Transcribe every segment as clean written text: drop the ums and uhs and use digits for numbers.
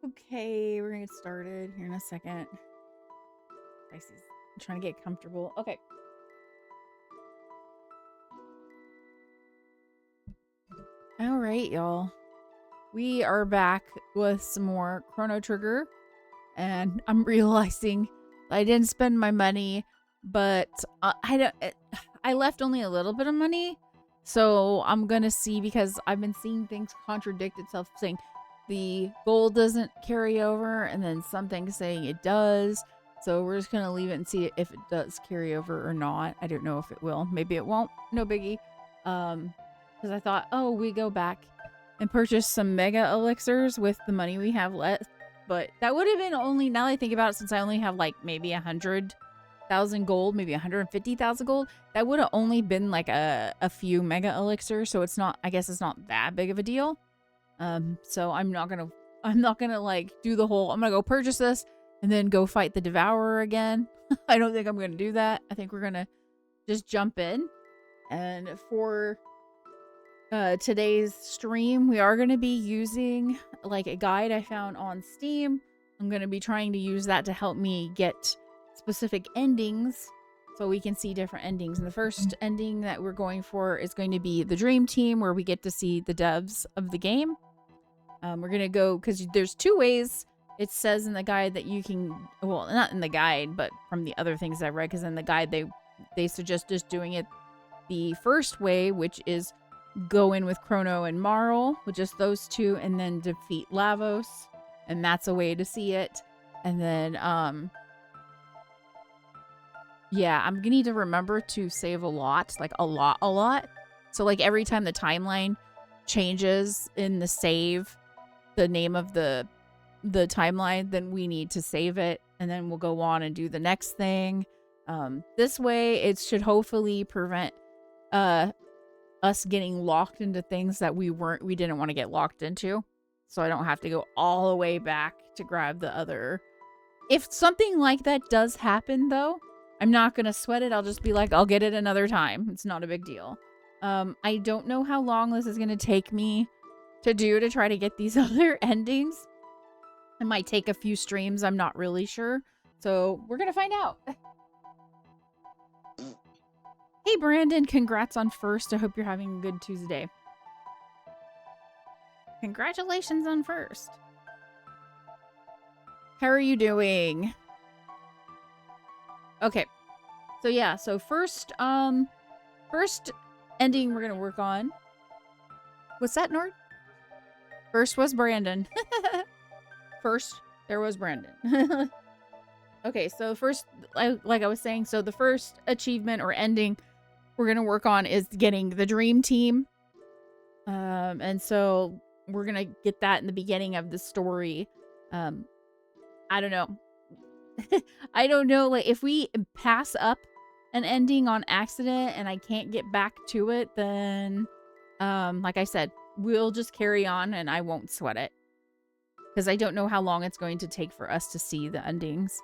Okay, we're gonna get started here in a second. I'm trying to get comfortable. Okay. All right, y'all. We are back with some more Chrono Trigger, and I'm realizing I didn't spend my money, but I left only a little bit of money, so I'm gonna see, because I've been seeing things contradict itself, saying the gold doesn't carry over, and then something saying it does. So we're just gonna leave it and see if it does carry over or not. I don't know if it will. Maybe it won't. No biggie. Because I thought, oh, we go back and purchase some mega elixirs with the money we have left. But that would have been only, now that I think about it, since I only have like maybe 100,000 gold, maybe 150,000 gold, that would have only been like a few mega elixirs. So it's not, I guess it's not that big of a deal. So I'm not gonna like do the whole, I'm gonna go purchase this and then go fight the Devourer again. I don't think I'm gonna do that. I think we're gonna just jump in. And for today's stream, we are gonna be using like a guide I found on Steam. I'm gonna be trying to use that to help me get specific endings, so we can see different endings. And the first ending that we're going for is going to be the Dream Team, where we get to see the devs of the game. We're gonna go, because there's two ways it says in the guide that you can, well, not in the guide, but from the other things I've read, because in the guide they suggest just doing it the first way, which is go in with Crono and Marl, with just those two, and then defeat Lavos, and that's a way to see it. And then yeah, I'm gonna need to remember to save a lot, like a lot. So like every time the timeline changes in the save, the name of the timeline, then we need to save it, and then we'll go on and do the next thing. This way it should hopefully prevent us getting locked into things that we didn't want to get locked into. So I don't have to go all the way back to grab the other. If something like that does happen though, I'm not gonna sweat it. I'll just be like, I'll get it another time. It's not a big deal. I don't know how long this is gonna take me to try to get these other endings. It might take a few streams. I'm not really sure. So we're gonna find out. Hey Brandon, congrats on first. I hope you're having a good Tuesday. Congratulations on first. How are you doing? Okay. So yeah, so first ending we're going to work on. What's that, Nord? First was Brandon. First, there was Brandon. Okay, so first, like I was saying, so the first achievement or ending we're going to work on is getting the dream team. And so we're going to get that in the beginning of the story. I don't know. I don't know, like, if we pass up an ending on accident and I can't get back to it, then, like I said, we'll just carry on and I won't sweat it. Because I don't know how long it's going to take for us to see the endings.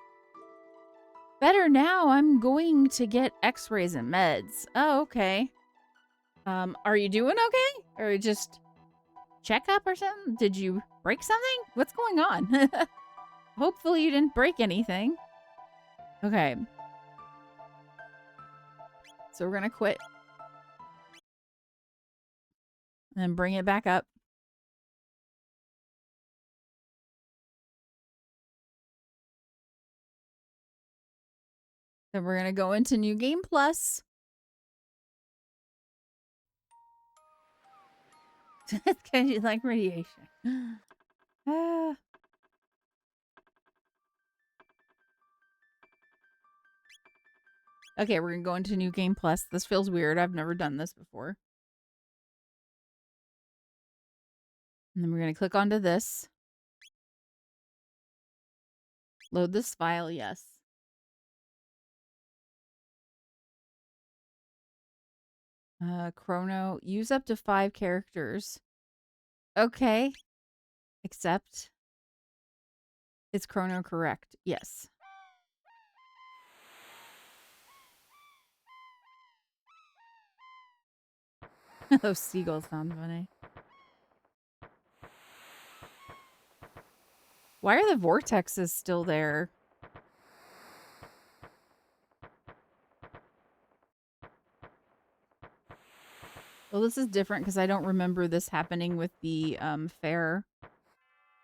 Better now, I'm going to get x-rays and meds. Oh, okay. Are you doing okay? Or just checkup or something? Did you break something? What's going on? Hopefully you didn't break anything. Okay. So we're going to quit. And then bring it back up. Then we're going to go into New Game Plus. It's because you like radiation. Okay, we're going to go into New Game Plus. This feels weird. I've never done this before. And then we're going to click onto this. Load this file, yes. Chrono, use up to 5 characters. Okay. Accept. Is Chrono correct? Yes. Those seagulls sound funny. Why are the vortexes still there? Well, this is different because I don't remember this happening with the fair.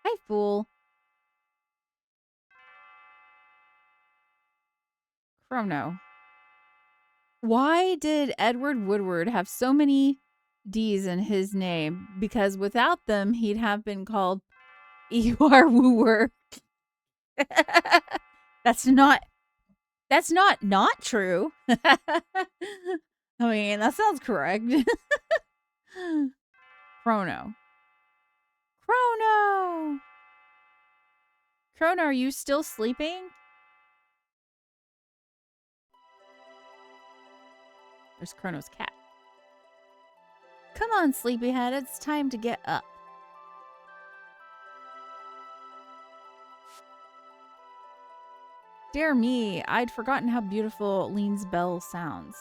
Hi, fool. Chrono. Why did Edward Woodward have so many D's in his name? Because without them, he'd have been called Eeyore Wooer. That's not true. I mean, that sounds correct. Chrono. Chrono! Chrono, are you still sleeping? There's Chrono's cat. Come on, sleepyhead. It's time to get up. Dear me, I'd forgotten how beautiful Lean's bell sounds.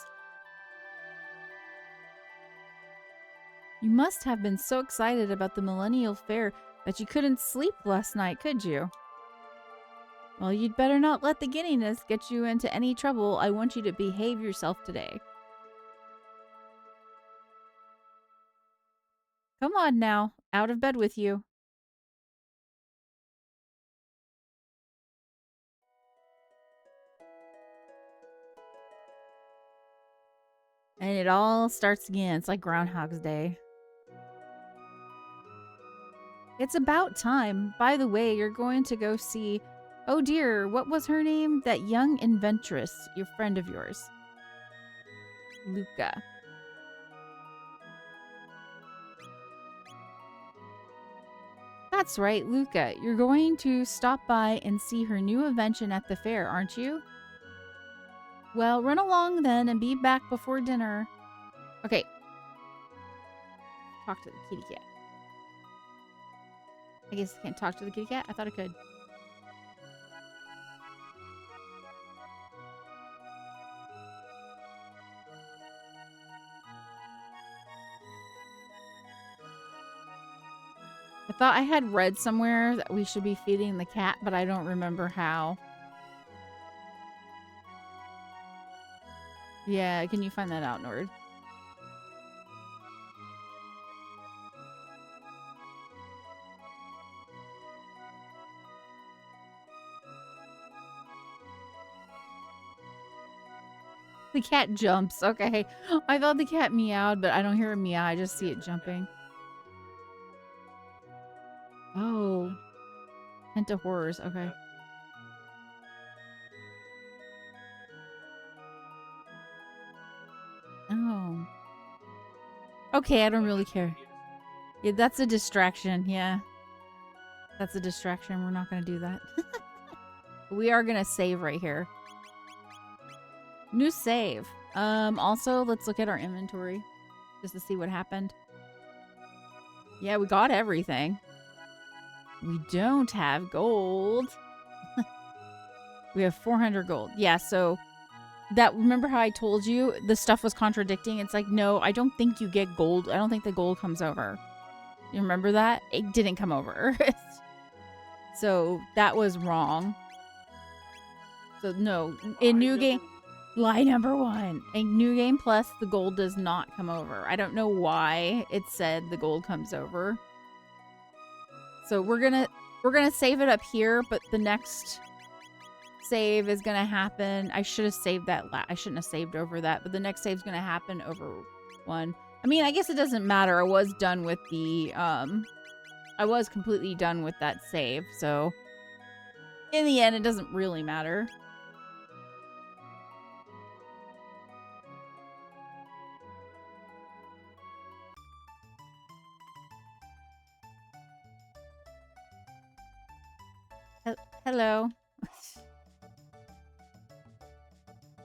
You must have been so excited about the Millennial Fair that you couldn't sleep last night, could you? Well, you'd better not let the giddiness get you into any trouble. I want you to behave yourself today. Come on now, out of bed with you. And it all starts again. It's like Groundhog's Day. It's about time. By the way, you're going to go see... Oh dear, what was her name? That young inventress, your friend of yours. Luca. That's right, Luca. You're going to stop by and see her new invention at the fair, aren't you? Well, run along then and be back before dinner. Okay. Talk to the kitty cat. I guess I can't talk to the kitty cat? I thought I could. I thought I had read somewhere that we should be feeding the cat, but I don't remember how. Yeah, can you find that out, Nord? The cat jumps. Okay. I thought the cat meowed, but I don't hear a meow. I just see it jumping. Oh. Hint of horrors. Okay. Oh. Okay, I don't really care. Yeah, that's a distraction. Yeah. That's a distraction. We're not going to do that. We are going to save right here. New save. Also, let's look at our inventory just to see what happened. Yeah, we got everything. We don't have gold. We have 400 gold. Yeah, so that, remember how I told you the stuff was contradicting? It's like, no, I don't think you get gold. I don't think the gold comes over. You remember that? It didn't come over. So that was wrong. So no, in new game, lie number 1. In new game plus, the gold does not come over. I don't know why it said the gold comes over. So we're gonna save it up here, but the next save is gonna happen. I should have saved that. I shouldn't have saved over that, but the next save is gonna happen over 1. I mean, I guess it doesn't matter. I was done with the I was completely done with that save, so in the end, it doesn't really matter. Hello.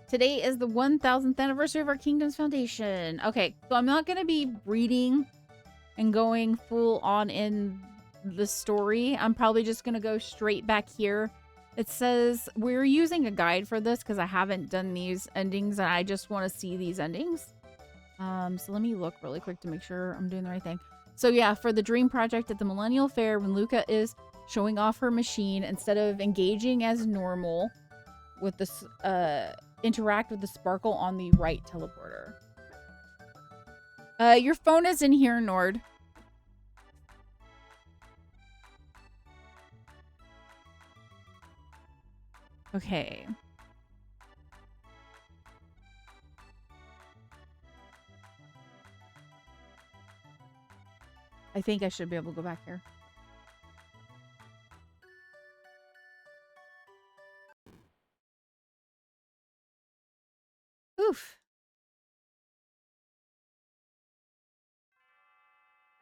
Today is the 1000th anniversary of our Kingdom's Foundation. Okay, so I'm not going to be reading and going full on in the story. I'm probably just going to go straight back here. It says we're using a guide for this because I haven't done these endings and I just want to see these endings. So let me look really quick to make sure I'm doing the right thing. So yeah, for the Dream Project at the Millennial Fair, when Luca is showing off her machine, instead of engaging as normal with this, interact with the sparkle on the right teleporter. Your phone is in here, Nord. Okay. I think I should be able to go back here. Oof.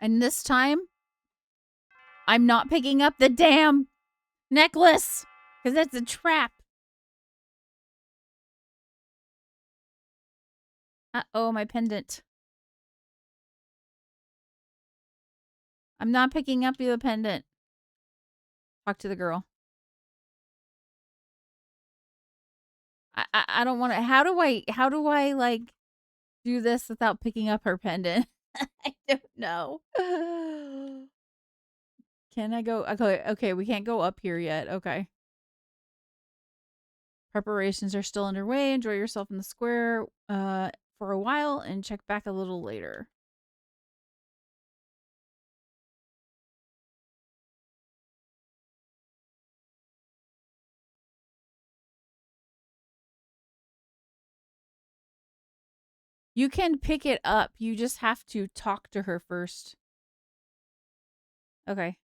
And this time, I'm not picking up the damn necklace because that's a trap. Uh-oh, my pendant. I'm not picking up the pendant. Talk to the girl. I don't want to. How do I like do this without picking up her pendant? I don't know. Can I go? Okay, we can't go up here yet. Okay. Preparations are still underway. Enjoy yourself in the square for a while and check back a little later. You can pick it up. You just have to talk to her first. Okay.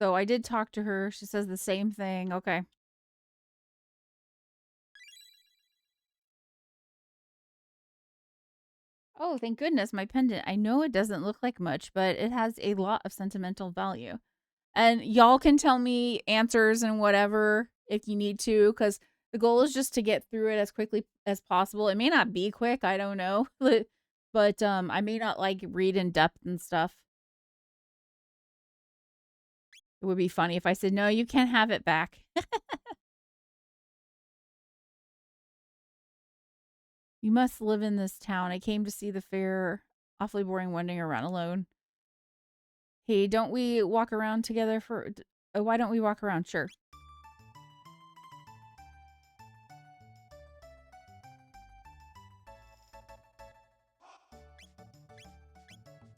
So I did talk to her. She says the same thing. Okay. Oh, thank goodness, my pendant. I know it doesn't look like much, but it has a lot of sentimental value. And y'all can tell me answers and whatever if you need to, because the goal is just to get through it as quickly as possible. It may not be quick, I don't know. But I may not like read in depth and stuff. It would be funny if I said, no, you can't have it back. You must live in this town. I came to see the fair. Awfully boring wandering around alone. Hey, don't we walk around together for... why don't we walk around? Sure.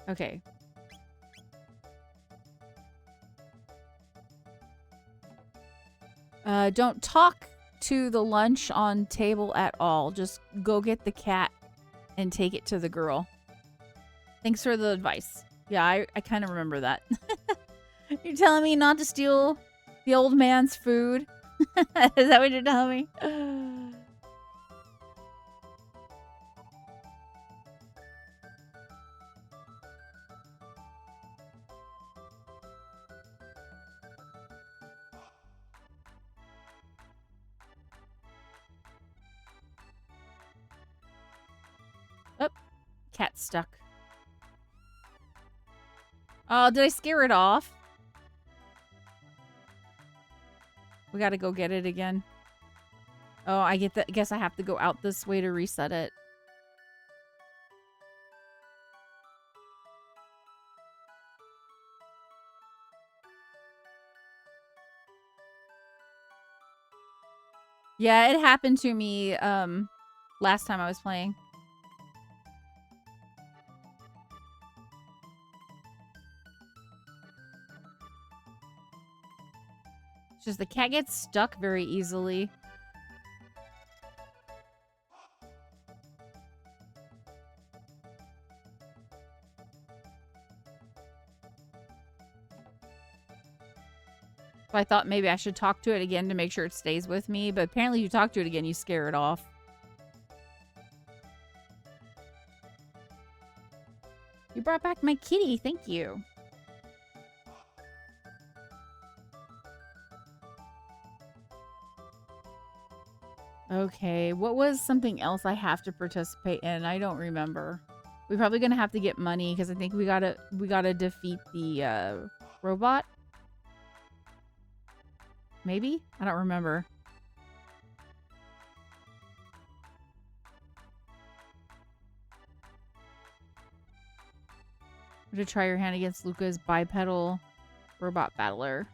Okay. Don't talk to the lunch on table at all. Just go get the cat and take it to the girl. Thanks for the advice. Yeah, I kind of remember that. You're telling me not to steal the old man's food? Is that what you're telling me? Oh, cat's stuck. Oh, did I scare it off? We gotta go get it again. Oh, I get that. I guess I have to go out this way to reset it. Yeah, it happened to me last time I was playing. It's just the cat gets stuck very easily. So I thought maybe I should talk to it again to make sure it stays with me, but apparently you talk to it again, you scare it off. You brought back my kitty, thank you. Okay, what was something else I have to participate in? I don't remember. We're probably gonna have to get money because I think we gotta defeat the robot. Maybe? I don't remember. To try your hand against Luca's bipedal robot battler.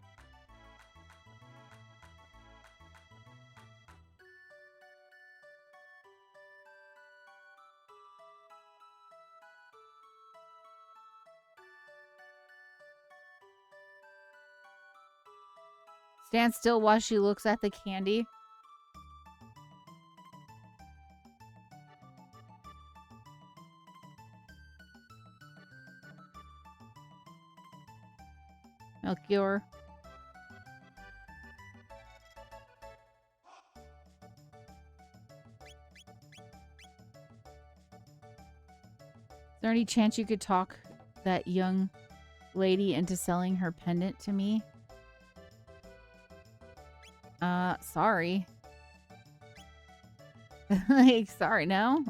Stand still while she looks at the candy. Melchior. Is there any chance you could talk that young lady into selling her pendant to me? Sorry. Like, sorry, no?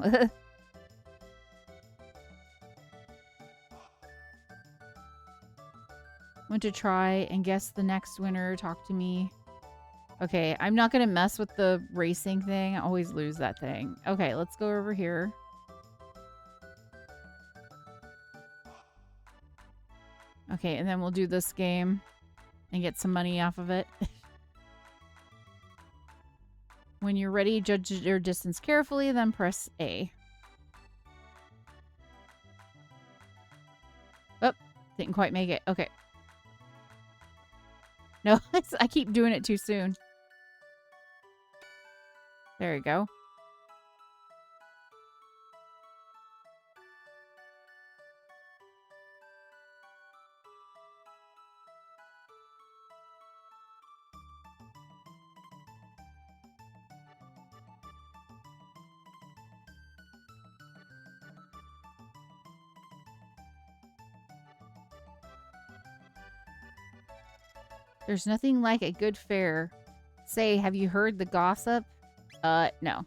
Want to try and guess the next winner. Talk to me. Okay, I'm not gonna mess with the racing thing. I always lose that thing. Okay, let's go over here. Okay, and then we'll do this game and get some money off of it. When you're ready, judge your distance carefully, then press A. Oh, didn't quite make it. Okay. No, I keep doing it too soon. There you go. There's nothing like a good fair. Say, have you heard the gossip? No.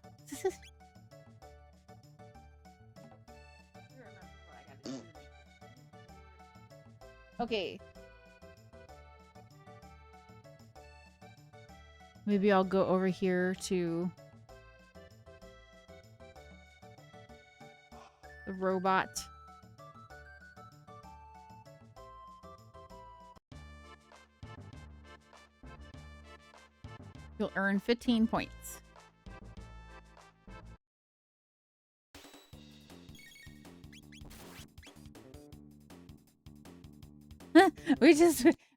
Okay. Maybe I'll go over here to the robot. You'll earn 15 points.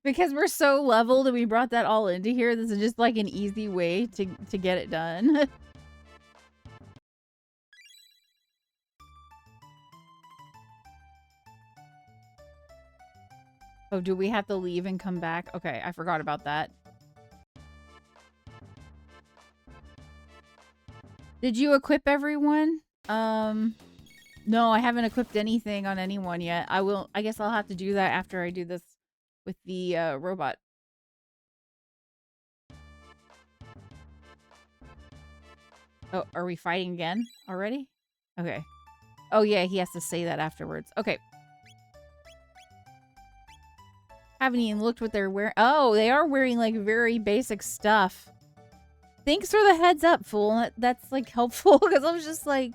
Because we're so leveled and we brought that all into here, this is just like an easy way to get it done. Oh, do we have to leave and come back? Okay, I forgot about that. Did you equip everyone? No, I haven't equipped anything on anyone yet. I guess I'll have to do that after I do this with the robot. Oh, are we fighting again already? Okay. Oh yeah, he has to say that afterwards. Okay. Haven't even looked what they're wearing. Oh, they are wearing like very basic stuff. Thanks for the heads up, fool. That's like helpful because I was just like,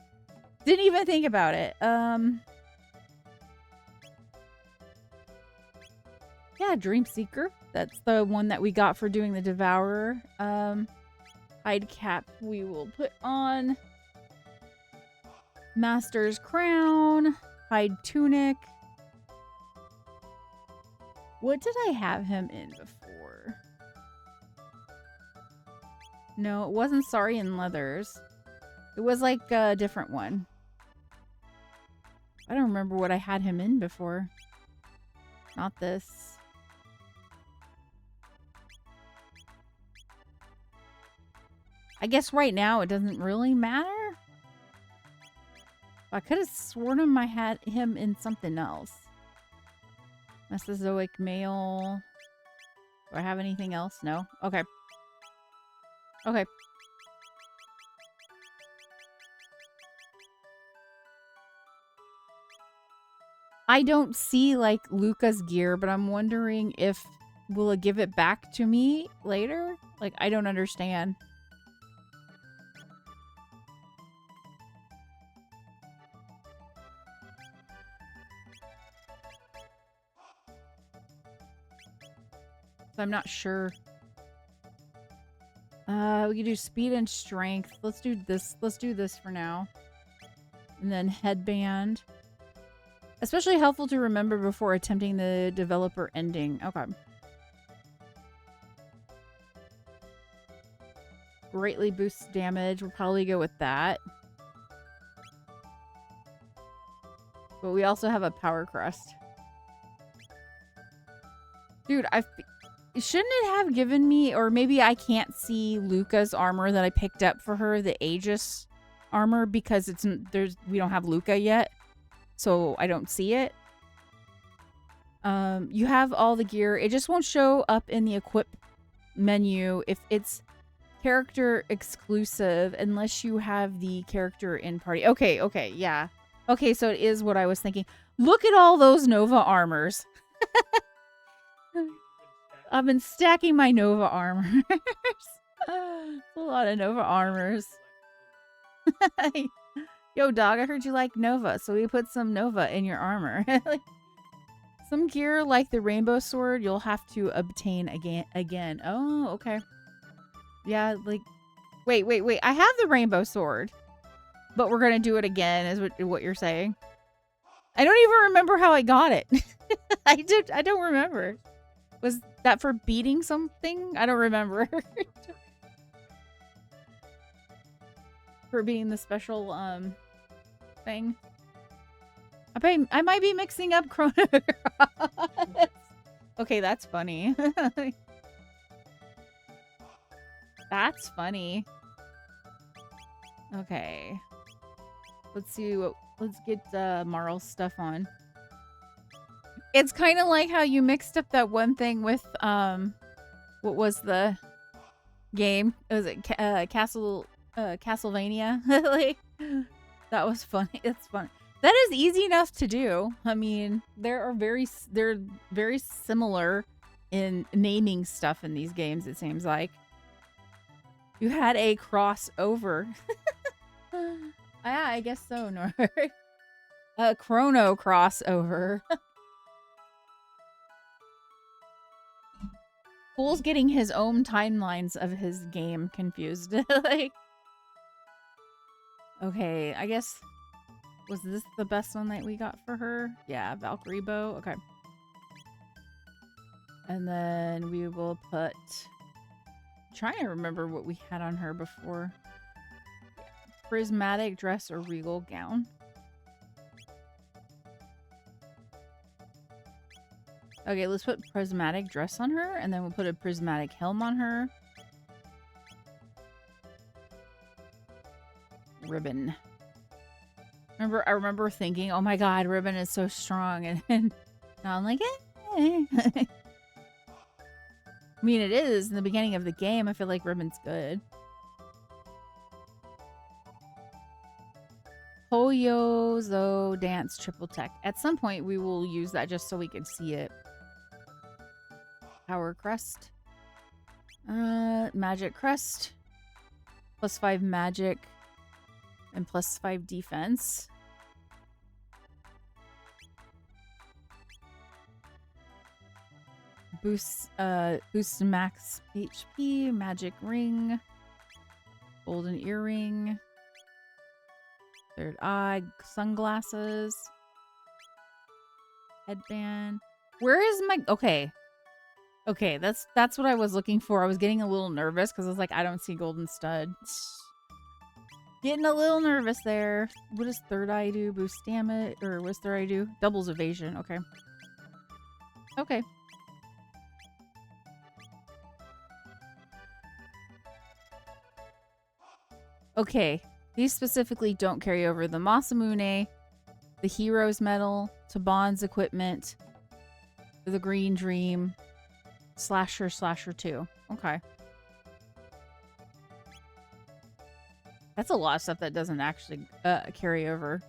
didn't even think about it. Yeah, Dreamseeker. That's the one that we got for doing the Devourer. Hide cap we will put on. Master's crown. Hide tunic. What did I have him in before? No, it wasn't Saurian leathers. It was like a different one. I don't remember what I had him in before. Not this. I guess right now it doesn't really matter. I could have sworn I had him in something else. Mesozoic male. Do I have anything else? No? Okay. Okay. I don't see like Luca's gear, but I'm wondering if will it give it back to me later? Like, I don't understand. So I'm not sure. We can do speed and strength. Let's do this. Let's do this for now. And then headband. Especially helpful to remember before attempting the developer ending. Okay. Greatly boosts damage. We'll probably go with that. But we also have a power crust. Dude, shouldn't it have given me, or maybe I can't see Luca's armor that I picked up for her, the Aegis armor, because we don't have Luca yet, so I don't see it. You have all the gear. It just won't show up in the equip menu if it's character exclusive unless you have the character in party. Okay, yeah. Okay, so it is what I was thinking. Look at all those Nova armors. I've been stacking my Nova armors. A lot of Nova armors. Yo, dog, I heard you like Nova, so we put some Nova in your armor. Some gear like the rainbow sword you'll have to obtain again. Oh, okay. Yeah, like... Wait. I have the rainbow sword. But we're gonna do it again, is what you're saying. I don't even remember how I got it. I don't remember. Was that for beating something? I don't remember. For being the special thing. I might be mixing up Chrono. Okay, that's funny. That's funny. Okay. Let's see let's get Marl's stuff on. It's kind of like how you mixed up that one thing with what was the game? Was it Castlevania? Like, that was funny. It's funny. That is easy enough to do. I mean, they're very similar in naming stuff in these games, it seems like. You had a crossover. Yeah, I guess so, Nord. A Crono crossover. Fool's getting his own timelines of his game confused. Like, okay, I guess... Was this the best one that we got for her? Yeah, Valkyrie bow. Okay. And then we will put... I'm trying to remember what we had on her before. Prismatic dress or regal gown. Okay, let's put prismatic dress on her, and then we'll put a prismatic helm on her. Ribbon. I remember thinking, oh my god, Ribbon is so strong, and now I'm like, eh. I mean, it is in the beginning of the game. I feel like Ribbon's good. Hoyozo dance triple tech. At some point, we will use that just so we can see it. Power crest. Magic crest. +5 magic. And +5 defense. Boost max HP. Magic ring. Golden earring. Third eye. Sunglasses. Headband. Where is my... Okay. Okay, that's what I was looking for. I was getting a little nervous because I was like, I don't see golden stud. Getting a little nervous there. What does third eye do? Boost damage? Or what's third eye do? Doubles evasion. Okay. Okay. Okay. These specifically don't carry over. The Masamune, the Hero's Medal, Taban's equipment, the Green Dream, Slasher 2. Okay. That's a lot of stuff that doesn't actually carry over.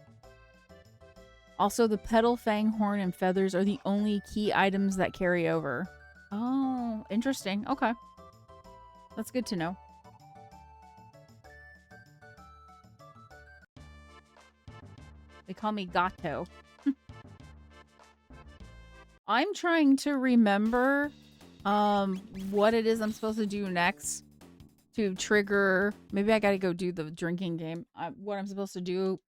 Also, the Petal, Fang, Horn, and Feathers are the only key items that carry over. Oh, interesting. Okay. That's good to know. They call me Gato. I'm trying to remember what it is I'm supposed to do next to trigger. Maybe I gotta go do the drinking game. What I'm supposed to do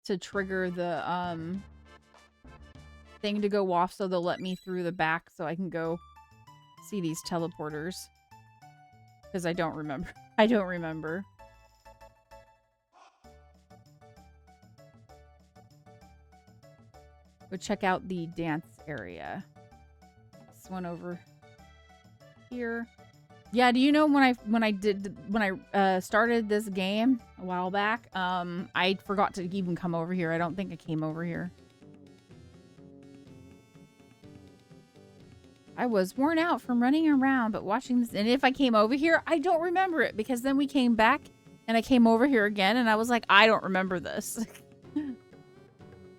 to trigger the thing to go off so they'll let me through the back so I can go see these teleporters. Because I don't remember. I don't remember. Go check out the dance area. This one over here. Yeah, do you know when I started this game a while back, I forgot to even come over here. I don't think I came over here. I was worn out from running around, but watching this, and if I came over here, I don't remember it because then we came back and I came over here again and I was like, I don't remember this.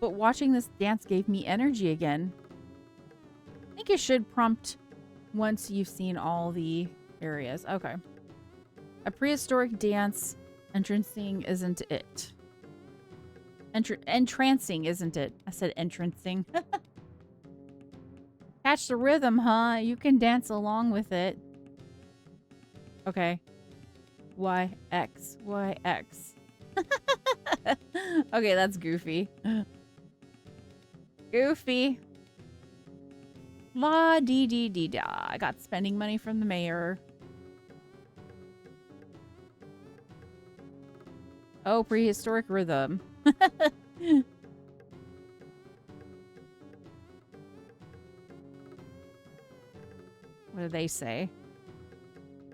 But watching this dance gave me energy again. I think it should prompt once you've seen all the areas. Okay. A prehistoric dance. Entrancing isn't it. Entrancing isn't it. I said entrancing. Catch the rhythm, huh? You can dance along with it. Okay. Y, X, Y, X. Okay, that's goofy. Goofy. La dee dee dee da. I got spending money from the mayor. Oh, prehistoric rhythm. What do they say?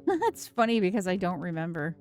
That's funny because I don't remember.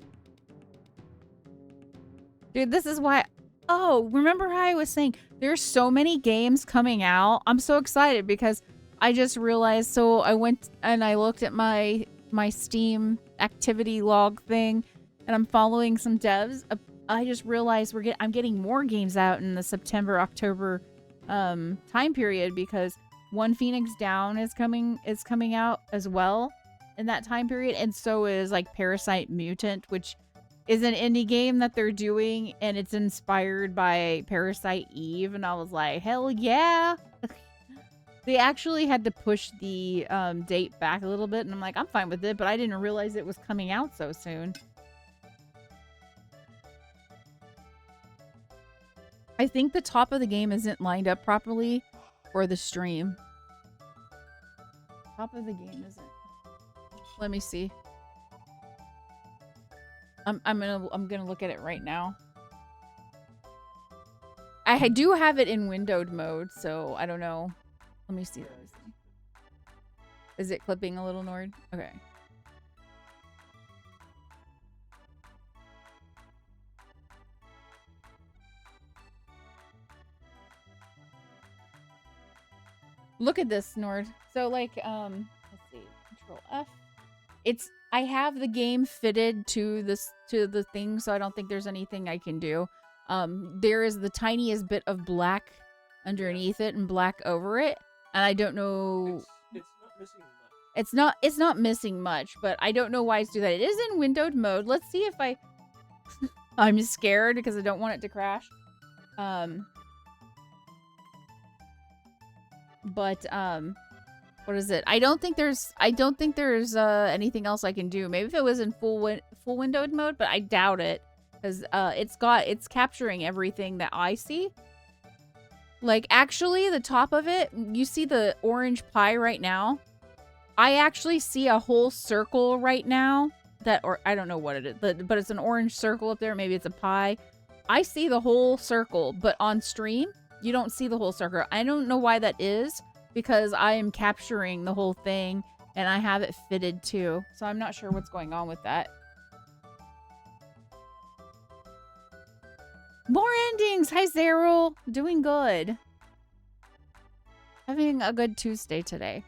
Dude, this is why... Oh, remember how I was saying there's so many games coming out? I'm so excited because I just realized, so I went and I looked at my Steam activity log thing and I'm following some devs. I just realized I'm getting more games out in the September, October time period because One Phoenix Down is coming out as well in that time period, and so is like Parasite Mutant, which is an indie game that they're doing, and it's inspired by Parasite Eve, and I was like, hell yeah. They actually had to push the date back a little bit, and I'm like, I'm fine with it, but I didn't realize it was coming out so soon. I think the top of the game isn't lined up properly for the stream. top of the game isn't. Let me see. I'm gonna look at it right now. I do have it in windowed mode, so I don't know. Let me see. Let me see. Is it clipping a little, Nord? Okay. Look at this, Nord. So like, let's see, Control F. I have the game fitted to the thing, so I don't think there's anything I can do. There is the tiniest bit of black underneath it and black over it, and I don't know. It's not missing much. It's not missing much, but I don't know why it's do that. It is in windowed mode. Let's see if I. I'm scared because I don't want it to crash. But what is it? I don't think there's anything else I can do. Maybe if it was in full windowed mode, but I doubt it because it's capturing everything that I see. Like actually the top of it, you see the orange pie right now? I actually see a whole circle right now or I don't know what it is, but it's an orange circle up there. Maybe it's a pie. I see the whole circle, but on stream, you don't see the whole circle. I don't know why that is because I am capturing the whole thing and I have it fitted too. So I'm not sure what's going on with that. More endings. Hi, Zerul. Doing good. Having a good Tuesday today.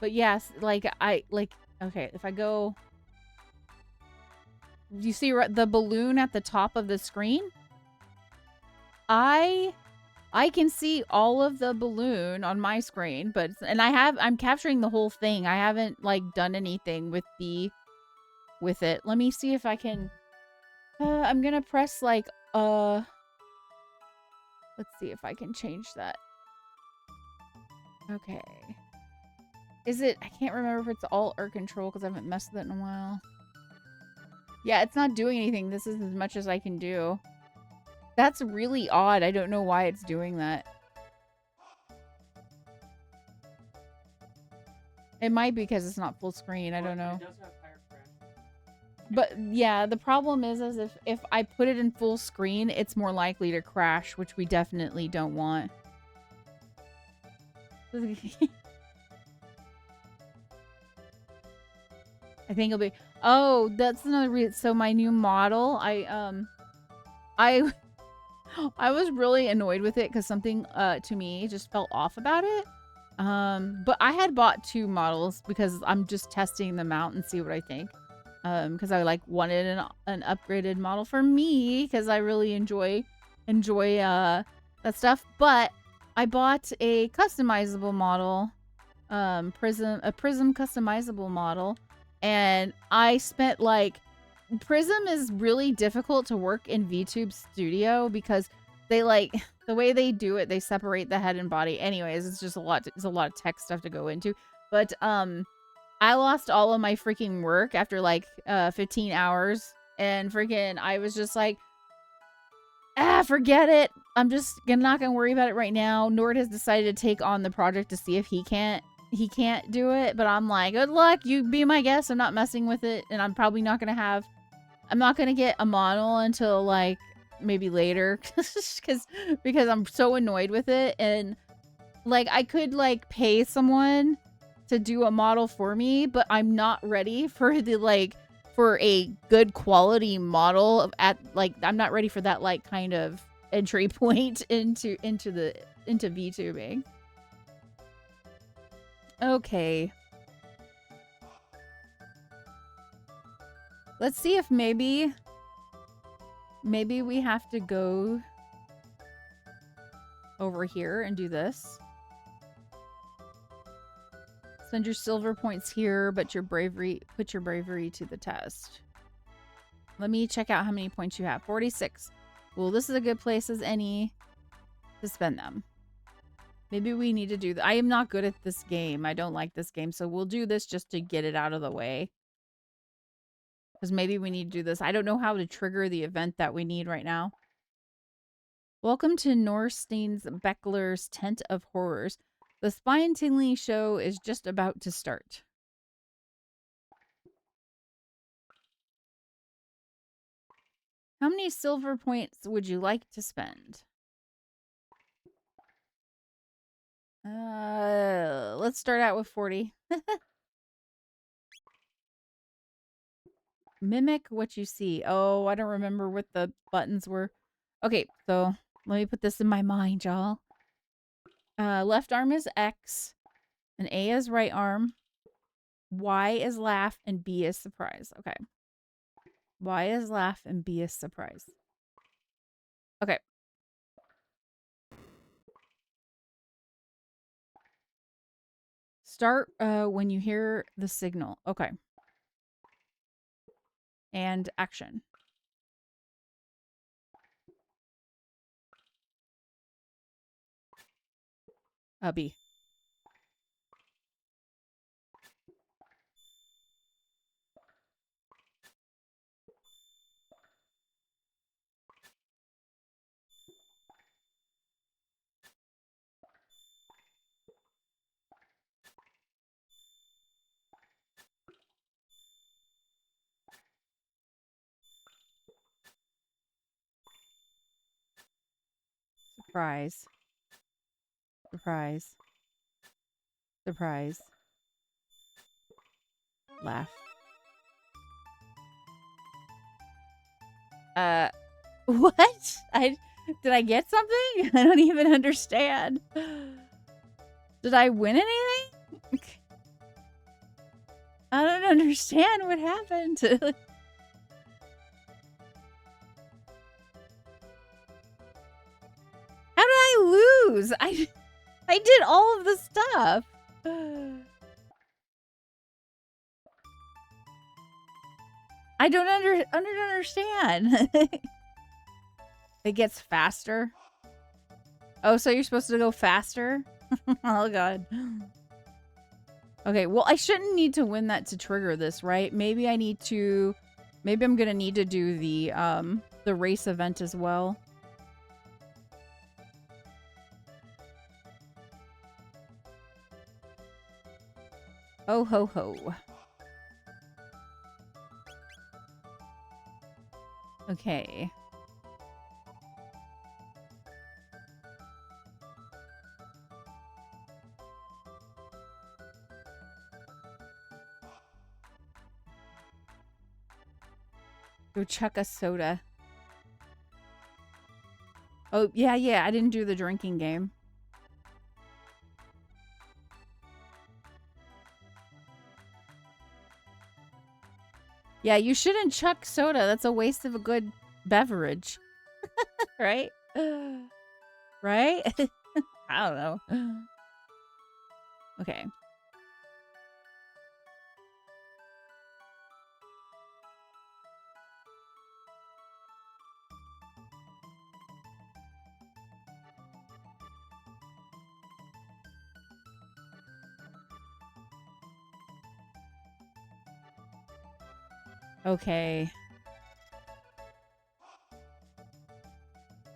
But yes, okay, if I go, you see the balloon at the top of the screen? I can see all of the balloon on my screen, I'm capturing the whole thing. I haven't like done anything with it. Let me see if I can, I'm gonna press like, let's see if I can change that. Okay. I can't remember if it's Alt or Control because I haven't messed with it in a while. Yeah, it's not doing anything. This is as much as I can do. That's really odd. I don't know why it's doing that. It might be because it's not full screen. I don't know. It does have higher crash. But yeah, the problem is if I put it in full screen, it's more likely to crash, which we definitely don't want. I think it'll be. Oh, that's another reason. So my new model, I was really annoyed with it because something to me just felt off about it. But I had bought 2 models because I'm just testing them out and see what I think. Because I like wanted an upgraded model for me because I really enjoy that stuff. But I bought a customizable model, a prism customizable model. And I spent like, Prism is really difficult to work in VTube Studio because they like, the way they do it, they separate the head and body. Anyways, it's just a lot of tech stuff to go into. But I lost all of my freaking work after like 15 hours. And freaking, I was just like, forget it. I'm just not gonna worry about it right now. Nord has decided to take on the project to see if he can't do it, but I'm like, good luck, you be my guest. I'm not messing with it, and I'm probably not gonna get a model until like maybe later because I'm so annoyed with it. And like I could like pay someone to do a model for me, but I'm not ready for for a good quality model I'm not ready for that like kind of entry point into VTubing. Okay. Let's see if maybe we have to go over here and do this. Spend your silver points here, but put your bravery to the test. Let me check out how many points you have. 46. Well, this is a good place as any to spend them. Maybe we need to do that. I am not good at this game. I don't like this game. So we'll do this just to get it out of the way. Because maybe we need to do this. I don't know how to trigger the event that we need right now. Welcome to Norstein's Beckler's Tent of Horrors. The spine-tingling show is just about to start. How many silver points would you like to spend? Let's start out with 40. Mimic what you see. Oh, I don't remember what the buttons were. Okay, so let me put this in my mind, y'all. Left arm is X, and A is right arm, Y is laugh, and B is surprise. Okay. Y is laugh, and B is surprise. Okay. Start when you hear the signal. Okay. And action. B. Surprise. Surprise. Surprise. Laugh. What? Did I get something? I don't even understand. Did I win anything? I don't understand what happened. How did I lose? I did all of the stuff. I don't understand. It gets faster. Oh, so you're supposed to go faster? Oh god. Okay, well I shouldn't need to win that to trigger this, right? Maybe I'm gonna need to do the race event as well. Oh ho ho. Okay. Go chuck a soda. Oh, yeah, I didn't do the drinking game. Yeah, you shouldn't chuck soda. That's a waste of a good beverage. Right? Right? I don't know. Okay. Okay.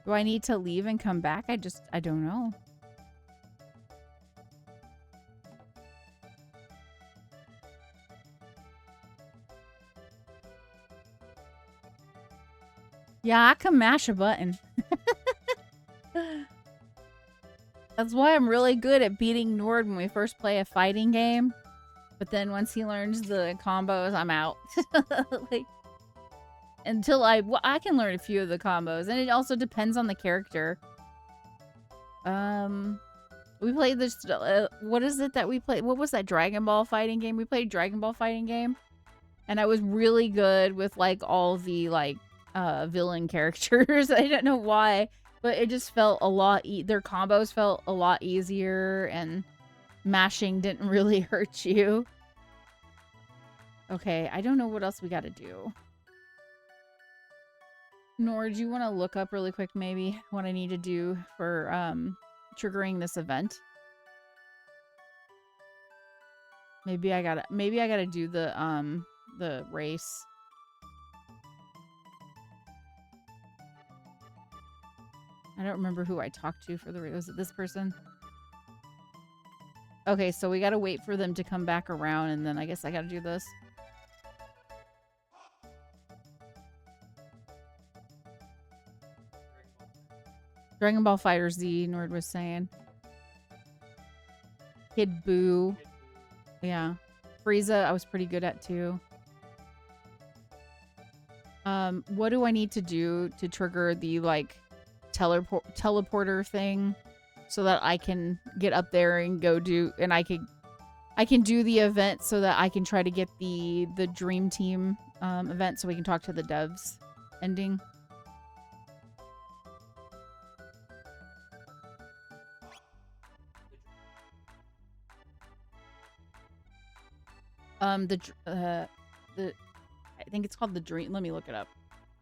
Do I need to leave and come back? I don't know. Yeah, I can mash a button. That's why I'm really good at beating Nord when we first play a fighting game. But then once he learns the combos, I'm out. Like, until I can learn a few of the combos, and it also depends on the character. We played this. What is it that we played? What was that Dragon Ball fighting game? We played Dragon Ball fighting game, and I was really good with like all the like villain characters. I don't know why, but it just felt a lot. Their combos felt a lot easier, and mashing didn't really hurt you. Okay, I don't know what else we got to do. Nor, do you want to look up really quick maybe what I need to do for triggering this event? Maybe I gotta do the race. I don't remember who I talked to for the race. Was it this person? Okay, so we gotta wait for them to come back around, and then I guess I gotta do this. Dragon Ball Fighter Z, Nord was saying. Kid Buu. Yeah. Frieza, I was pretty good at too. What do I need to do to trigger the, like, teleporter thing so that I can get up there and go do, and I can do the event so that I can try to get the Dream Team event so we can talk to the devs ending? I think it's called the Dream. Let me look it up.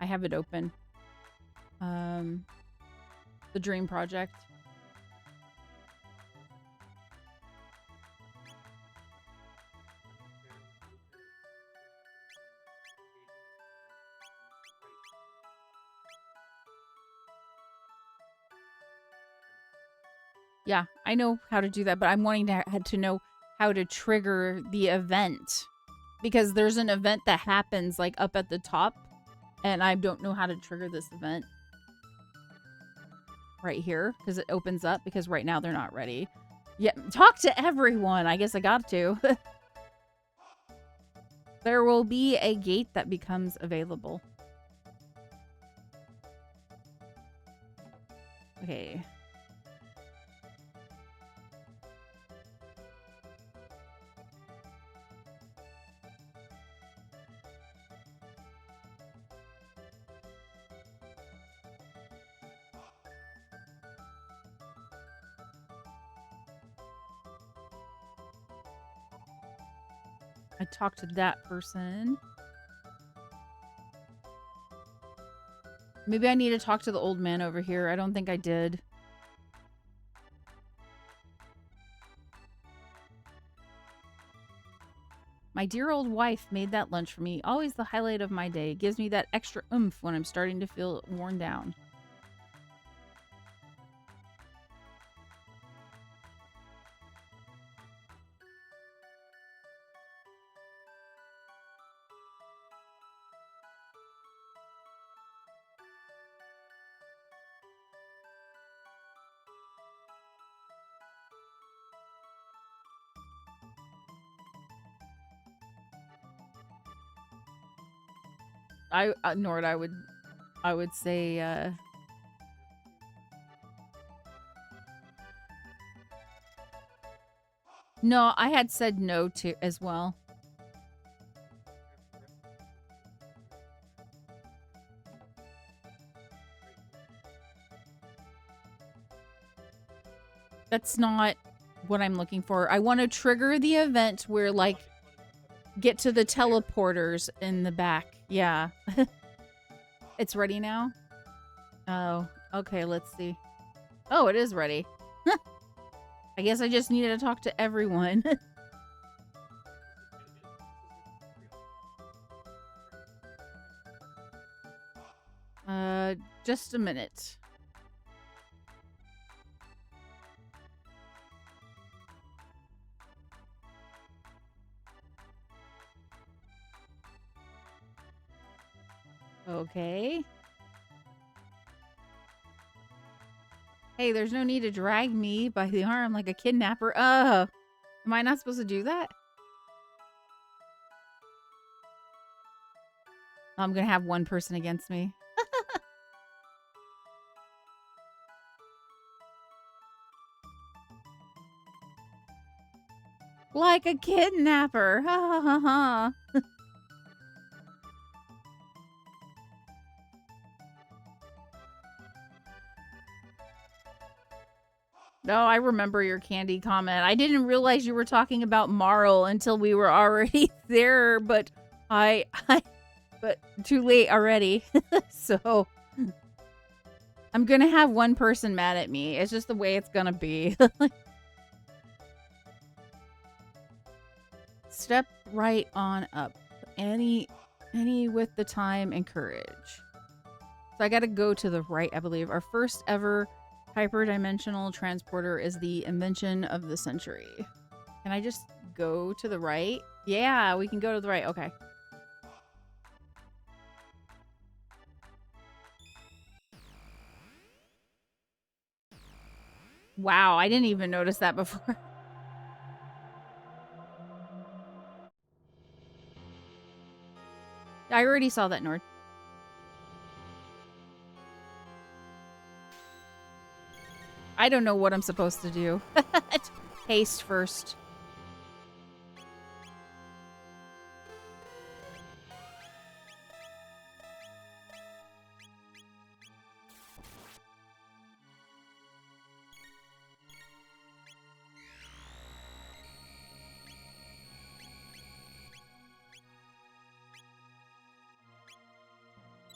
I have it open. The Dream Project. Yeah, I know how to do that, but I'm wanting to know how to trigger the event. Because there's an event that happens, like, up at the top, and I don't know how to trigger this event. Right here, because it opens up, because right now they're not ready. Yeah, talk to everyone! I guess I got to. There will be a gate that becomes available. Okay. I talked to that person. Maybe I need to talk to the old man over here. I don't think I did. My dear old wife made that lunch for me. Always the highlight of my day. Gives me that extra oomph when I'm starting to feel worn down. Nord, I would say, no, I had said no to as well. That's not what I'm looking for. I want to trigger the event where, like, get to the teleporters in the back. Yeah. It's ready now? Oh, okay, let's see. Oh, it is ready. I guess I just needed to talk to everyone. Just a minute. Okay. Hey, there's no need to drag me by the arm like a kidnapper. Am I not supposed to do that? I'm gonna have one person against me. Like a kidnapper. Ha ha ha ha. No, I remember your candy comment. I didn't realize you were talking about Marl until we were already there, but but too late already. So I'm gonna have one person mad at me. It's just the way it's gonna be. Step right on up. Any with the time and courage. So I gotta go to the right, I believe. Our first ever hyperdimensional transporter is the invention of the century. Can I just go to the right? Yeah, we can go to the right. Okay. Wow, I didn't even notice that before. I already saw that, Nord. I don't know what I'm supposed to do. Haste first.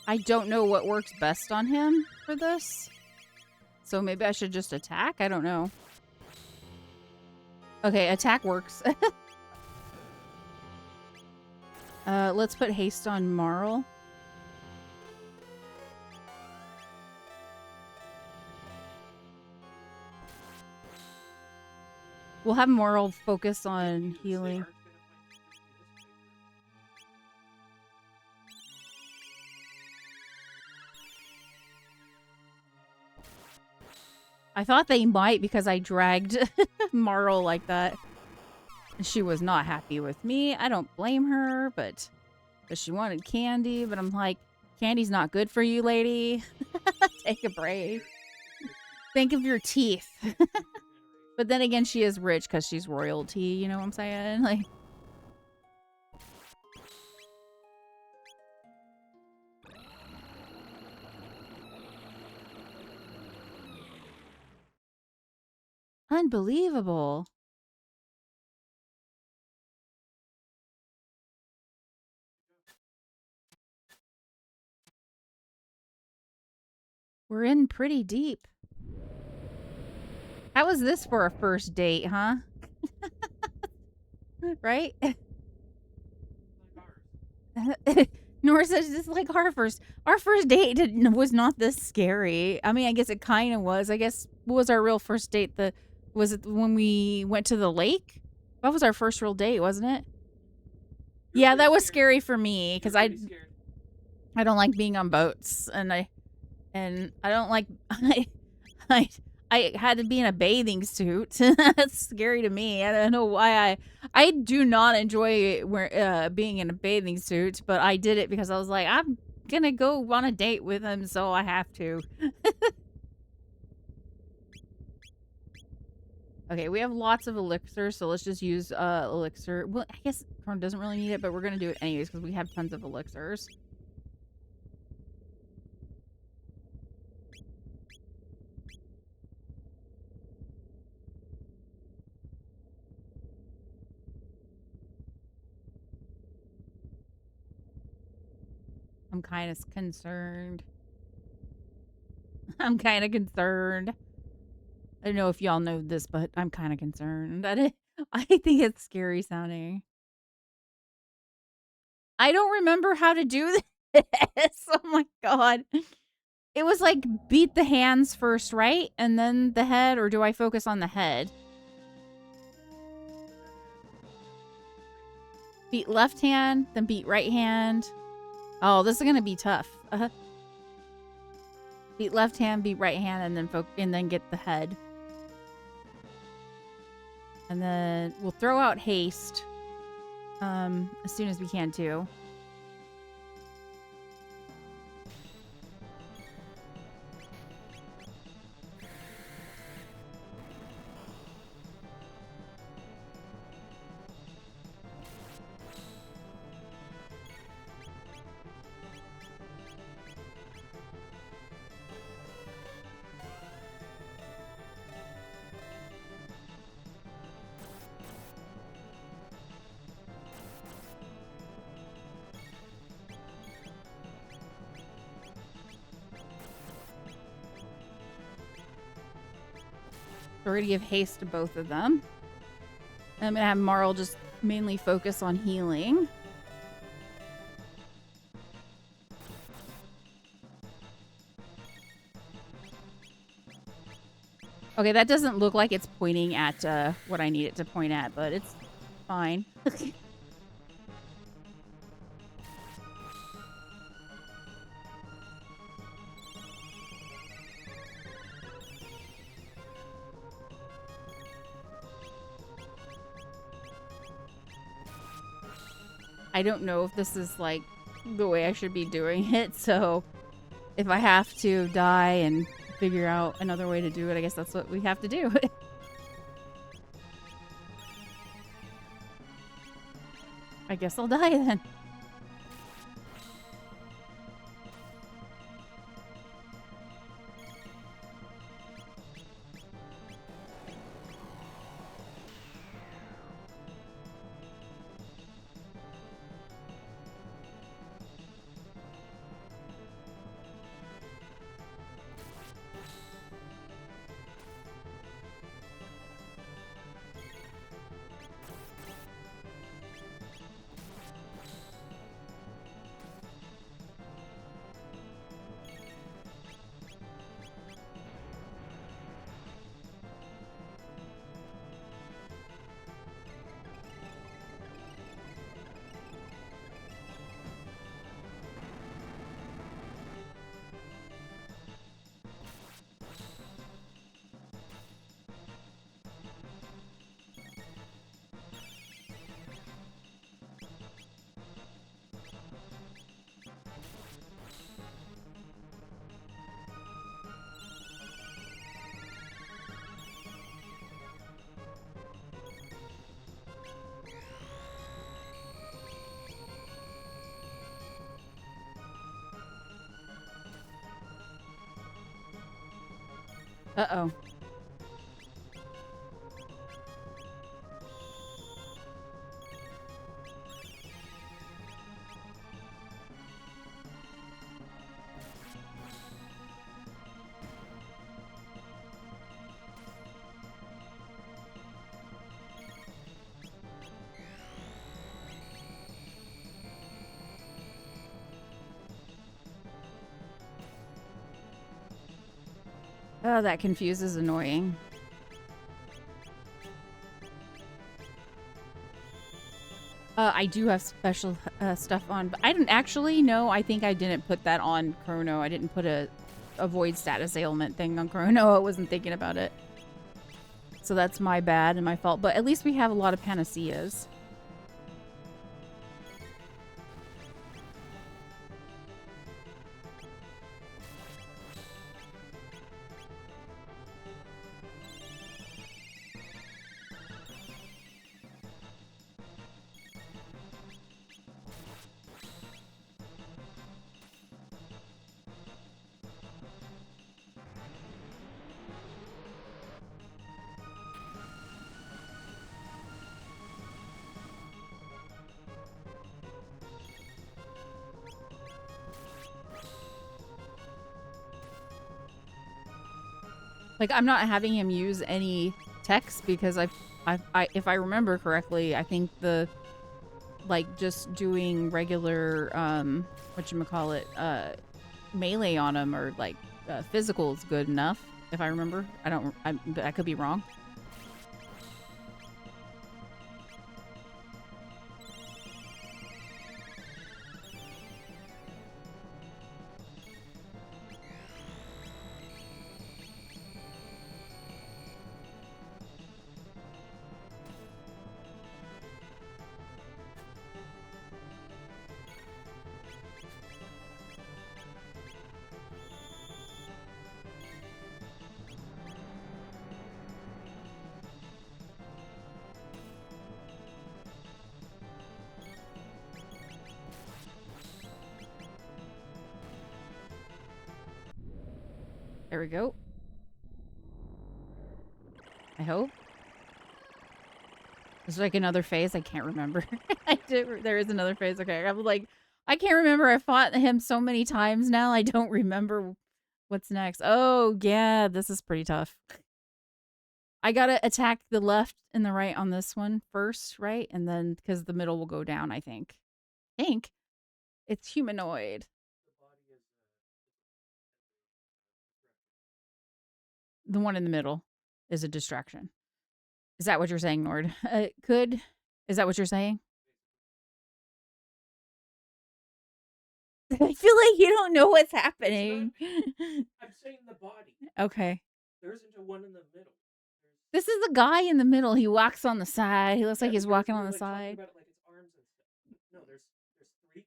I don't know what works best on him for this. So maybe I should just attack? I don't know. Okay, attack works. Let's put haste on Marl. We'll have Marl focus on healing. I thought they might because I dragged Marl like that. She was not happy with me. I don't blame her, but she wanted candy. But I'm like, candy's not good for you, lady. Take a break. Think of your teeth. But then again, she is rich because she's royalty. You know what I'm saying? Like. Unbelievable. We're in pretty deep. How was this for a first date, huh? Right? Nora says it's like our first date was not this scary. I mean, I guess it kind of was. I guess what was our real first date? Was it when we went to the lake? That was our first real date, wasn't it? Yeah, that was scary for me because I don't like being on boats, and I don't like I had to be in a bathing suit. That's scary to me. I don't know why I do not enjoy being in a bathing suit, but I did it because I was like, I'm gonna go on a date with him, so I have to. Okay, we have lots of elixir, so let's just use elixir. Well, I guess Crono doesn't really need it, but we're gonna do it anyways because we have tons of elixirs. I'm kind of concerned. I'm kind of concerned. I don't know if y'all know this, but I'm kind of concerned. I think it's scary sounding. I don't remember how to do this. Oh my god. It was like beat the hands first, right? And then the head, or do I focus on the head? Beat left hand, then beat right hand. Oh, this is gonna be tough. Beat left hand, beat right hand, and then get the head. And then we'll throw out haste as soon as we can too. We're gonna give haste to both of them. I'm gonna have Marl just mainly focus on healing. Okay, that doesn't look like it's pointing at what I need it to point at, but it's fine. I don't know if this is like the way I should be doing it, so if I have to die and figure out another way to do it, I guess that's what we have to do. I guess I'll die then. Uh-oh. Oh, that confuse is annoying. I do have special stuff on, but I didn't actually know. I think I didn't put that on Chrono. I didn't put a avoid status ailment thing on Chrono. I wasn't thinking about it. So that's my bad and my fault. But at least we have a lot of panaceas. Like, I'm not having him use any text because if I remember correctly, I think the, like, just doing regular, whatchamacallit, melee on him or, like, physical is good enough, if I remember. I could be wrong. There we go. I hope. Is there like another phase? I can't remember. There is another phase. Okay. I'm like, I can't remember. I fought him so many times now. I don't remember what's next. Oh, yeah. This is pretty tough. I gotta attack the left and the right on this one first, right? And then, because the middle will go down, I think. It's humanoid. The one in the middle. is a distraction. Is that what you're saying, Nord? Is that what you're saying? I feel like you don't know what's happening. I'm saying the body. Okay. There isn't a one in the middle. This is the guy in the middle. He walks on the side. He looks like he's walking on the like side. About it like its arms and stuff. No, there's three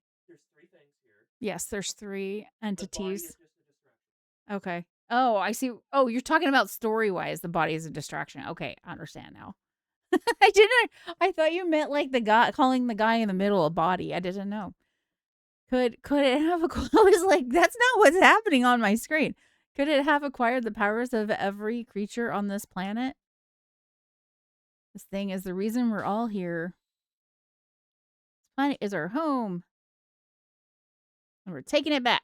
things here. Yes, there's 3 entities. The body is just a distraction. Okay. Oh, I see. Oh, you're talking about story-wise. The body is a distraction. Okay, I understand now. I thought you meant like the guy calling the guy in the middle a body. I didn't know. Could it have I was like, that's not what's happening on my screen. Could it have acquired the powers of every creature on this planet? This thing is the reason we're all here. This planet is our home. And we're taking it back.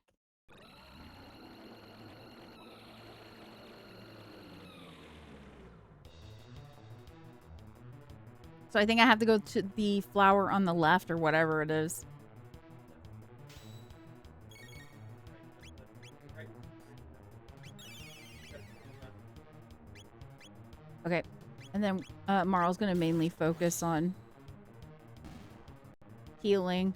So I think I have to go to the flower on the left or whatever it is. Okay. And then Marl's going to mainly focus on healing.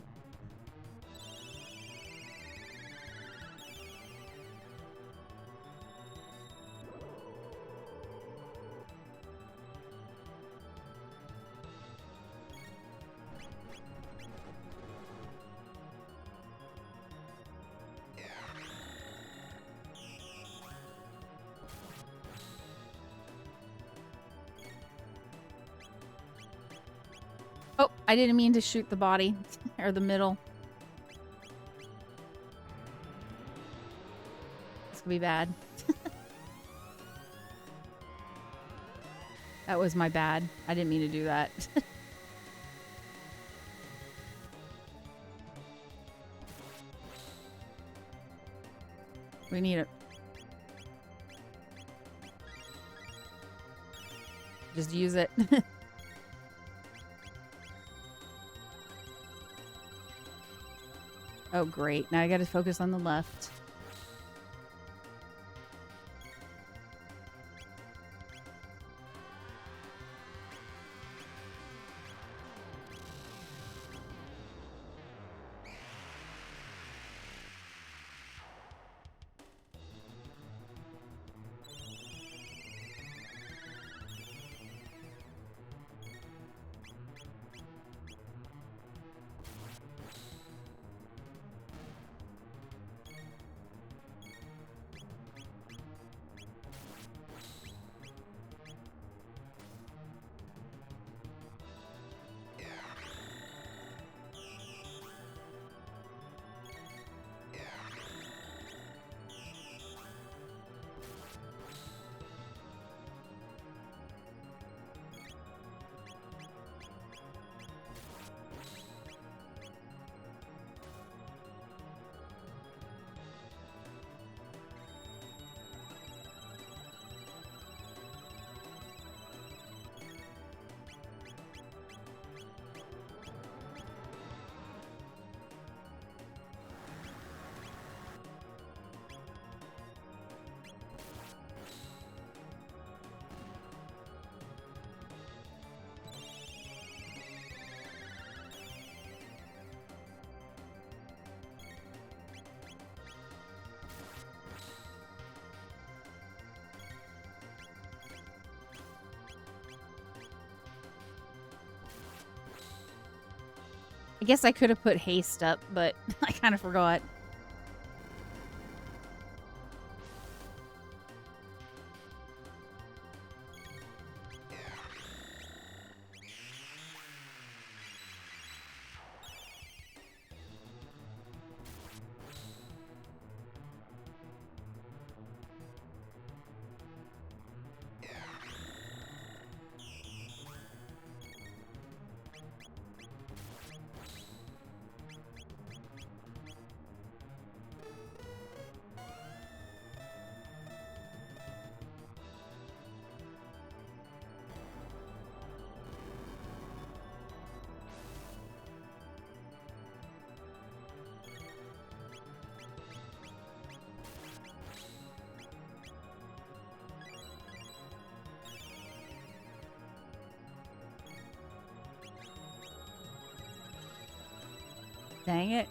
Oh, I didn't mean to shoot the body or the middle. This could be bad. That was my bad. I didn't mean to do that. We need it. Just use it. Oh, great. Now I gotta focus on the left. I guess I could have put haste up, but I kind of forgot. Dang it.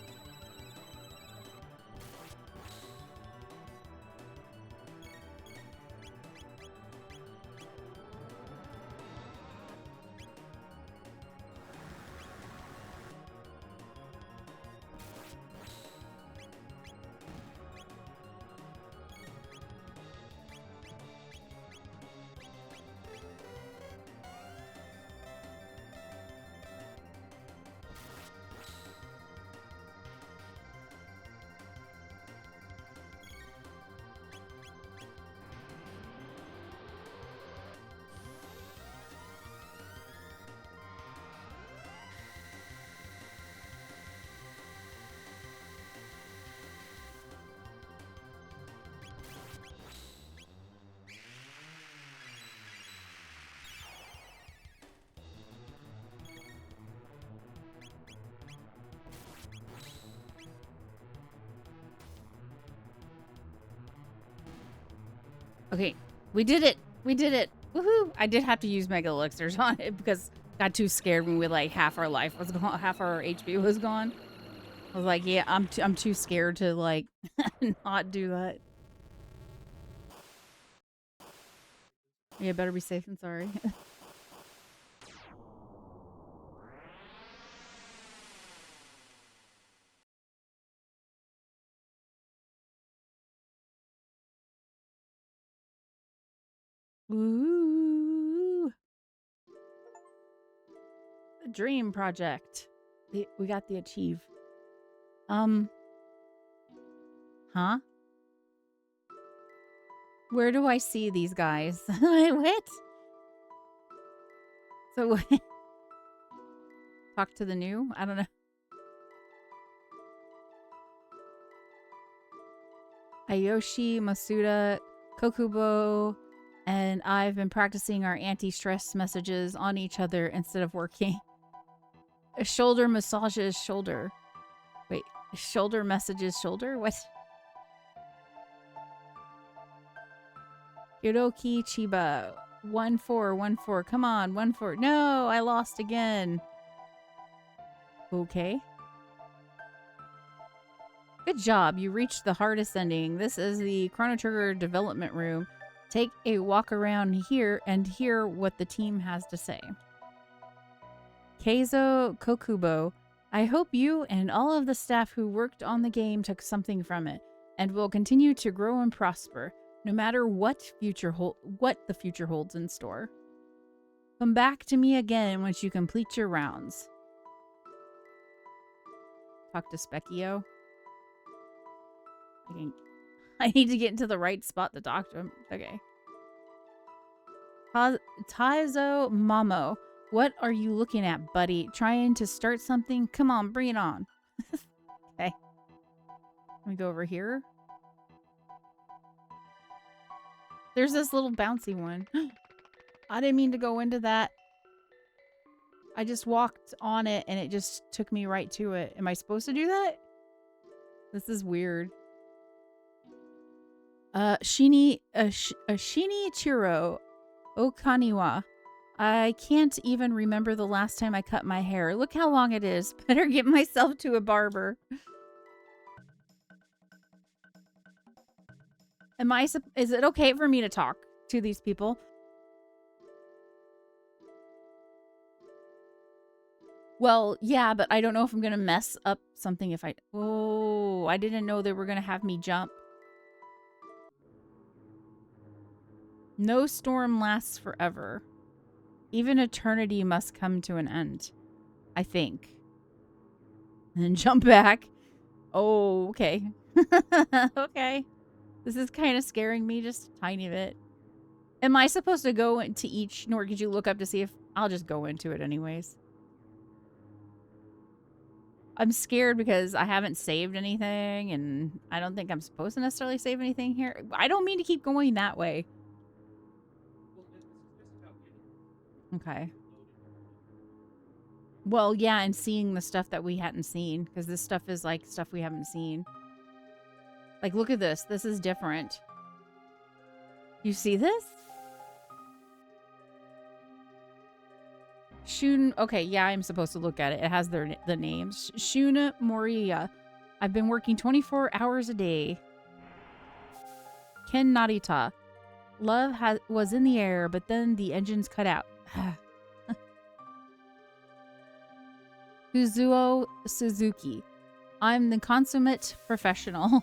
Okay, we did it. We did it. Woohoo! I did have to use Mega Elixirs on it because I got too scared when we like half our life was gone, half our HP was gone. I was like, yeah, I'm too scared to like not do that. Yeah, better be safe than sorry. Ooh. The dream project. We got the achieve. Huh? Where do I see these guys? What? So talk to the new? I don't know. Ayoshi, Masuda, Kokubo, and I've been practicing our anti-stress messages on each other instead of working. A shoulder massages shoulder. Wait, shoulder messages shoulder? What? Hiroki Chiba. 1414. Come on, 14. No, I lost again. Okay. Good job. You reached the hardest ending. This is the Chrono Trigger development room. Take a walk around here and hear what the team has to say. Keizo Kokubo. I hope you and all of the staff who worked on the game took something from it and will continue to grow and prosper no matter what the future holds in store. Come back to me again once you complete your rounds. Talk to Specchio. I need to get into the right spot to talk to him. Okay. Taizo Mamo. What are you looking at, buddy? Trying to start something? Come on, bring it on. Okay. Let me go over here. There's this little bouncy one. I didn't mean to go into that. I just walked on it and it just took me right to it. Am I supposed to do that? This is weird. Shinichiro Okaniwa. I can't even remember the last time I cut my hair. Look how long it is. Better get myself to a barber. Is it okay for me to talk to these people? Well, yeah, but I don't know if I'm going to mess up something if I... Oh, I didn't know they were going to have me jump. No storm lasts forever. Even eternity must come to an end. I think. And then jump back. Oh, okay. Okay. This is kind of scaring me just a tiny bit. Am I supposed to go into each, nor could you look up to see if... I'll just go into it anyways. I'm scared because I haven't saved anything, and I don't think I'm supposed to necessarily save anything here. I don't mean to keep going that way. Okay. Well, yeah, and seeing the stuff that we hadn't seen, because this stuff is like stuff we haven't seen. Like, look at this. This is different. You see this? Shun. Okay, yeah, I'm supposed to look at it. It has the names. Shun Moriya. I've been working 24 hours a day. Ken Narita. Love was in the air, but then the engines cut out. Uzuo Suzuki. I'm the consummate professional.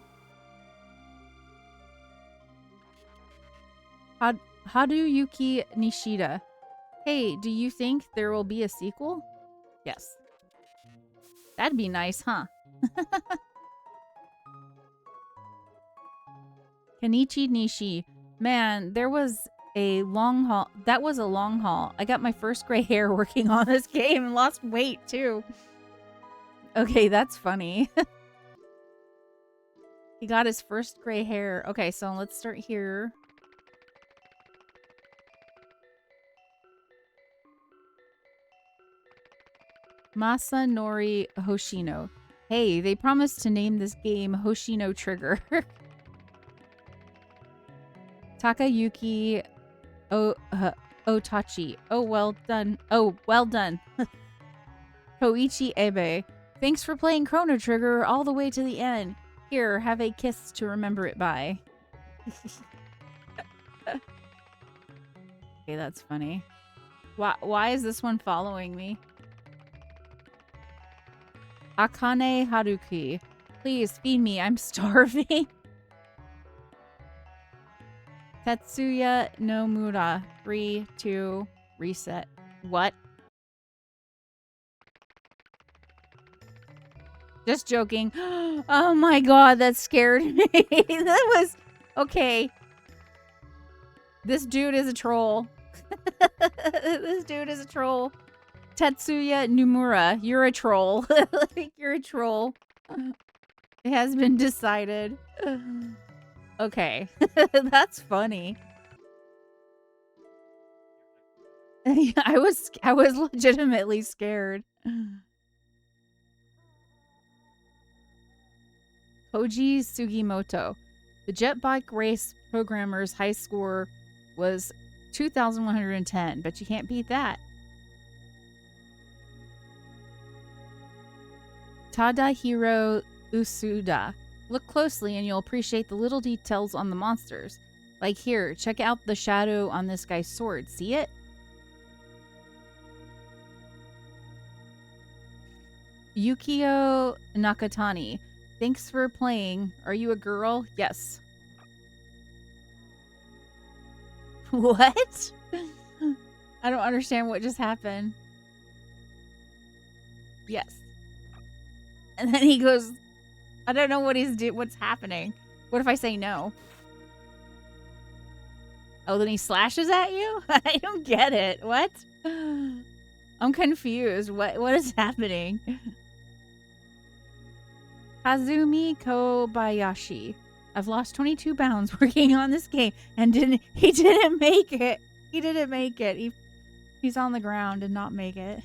Haduyuki Nishida. Hey, do you think there will be a sequel? Yes. That'd be nice, huh? Kenichi Nishi. Man, there was a long haul. That was a long haul. I got my first gray hair working on this game and lost weight, too. Okay, that's funny. He got his first gray hair. Okay, so let's start here. Masanori Hoshino. Hey, they promised to name this game Hoshino Trigger. Takayuki Otachi. Oh, well done. Oh, well done. Koichi Ebe. Thanks for playing Chrono Trigger all the way to the end. Here, have a kiss to remember it by. Okay, that's funny. Why is this one following me? Akane Haruki. Please feed me. I'm starving. Tetsuya Nomura. 3, 2, reset. What? Just joking. Oh my god, that scared me. That was... Okay. This dude is a troll. This dude is a troll. Tetsuya Nomura, you're a troll. You're a troll. It has been decided. Okay. That's funny. I was legitimately scared. Koji Sugimoto. The jet bike race programmer's high score was 2,110, but you can't beat that. Tadahiro Usuda. Look closely and you'll appreciate the little details on the monsters. Like here, check out the shadow on this guy's sword. See it? Yukio Nakatani. Thanks for playing. Are you a girl? Yes. What? I don't understand what just happened. Yes. And then he goes, I don't know what what's happening. What if I say no? Oh, then he slashes at you? I don't get it. What? I'm confused. What is happening? Kazumi Kobayashi. I've lost 22 pounds working on this game and he didn't make it. He didn't make it. He's on the ground and not make it.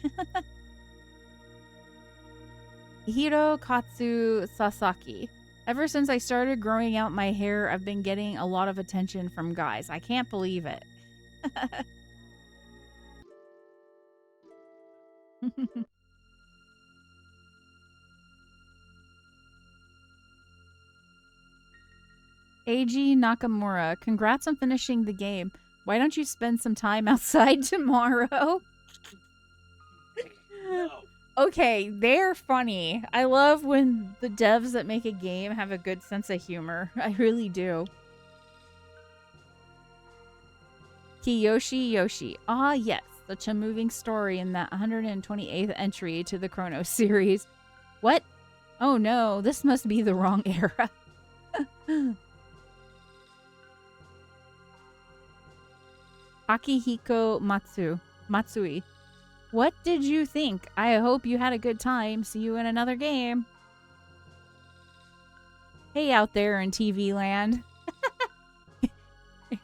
Hirokatsu Sasaki. Ever since I started growing out my hair, I've been getting a lot of attention from guys. I can't believe it. AG Nakamura, congrats on finishing the game. Why don't you spend some time outside tomorrow? No. Okay, they're funny. I love when the devs that make a game have a good sense of humor. I really do. Kiyoshi Yoshi. Ah, yes. Such a moving story in that 128th entry to the Chrono series. What? Oh no, this must be the wrong era. Akihiko Matsui. What did you think? I hope you had a good time. See you in another game. Hey out there in TV land.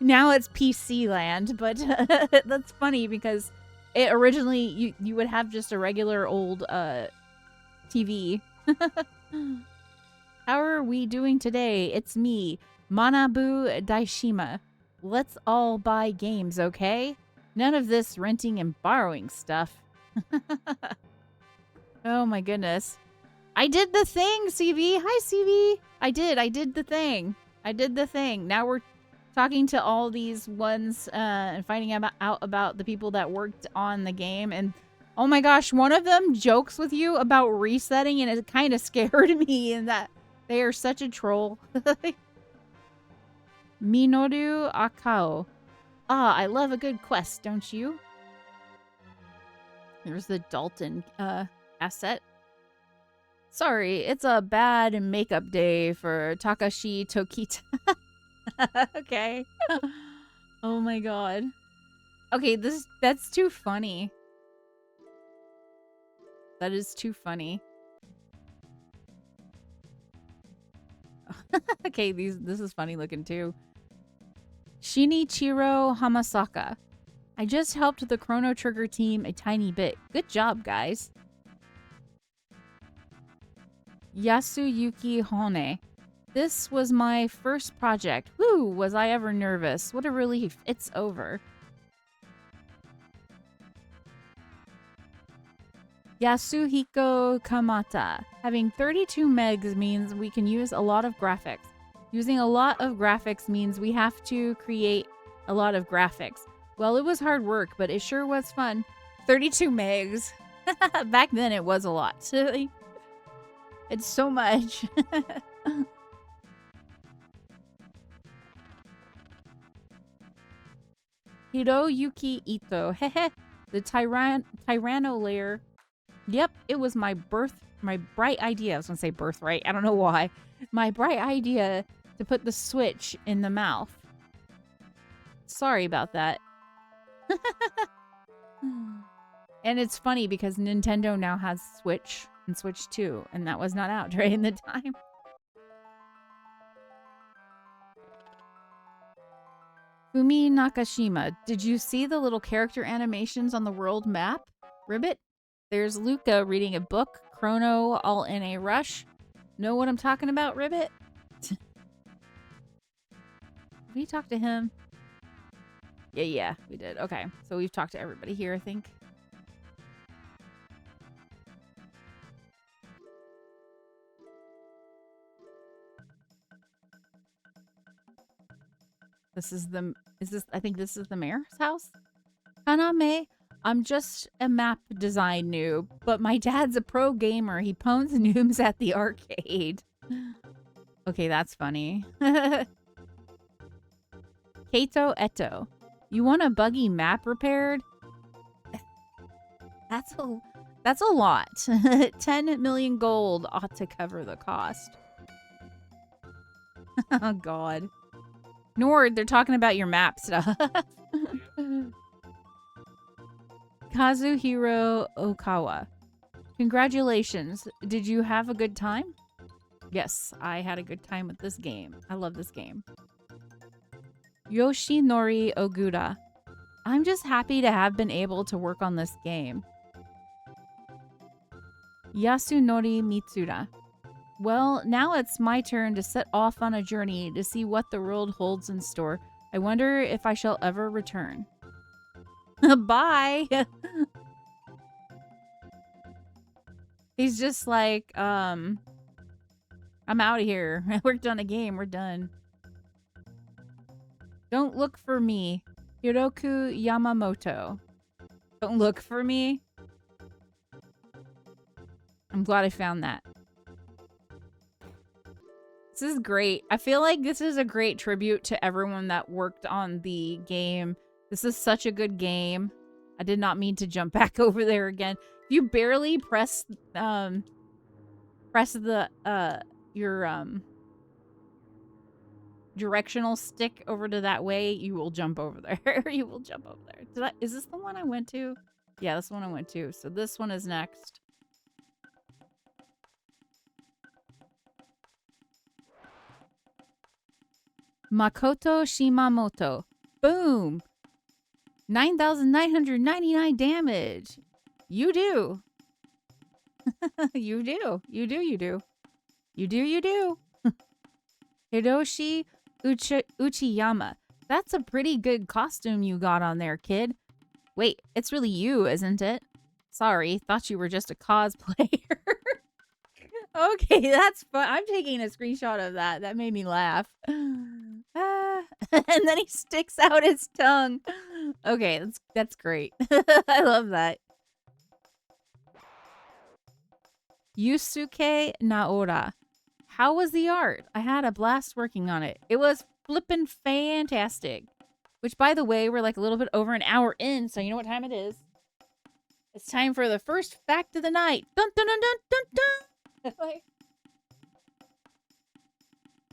Now it's PC land, but that's funny because it originally you would have just a regular old TV. How are we doing today? It's me, Manabu Daishima. Let's all buy games, okay? None of this renting and borrowing stuff. Oh my goodness. I did the thing, CV. Hi, CV. I did the thing. I did the thing. Now we're talking to all these ones and finding out about the people that worked on the game. And oh my gosh, one of them jokes with you about resetting, and it kind of scared me in that they are such a troll. Minoru Akao. Ah, I love a good quest, don't you? There's the Dalton asset. Sorry, it's a bad makeup day for Takashi Tokita. Okay. Oh my god. Okay, that's too funny. That is too funny. Okay, this is funny looking too. Shinichiro Hamasaka. I just helped the Chrono Trigger team a tiny bit. Good job, guys. Yasuyuki Hone. This was my first project. Woo, was I ever nervous. What a relief. It's over. Yasuhiko Kamata. Having 32 megs means we can use a lot of graphics. Using a lot of graphics means we have to create a lot of graphics. Well, it was hard work, but it sure was fun. 32 megs. Back then, it was a lot. It's so much. Hiroyuki Ito. Hehe. The Tyranno layer. Yep, it was my bright idea. I was going to say birthright. I don't know why. My bright idea to put the Switch in the mouth. Sorry about that. And it's funny because Nintendo now has Switch and Switch 2, and that was not out during the time. Fumi Nakashima, did you see the little character animations on the world map? Ribbit? There's Luca reading a book, Crono all in a rush. Know what I'm talking about, Ribbit? We talked to him. Yeah, we did. Okay, so we've talked to everybody here, I think. I think this is the mayor's house? Kaname, I'm just a map design noob, but my dad's a pro gamer. He pwns noobs at the arcade. Okay, that's funny. Kato Eto, you want a buggy map repaired? That's a lot. 10 million gold ought to cover the cost. Oh god. Nord, they're talking about your map stuff. Kazuhiro Okawa. Congratulations. Did you have a good time? Yes, I had a good time with this game. I love this game. Yoshinori Ogura. I'm just happy to have been able to work on this game. Yasunori Mitsuda. Well, now it's my turn to set off on a journey to see what the world holds in store. I wonder if I shall ever return. Bye! He's just like, I'm out of here. I worked on a game. We're done. Don't look for me. Hiroku Yamamoto. Don't look for me? I'm glad I found that. This is great. I feel like this is a great tribute to everyone that worked on the game. This is such a good game. I did not mean to jump back over there again. If you barely press the your directional stick over to that way, you will jump over there. You will jump over there. Is this the one I went to? Yeah, this one I went to. So this one is next. Makoto Shimamoto. Boom. 9,999 damage. You do. You do. You do, you do. You do, you do. Hiroshi Uchiyama. That's a pretty good costume you got on there, kid. Wait, it's really you, isn't it? Sorry, thought you were just a cosplayer. Okay, that's fun. I'm taking a screenshot of that. That made me laugh. Ah, and then he sticks out his tongue. Okay, that's great. I love that. Yusuke Naora. How was the art? I had a blast working on it. It was flippin' fantastic. Which, by the way, we're like a little bit over an hour in, so you know what time it is. It's time for the first fact of the night. Dun dun dun dun dun dun.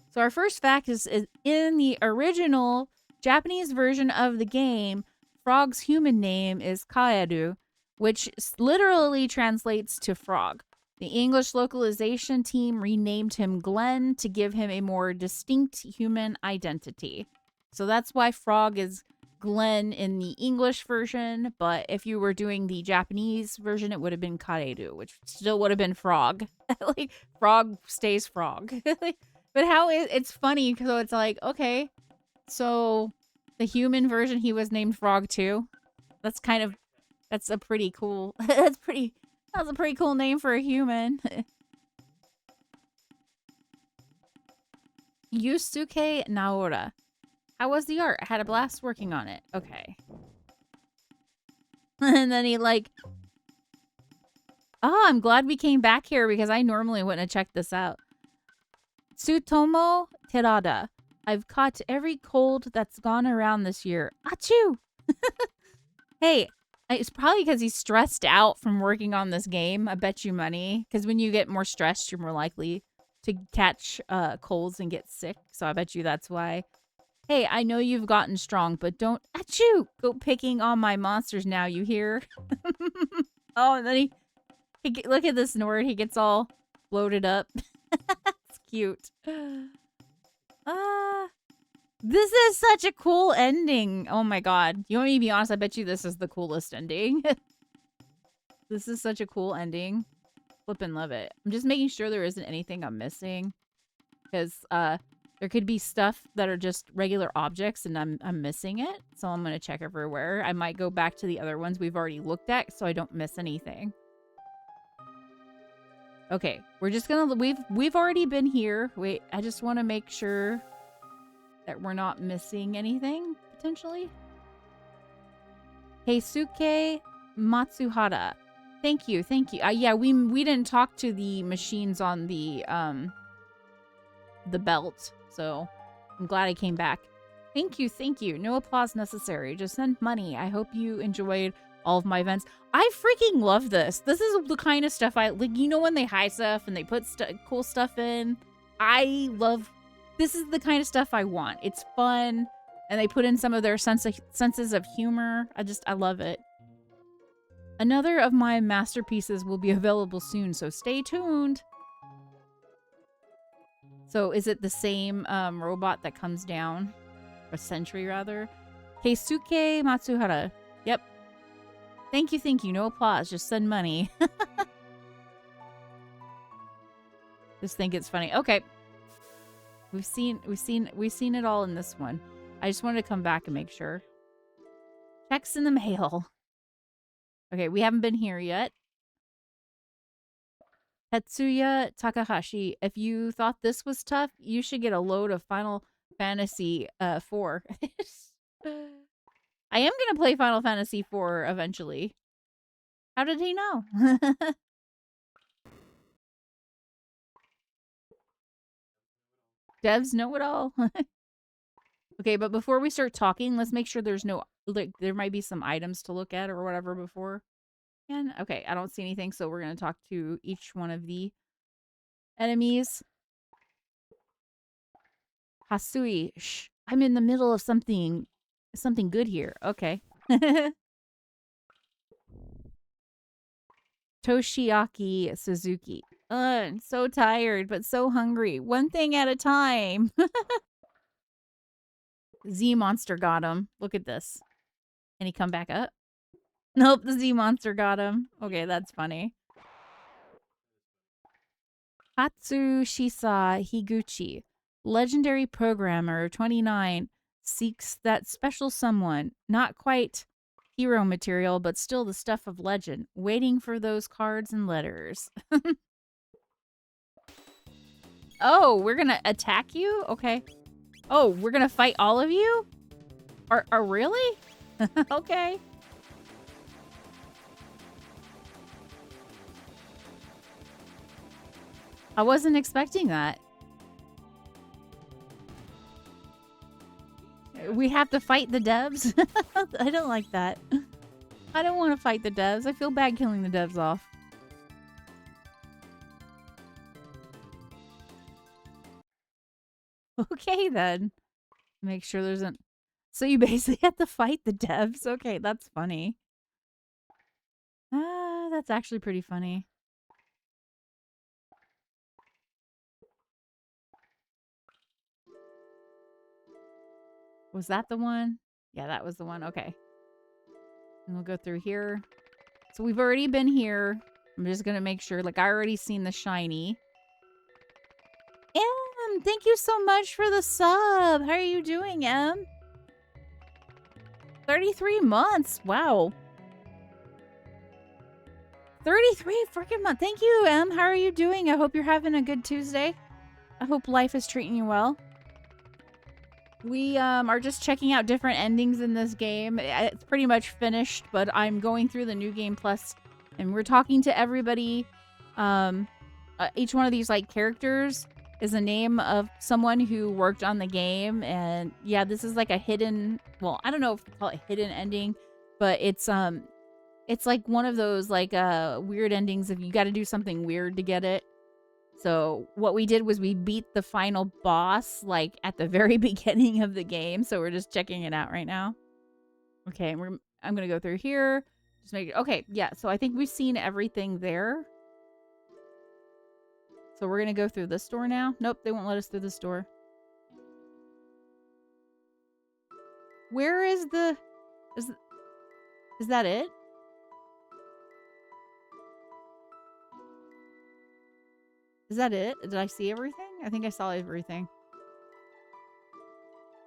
So our first fact is in the original Japanese version of the game, Frog's human name is Kaeru, which literally translates to frog. The English localization team renamed him Glenn to give him a more distinct human identity. So that's why Frog is Glenn in the English version, but if you were doing the Japanese version, it would have been Kaeru, which still would have been Frog. Like, Frog stays Frog. But it's funny because it's like, okay, so the human version, he was named Frog too. That's a pretty cool, that's a pretty cool name for a human. Yusuke Naora. How was the art? I had a blast working on it. Okay. And then he like, oh, I'm glad we came back here because I normally wouldn't have checked this out. Tsutomo Terada. I've caught every cold that's gone around this year. Achoo! Hey, it's probably because he's stressed out from working on this game. I bet you money. Because when you get more stressed, you're more likely to catch colds and get sick. So I bet you that's why. Hey, I know you've gotten strong, but don't achoo! Go picking on my monsters now, you hear? Oh, and then look at this Nord. He gets all bloated up. It's cute. This is such a cool ending. Oh my god. You want me to be honest? I bet you this is the coolest ending. This is such a cool ending. Flippin' love it. I'm just making sure there isn't anything I'm missing. Because there could be stuff that are just regular objects and I'm missing it. So I'm gonna check everywhere. I might go back to the other ones we've already looked at so I don't miss anything. Okay, we're just gonna we've already been here. Wait, I just want to make sure that we're not missing anything potentially. Heisuke Matsuhara. Thank you. Yeah, we didn't talk to the machines on the belt, so I'm glad I came back. Thank you. No applause necessary. Just send money. I hope you enjoyed all of my events. I freaking love this. This is the kind of stuff I like. You know when they hide stuff and they put cool stuff in. I love. This is the kind of stuff I want. It's fun, and they put in some of their senses of humor. I love it. Another of my masterpieces will be available soon, so stay tuned. So is it the same robot that comes down? Or sentry, rather? Keisuke Matsuhara. Yep. Thank you. No applause. Just send money. Just think it's funny. Okay. We've seen it all in this one. I just wanted to come back and make sure. Checks in the mail. Okay, we haven't been here yet. Tetsuya Takahashi, if you thought this was tough, you should get a load of Final Fantasy 4. I am going to play Final Fantasy 4 eventually. How did he know? Devs know it all. Okay, but before we start talking, let's make sure there's no, like, there might be some items to look at or whatever before. And okay, I don't see anything, so we're going to talk to each one of the enemies. Hasui, shh, I'm in the middle of something good here. Okay. Toshiaki Suzuki. I'm so tired, but so hungry. One thing at a time. Z Monster got him. Look at this. Can he come back up? Nope, the Z Monster got him. Okay, that's funny. Hatsushisa Higuchi. Legendary programmer 29 seeks that special someone. Not quite hero material, but still the stuff of legend. Waiting for those cards and letters. Oh, we're gonna attack you? Okay. Oh, we're gonna fight all of you? Are really? Okay. I wasn't expecting that. We have to fight the devs? I don't like that. I don't want to fight the devs. I feel bad killing the devs off. Okay, then. Make sure there's an... So you basically have to fight the devs? Okay, that's funny. Ah, that's actually pretty funny. Was that the one? Yeah, that was the one. Okay. And we'll go through here. So we've already been here. I'm just going to make sure. Like, I already seen the shiny. M, thank you so much for the sub. How are you doing, M? 33 months. Wow. 33 freaking months. Thank you, M. How are you doing? I hope you're having a good Tuesday. I hope life is treating you well. We are just checking out different endings in this game. It's pretty much finished, but I'm going through the New Game Plus, and we're talking to everybody. Each one of these like characters is a name of someone who worked on the game, and yeah, this is like a hidden. Well, I don't know if you call it hidden ending, but it's like one of those like weird endings if you got to do something weird to get it. So what we did was we beat the final boss like at the very beginning of the game. So we're just checking it out right now. Okay, I'm gonna go through here. Just make it okay. Yeah. So I think we've seen everything there. So we're gonna go through this door now. Nope, they won't let us through this door. Where is the? Is that it? Is that it? Did I see everything? I think I saw everything.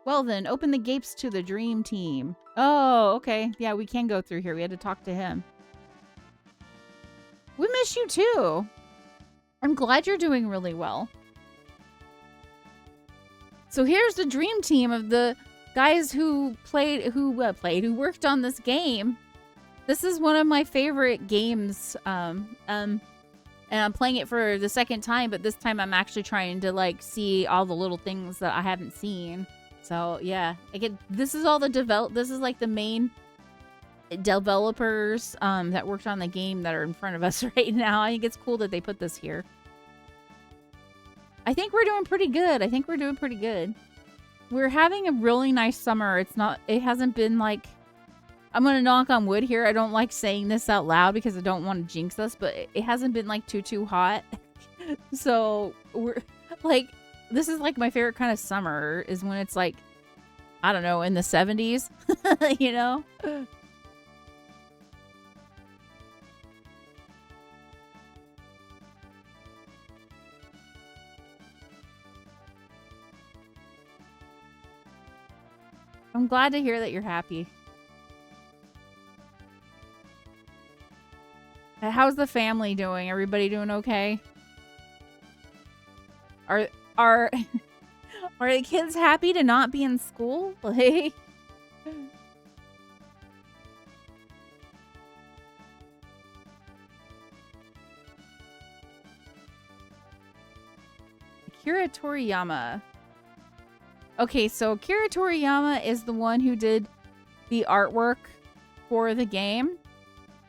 Well then, open the gates to the dream team. Oh, okay. Yeah, we can go through here. We had to talk to him. We miss you too. I'm glad you're doing really well. So here's the dream team of the guys who worked on this game. This is one of my favorite games. And I'm playing it for the second time, but this time I'm actually trying to like see all the little things that I haven't seen. So yeah, this is all the this is like the main developers that worked on the game that are in front of us right now. I think it's cool that they put this here. I think we're doing pretty good. We're having a really nice summer. It hasn't been like, I'm going to knock on wood here. I don't like saying this out loud because I don't want to jinx us, but it hasn't been like too hot. So we're like, this is like my favorite kind of summer is when it's like, I don't know, in the 70s, you know? I'm glad to hear that you're happy. How's the family doing? Everybody doing okay? Are the kids happy to not be in school? Like, Akira Toriyama. Okay, so Akira Toriyama is the one who did the artwork for the game.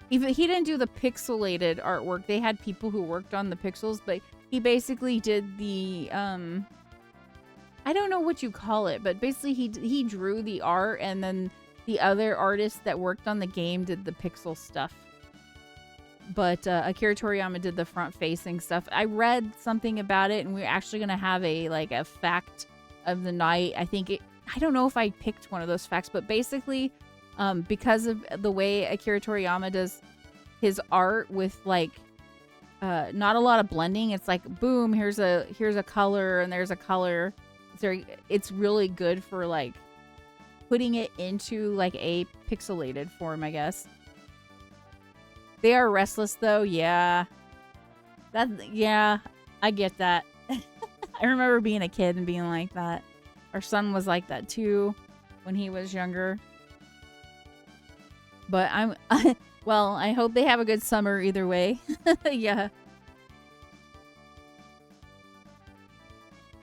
He didn't do the pixelated artwork. They had people who worked on the pixels, but he basically did the I don't know what you call it, but basically he drew the art, and then the other artists that worked on the game did the pixel stuff. But Akira Toriyama did the front-facing stuff. I read something about it, and we're actually gonna have a fact of the night. I don't know if I picked one of those facts, but basically, because of the way Akira Toriyama does his art with not a lot of blending. It's like, boom, here's a color and there's a color. It's really good for putting it into like a pixelated form, I guess. They are restless though. Yeah. Yeah, I get that. I remember being a kid and being like that. Our son was like that too when he was younger. But well, I hope they have a good summer either way. Yeah.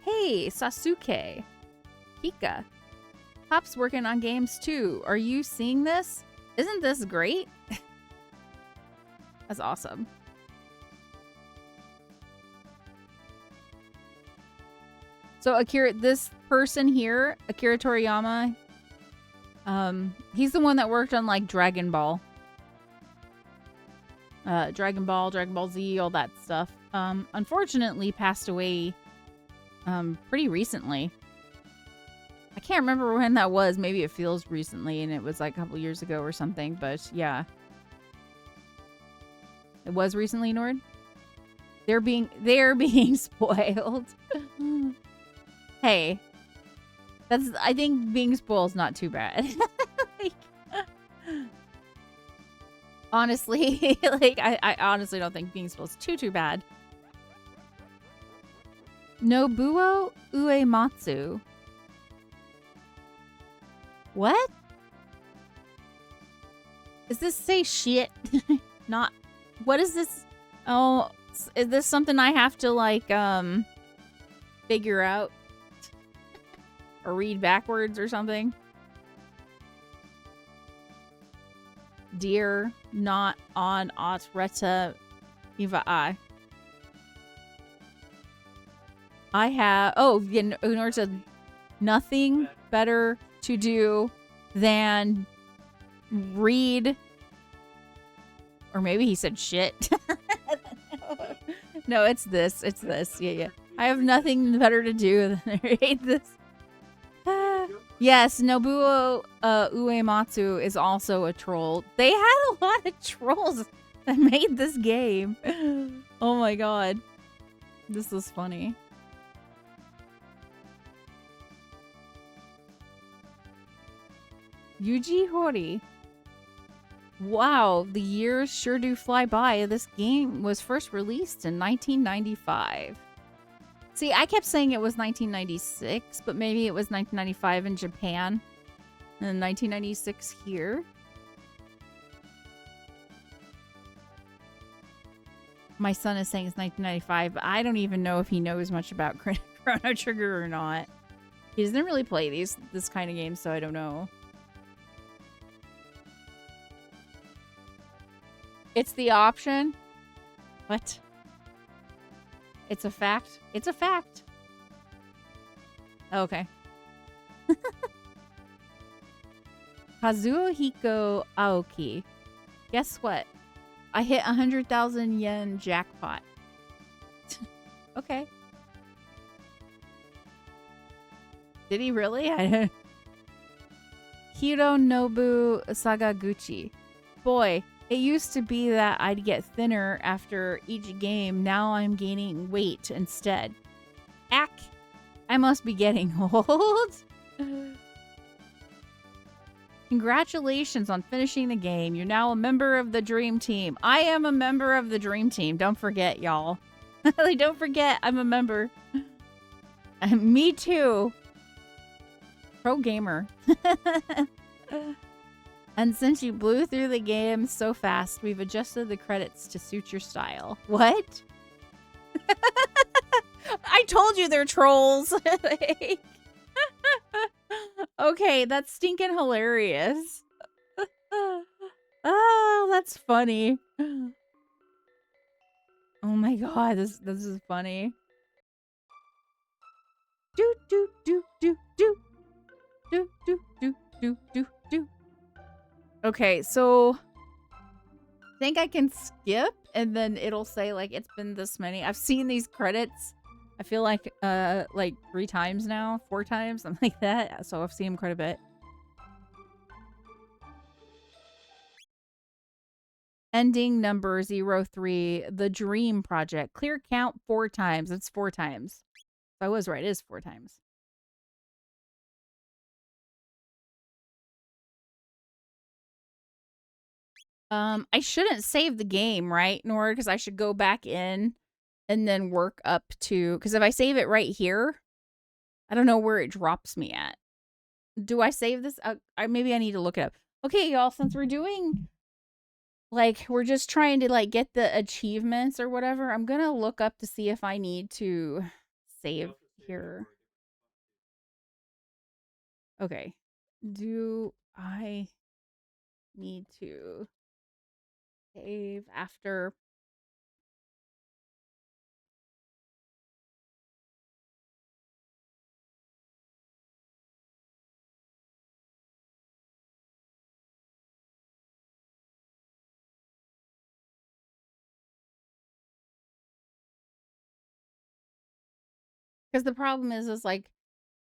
Hey, Sasuke. Hika. Pop's working on games too. Are you seeing this? Isn't this great? That's awesome. So Akira, this person here, Akira Toriyama, he's the one that worked on like Dragon Ball. Dragon Ball Z, all that stuff. Unfortunately passed away pretty recently. I can't remember when that was. Maybe it feels recently and it was like a couple years ago or something, but yeah. It was recently, Nord. They're being spoiled. Hey. I think being spoiled is not too bad. Like, honestly, like I honestly don't think being spoiled is too bad. Nobuo Uematsu. What? Does this say shit? Not. What is this? Oh, is this something I have to like figure out or read backwards or something? Dear, not on Atreta Eva I have. Oh, Unor said nothing better to do than read. Or maybe he said shit. No, it's this. It's this. Yeah. I have nothing better to do than read this. Yes, Nobuo Uematsu is also a troll. They had a lot of trolls that made this game. Oh my god. This was funny. Yuji Horii. Wow, the years sure do fly by. This game was first released in 1995. See, I kept saying it was 1996, but maybe it was 1995 in Japan and then 1996 here. My son is saying it's 1995, but I don't even know if he knows much about Chrono Trigger or not. He doesn't really play this kind of game, so I don't know. It's the option? What? It's a fact? It's a fact. Okay. Kazuhiko Aoki. Guess what? I hit 100,000 yen jackpot. Okay. Did he really? Hironobu Sagaguchi. Boy, it used to be that I'd get thinner after each game. Now I'm gaining weight instead. Ack! I must be getting old. Congratulations on finishing the game. You're now a member of the Dream Team. I am a member of the Dream Team. Don't forget, y'all. Like, don't forget, I'm a member. Me too. Pro gamer. And since you blew through the game so fast, we've adjusted the credits to suit your style. What? I told you they're trolls. Okay, that's stinking hilarious. Oh, that's funny. Oh my god, this is funny. Do do do do do do do do do do do. Okay, so I think I can skip and then it'll say like it's been this many. I've seen these credits. I feel like 3 times now, 4 times, something like that. So I've seen them quite a bit. Ending number 03, The Dream Project. Clear count 4 times. It's 4 times. I was right. It is 4 times. I shouldn't save the game, right? Nor because I should go back in and then work up to, because if I save it right here, I don't know where it drops me at. Do I save this? Maybe I need to look it up. Okay, y'all, since we're doing, like, we're just trying to, like, get the achievements or whatever, I'm gonna look up to see if I need to save here. Okay. Do I need to save after? Because the problem is like,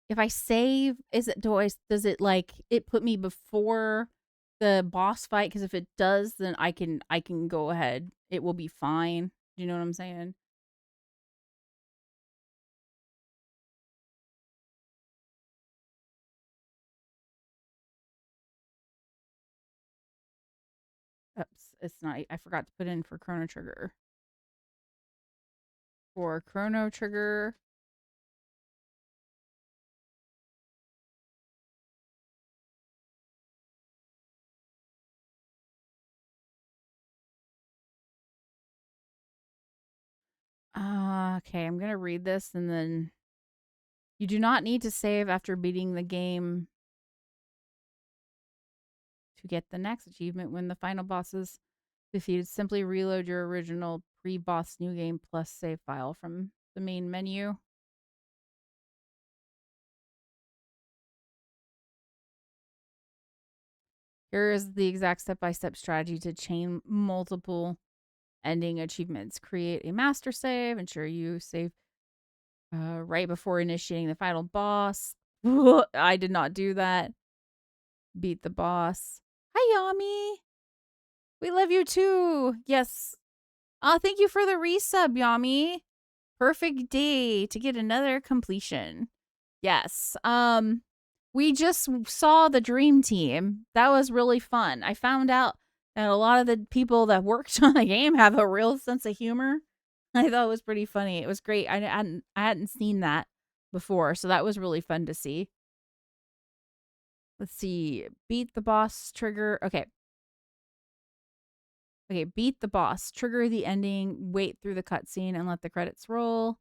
if I save, does it, like, it put me before the boss fight? Because if it does, then I can go ahead. It will be fine. Do you know what I'm saying? Oops, it's not. I forgot to put in for Chrono Trigger. For Chrono Trigger. Okay, I'm gonna read this and then you do not need to save after beating the game to get the next achievement when the final boss is defeated. Simply reload your original pre-boss new game plus save file from the main menu. Here is the exact step-by-step strategy to chain multiple ending achievements. Create a master save. Ensure you save right before initiating the final boss. I did not do that. Beat the boss. Hi, Yami. We love you too. Yes. Oh, thank you for the resub, Yami. Perfect day to get another completion. Yes. We just saw the dream team. That was really fun. I found out that a lot of the people that worked on the game have a real sense of humor. I thought it was pretty funny. It was great. I hadn't seen that before, so that was really fun to see. Let's see. Beat the boss trigger. Okay. Okay, beat the boss. Trigger the ending. Wait through the cutscene and let the credits roll.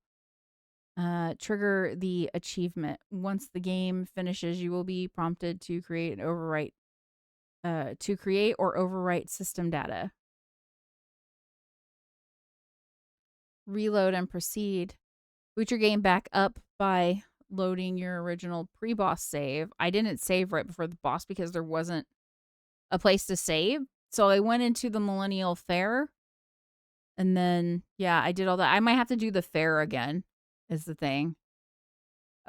Trigger the achievement. Once the game finishes, you will be prompted to create an overwrite. To create or overwrite system data. Reload and proceed. Boot your game back up by loading your original pre-boss save. I didn't save right before the boss because there wasn't a place to save. So I went into the Millennial Fair. And then, yeah, I did all that. I might have to do the fair again, is the thing.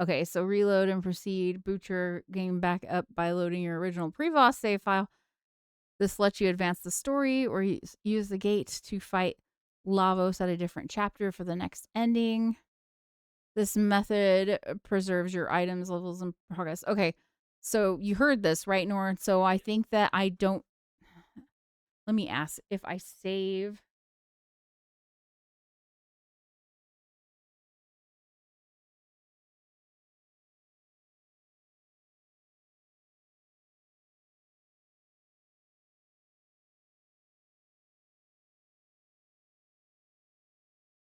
Okay, so reload and proceed. Boot your game back up by loading your original pre-boss save file. This lets you advance the story or use the gate to fight Lavos at a different chapter for the next ending. This method preserves your items, levels, and progress. Okay, so you heard this, right, Nora? So I think that I don't. Let me ask if I save.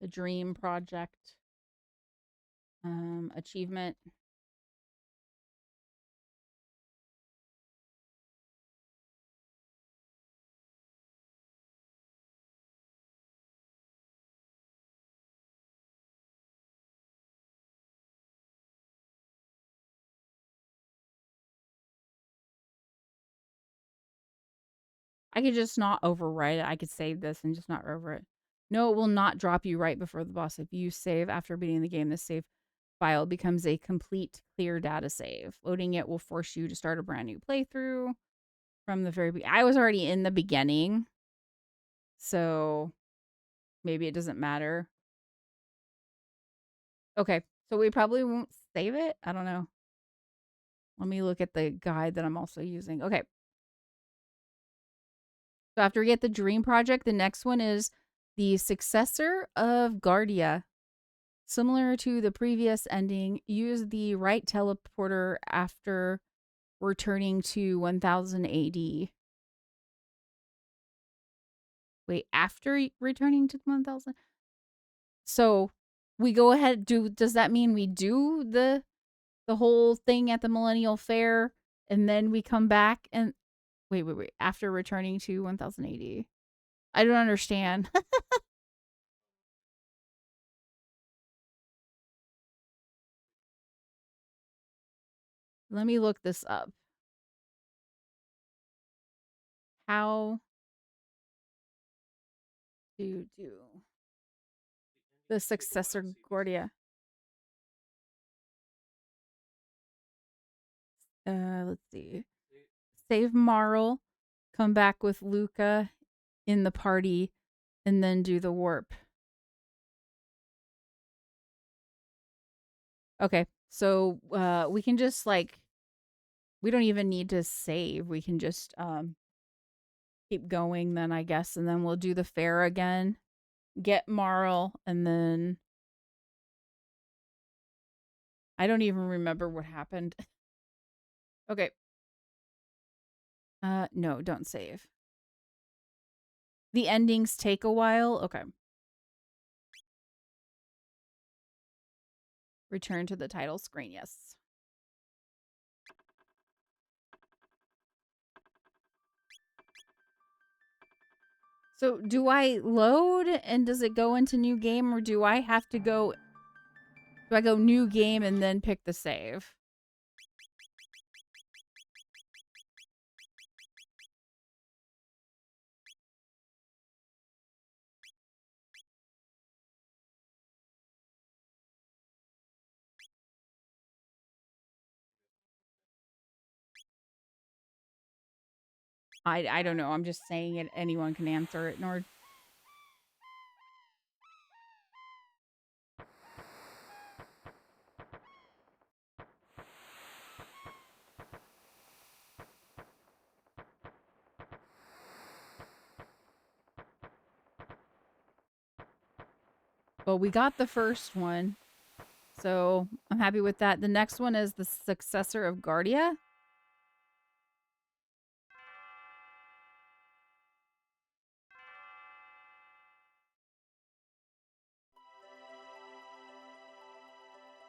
The Dream Project achievement. I could just not overwrite it. I could save this and just not over it. No, it will not drop you right before the boss. If you save after beating the game, this save file becomes a complete clear data save. Loading it will force you to start a brand new playthrough from the very beginning. I was already in the beginning, so maybe it doesn't matter. Okay, so we probably won't save it. I don't know. Let me look at the guide that I'm also using. Okay. So after we get the Dream Project, the next one is the successor of Guardia. Similar to the previous ending, use the right teleporter after returning to 1000 AD. Wait, after returning to 1000? So we go ahead, does that mean we do the whole thing at the Millennial Fair and then we come back and wait, after returning to 1000 AD? I don't understand. Let me look this up. How to do the successor Guardia. Let's see. Save Marl, come back with Luca in the party, and then do the warp. Okay, so we can just like we don't even need to save. We can just keep going then, I guess, and then we'll do the fair again. Get Marl, and then I don't even remember what happened. Okay. No, don't save. The endings take a while. Okay. Return to the title screen. Yes. So do I load and does it go into new game, or do I have to go? Do I go new game and then pick the save? I don't know. I'm just saying it. Anyone can answer it. Nord. Well, we got the first one, so I'm happy with that. The next one is the successor of Guardia.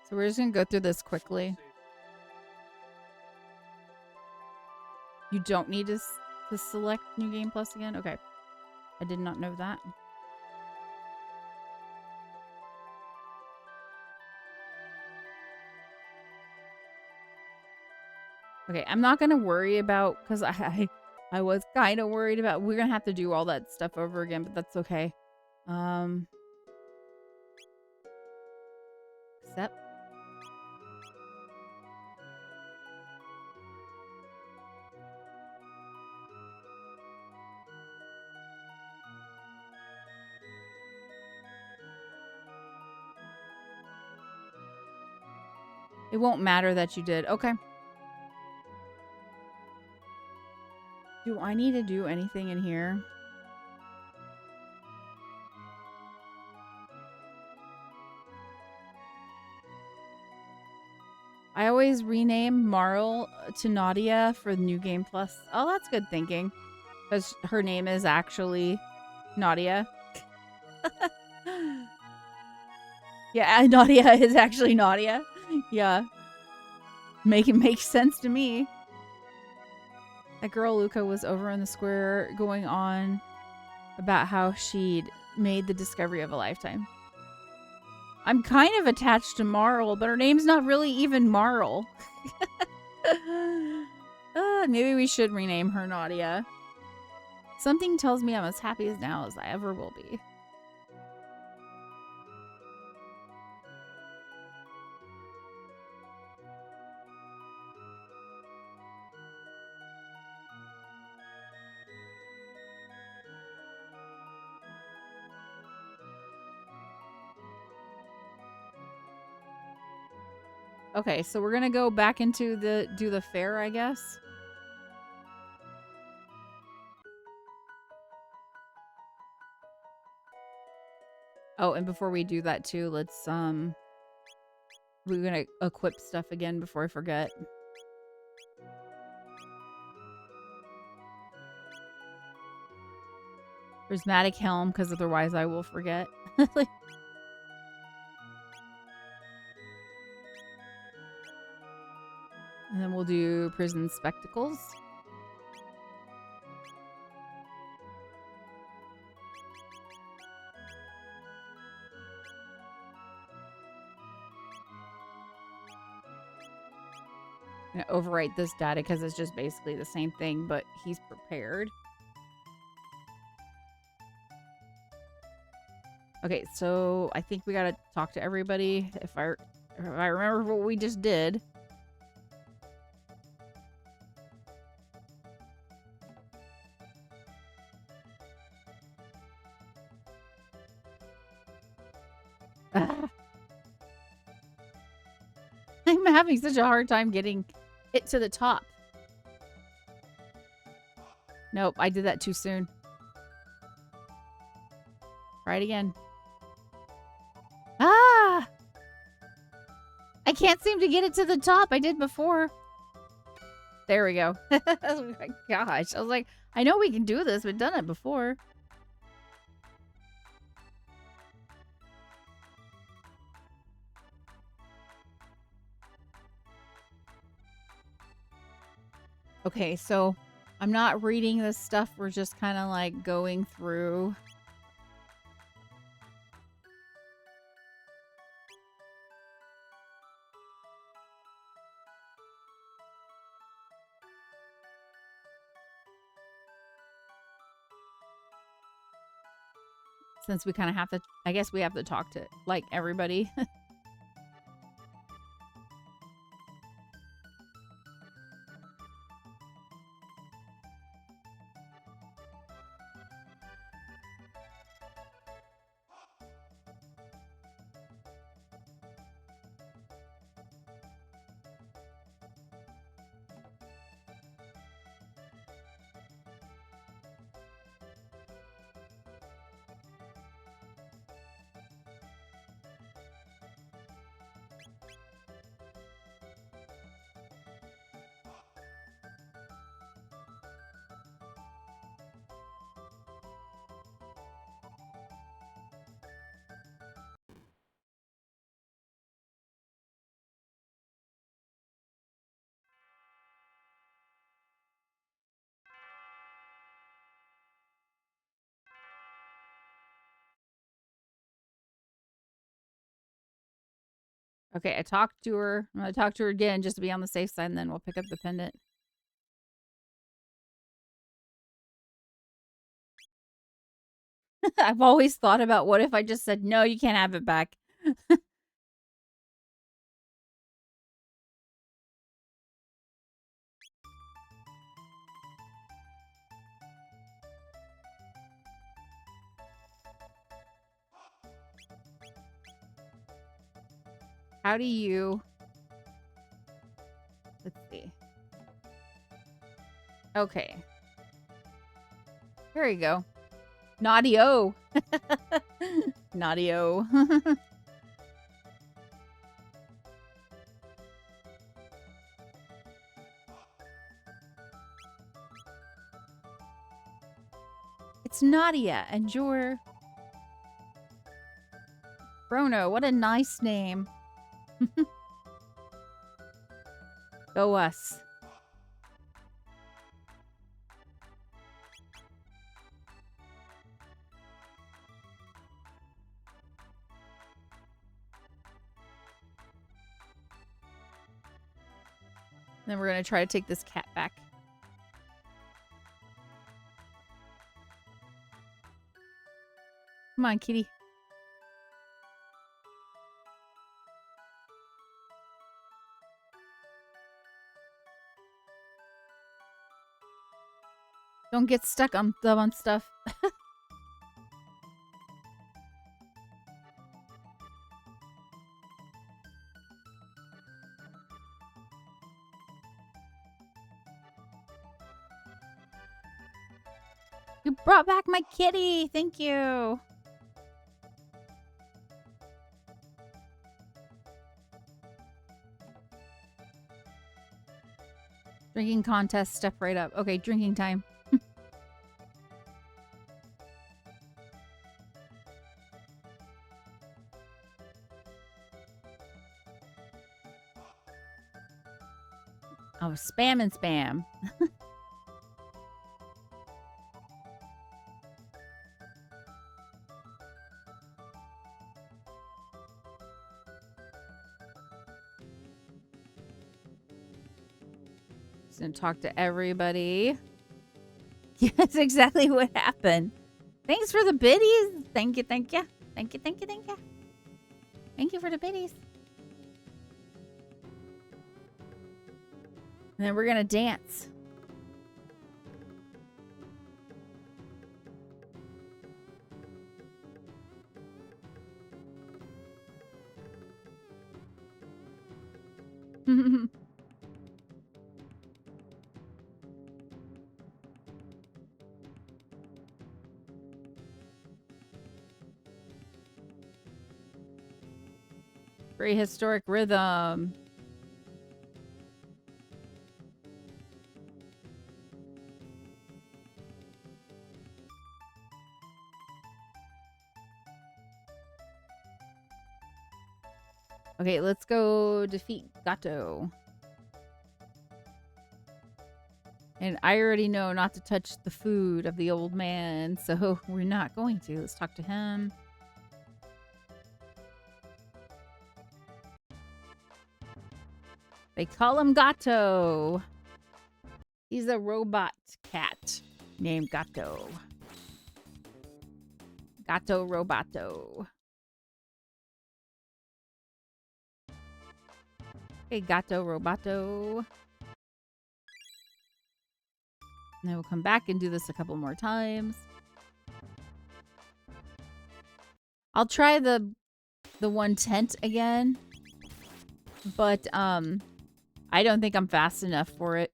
So we're just gonna go through this quickly. You don't need to select New Game Plus again? Okay. I did not know that. Okay, I'm not going to worry about, because I was kind of worried about, we're going to have to do all that stuff over again, but that's okay. Accept. It won't matter that you did. Okay. Do I need to do anything in here? I always rename Marl to Nadia for New Game Plus. Oh, that's good thinking. Because her name is actually Nadia. Yeah, Nadia is actually Nadia. Yeah. Makes sense to me. That girl Luca was over in the square going on about how she'd made the discovery of a lifetime. I'm kind of attached to Marl, but her name's not really even Marl. Maybe we should rename her Nadia. Something tells me I'm as happy as now as I ever will be. Okay, so we're gonna go back into do the fair, I guess. Oh, and before we do that too, let's we're gonna equip stuff again before I forget. Prismatic helm, because otherwise I will forget. Like, and then we'll do prison spectacles. I'm gonna overwrite this data because it's just basically the same thing, but he's prepared. Okay, so I think we gotta talk to everybody. If I remember what we just did. Ah. I'm having such a hard time getting it to the top. Nope, I did that too soon. Try it again. Ah! I can't seem to get it to the top. I did before. There we go. Oh my gosh. I was like, I know we can do this. We've done it before. Okay, so I'm not reading this stuff. We're just kind of like going through. Since we kind of have to, I guess we have to talk to like everybody. Okay, I talked to her. I'm going to talk to her again just to be on the safe side, and then we'll pick up the pendant. I've always thought about what if I just said, no, you can't have it back. How do you... Let's see. Okay. There you go. Naughty-o. Naughty-o. It's Nadia and you're... Crono, what a nice name. Go us. Then we're going to try to take this cat back. Come on, kitty. Don't get stuck on stuff. You brought back my kitty. Thank you. Drinking contest, step right up. Okay, drinking time. Oh, spam and spam. Just gonna talk to everybody. Yeah, that's exactly what happened. Thanks for the biddies. Thank you, thank you. Thank you, thank you, thank you. Thank you for the biddies. And then we're gonna dance. Prehistoric rhythm. Okay, let's go defeat Gato. And I already know not to touch the food of the old man, so we're not going to. Let's talk to him. They call him Gato. He's a robot cat named Gato. Gato Roboto. Hey, Gato Roboto. And then we'll come back and do this a couple more times. I'll try the one tent again. But I don't think I'm fast enough for it.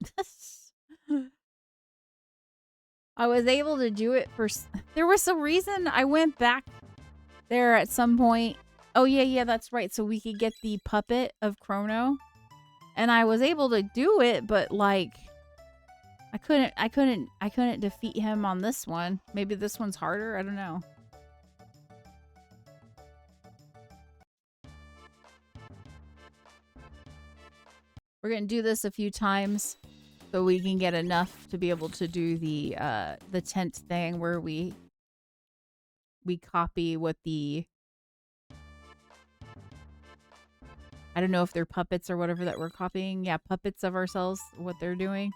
I was able to do it for... There was a reason I went back there at some point. Oh, yeah, that's right. So we could get the puppet of Crono. And I was able to do it, but like... I couldn't defeat him on this one. Maybe this one's harder? I don't know. We're going to do this a few times so we can get enough to be able to do the tent thing where we copy what the... I don't know if they're puppets or whatever that we're copying. Yeah, puppets of ourselves, what they're doing.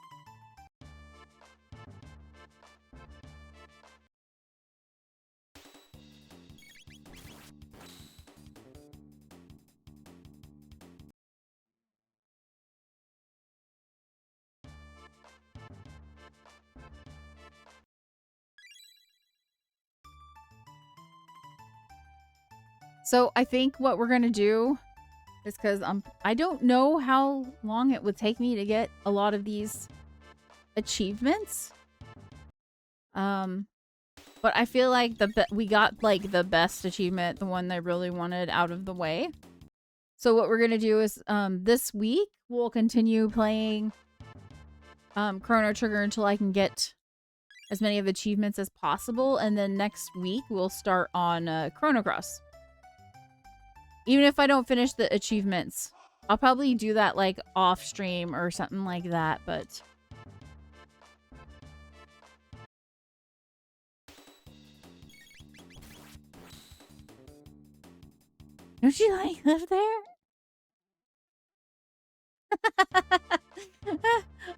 So I think what we're going to do is because I don't know how long it would take me to get a lot of these achievements. But I feel like we got like the best achievement, the one that I really wanted out of the way. So what we're going to do is this week we'll continue playing Chrono Trigger until I can get as many of the achievements as possible. And then next week we'll start on Chrono Cross. Even if I don't finish the achievements, I'll probably do that like off stream or something like that, but... Don't you like live there?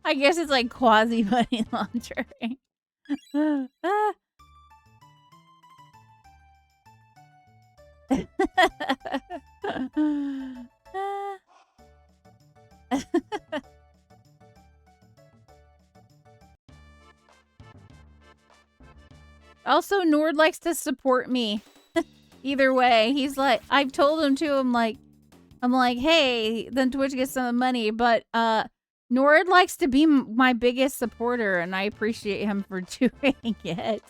I guess it's like quasi money laundering. Also, Nord likes to support me. Either way, he's like, I've told him to. I'm like, hey, then Twitch gets some money, but Nord likes to be my biggest supporter, and I appreciate him for doing it.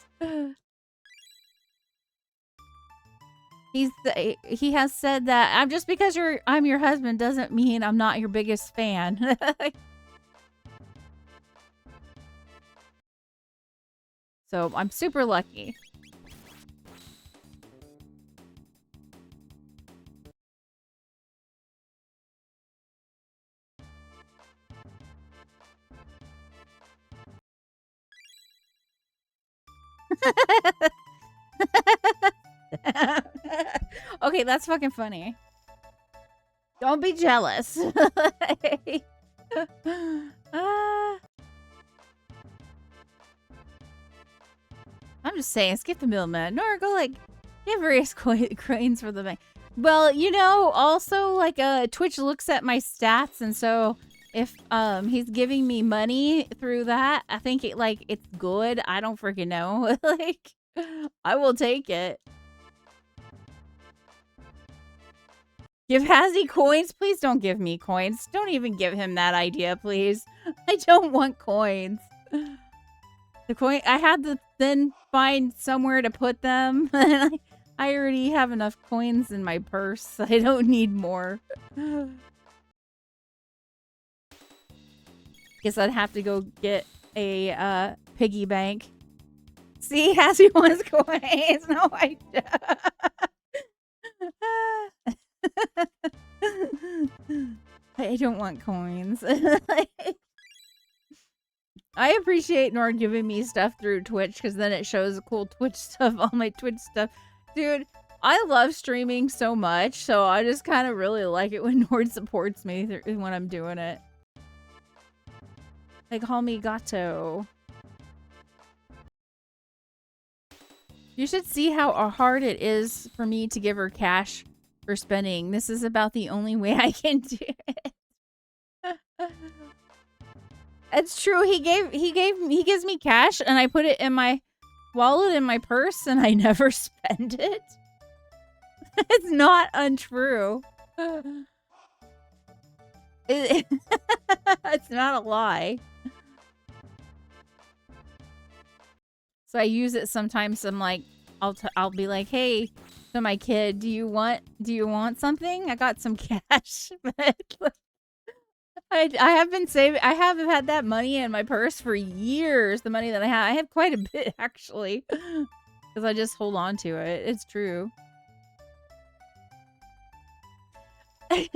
He has said that just because I'm your husband doesn't mean I'm not your biggest fan. So I'm super lucky. Okay, that's fucking funny. Don't be jealous. I'm just saying, skip the middleman. Nor go like get various coins for the bank. Well, you know, also like Twitch looks at my stats, and so if he's giving me money through that, I think it's good. I don't freaking know. Like I will take it. Give Hazzy coins? Please don't give me coins. Don't even give him that idea, please. I don't want coins. The coin I had to then find somewhere to put them. I already have enough coins in my purse. I don't need more. Guess I'd have to go get a piggy bank. See, Hazzy wants coins. No, I I don't want coins. I appreciate Nor giving me stuff through Twitch because then it shows cool Twitch stuff, all my Twitch stuff. Dude, I love streaming so much, so I just kind of really like it when Nord supports me when I'm doing it. Like, call me Gato. You should see how hard it is for me to give her cash for spending. This is about the only way I can do it. It's true. He gives me cash and I put it in my wallet in my purse and I never spend it. It's not untrue. It's not a lie. So I use it sometimes. I'm like, I'll be like, hey, to my kid, do you want something? I got some cash. I have been saving. I have had that money in my purse for years. The money that I have quite a bit actually, because I just hold on to it. It's true. I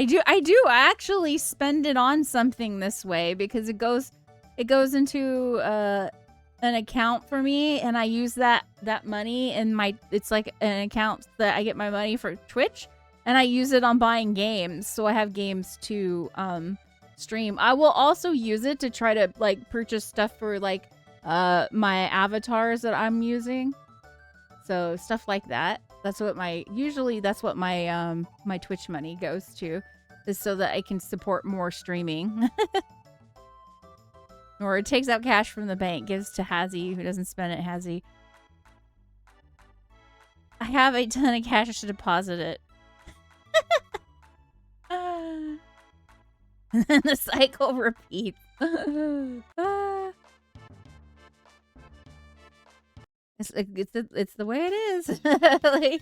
do. I actually spend it on something this way because it goes into an account for me, and I use that money in my. It's like an account that I get my money for Twitch. And I use it on buying games, so I have games to stream. I will also use it to try to like purchase stuff for like my avatars that I'm using. So stuff like that. That's what my my Twitch money goes to, is so that I can support more streaming. Or it takes out cash from the bank, gives to Hazzy, who doesn't spend it. Hazzy. I have a ton of cash to deposit it. And then the cycle repeats. It's the way it is. Like,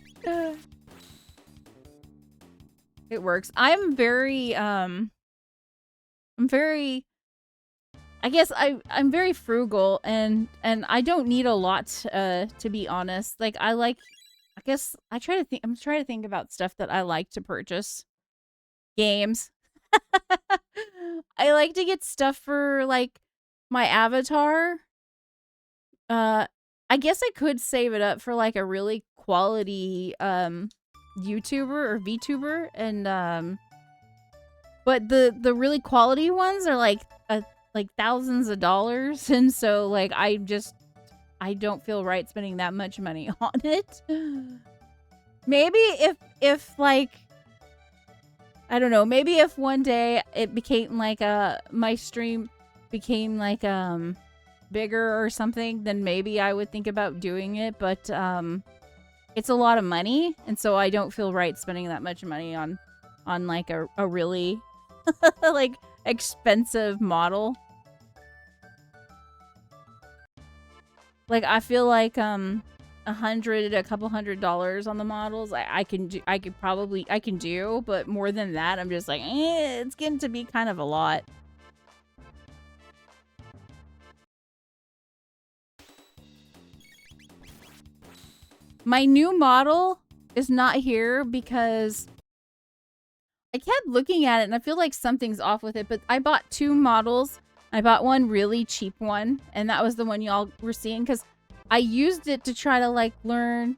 it works. I'm very I guess I'm very frugal and I don't need a lot to be honest. Like I guess I'm trying to think about stuff that I like to purchase. Games. I like to get stuff for like my avatar. I guess I could save it up for like a really quality YouTuber or VTuber, and but the really quality ones are like thousands of dollars, and so like I don't feel right spending that much money on it. Maybe if like, I don't know, maybe if one day it became like my stream became like bigger or something, then maybe I would think about doing it, but it's a lot of money, and so I don't feel right spending that much money on like a really like expensive model. Like I feel like a couple $100 on the models I can do, but more than that I'm just like, it's getting to be kind of a lot. My new model is not here because I kept looking at it and I feel like something's off with it, but I bought 2 models. I bought one really cheap one, and that was the one y'all were seeing because I used it to try to like learn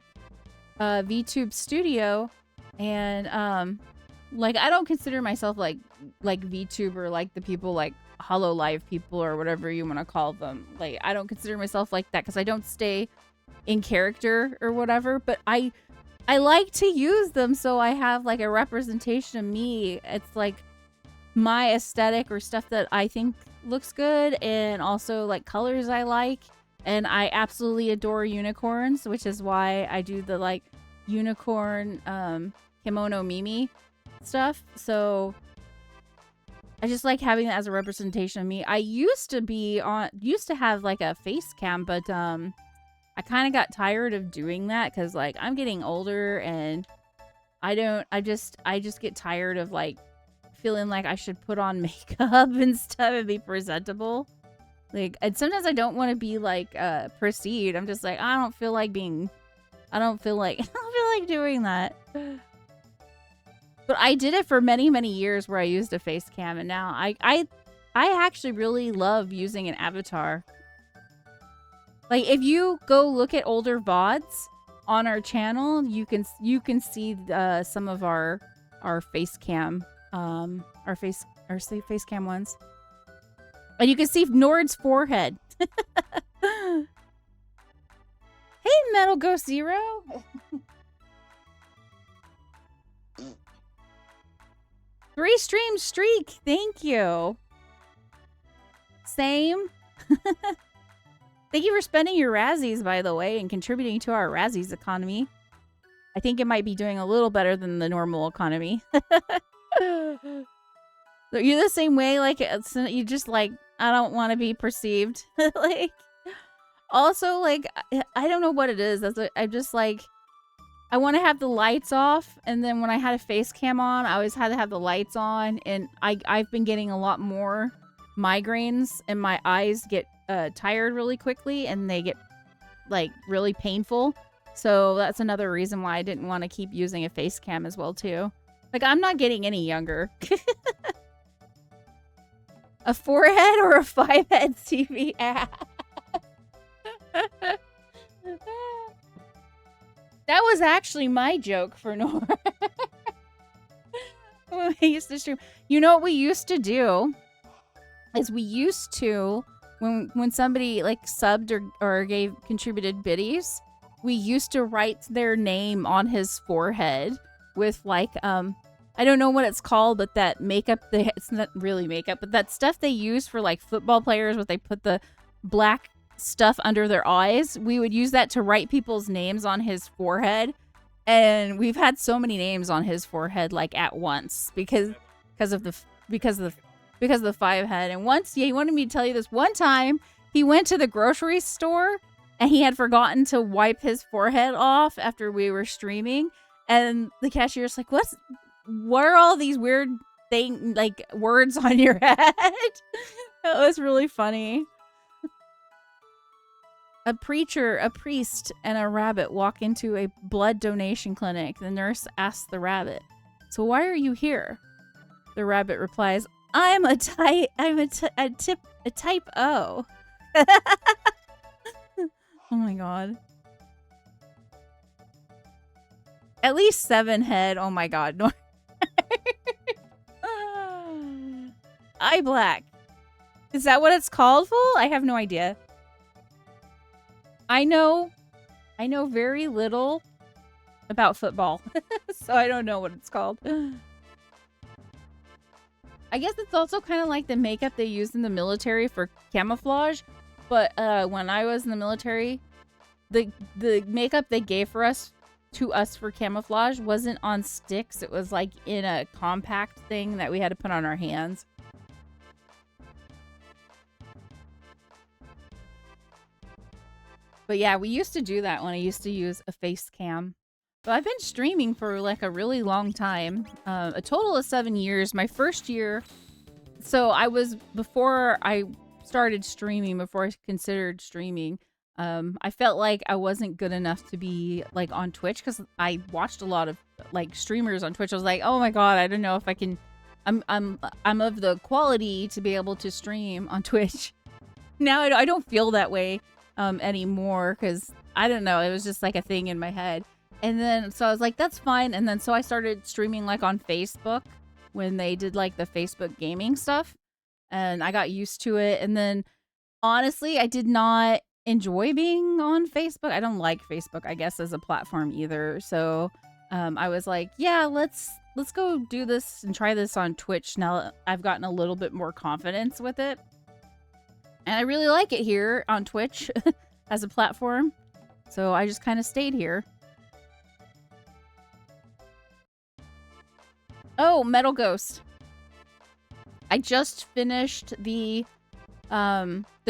VTube Studio, and like I don't consider myself like VTuber, like the people like HoloLive people or whatever you want to call them. Like I don't consider myself like that because I don't stay in character or whatever, but I like to use them so I have like a representation of me. It's like my aesthetic or stuff that I think looks good, and also like colors I like. And I absolutely adore unicorns, which is why I do the like unicorn kimono Mimi stuff. So I just like having that as a representation of me. I used to have like a face cam, but I kind of got tired of doing that because like I'm getting older and I just get tired of like feeling like I should put on makeup and stuff and be presentable. Like, and sometimes I don't want to be like perceived. I'm just like, I don't feel like doing that. But I did it for many, many years where I used a face cam, and now I actually really love using an avatar. Like if you go look at older VODs on our channel, you can see some of our face cam face cam ones. And you can see Nord's forehead. Hey, Metal Ghost Zero. 3 stream streak. Thank you. Same. Thank you for spending your Razzies, by the way, and contributing to our Razzies economy. I think it might be doing a little better than the normal economy. You're the same way, like, you just, like, I don't want to be perceived. Like, also, like, I don't know what it is. I'm just, like, I want to have the lights off, and then when I had a face cam on, I always had to have the lights on, and I've been getting a lot more migraines, and my eyes get tired really quickly, and they get, like, really painful. So that's another reason why I didn't want to keep using a face cam as well, too. Like, I'm not getting any younger. A 4-head or a 5-head TV app? That was actually my joke for Nora. When I used to stream. You know what we used to do? Is we used to, when somebody like subbed or contributed biddies, we used to write their name on his forehead with like I don't know what it's called, but that makeup, it's not really makeup, but that stuff they use for like football players where they put the black stuff under their eyes. We would use that to write people's names on his forehead. And we've had so many names on his forehead like at once because of the 5-head. And once, yeah, he wanted me to tell you this. One time he went to the grocery store and he had forgotten to wipe his forehead off after we were streaming. And the cashier's like, what are all these weird like words on your head? That was really funny. A preacher, a priest, and a rabbit walk into a blood donation clinic. The nurse asks the rabbit, "So why are you here?" The rabbit replies, I'm a type O." Oh my god. At least 7-head. Oh my god. No. Eye black. Is that what it's called, fool? I have no idea. I know very little about football, so I don't know what it's called. I guess it's also kind of like the makeup they use in the military for camouflage, but when I was in the military, the makeup they gave to us for camouflage wasn't on sticks. It was like in a compact thing that we had to put on our hands. But yeah, we used to do that when I used to use a face cam. But I've been streaming for like a really long time. A total of 7 years. My first year, so before I started streaming, before I considered streaming, I felt like I wasn't good enough to be like on Twitch because I watched a lot of like streamers on Twitch. I was like, oh my god, I don't know if I can. I'm of the quality to be able to stream on Twitch. Now I don't feel that way anymore because I don't know. It was just like a thing in my head. And then so I was like, that's fine. And then so I started streaming like on Facebook when they did like the Facebook gaming stuff, and I got used to it. And then honestly, I did not enjoy being on Facebook. I don't like Facebook, I guess, as a platform either. So I was like, yeah, let's go do this and try this on Twitch now that I've gotten a little bit more confidence with it. And I really like it here on Twitch as a platform. So I just kind of stayed here. Oh, Metal Ghost. I just finished the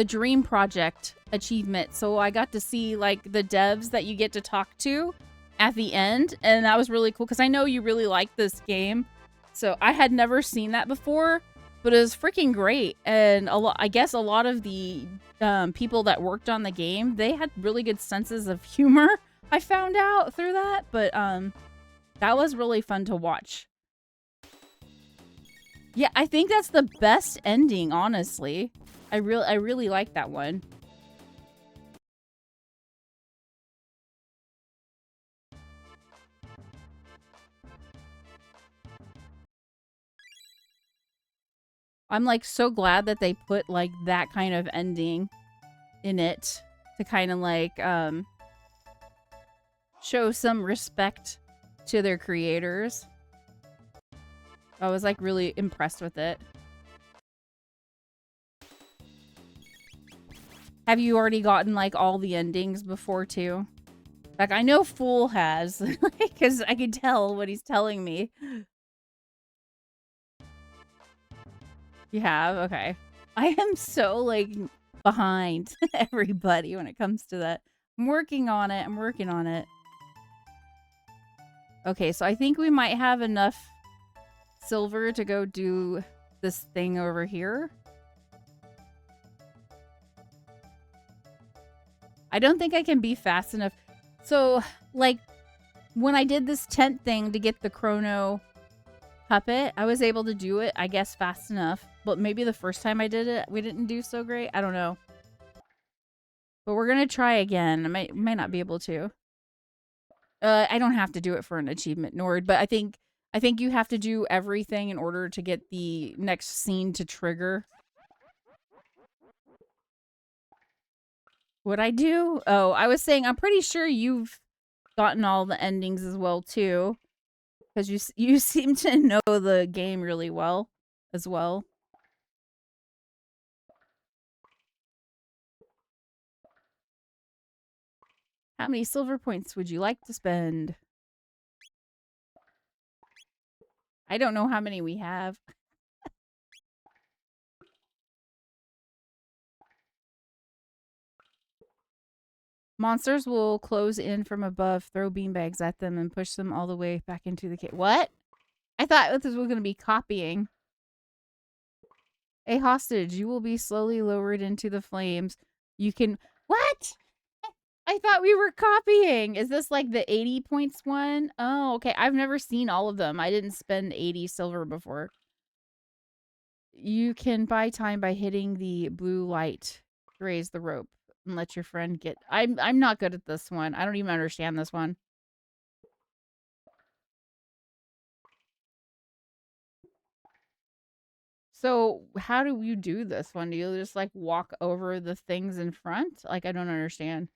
Dream Project achievement. So I got to see like the devs that you get to talk to at the end, and that was really cool because I know you really like this game. So I had never seen that before, but it was freaking great. And I guess a lot of the people that worked on the game, they had really good senses of humor. I found out through that, but that was really fun to watch. Yeah, I think that's the best ending, honestly. I really like that one. I'm like so glad that they put like that kind of ending in it to kind of like show some respect to their creators. I was like really impressed with it. Have you already gotten like all the endings before too? Like I know Fool has, because I could tell what he's telling me. You have? Okay. I am so like behind everybody when it comes to that. I'm working on it. I'm working on it. Okay, so I think we might have enough silver to go do this thing over here. I don't think I can be fast enough. So, like, when I did this tent thing to get the Chrono puppet, I was able to do it, I guess, fast enough. But maybe the first time I did it, we didn't do so great. I don't know. But we're going to try again. I might not be able to. I don't have to do it for an achievement, Nord, but I think you have to do everything in order to get the next scene to trigger. What I do? Oh, I was saying I'm pretty sure you've gotten all the endings as well too, because you seem to know the game really well as well. How many silver points would you like to spend? I don't know how many we have. Monsters will close in from above, throw beanbags at them, and push them all the way back into the cave. What? I thought this was going to be copying. A hostage. You will be slowly lowered into the flames. You can... What? I thought we were copying. Is this like the 80 points one? Oh, okay. I've never seen all of them. I didn't spend 80 silver before. You can buy time by hitting the blue light to raise the rope and let your friend get... I'm not good at this one. I don't even understand this one. So how do you do this one? Do you just like walk over the things in front? Like, I don't understand.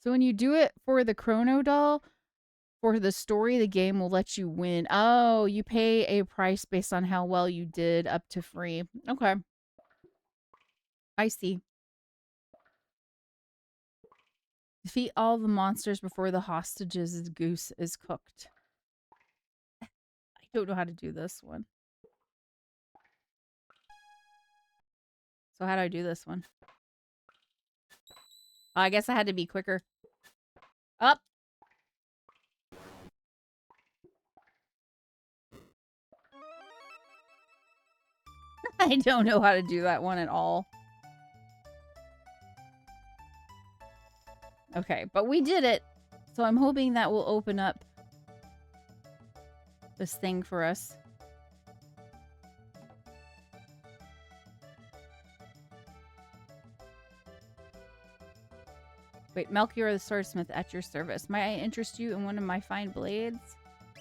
So when you do it for the Chrono doll, for the story, the game will let you win. Oh, you pay a price based on how well you did up to free. Okay. I see. Defeat all the monsters before the hostage's goose is cooked. I don't know how to do this one. So how do I do this one? Oh, I guess I had to be quicker. Up. I don't know how to do that one at all. Okay, but we did it. So I'm hoping that will open up this thing for us. Wait, Melchior the swordsmith at your service. Might I interest you in one of my fine blades?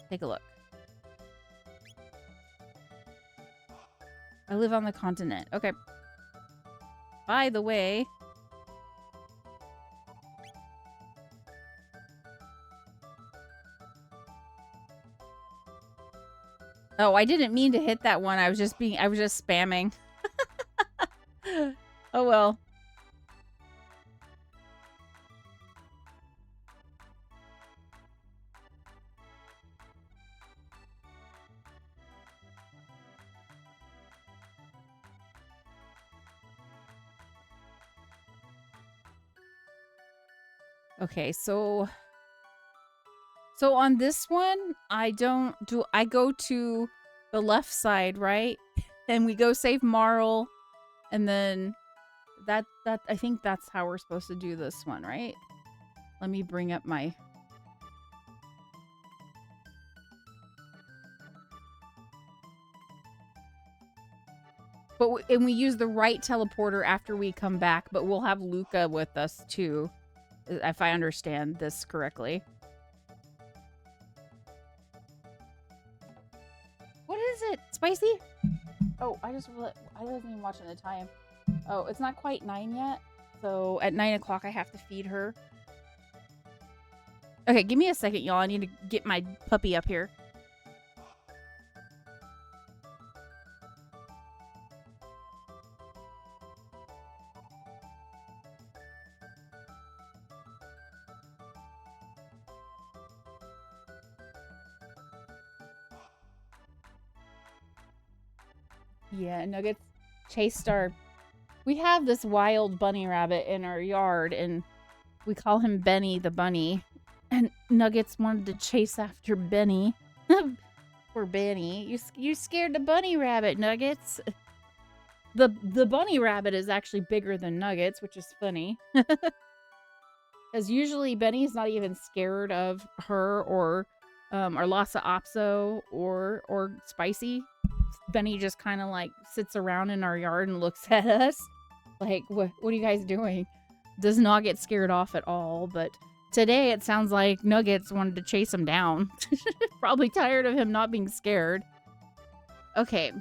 Take a look. I live on the continent. Okay. By the way... Oh, I didn't mean to hit that one. I was just spamming. Oh well. Okay, so on this one, I go to the left side, right? And we go save Marl, and then that I think that's how we're supposed to do this one, right? Let me bring up my... And we use the right teleporter after we come back, but we'll have Luca with us too, if I understand this correctly. What is it? Spicy? Oh, I wasn't even watching the time. Oh, it's not quite 9 yet. So at 9 o'clock, I have to feed her. Okay, give me a second, y'all. I need to get my puppy up here. Yeah, Nuggets chased our... We have this wild bunny rabbit in our yard, and we call him Benny the bunny. And Nuggets wanted to chase after Benny. Poor Benny. You scared the bunny rabbit, Nuggets. The bunny rabbit is actually bigger than Nuggets, which is funny. Because usually Benny's not even scared of her or Lhasa Apso or Spicy. Benny just kind of like sits around in our yard and looks at us like, what are you guys doing? Does not get scared off at all. But today it sounds like Nuggets wanted to chase him down. Probably tired of him not being scared. Okay.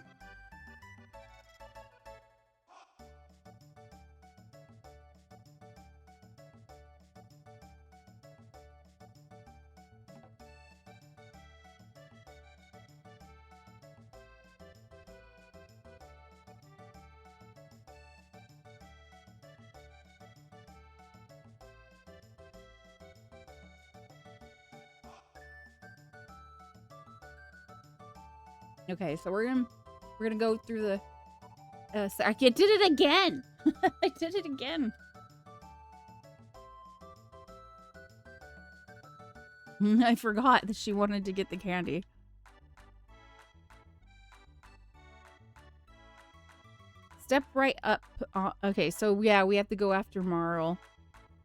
Okay, so we're gonna go through the. I did it again. I did it again. I forgot that she wanted to get the candy. Step right up. Okay, so yeah, we have to go after Marl.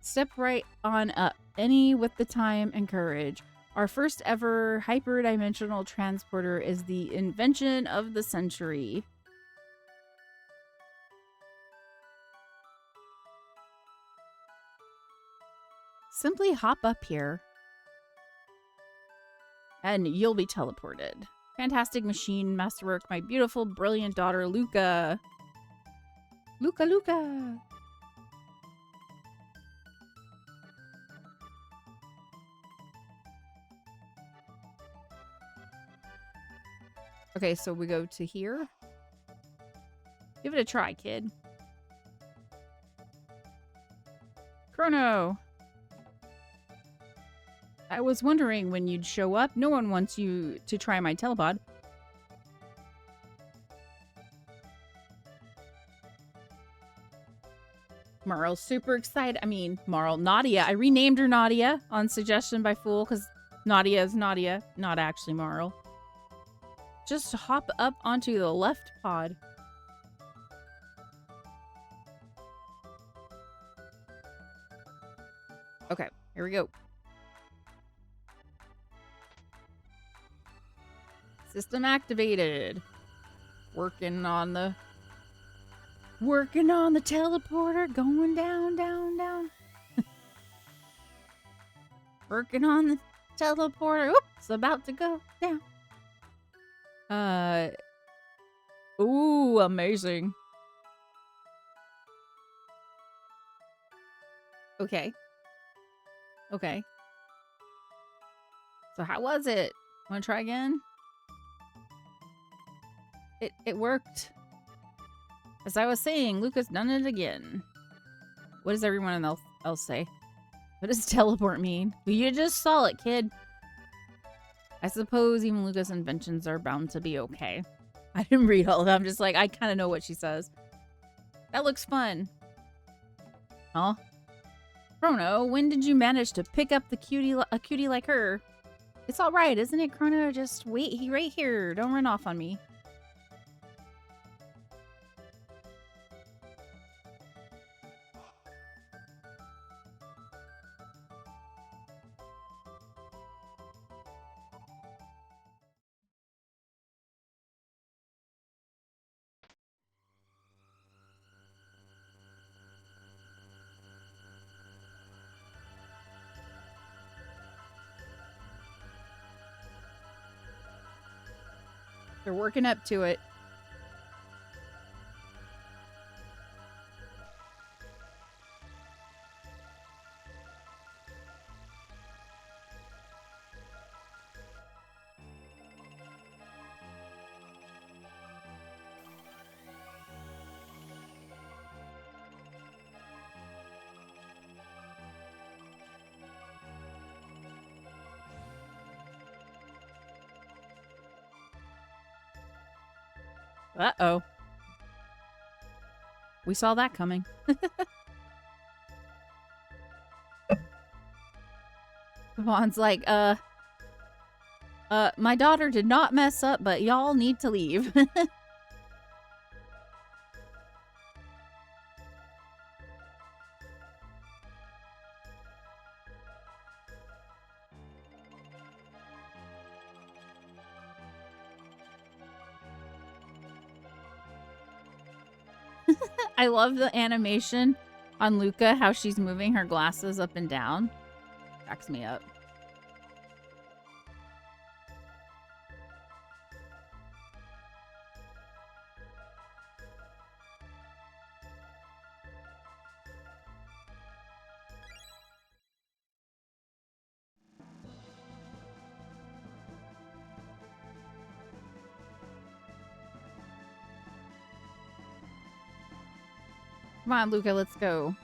Step right on up. Any with the time and courage. Our first ever hyperdimensional transporter is the invention of the century. Simply hop up here. And you'll be teleported. Fantastic machine, masterwork, my beautiful, brilliant daughter, Luca. Luca. Okay, so we go to here. Give it a try, kid. Crono! I was wondering when you'd show up. No one wants you to try my telepod. Marl's super excited. I mean, Nadia. I renamed her Nadia on suggestion by Fool because Nadia is Nadia, not actually Marl. Just hop up onto the left pod. Okay, here we go. System activated. Working on the teleporter. Going down, down, down. Working on the teleporter. Oops, about to go down. Ooh, amazing. Okay. Okay. So how was it? Want to try again? It worked. As I was saying, Luca's done it again. What does everyone else say? What does teleport mean? You just saw it, kid. I suppose even Luca's inventions are bound to be okay. I didn't read all of them. I'm just like, I kind of know what she says. That looks fun. Huh? Crono, when did you manage to pick up a cutie like her? It's all right, isn't it, Crono? Just wait right here. Don't run off on me. They're working up to it. Uh-oh. We saw that coming. Vaughn's like, my daughter did not mess up, but y'all need to leave. I love the animation on Luca, how she's moving her glasses up and down. Cracks me up. Come on, Luca, let's go.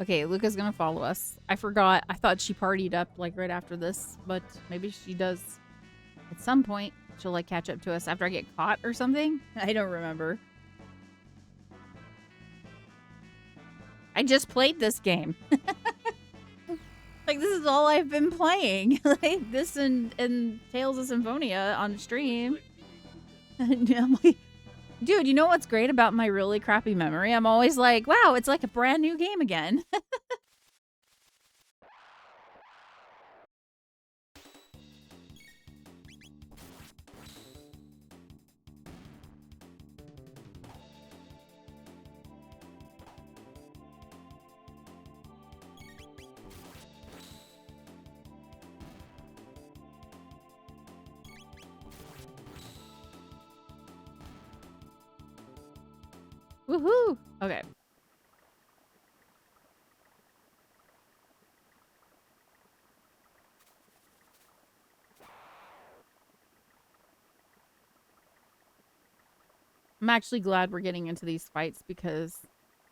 Okay, Luca's gonna follow us. I forgot. I thought she partied up like right after this, but maybe she does at some point. She'll like catch up to us after I get caught or something. I don't remember. I just played this game. Like, this is all I've been playing. Like, this and Tales of Symphonia on stream. And I'm like, dude, you know what's great about my really crappy memory? I'm always like, wow, it's like a brand new game again. Woohoo! Okay. I'm actually glad we're getting into these fights because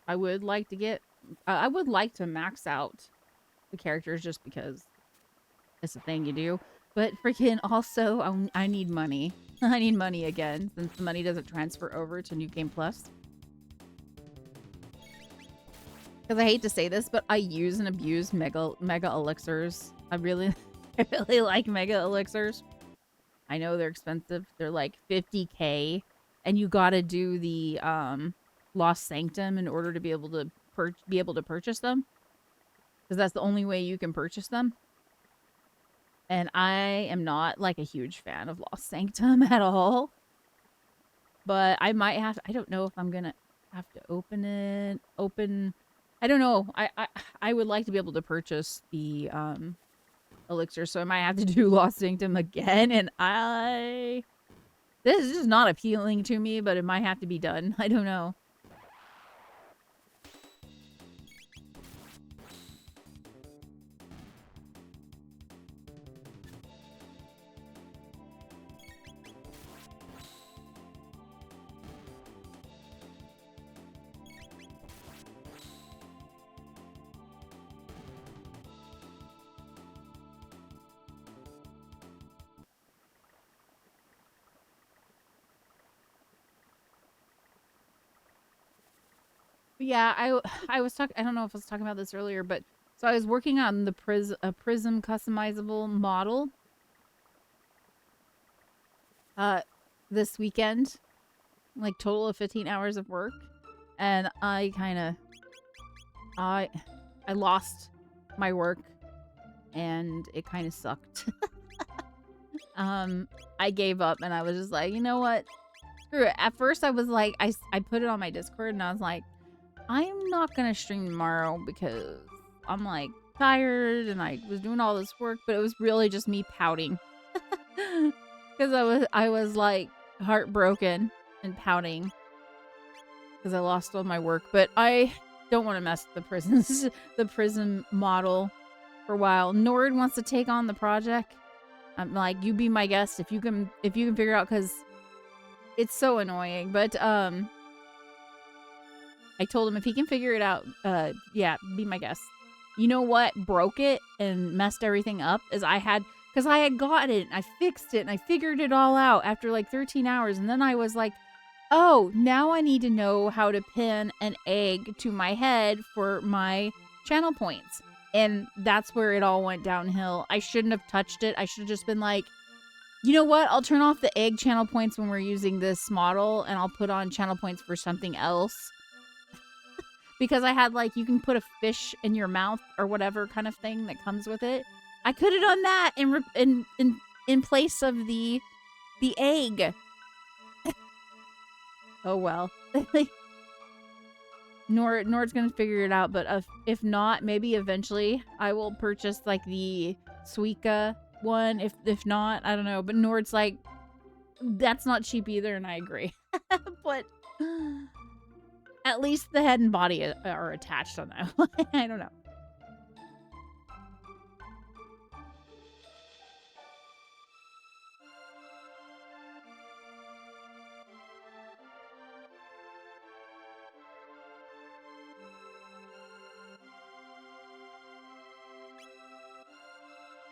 I would like to get... I would like to max out the characters just because It's a thing you do. But freaking also, I need money. I need money again, since the money doesn't transfer over to New Game Plus. Because I hate to say this, but I use and abuse mega elixirs. I really like mega elixirs. I know they're expensive. They're like 50K, and you gotta do the Lost Sanctum in order to be able to purchase them. Because that's the only way you can purchase them. And I am not like a huge fan of Lost Sanctum at all. But I might have to, I don't know if I'm gonna have to open it. I don't know. I would like to be able to purchase the elixir, so I might have to do Lost Sanctum again, and this is not appealing to me, but it might have to be done. I don't know. Yeah, I was talking. I don't know if I was talking about this earlier, but so I was working on the prism customizable model. This weekend, like total of 15 hours of work, and I lost my work, and it kind of sucked. I gave up, and I was just like, you know what? Screw it. At first, I was like, I put it on my Discord, and I was like, I'm not gonna stream tomorrow because I'm like tired and I was doing all this work, but it was really just me pouting because I was like heartbroken and pouting because I lost all my work. But I don't want to mess with the prism model for a while. Nord wants to take on the project. I'm like, you be my guest if you can figure out, because it's so annoying. But I told him if he can figure it out, yeah, be my guest. You know what broke it and messed everything up is because I had got it, and I fixed it, and I figured it all out after like 13 hours. And then I was like, oh, now I need to know how to pin an egg to my head for my channel points. And that's where it all went downhill. I shouldn't have touched it. I should have just been like, you know what? I'll turn off the egg channel points when we're using this model, and I'll put on channel points for something else. Because I had like, you can put a fish in your mouth or whatever kind of thing that comes with it. I could have done that in place of the egg. Oh well. Nord's gonna figure it out, but if not, maybe eventually I will purchase like the SHUEISHA one. If not, I don't know. But Nord's like, that's not cheap either, and I agree. But at least the head and body are attached on that one. I don't know.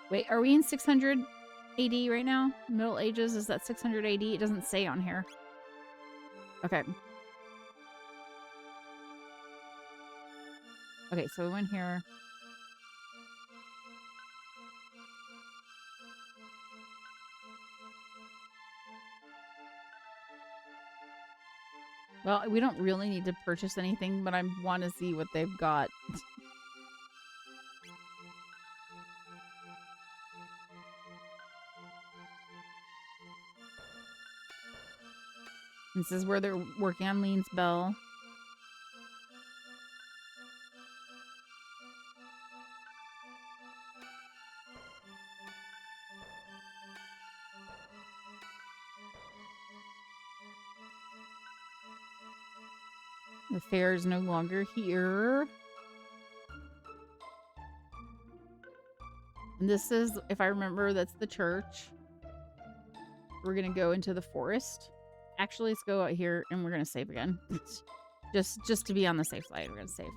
Wait, are we in 600 AD right now? Middle Ages? Is that 600 AD? It doesn't say on here. Okay. Okay, so we went here. Well, we don't really need to purchase anything, but I want to see what they've got. This is where they're working on Lean's bell. The fair is no longer here. And this is, if I remember, that's the church. We're gonna go into the forest. Actually, let's go out here and we're gonna save again. just to be on the safe side, we're gonna save.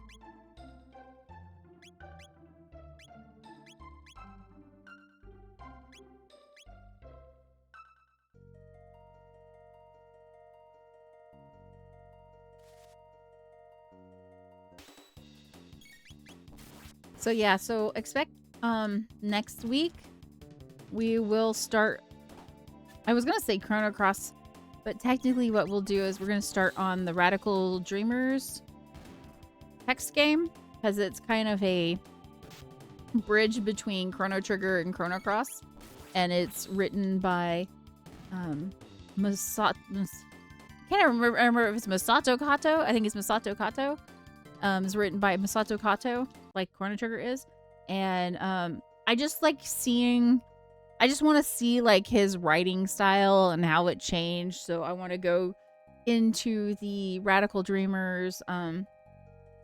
So yeah, so expect next week we will start. I was gonna say Chrono Cross, but technically what we'll do is we're gonna start on the Radical Dreamers text game, because it's kind of a bridge between Chrono Trigger and Chrono Cross, and it's written by can't remember if it's Masato Kato. I think it's Masato Kato. It's written by Masato Kato, like Chrono Trigger is. And I just like seeing, I just want to see like his writing style and how it changed. So I want to go into the Radical Dreamers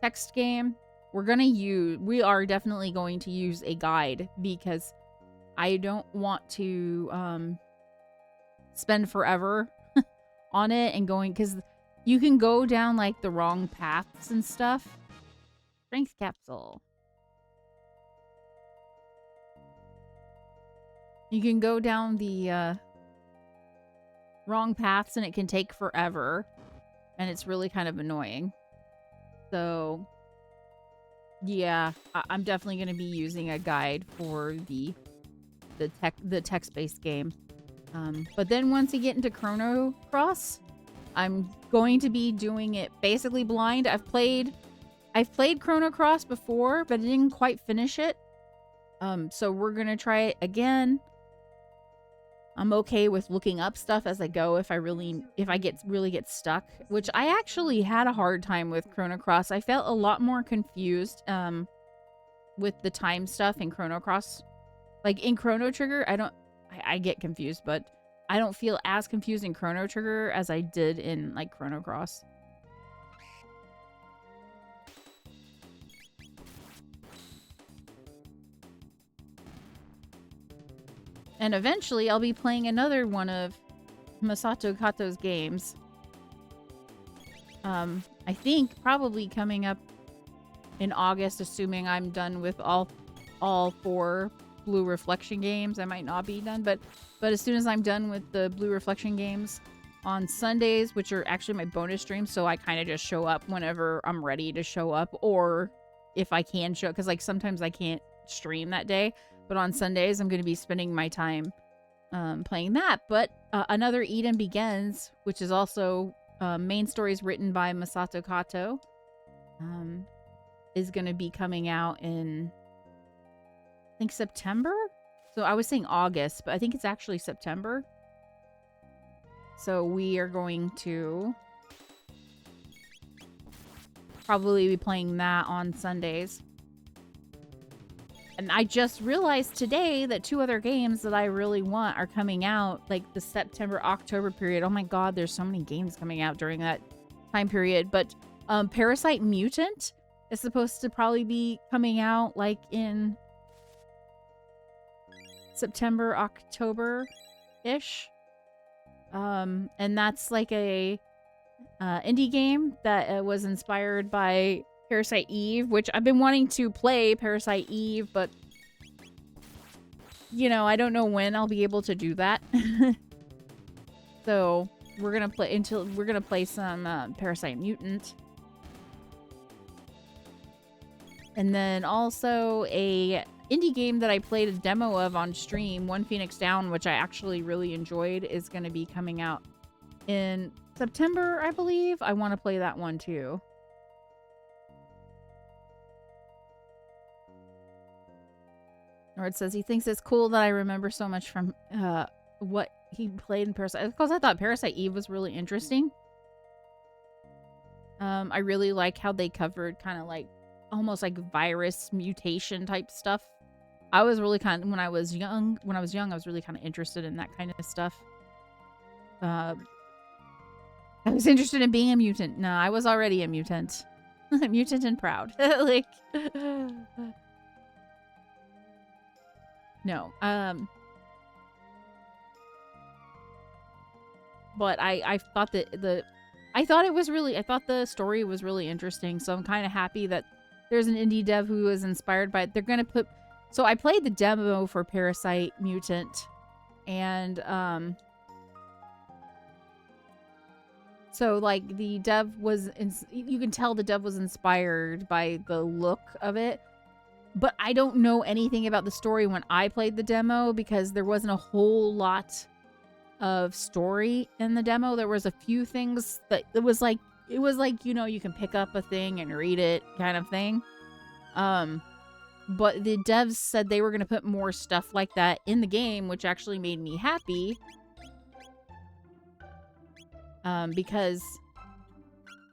text game. We are definitely going to use a guide, because I don't want to spend forever on it and going, because you can go down like the wrong paths and stuff. Strength capsule. You can go down the wrong paths and it can take forever, and it's really kind of annoying. So yeah, I'm definitely going to be using a guide for the text-based game. But then once you get into Chrono Cross, I'm going to be doing it basically blind. I've played Chrono Cross before, but I didn't quite finish it. So we're going to try it again. I'm okay with looking up stuff as I go if I really get stuck, which I actually had a hard time with Chrono Cross. I felt a lot more confused with the time stuff in Chrono Cross. Like in Chrono Trigger, I get confused, but I don't feel as confused in Chrono Trigger as I did in like Chrono Cross. And eventually I'll be playing another one of Masato Kato's games. I think probably coming up in August, assuming I'm done with all 4 Blue Reflection games. I might not be done, but as soon as I'm done with the Blue Reflection games on Sundays, which are actually my bonus streams, so I kind of just show up whenever I'm ready to show up, or if I can show, because like sometimes I can't stream that day, but on Sundays I'm going to be spending my time playing that. But another Eden Begins, which is also main stories written by Masato Kato, is going to be coming out in, I think, September. So I was saying August, but I think it's actually September. So we are going to probably be playing that on Sundays. And I just realized today that 2 other games that I really want are coming out like the September-October period. Oh my god, there's so many games coming out during that time period. But Parasite Mutant is supposed to probably be coming out like in September, October-ish. And that's like a indie game that was inspired by Parasite Eve, which I've been wanting to play Parasite Eve, but you know, I don't know when I'll be able to do that. So we're gonna play some Parasite Mutant. And then also a indie game that I played a demo of on stream, One Phoenix Down, which I actually really enjoyed, is going to be coming out in September, I believe. I want to play that one too. Or it says he thinks it's cool that I remember so much from what he played in Parasite. Because I thought Parasite Eve was really interesting. I really like how they covered kind of like almost like virus mutation type stuff. I was really kind of, when I was young, I was really kind of interested in that kind of stuff. I was interested in being a mutant. No, I was already a mutant. Mutant and proud. Like, no. But I thought that I thought the story was really interesting. So I'm kind of happy that there's an indie dev who is inspired by it. They're going to put, so I played the demo for Parasite Mutant, and so like the dev was, you can tell the dev was inspired by the look of it, But I don't know anything about the story when I played the demo because there wasn't a whole lot of story in the demo. There was a few things that it was like, you know, you can pick up a thing and read it kind of thing. But the devs said they were going to put more stuff like that in the game, which actually made me happy. Because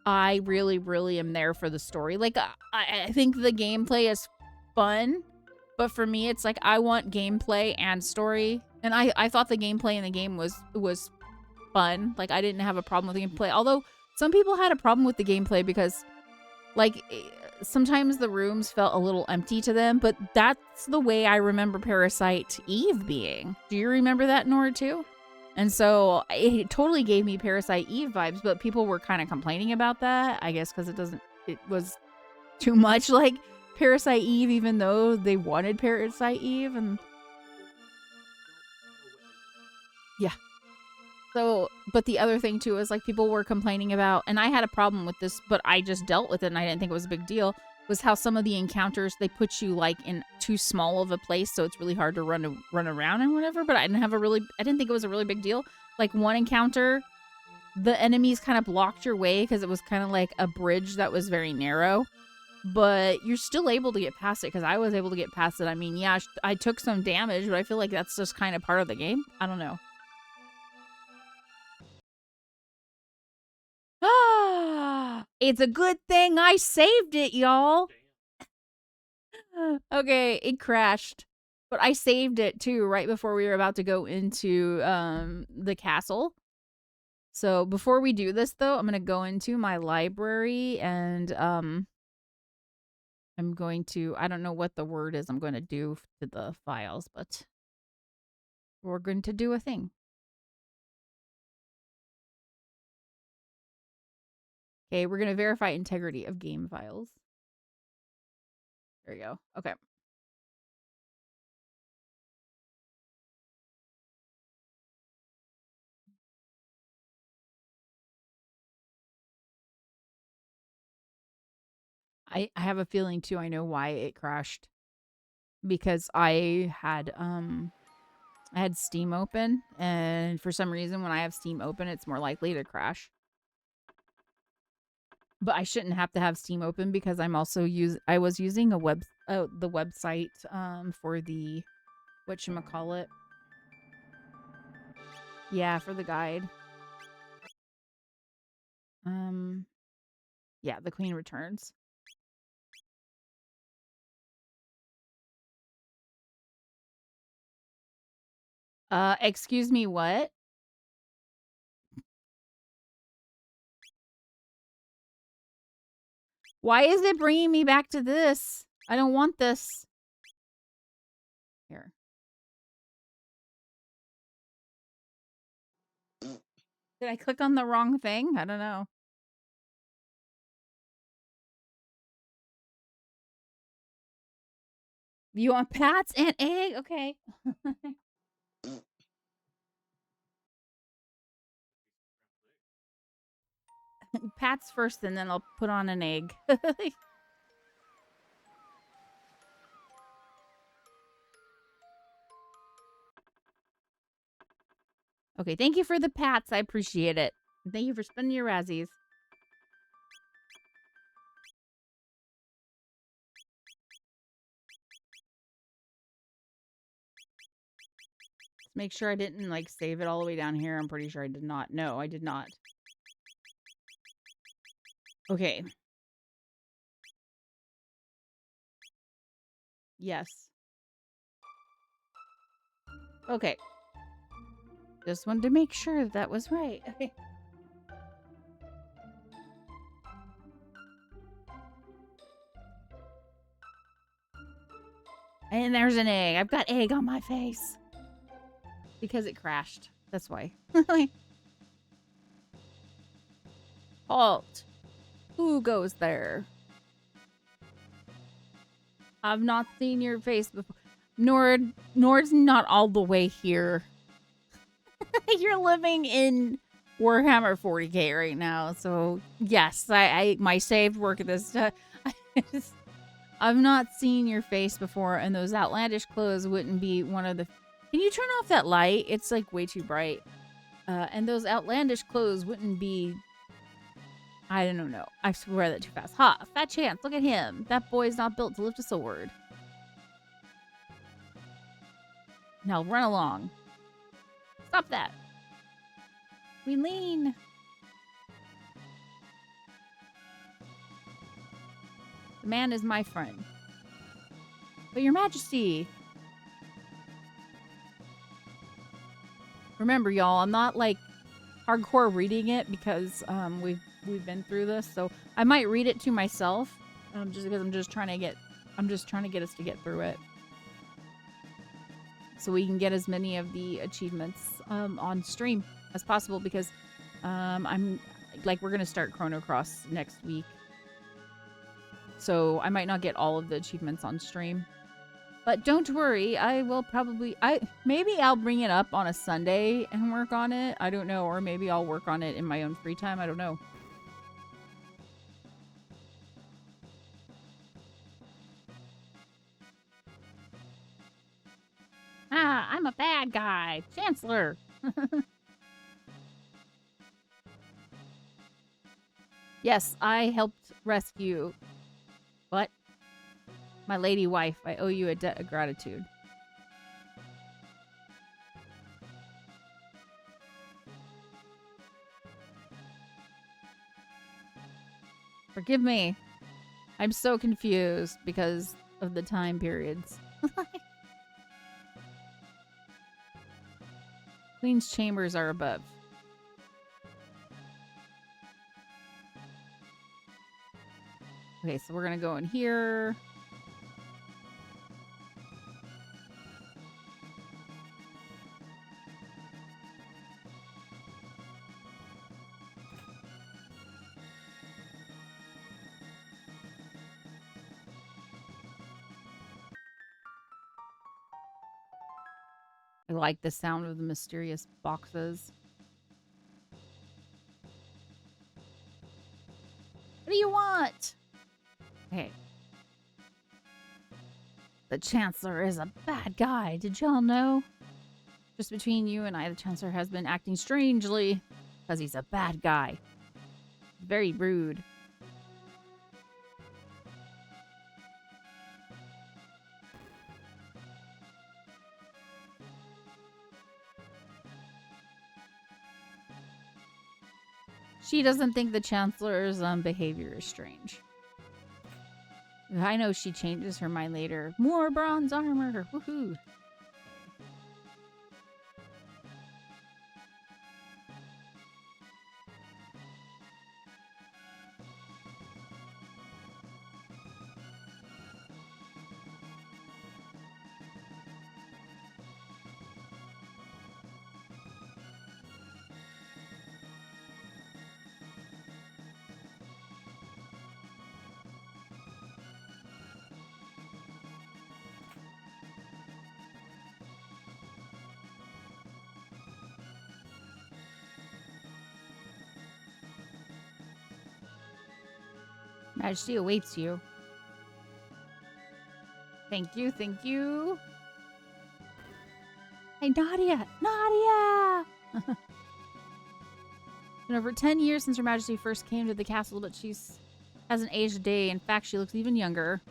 I really, really am there for the story. Like, I think the gameplay is fun, but for me, it's like I want gameplay and story. And I thought the gameplay in the game was fun. Like, I didn't have a problem with the gameplay. Although, some people had a problem with the gameplay because, like, sometimes the rooms felt a little empty to them. But that's the way I remember Parasite Eve being. Do you remember that, Nora, too? And so it totally gave me Parasite Eve vibes, but people were kind of complaining about that, I guess, because it was too much like Parasite Eve, even though they wanted Parasite Eve. And yeah. So, but the other thing too is like people were complaining about, and I had a problem with this, but I just dealt with it and I didn't think it was a big deal, was how some of the encounters, they put you like in too small of a place, so it's really hard to run around and whatever. But I didn't think it was a really big deal. Like one encounter, the enemies kind of blocked your way because it was kind of like a bridge that was very narrow, but you're still able to get past it because I was able to get past it. I mean, yeah, I took some damage, but I feel like that's just kind of part of the game. I don't know. It's a good thing I saved it, y'all. Okay, it crashed. But I saved it too right before we were about to go into the castle. So before we do this though, I'm going to go into my library and I'm going to, I don't know what the word is I'm going to do to the files, but we're going to do a thing. Okay, we're going to verify integrity of game files. There you go. Okay. I have a feeling too, I know why it crashed. Because I had Steam open, and for some reason when I have Steam open, it's more likely to crash. But I shouldn't have to have Steam open because I'm also I was using the website for the whatchamacallit. Yeah, for the guide. Yeah, the Queen Returns. Excuse me, what? Why is it bringing me back to this? I don't want this. Here. Did I click on the wrong thing? I don't know. You want pats and egg? Okay. Pats first, and then I'll put on an egg. Okay, thank you for the pats. I appreciate it. Thank you for spending your Razzies. Let's make sure I didn't, like, save it all the way down here. I'm pretty sure I did not. No, I did not. Okay. Yes. Okay. Just wanted to make sure that was right. Okay. And there's an egg. I've got egg on my face. Because it crashed. That's why. Halt. Who goes there? I've not seen your face before. Nord's not all the way here. You're living in Warhammer 40k right now, so yes, I my saved work at this. I've not seen your face before, and those outlandish clothes wouldn't be one of the... Can you turn off that light? It's like way too bright. And those outlandish clothes wouldn't be... I don't know. I swear that too fast. Ha! Fat Chance, look at him. That boy's not built to lift a sword. Now run along. Stop that. We lean. The man is my friend. But your majesty. Remember, y'all, I'm not like hardcore reading it because we've been through this, so I might read it to myself, just because I'm just trying to get us to get through it, so we can get as many of the achievements on stream as possible. Because I'm like, we're gonna start Chrono Cross next week, so I might not get all of the achievements on stream. But don't worry, I will probably... maybe I'll bring it up on a Sunday and work on it. I don't know. Or maybe I'll work on it in my own free time. I don't know. Ah, I'm a bad guy. Chancellor. Yes, I helped rescue... What? My lady wife. I owe you a debt of gratitude. Forgive me. I'm so confused because of the time periods. Queen's chambers are above. Okay, so we're gonna go in here. I like the sound of the mysterious boxes. What do you want? Okay. The Chancellor is a bad guy. Did y'all know? Just between you and I, the Chancellor has been acting strangely because he's a bad guy. Very rude. She doesn't think the Chancellor's behavior is strange. I know she changes her mind later. More bronze armor. Woohoo. Majesty awaits you. Thank you, thank you. Hey, Nadia! Nadia! It's been over 10 years since Her Majesty first came to the castle, but she's hasn't aged a day. In fact, she looks even younger.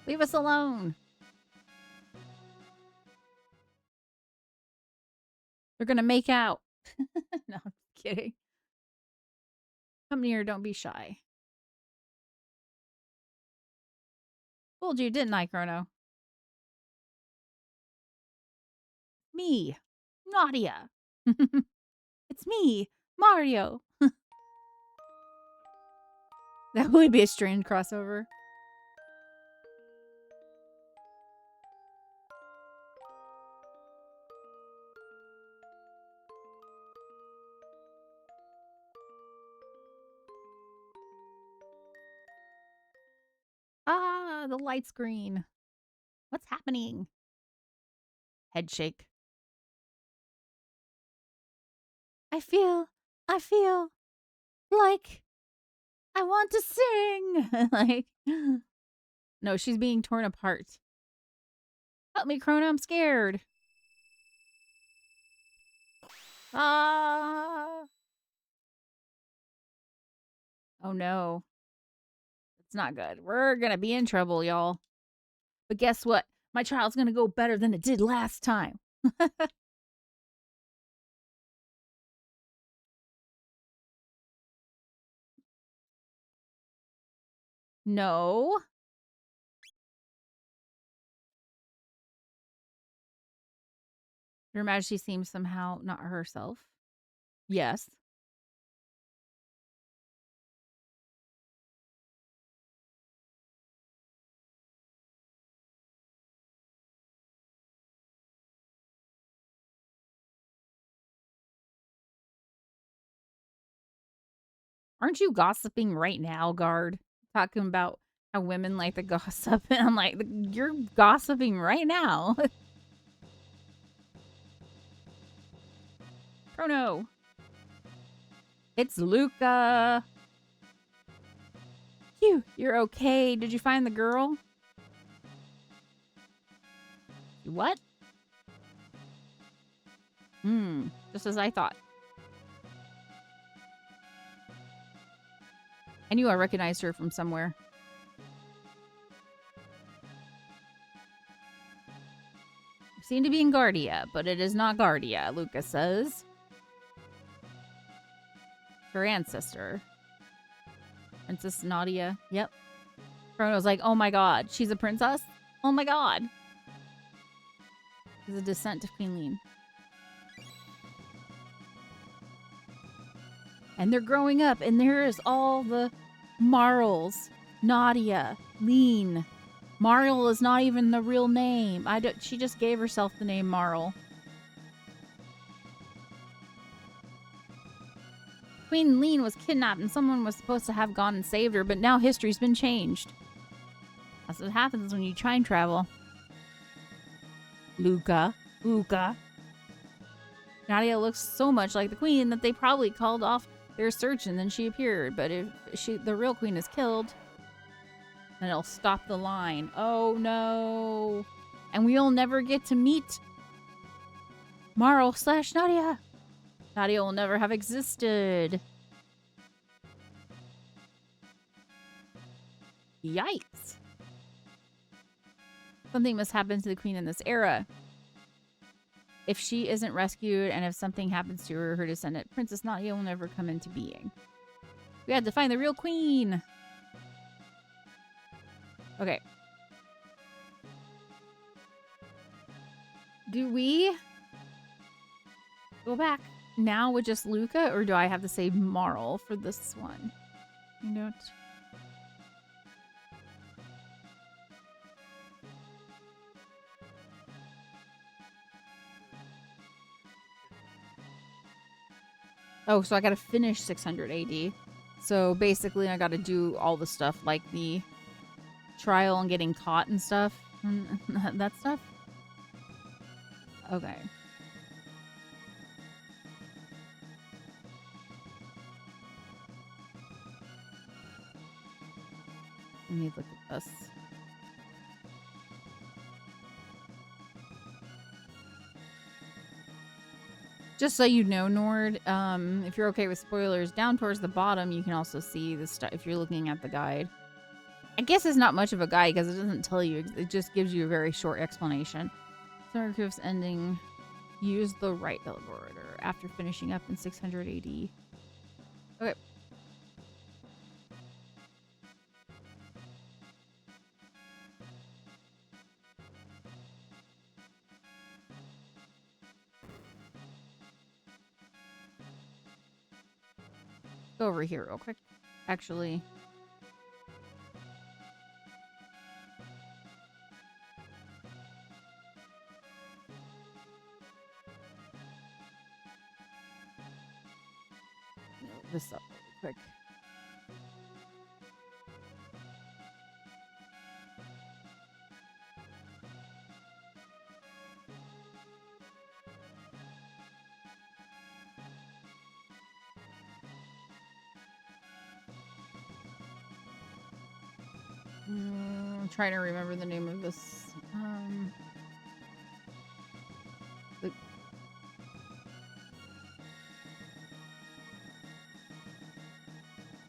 Leave us alone. They're gonna make out. No, I'm kidding. Come near, don't be shy. Fooled you, didn't I, Chrono? Me, Nadia. It's me, Mario. That would be a strange crossover. Ah, the light screen. What's happening? Head shake. I feel like I want to sing. Like, no, she's being torn apart. Help me, Crono, I'm scared. Ah. Oh no. It's not good. We're gonna be in trouble, y'all. But guess what? My trial's gonna go better than it did last time. No. Your Majesty seems somehow not herself. Yes. Aren't you gossiping right now, guard? Talking about how women like to gossip. And I'm like, you're gossiping right now. Crono. It's Luca. You're okay. Did you find the girl? What? Just as I thought. I knew I recognized her from somewhere. Seem to be in Guardia, but it is not Guardia, Lucas says. Her ancestor. Princess Nadia. Yep. Chrono's like, oh my god, she's a princess? Oh my god. She's a descent of Queen Lean. And they're growing up, and there is all the Marls, Nadia, Lean. Marl is not even the real name. She just gave herself the name Marl. Queen Lean was kidnapped, and someone was supposed to have gone and saved her, but now history's been changed. That's what happens when you time travel. Luca. Nadia looks so much like the queen that they probably called off their search and then she appeared. But if the real queen is killed, then it'll stop the line. Oh no. And we'll never get to meet Marl/Nadia. Nadia will never have existed. Yikes. Something must happen to the queen in this era. If she isn't rescued and if something happens to her descendant, Princess Nadia will never come into being. We had to find the real queen. Okay. Do we go back now with just Luca, or do I have to say Marl for this one? You don't. Oh, so I gotta finish 600 AD. So basically I gotta do all the stuff like the trial and getting caught and stuff. And that stuff? Okay. Let me look at this. Just so you know, Nord, if you're okay with spoilers, down towards the bottom, you can also see the stuff if you're looking at the guide. I guess it's not much of a guide because it doesn't tell you. It just gives you a very short explanation. Sarkof's ending. Use the right order after finishing up in 600 AD. Okay. Go over here real quick. Actually. This up really quick. I'm trying to remember the name of this.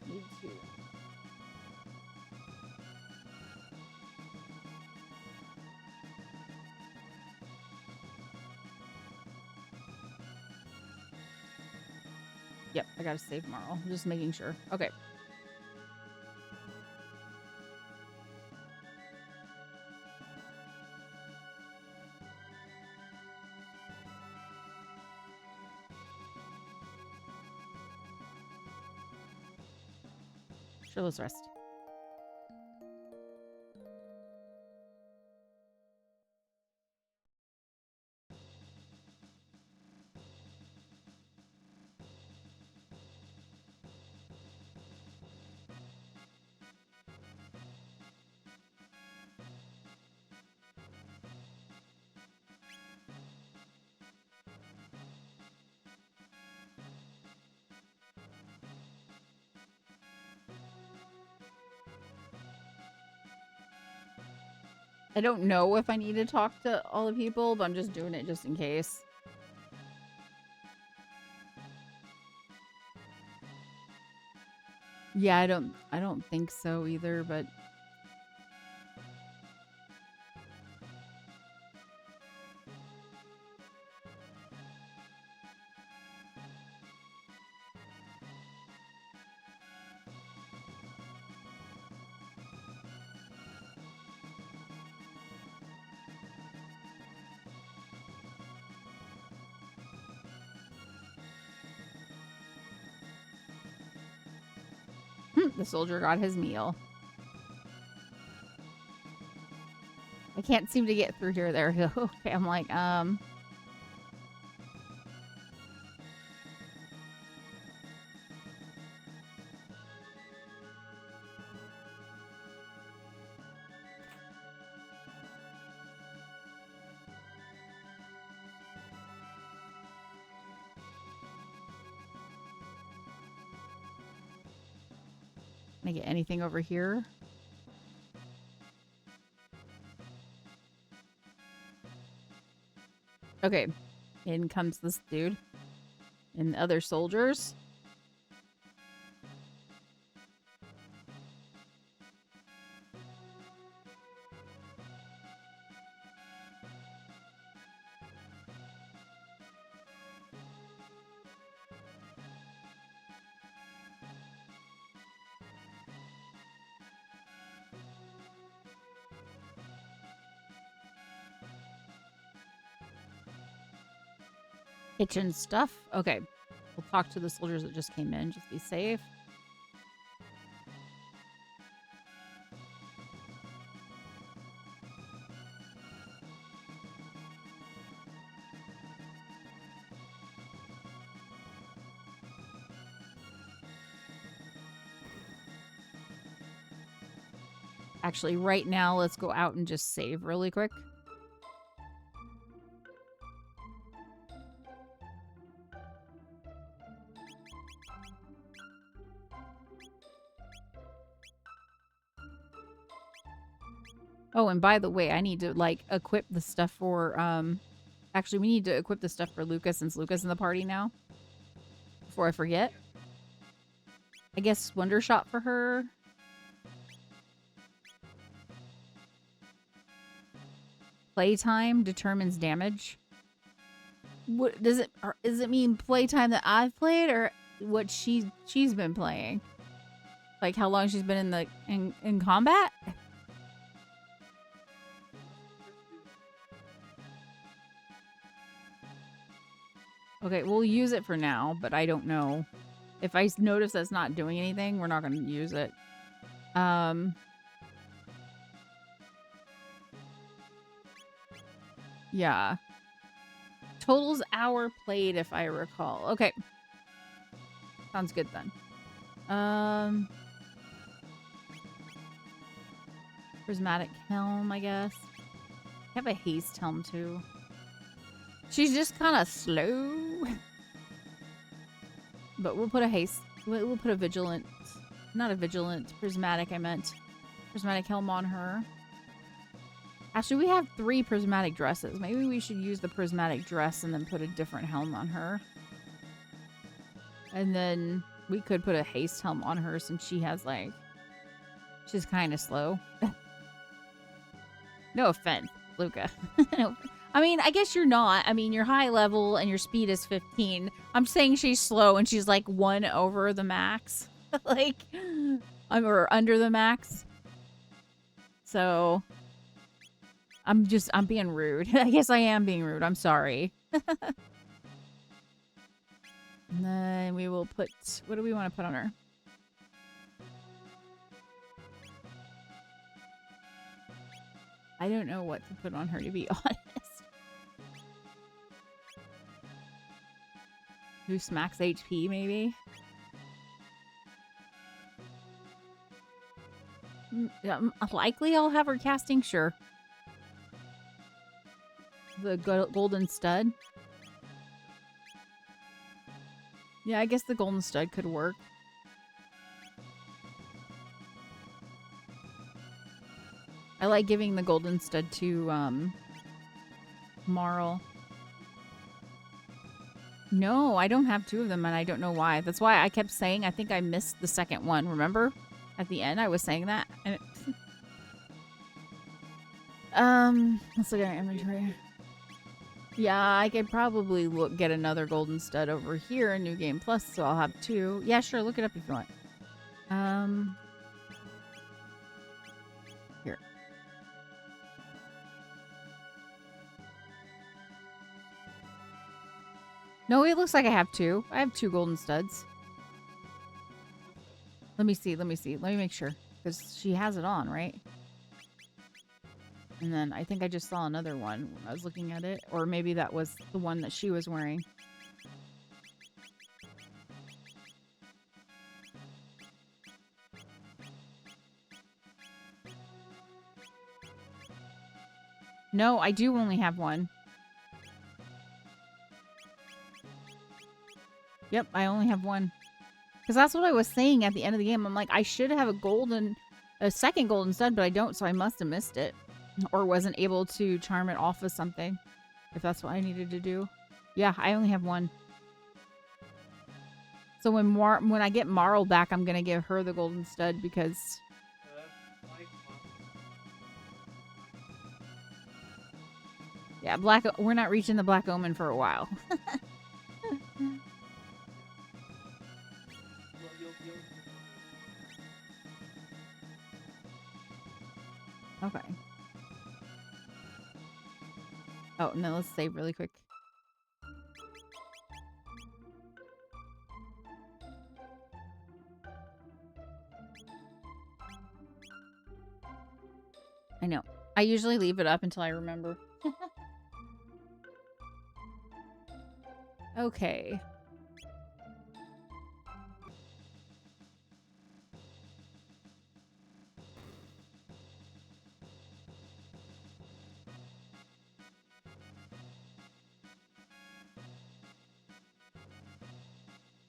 Need to. Yep, I gotta save Marl. Just making sure. Okay. Sure, let's rest. I don't know if I need to talk to all the people, but I'm just doing it just in case. Yeah, I don't think so either, but the soldier got his meal. I can't seem to get through here. There we go. Okay, I'm like, can I get anything over here? Okay, in comes this dude and the other soldiers. Kitchen stuff. Okay. We'll talk to the soldiers that just came in. Just be safe. Actually, right now, let's go out and just save really quick. Oh, and by the way, I need to, like, equip the stuff for, actually, we need to equip the stuff for Lucas since Lucas is in the party now. Before I forget. I guess Wonder Shot for her. Playtime determines damage. What does it? Or does it mean playtime that I've played, or what she's been playing? Like how long she's been in the in combat? Okay, we'll use it for now, but I don't know. If I notice that's not doing anything, we're not going to use it. Yeah. Totals hour played, if I recall. Okay. Sounds good then. Prismatic helm, I guess. I have a haste helm too. She's just kind of slow. But we'll put a haste. We'll put a vigilant. Not a vigilant. Prismatic, I meant. Prismatic helm on her. Actually, we have 3 prismatic dresses. Maybe we should use the prismatic dress and then put a different helm on her. And then we could put a haste helm on her since she has, like... She's kind of slow. No offense, Luca. No. I mean, I guess you're not. I mean, you're high level and your speed is 15. I'm saying she's slow and she's, like, 1 over the max. Like, or under the max. So... I'm being rude. I guess I am being rude. I'm sorry. And then we will put... What do we want to put on her? I don't know what to put on her, to be honest. Boost max HP, maybe? Likely I'll have her casting, sure. The golden stud. Yeah, I guess the golden stud could work. I like giving the golden stud to Marl. No, I don't have 2 of them and I don't know why. That's why I kept saying I think I missed the second one. Remember? At the end I was saying that. And let's look at our inventory. Yeah, I could probably get another golden stud over here in New Game Plus, so I'll have 2. Yeah, sure, look it up if you want. Here. No, it looks like I have 2. I have 2 golden studs. Let me see. Let me make sure. Because she has it on, right? And then I think I just saw another one when I was looking at it. Or maybe that was the one that she was wearing. No, I do only have 1. Yep, I only have 1. Because that's what I was saying at the end of the game. I'm like, I should have a second golden stud, but I don't, so I must have missed it. Or wasn't able to charm it off of something. If that's what I needed to do. Yeah, I only have 1. So when I get Marl back, I'm going to give her the golden stud because... Yeah, we're not reaching the Black Omen for a while. Okay. Oh, no, let's save really quick. I know. I usually leave it up until I remember. Okay.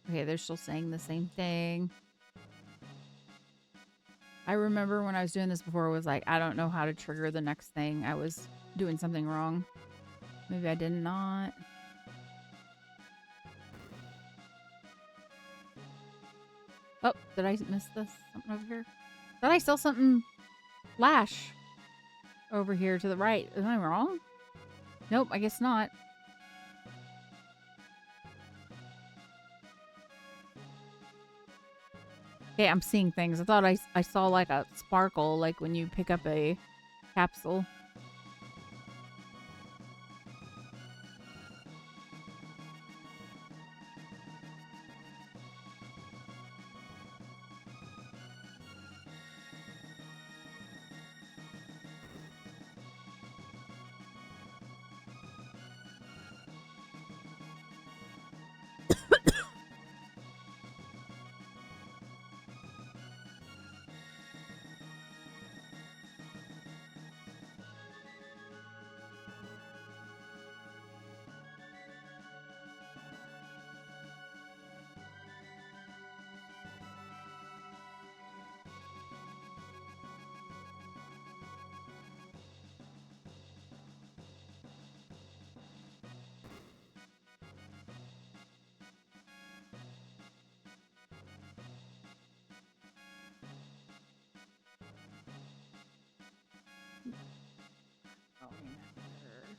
Okay, they're still saying the same thing. I remember when I was doing this before, it was like, I don't know how to trigger the next thing. I was doing something wrong. Maybe I did not. Oh, did I miss this? Something over here? Did I sell something flash over here to the right? Am I wrong? Nope, I guess not. Okay, I'm seeing things. I thought I saw like a sparkle, like when you pick up a capsule.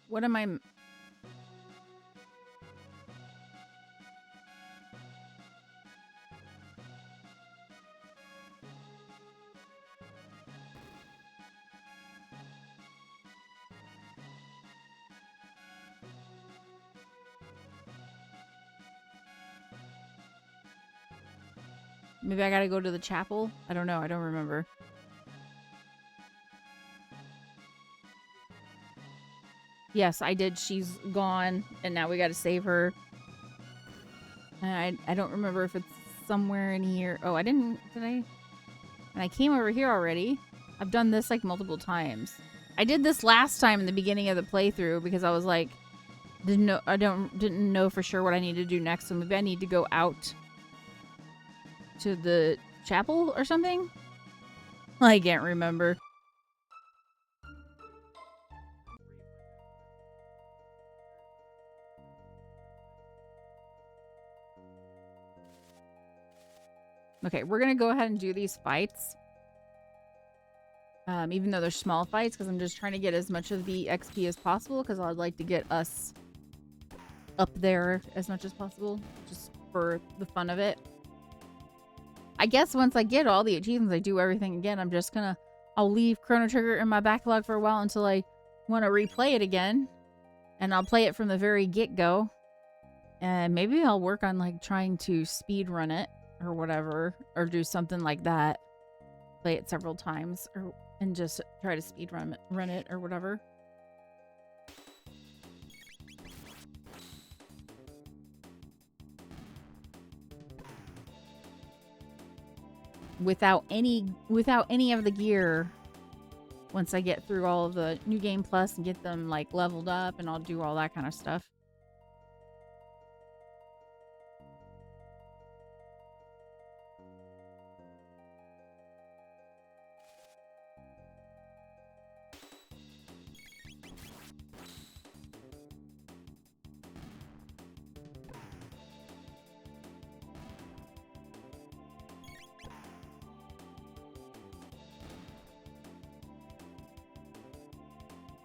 What am I... Maybe I gotta go to the chapel? I don't know. I don't remember. Yes, I did. She's gone, and now we gotta save her. And I don't remember if it's somewhere in here. Oh, I didn't... Did I? And I came over here already. I've done this, like, multiple times. I did this last time in the beginning of the playthrough because I was like... Didn't know for sure what I need to do next, so maybe I need to go out to the chapel or something? I can't remember. Okay, we're gonna go ahead and do these fights. Even though they're small fights, because I'm just trying to get as much of the XP as possible, because I'd like to get us up there as much as possible, just for the fun of it. I guess once I get all the achievements, I do everything again. I'll leave Chrono Trigger in my backlog for a while until I want to replay it again. And I'll play it from the very get-go. And maybe I'll work on, like, trying to speed run it or whatever. Or do something like that. Play it several times and just try to speed run it or whatever. Without any of the gear, once I get through all of the New Game Plus and get them, like, leveled up, and I'll do all that kind of stuff.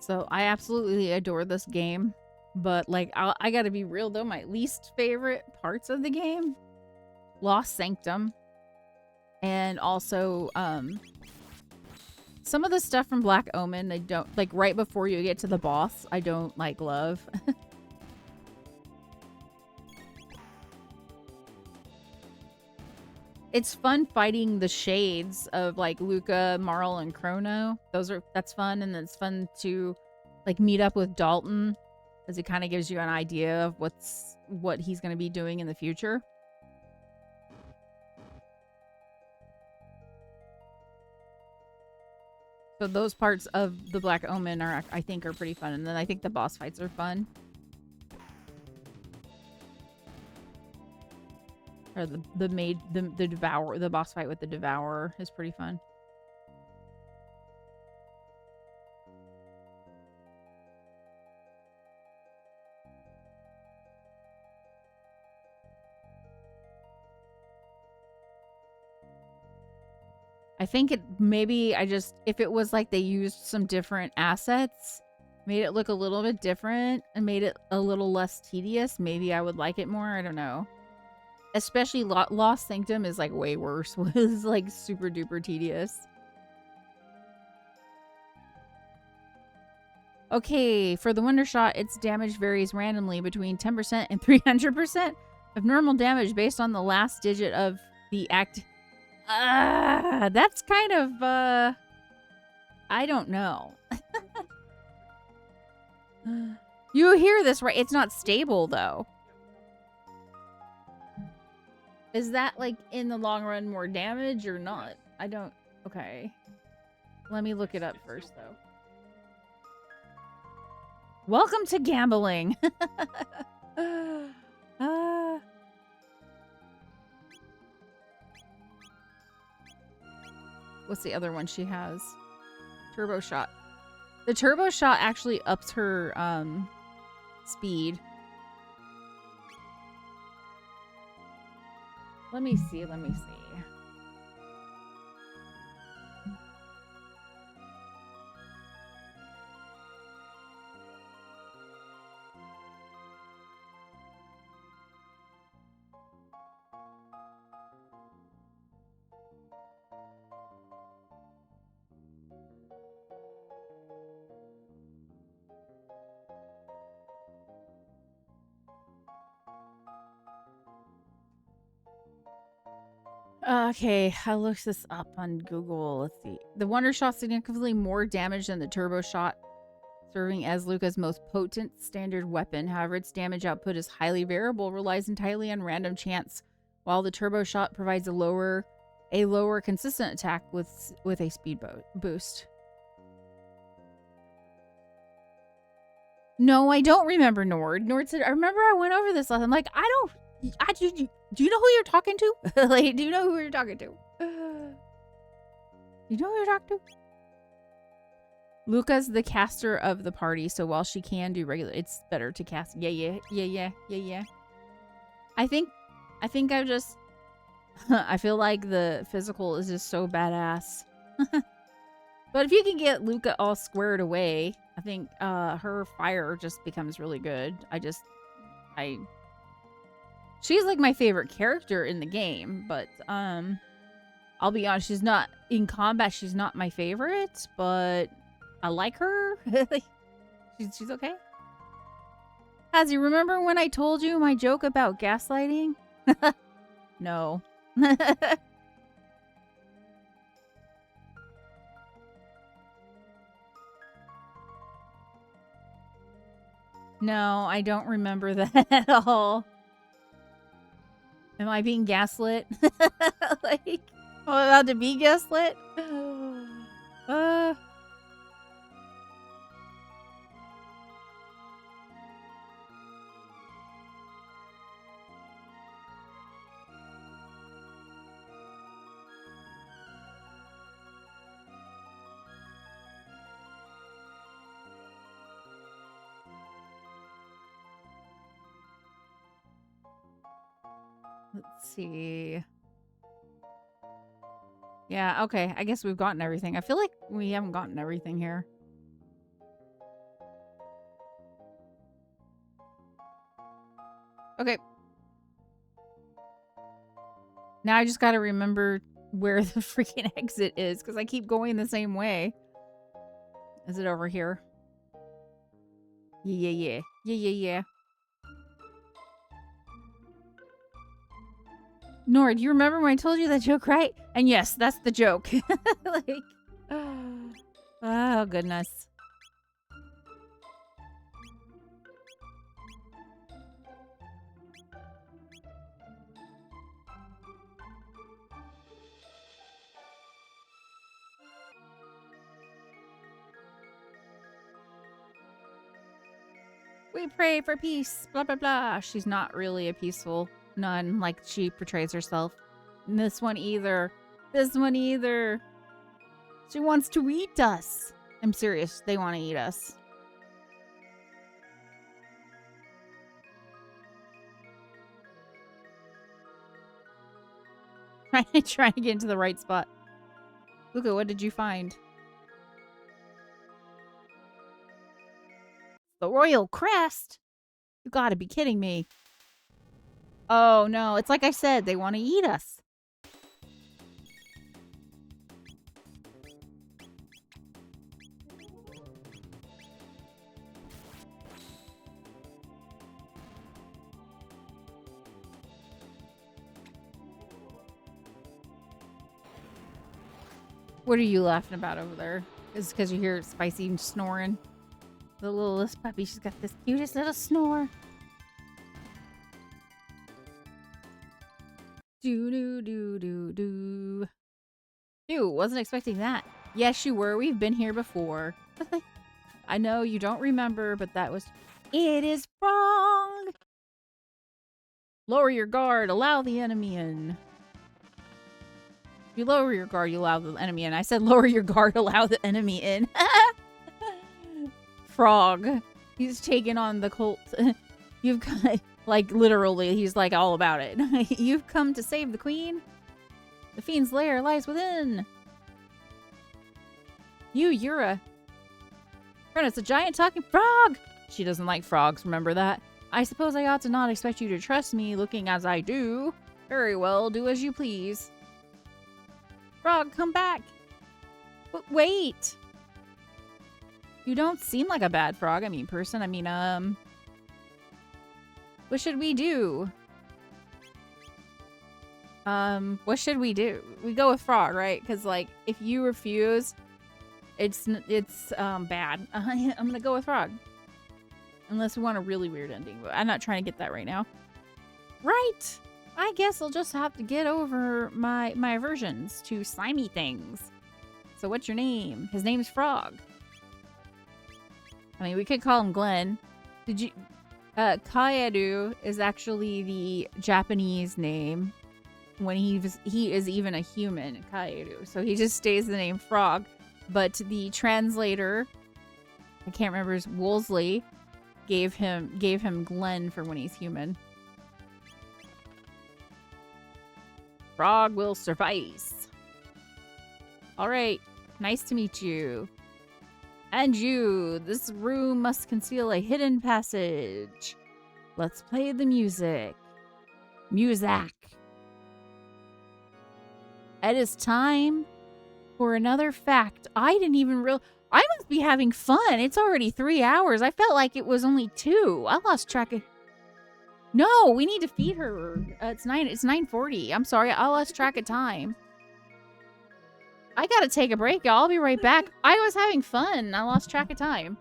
So I absolutely adore this game, but, like, I gotta be real though, my least favorite parts of the game, Lost Sanctum, and also some of the stuff from Black Omen. I don't like, right before you get to the boss, I don't, like, love. It's fun fighting the shades of, like, Luca, Marl, and Crono. That's fun, and it's fun to, like, meet up with Dalton, because it kind of gives you an idea of what he's going to be doing in the future. So those parts of the Black Omen I think are pretty fun, and then I think the boss fights are fun. Or the Devourer, the boss fight with the Devourer is pretty fun. I think if it was like they used some different assets, made it look a little bit different, and made it a little less tedious, maybe I would like it more. I don't know. Especially Lost Sanctum is, like, way worse. It was, like, super duper tedious. Okay, for the Wonder Shot, its damage varies randomly between 10% and 300% of normal damage based on the last digit of the act. That's kind of, I don't know. You hear this, right? It's not stable, though. Is that, like, in the long run more damage or not? I don't... Okay. Let me look it up first, though. Welcome to gambling! What's the other one she has? Turbo Shot. The Turbo Shot actually ups her, speed. Let me see. Okay, I looked this up on Google. Let's see. The Wonder Shot significantly more damage than the Turbo Shot, serving as Luca's most potent standard weapon. However, its damage output is highly variable, relies entirely on random chance, while the Turbo Shot provides a lower consistent attack with a speed boost. No, I don't remember Nord. Nord said, I remember I went over this last. I'm like, do you know who you're talking to? Like, do you know who you're talking to? You know who you're talking to? Luca's the caster of the party, so while she can do regular, it's better to cast. Yeah. I think I just, I feel like the physical is just so badass. But if you can get Luca all squared away, I think her fire just becomes really good. She's like my favorite character in the game, but I'll be honest, she's not in combat. She's not my favorite, but I like her. she's okay. Has you remember when I told you my joke about gaslighting? No. No, I don't remember that at all. Am I being gaslit? Like, I'm about to be gaslit? Let's see. Yeah, okay. I guess we've gotten everything. I feel like we haven't gotten everything here. Okay. Now I just gotta remember where the freaking exit is, because I keep going the same way. Is it over here? Yeah. Nora, do you remember when I told you that joke, right? And yes, that's the joke. Like, oh, goodness. We pray for peace, blah, blah, blah. She's not really a peaceful nun like she portrays herself. And this one either. This one either. She wants to eat us. I'm serious. They want to eat us. Trying to get into the right spot. Luca, what did you find? The royal crest? You gotta be kidding me. Oh no, it's like I said, they want to eat us. What are you laughing about over there? Is it because you hear Spicy snoring? The littlest puppy, she's got this cutest little snore. Do. Ew, wasn't expecting that. Yes, you were. We've been here before. I know you don't remember, but that was... It is wrong! Lower your guard. Allow the enemy in. If you lower your guard, you allow the enemy in. I said lower your guard, allow the enemy in. Frog. He's taken on the cult. You've got... Like, literally, he's like all about it. You've come to save the queen? The fiend's lair lies within. You're a... It's a giant talking frog! She doesn't like frogs, remember that? I suppose I ought to not expect you to trust me, looking as I do. Very well, do as you please. Frog, come back! But wait! You don't seem like a bad frog, person. What should we do? What should we do? We go with frog, right? Because like if you refuse, it's bad. I'm gonna go with frog. Unless we want a really weird ending, but I'm not trying to get that right now. Right. I guess I'll just have to get over my aversions to slimy things. So what's your name? His name's Frog. I mean, we could call him Glenn. Did you? Kaedu is actually the Japanese name when he is even a human, Kaedu. So he just stays the name Frog. But the translator, I can't remember, his Woolsey, gave him Glenn for when he's human. Frog will suffice. All right. Nice to meet you. And you. This room must conceal a hidden passage. Let's play the music. Music. It is time for another fact. I didn't even realize. I must be having fun. It's already 3 hours. I felt like it was only 2. I lost track of... No, we need to feed her. It's 9:40. I'm sorry. I lost track of time. I gotta take a break, y'all. I'll be right back. I was having fun. I lost track of time.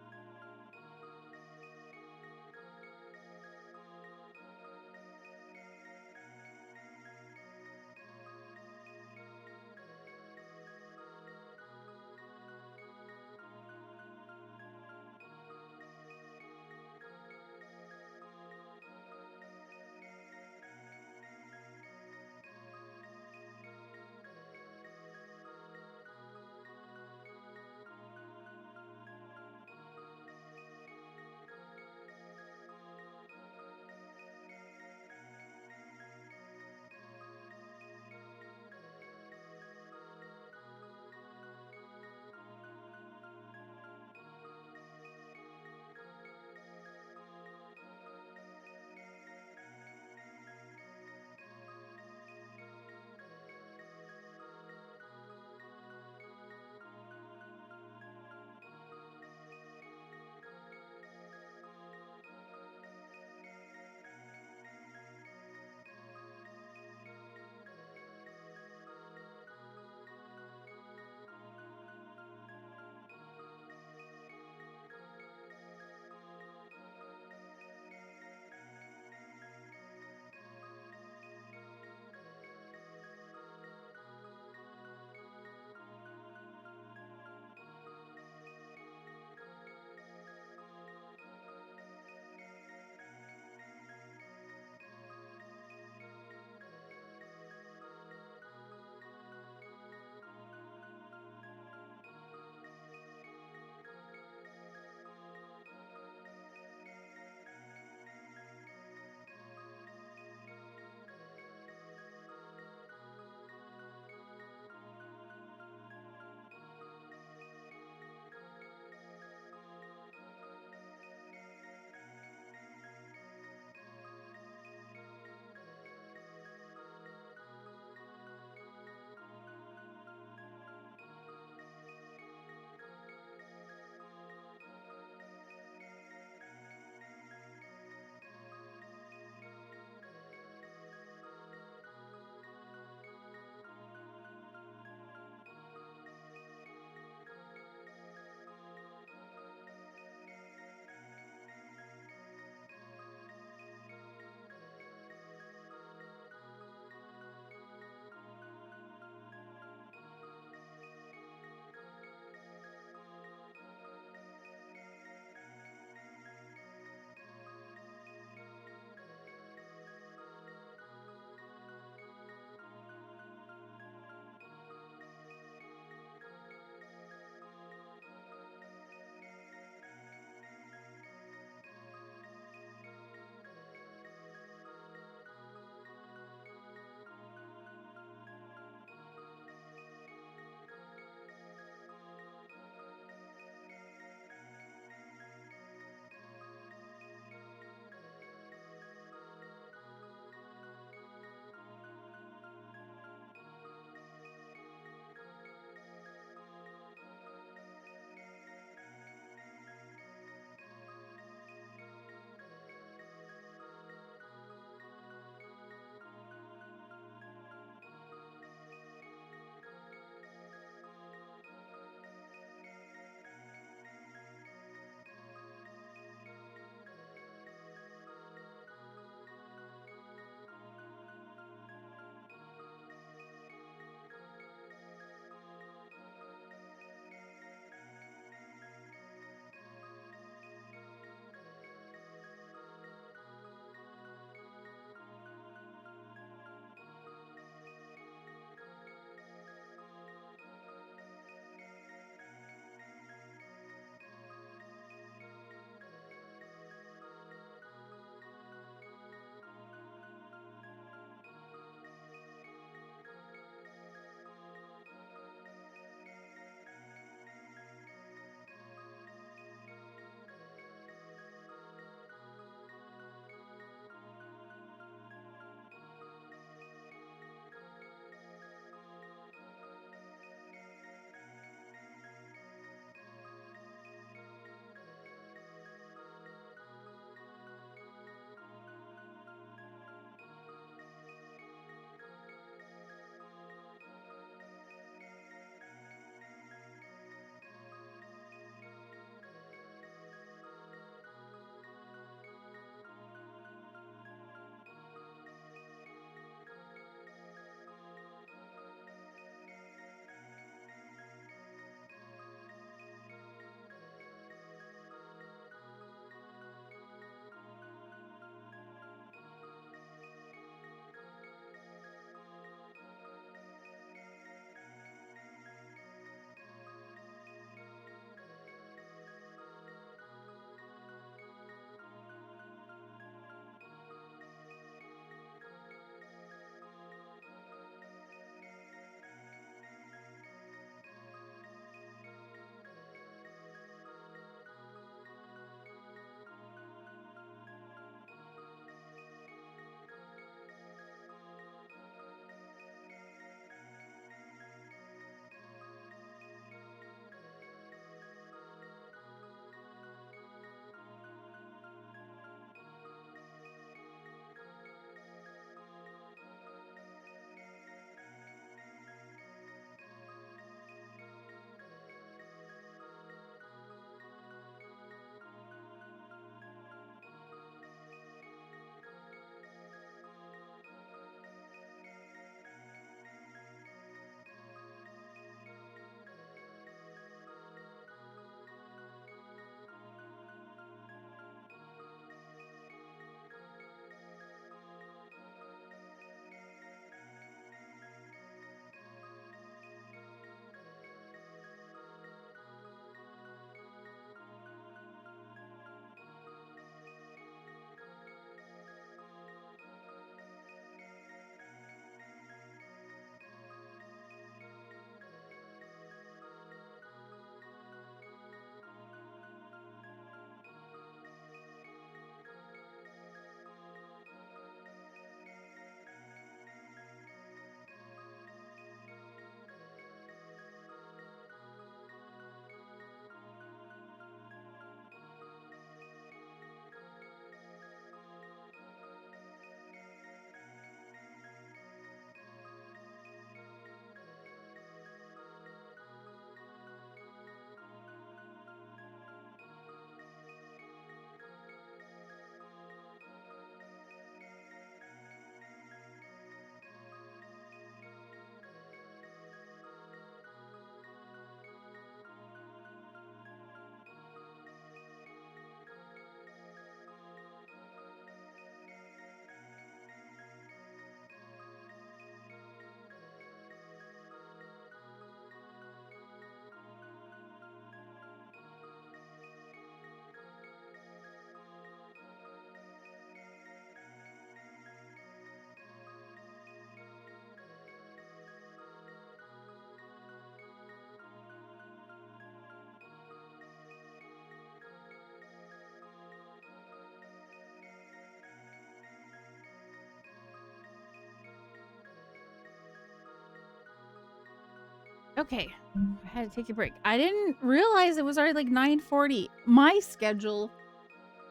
Okay, I had to take a break. I didn't realize it was already like 9:40. My schedule,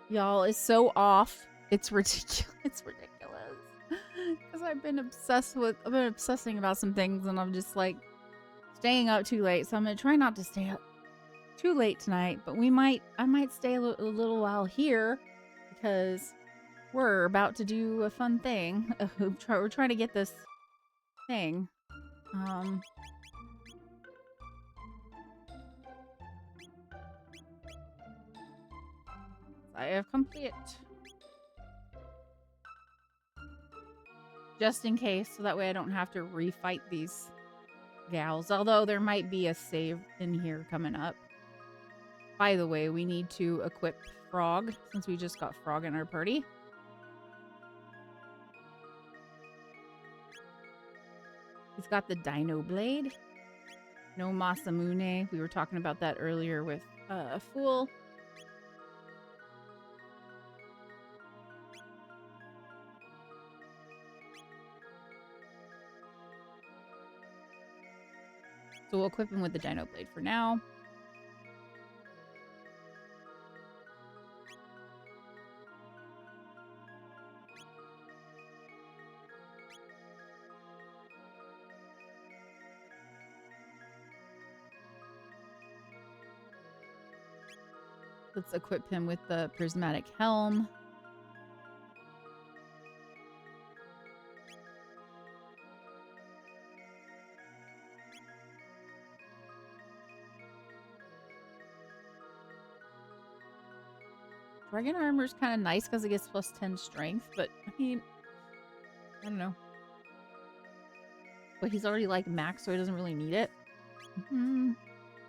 y'all, is so off. It's ridiculous. It's ridiculous. Because I've been obsessing about some things, and I'm just like staying up too late. So I'm gonna try not to stay up too late tonight. But I might stay a little while here because we're about to do a fun thing. We're trying to get this thing. I have complete. Just in case, so that way I don't have to refight these gals. Although there might be a save in here coming up. By the way, we need to equip Frog, since we just got Frog in our party. He's got the Dino Blade. No Masamune. We were talking about that earlier with Fool. So we'll equip him with the Dino Blade for now. Let's equip him with the prismatic helm. Dragon armor is kind of nice because it gets plus 10 strength, but I mean, I don't know. But he's already like max, so he doesn't really need it.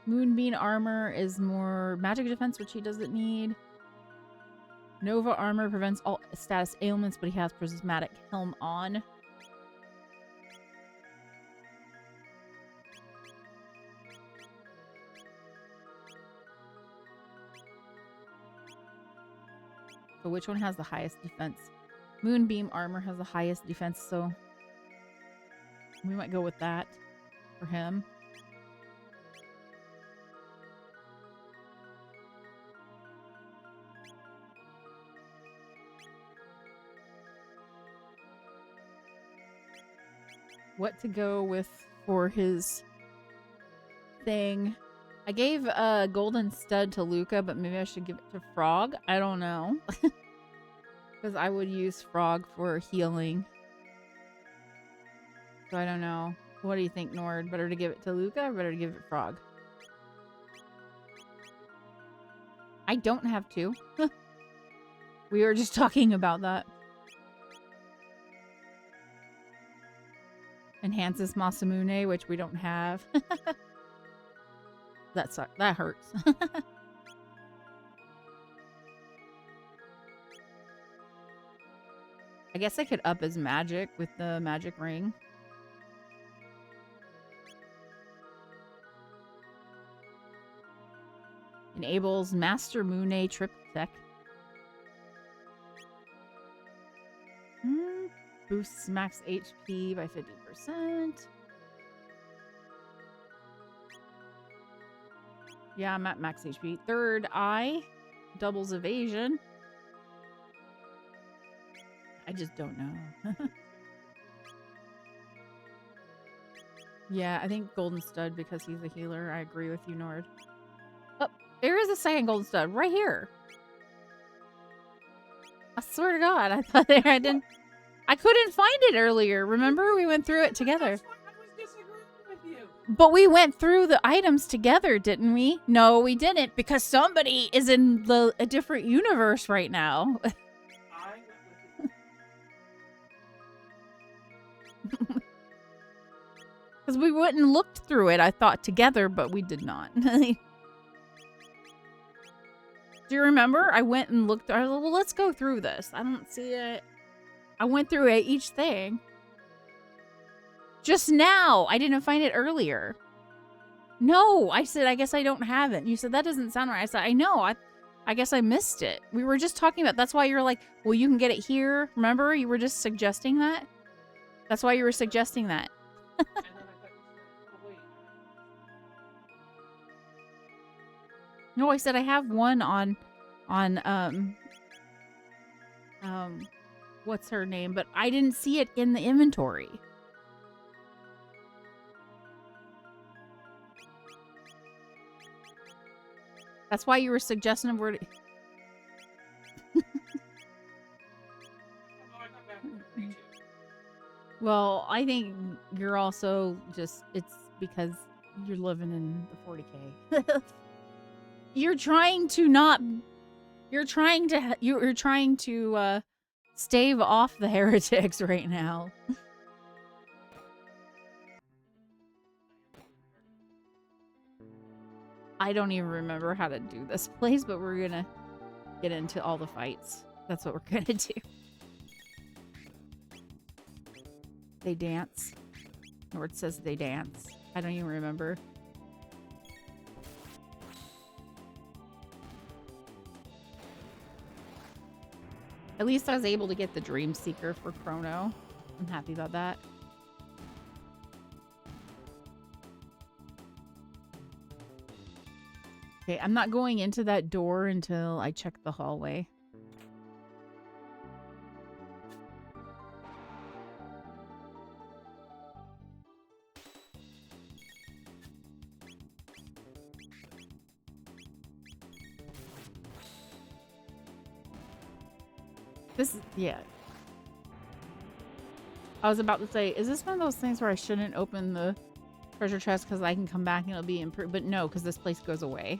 Moonbeam armor is more magic defense, which he doesn't need. Nova armor prevents all status ailments, but he has prismatic helm on. So which one has the highest defense? Moonbeam armor has the highest defense, so we might go with that for him. What to go with for his thing? I gave a golden stud to Luca, but maybe I should give it to Frog. I don't know. Because I would use Frog for healing. So I don't know. What do you think, Nord? Better to give it to Luca or better to give it Frog? I don't have to. We were just talking about that. Enhances Masamune, which we don't have. That sucks. That hurts. I guess I could up his magic with the magic ring. Enables Master Mune triple tech. Boosts max HP by 50%. Yeah, I'm at max HP. Third eye doubles evasion. I just don't know. Yeah, I think Golden Stud because he's a healer. I agree with you, Nord. Oh, there is a second Golden Stud right here. I swear to God, I thought I didn't. I couldn't find it earlier. Remember, we went through it together. I was disagreeing with you. But we went through the items together, didn't we? No, we didn't, because somebody is in a different universe right now. I went with you. Because we went and looked through it, I thought, together, but we did not. Do you remember? I went and looked. I was like, well, let's go through this. I don't see it. I went through each thing. Just now. I didn't find it earlier. No, I said, I guess I don't have it. You said, that doesn't sound right. I said, I know. I guess I missed it. We were just talking about, that's why you're like, well, you can get it here. Remember? You were just suggesting that? That's why you were suggesting that. And then I thought you said, oh, wait. No, I said I have one on what's her name, but I didn't see it in the inventory. That's why you were suggesting where to... Well, I think you're also just, it's because you're living in the 40K. You're trying to stave off the heretics right now. I don't even remember how to do this place, but we're gonna get into all the fights. That's what we're gonna do. They dance. Or it says they dance. I don't even remember. At least I was able to get the Dream Seeker for Crono. I'm happy about that. Okay, I'm not going into that door until I check the hallway. This is, yeah. I was about to say, is this one of those things where I shouldn't open the treasure chest because I can come back and it'll be improved? But no, because this place goes away.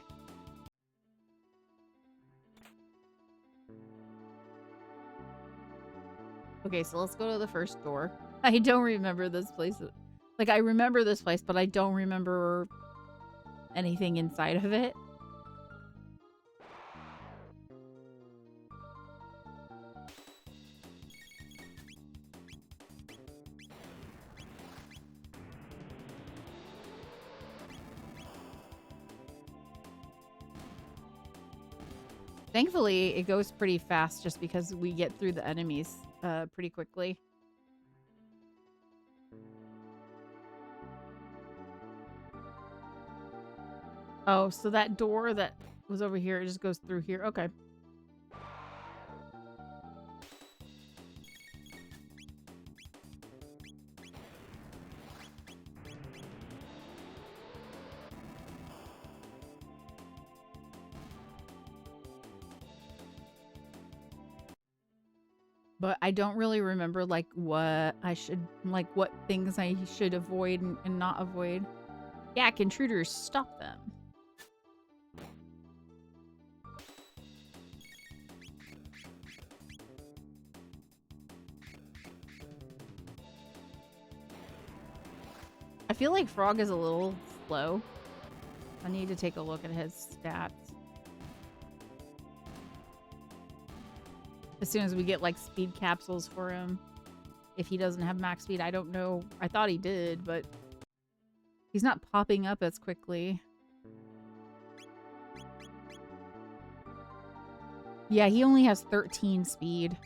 Okay, so let's go to the first door. I don't remember this place. Like, I remember this place, but I don't remember anything inside of it. Thankfully, it goes pretty fast just because we get through the enemies pretty quickly. Oh, so that door that was over here, it just goes through here. Okay. But I don't really remember, like, what I should, like, what things I should avoid and not avoid. Yeah, intruders, stop them. I feel like Frog is a little slow. I need to take a look at his stats. As soon as we get, like, speed capsules for him. If he doesn't have max speed, I don't know. I thought he did, but he's not popping up as quickly. Yeah, he only has 13 speed.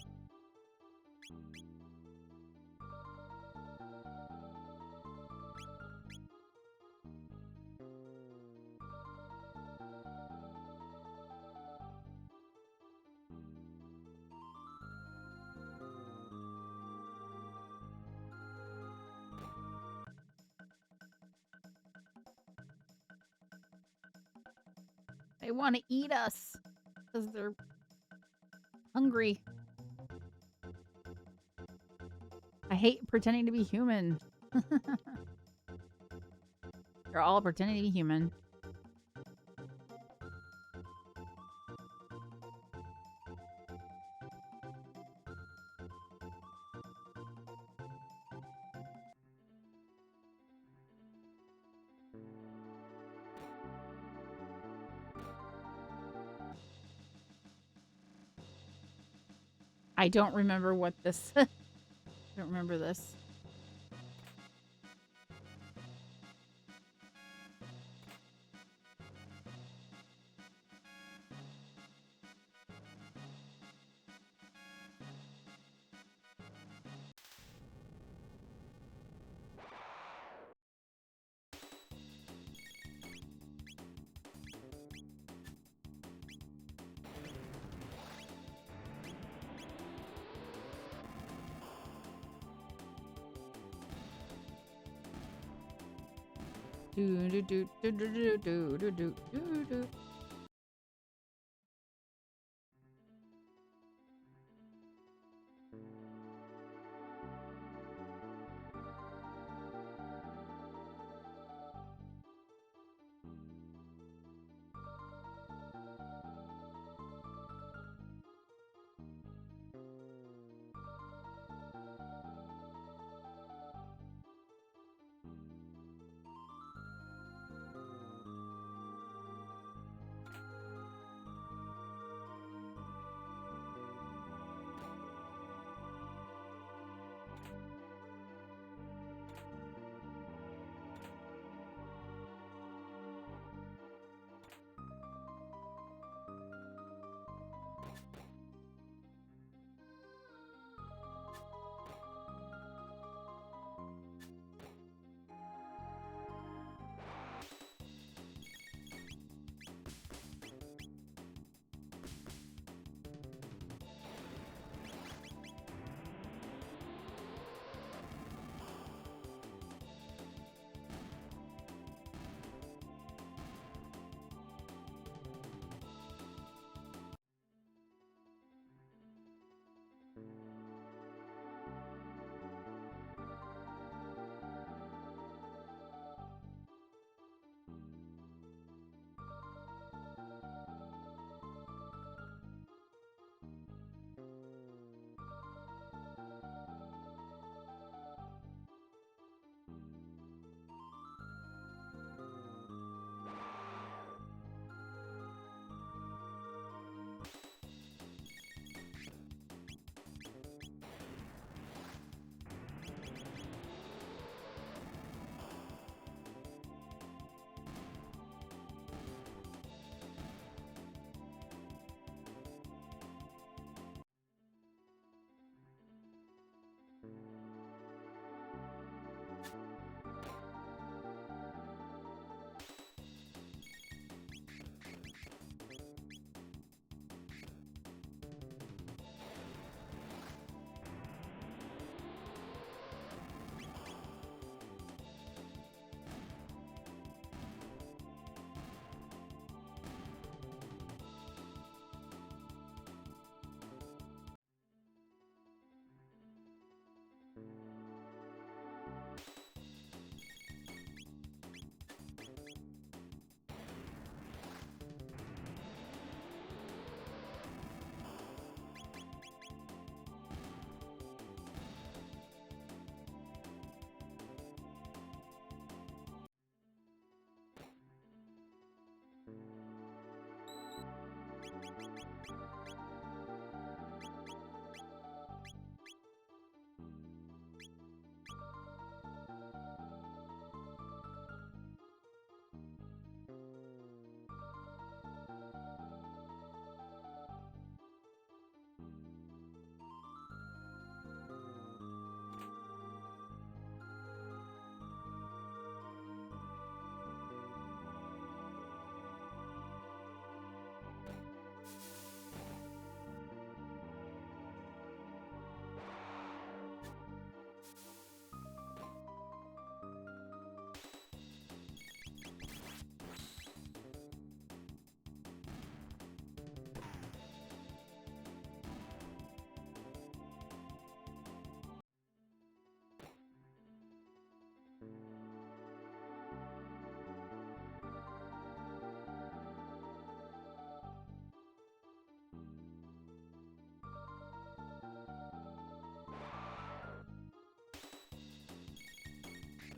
They want to eat us because they're hungry. I hate pretending to be human. They're all pretending to be human. I don't remember what this... I don't remember this. Do do do do do do do do do do.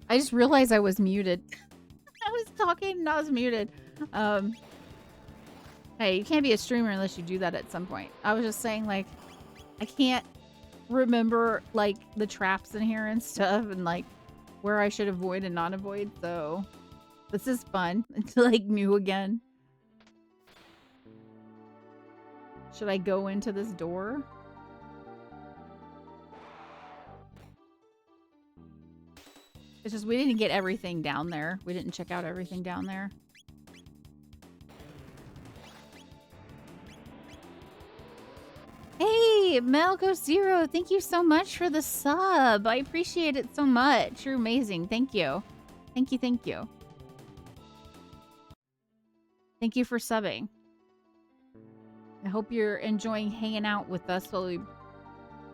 I just realized I was muted. I was talking and I was muted. Hey, you can't be a streamer unless you do that at some point. I was just saying, like, I can't remember, like, the traps in here and stuff and, like, where I should avoid and not avoid, so this is fun. It's, like, new again. Should I go into this door? It's just we didn't get everything down there. We didn't check out everything down there. Hey, Malco Zero, thank you so much for the sub. I appreciate it so much. You're amazing. Thank you. Thank you, thank you. Thank you for subbing. I hope you're enjoying hanging out with us while we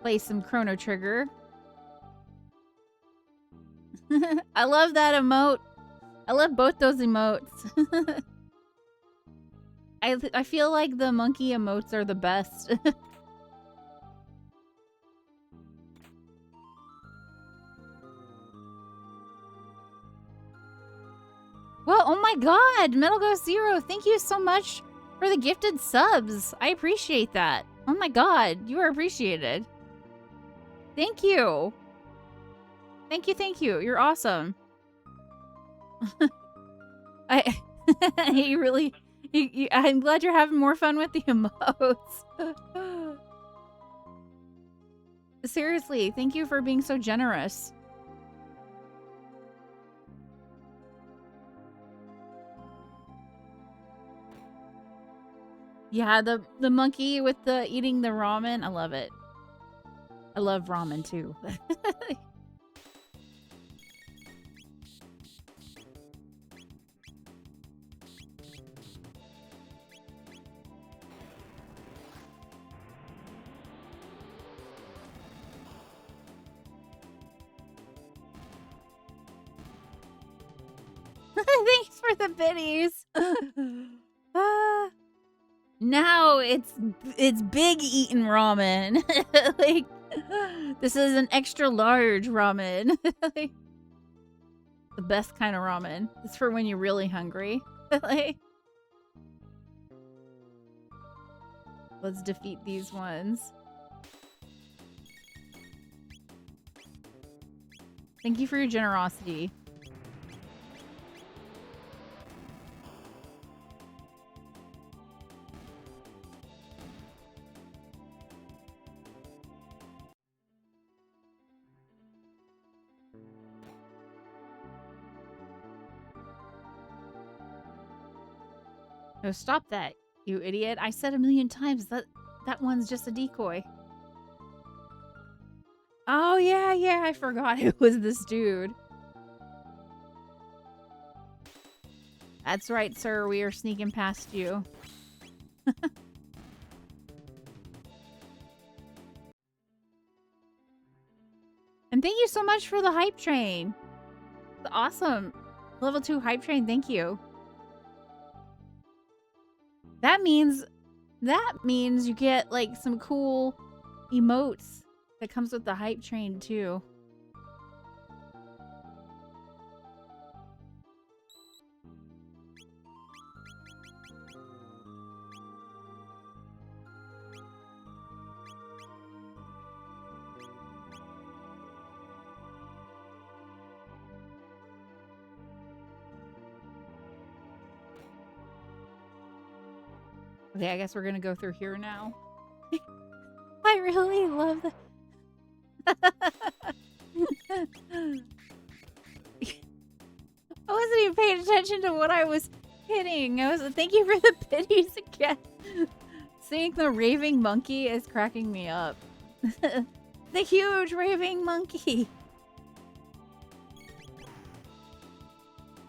play some Chrono Trigger. I love that emote. I love both those emotes. I feel like the monkey emotes are the best. Well, oh my god, Metal Ghost Zero, thank you so much for the gifted subs. I appreciate that. Oh my god, you are appreciated. Thank you. Thank you. You're awesome. You really... I'm glad you're having more fun with the emotes. Seriously, thank you for being so generous. Yeah, the monkey with the eating the ramen. I love it. I love ramen too. Thanks for the biddies. Now it's big eating ramen. Like, this is an extra large ramen. Like, the best kind of ramen. It's for when you're really hungry. Like, let's defeat these ones. Thank you for your generosity. No, stop that, you idiot. I said a million times that one's just a decoy. Oh, yeah, I forgot it was this dude. That's right, sir. We are sneaking past you. And thank you so much for the hype train. It's awesome. Level 2 hype train, thank you. That means you get like some cool emotes that comes with the hype train too. Okay, I guess we're gonna go through here now. I really love that. I wasn't even paying attention to what I was hitting. Thank you for the biddies again. Seeing the raving monkey is cracking me up. The huge raving monkey.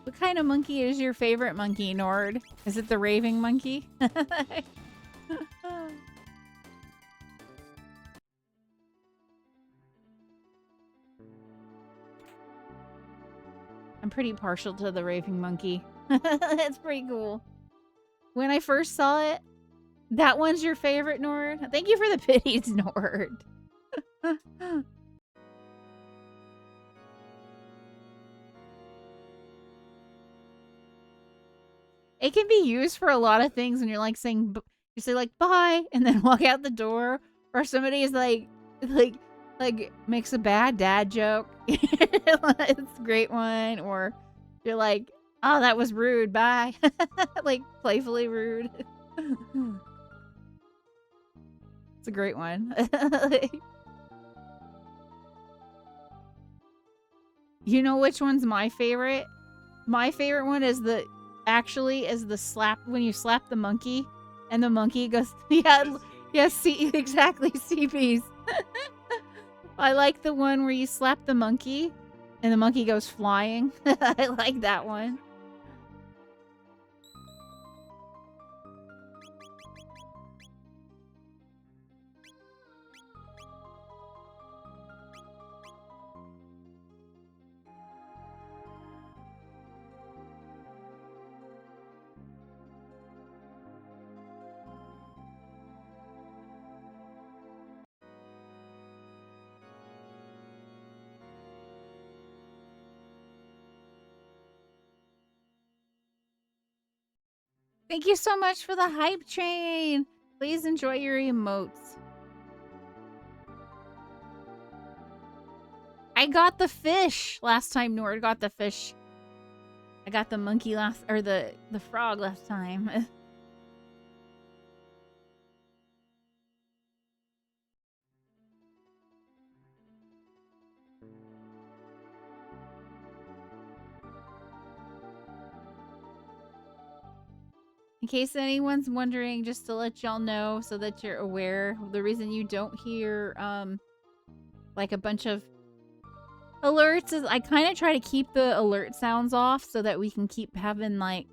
What kind of monkey is your favorite monkey, Nord? Is it the raving monkey? I'm pretty partial to the raving monkey. It's pretty cool. When I first saw it, that one's your favorite, Nord? Thank you for the biddies, Nord. It can be used for a lot of things when you're like saying, you say like bye and then walk out the door, or somebody is like makes a bad dad joke. It's a great one. Or you're like, oh, that was rude, bye. Like playfully rude. It's a great one. You know which one's my favorite? My favorite one is the slap, when you slap the monkey and the monkey goes, see, exactly, CPs. I like the one where you slap the monkey and the monkey goes flying. I like that one. Thank you so much for the hype train. Please enjoy your emotes. I got the fish last time. Nord got the fish. I got the monkey last, or the frog last time. In case anyone's wondering, just to let y'all know so that you're aware, the reason you don't hear like a bunch of alerts is I kind of try to keep the alert sounds off so that we can keep having like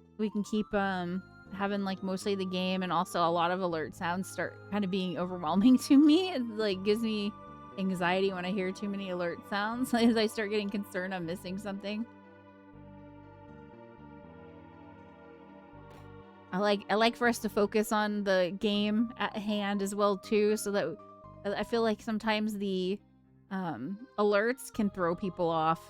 having like mostly the game, and also a lot of alert sounds start kind of being overwhelming to me. It like gives me anxiety when I hear too many alert sounds as I start getting concerned I'm missing something. I like for us to focus on the game at hand as well too, so that I feel like sometimes the alerts can throw people off.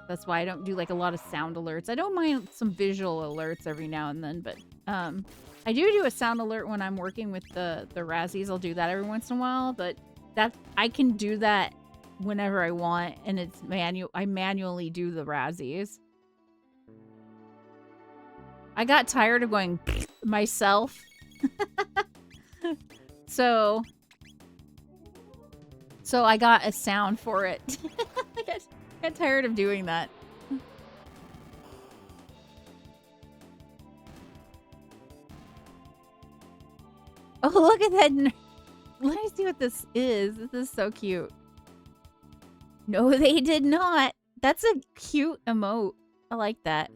That's why I don't do like a lot of sound alerts. I don't mind some visual alerts every now and then, but I do a sound alert when I'm working with the Razzies. I'll do that every once in a while, but that I can do that whenever I want, and it's I manually do the Razzies. I got tired of going myself. So I got a sound for it. I got tired of doing that. Oh, look at that. Let me see what this is. This is so cute. No, they did not. That's a cute emote. I like that.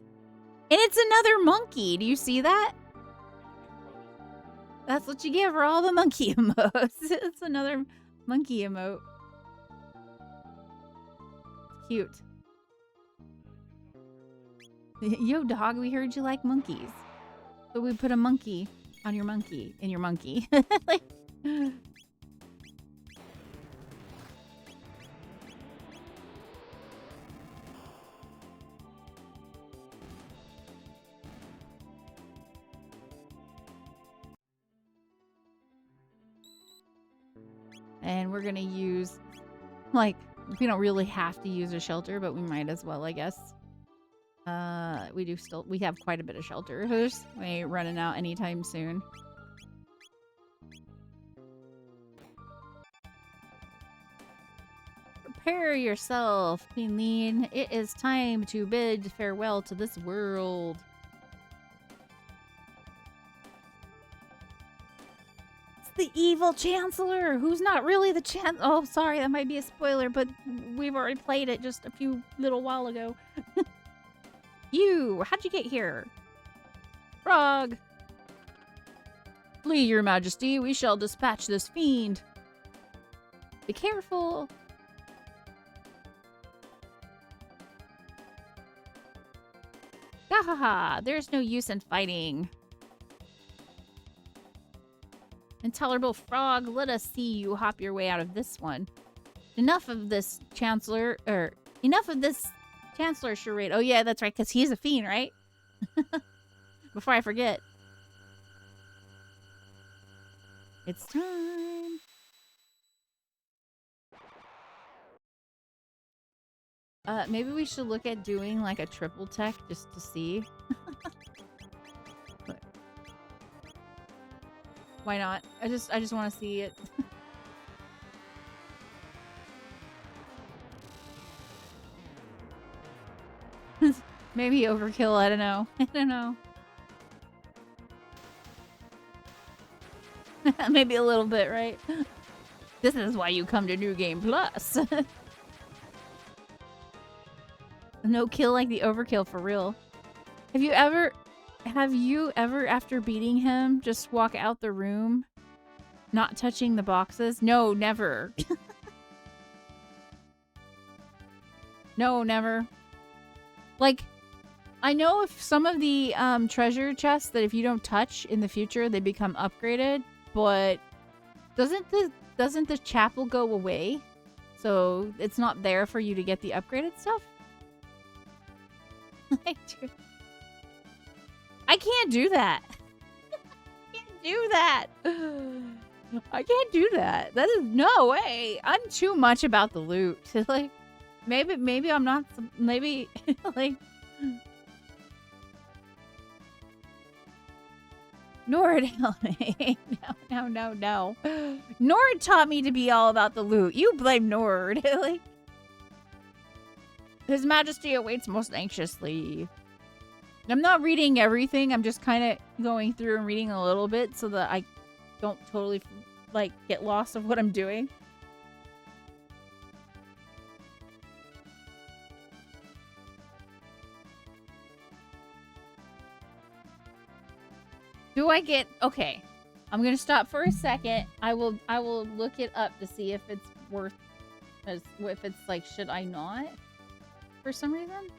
And it's another monkey. Do you see that? That's what you get for all the monkey emotes. It's another monkey emote. Cute. Yo, dog, we heard you like monkeys. So we put a monkey on your monkey, in your monkey. Like... And we're gonna use, like, we don't really have to use a shelter, but we might as well, I guess. We have quite a bit of shelters. We ain't running out anytime soon. Prepare yourself, Queen Lean. It is time to bid farewell to this world. The evil Chancellor, who's not really the Oh, sorry, that might be a spoiler, but we've already played it just a few little while ago. You, how'd you get here? Frog. Flee, your majesty, we shall dispatch this fiend. Be careful. Gahaha, there's no use in fighting. Intolerable frog, let us see you hop your way out of this one. Enough of this Chancellor, enough of this Chancellor charade. Oh yeah, that's right, because he's a fiend, right? Before I forget. It's time. Maybe we should look at doing like a triple tech just to see. But why not? I just want to see it. Maybe overkill, I don't know. I don't know. Maybe a little bit, right? This is why you come to New Game Plus. No kill like the overkill for real. Have you ever after beating him just walk out the room not touching the boxes? No, never. No, never. Like, I know if some of the treasure chests that if you don't touch in the future they become upgraded, but doesn't the chapel go away? So it's not there for you to get the upgraded stuff? I can't do that. do that. I can't do that. That is no way. I'm too much about the loot. Like, maybe I'm not. Maybe like. Nord help me. No. Nord taught me to be all about the loot. You blame Nord. Like, His Majesty awaits most anxiously. I'm not reading everything. I'm just kind of going through and reading a little bit so that I don't totally, like, get lost of what I'm doing. Do I get... Okay. I'm going to stop for a second. I will look it up to see if it's worth... If it's like, should I not? For some reason?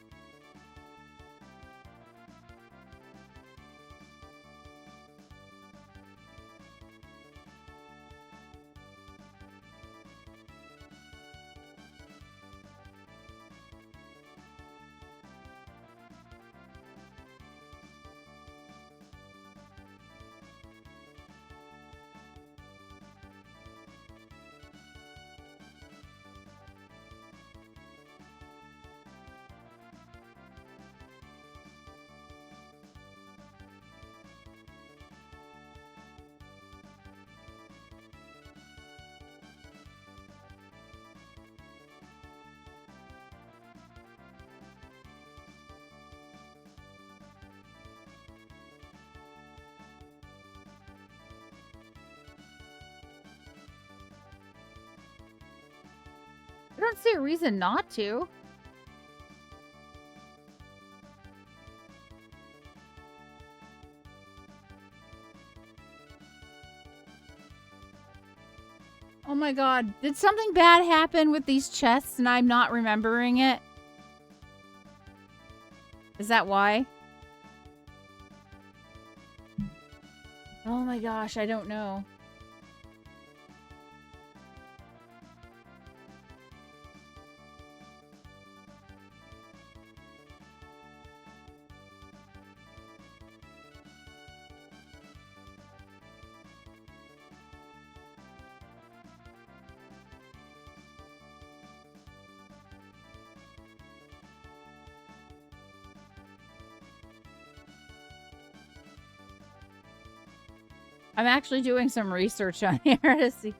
I don't see a reason not to. Oh my god. Did something bad happen with these chests and I'm not remembering it? Is that why? Oh my gosh, I don't know. I'm actually doing some research on here to see.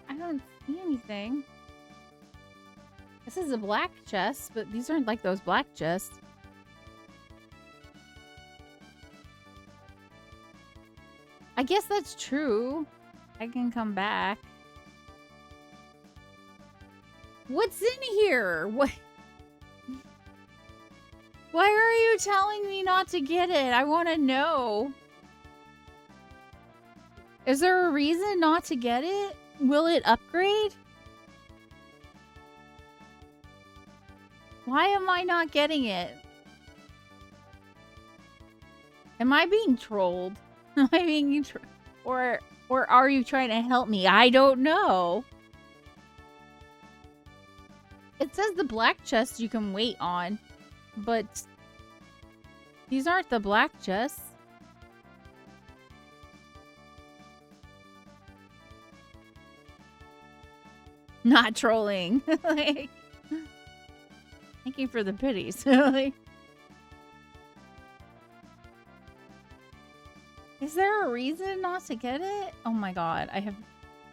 I don't see anything. This is a black chest, but these aren't like those black chests. I guess that's true. I can come back. What's in here? What? Why are you telling me not to get it? I want to know. Is there a reason not to get it? Will it upgrade? Why am I not getting it? Am I being trolled? Am I being or are you trying to help me? I don't know. It says the black chest you can wait on, but these aren't the black chests. Not trolling. Like, thank you for the pities. Like, is there a reason not to get it? Oh my god, I have...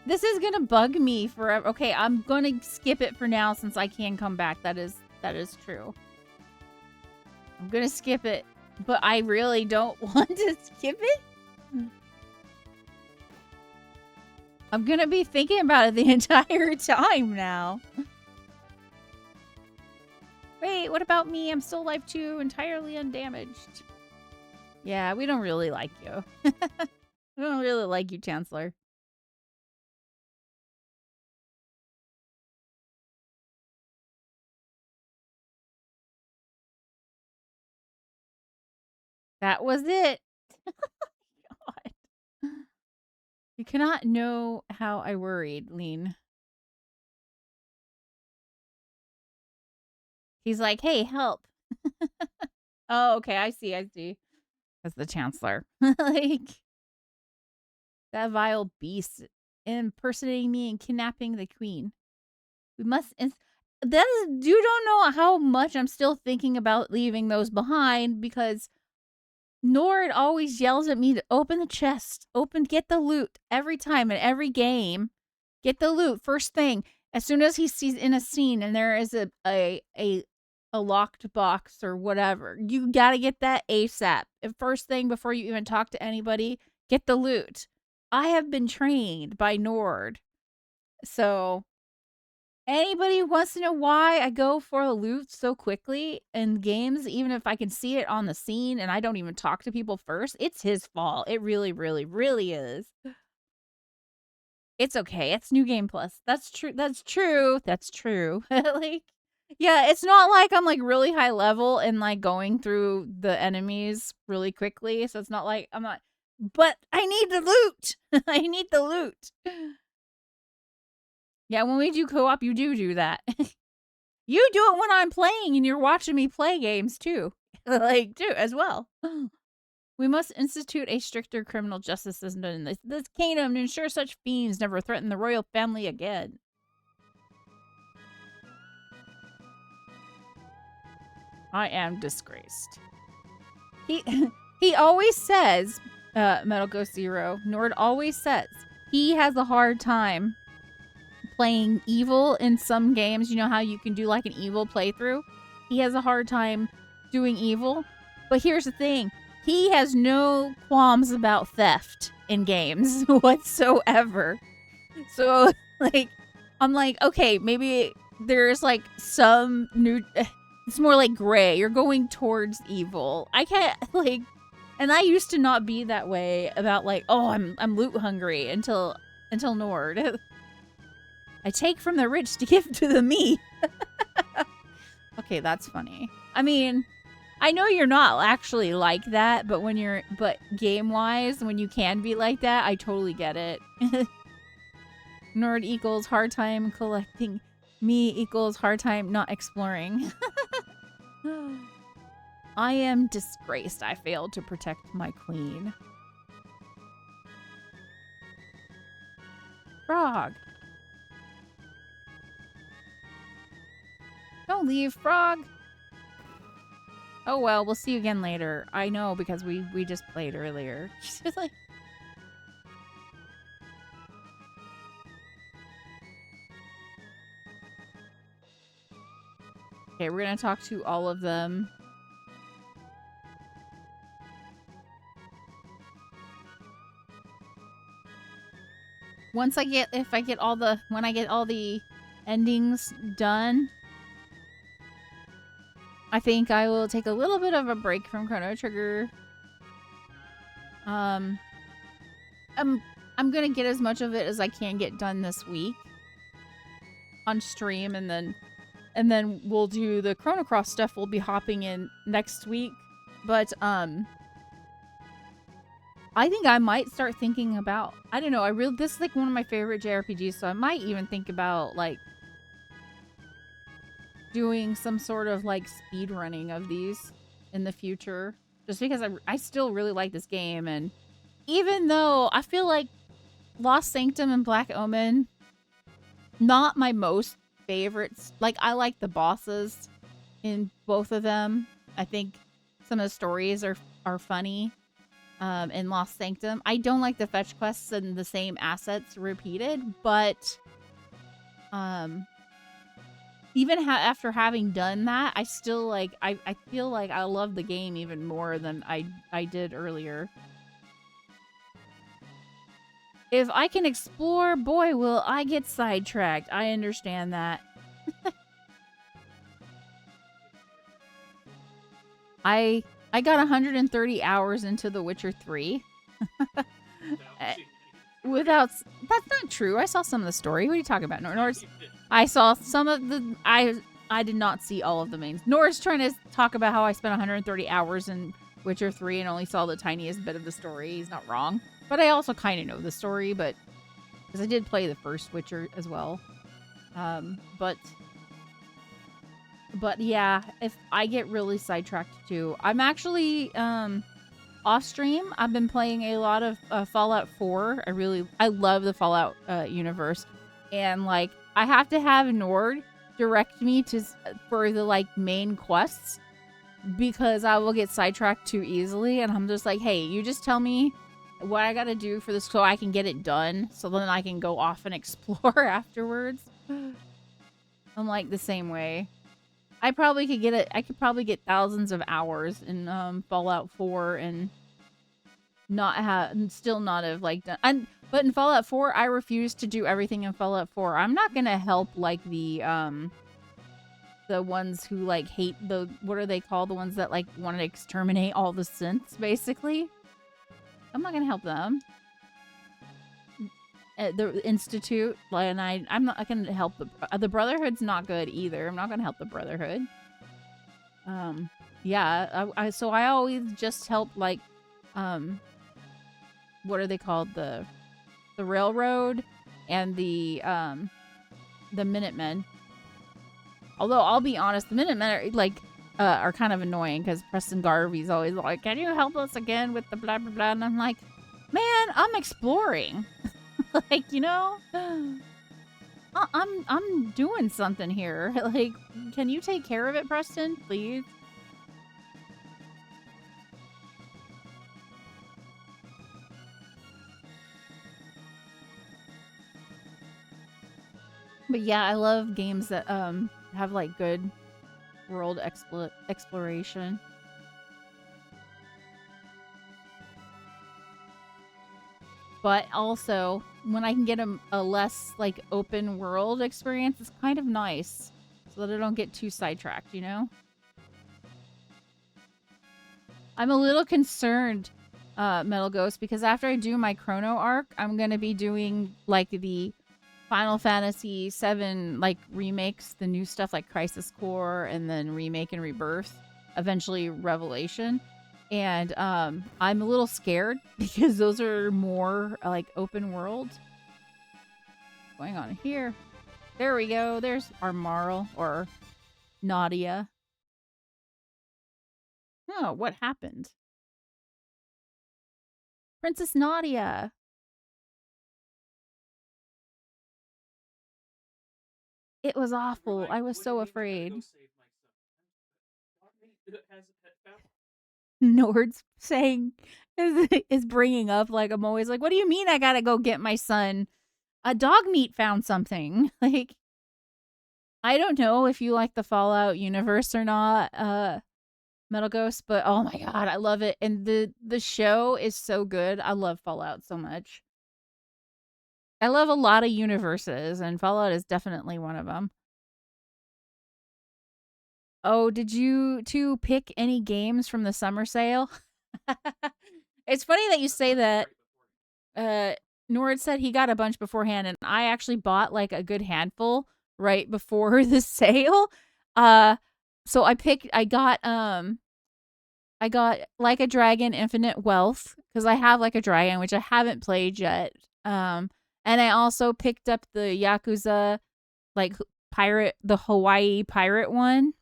This is gonna bug me forever. Okay, I'm gonna skip it for now since I can come back. That is true. I'm gonna skip it, but I really don't want to skip it. I'm gonna be thinking about it the entire time now. Wait, what about me? I'm still alive too, entirely undamaged. Yeah, we don't really like you. We don't really like you, Chancellor. That was it. God. You cannot know how I worried, Lean. He's like, hey, help. Oh, okay. I see. That's the Chancellor. Like, that vile beast impersonating me and kidnapping the queen. We must. You don't know how much I'm still thinking about leaving those behind because Nord always yells at me to open the chest, get the loot every time in every game. Get the loot first thing. As soon as he sees in a scene and there is a locked box or whatever, you gotta get that ASAP. First thing before you even talk to anybody, get the loot. I have been trained by Nord. So anybody who wants to know why I go for the loot so quickly in games, even if I can see it on the scene and I don't even talk to people first, it's his fault. It really, really, really is. It's okay. It's New Game Plus. That's true. That's true. That's true. Like, yeah, it's not like I'm like really high level and like going through the enemies really quickly. So it's not like I'm not, but I need the loot. I need the loot. Yeah, when we do co-op, you do that. You do it when I'm playing and you're watching me play games too. Like, too, as well. We must institute a stricter criminal justice system in this kingdom to ensure such fiends never threaten the royal family again. I am disgraced. He always says, Metal Ghost Zero, Nord always says, he has a hard time playing evil in some games. You know how you can do like an evil playthrough? He has a hard time doing evil. But here's the thing. He has no qualms about theft in games whatsoever. So, like, I'm like, okay, maybe there's like some new... It's more like gray. You're going towards evil. I can't, like... And I used to not be that way about like, oh, I'm loot hungry until Nord. I take from the rich to give to the meek. Okay, that's funny. I mean, I know you're not actually like that, but game-wise, when you can be like that, I totally get it. Nord equals hard time collecting. Me equals hard time not exploring. I am disgraced. I failed to protect my queen. Frog. Don't leave, Frog. Oh well, we'll see you again later. I know because we just played earlier. She's like, okay, we're gonna talk to all of them. When I get all the endings done, I think I will take a little bit of a break from Chrono Trigger. I'm gonna get as much of it as I can get done this week on stream, and then we'll do the Chrono Cross stuff. We'll be hopping in next week, but I think I might start thinking about, I don't know, this is like one of my favorite JRPGs, so I might even think about like doing some sort of like speed running of these in the future, just because I still really like this game. And even though I feel like Lost Sanctum and Black Omen, not my most favorites, like I like the bosses in both of them. I think some of the stories are funny. In Lost Sanctum, I don't like the fetch quests and the same assets repeated, but even after having done that, I still like, I feel like I love the game even more than I did earlier. If I can explore, boy, will I get sidetracked. I understand that. I got 130 hours into The Witcher 3. That's not true. I saw some of the story. What are you talking about? I saw some of the... I did not see all of the mains. Nora's trying to talk about how I spent 130 hours in Witcher 3 and only saw the tiniest bit of the story. He's not wrong. But I also kind of know the story, but because I did play the first Witcher as well. But yeah, if I get really sidetracked too, I'm actually off stream. I've been playing a lot of Fallout 4. I love the Fallout universe, and like I have to have Nord direct me for the like main quests because I will get sidetracked too easily, and I'm just like, hey, you just tell me what I gotta do for this so I can get it done, so then I can go off and explore afterwards. I'm like the same way. I probably could get it. I could probably get thousands of hours in Fallout 4 and still not have like done. But in Fallout 4, I refuse to do everything in Fallout 4. I'm not gonna help like the ones who like hate what are they called? The ones that like want to exterminate all the synths, basically. I'm not gonna help them. The Institute, and I'm not gonna help the Brotherhood's not good either. I'm not gonna help the Brotherhood. Yeah, so I always just help like, what are they called? The Railroad and the Minutemen. Although I'll be honest, the Minutemen are kind of annoying because Preston Garvey's always like, "Can you help us again with the blah blah blah?" And I'm like, "Man, I'm exploring." Like, you know, I'm doing something here. Like, can you take care of it, Preston, please? But yeah, I love games that have like good world exploration. But also, when I can get a less like open world experience, it's kind of nice, so that I don't get too sidetracked, you know? I'm a little concerned, Metal Ghost, because after I do my Chrono arc, I'm gonna be doing like the Final Fantasy VII like remakes, the new stuff like Crisis Core, and then Remake and Rebirth, eventually Revelation. And I'm a little scared because those are more like open world. What's going on here? There we go. There's our Marl or Nadia. Oh, what happened? Princess Nadia. It was awful. I was so afraid. Nord's saying is bringing up like I'm always like, what do you mean I gotta go get my son? A dog meat found something. Like, I don't know if you like the Fallout universe or not, Metal Ghost, but oh my god, I love it. And the show is so good. I love Fallout so much. I love a lot of universes, and Fallout is definitely one of them. Oh, did you two pick any games from the summer sale? It's funny that you say that. Nord said he got a bunch beforehand, and I actually bought like a good handful right before the sale. So I got Like a Dragon Infinite Wealth because I have Like a Dragon, which I haven't played yet. And I also picked up the Yakuza like the Hawaii pirate one.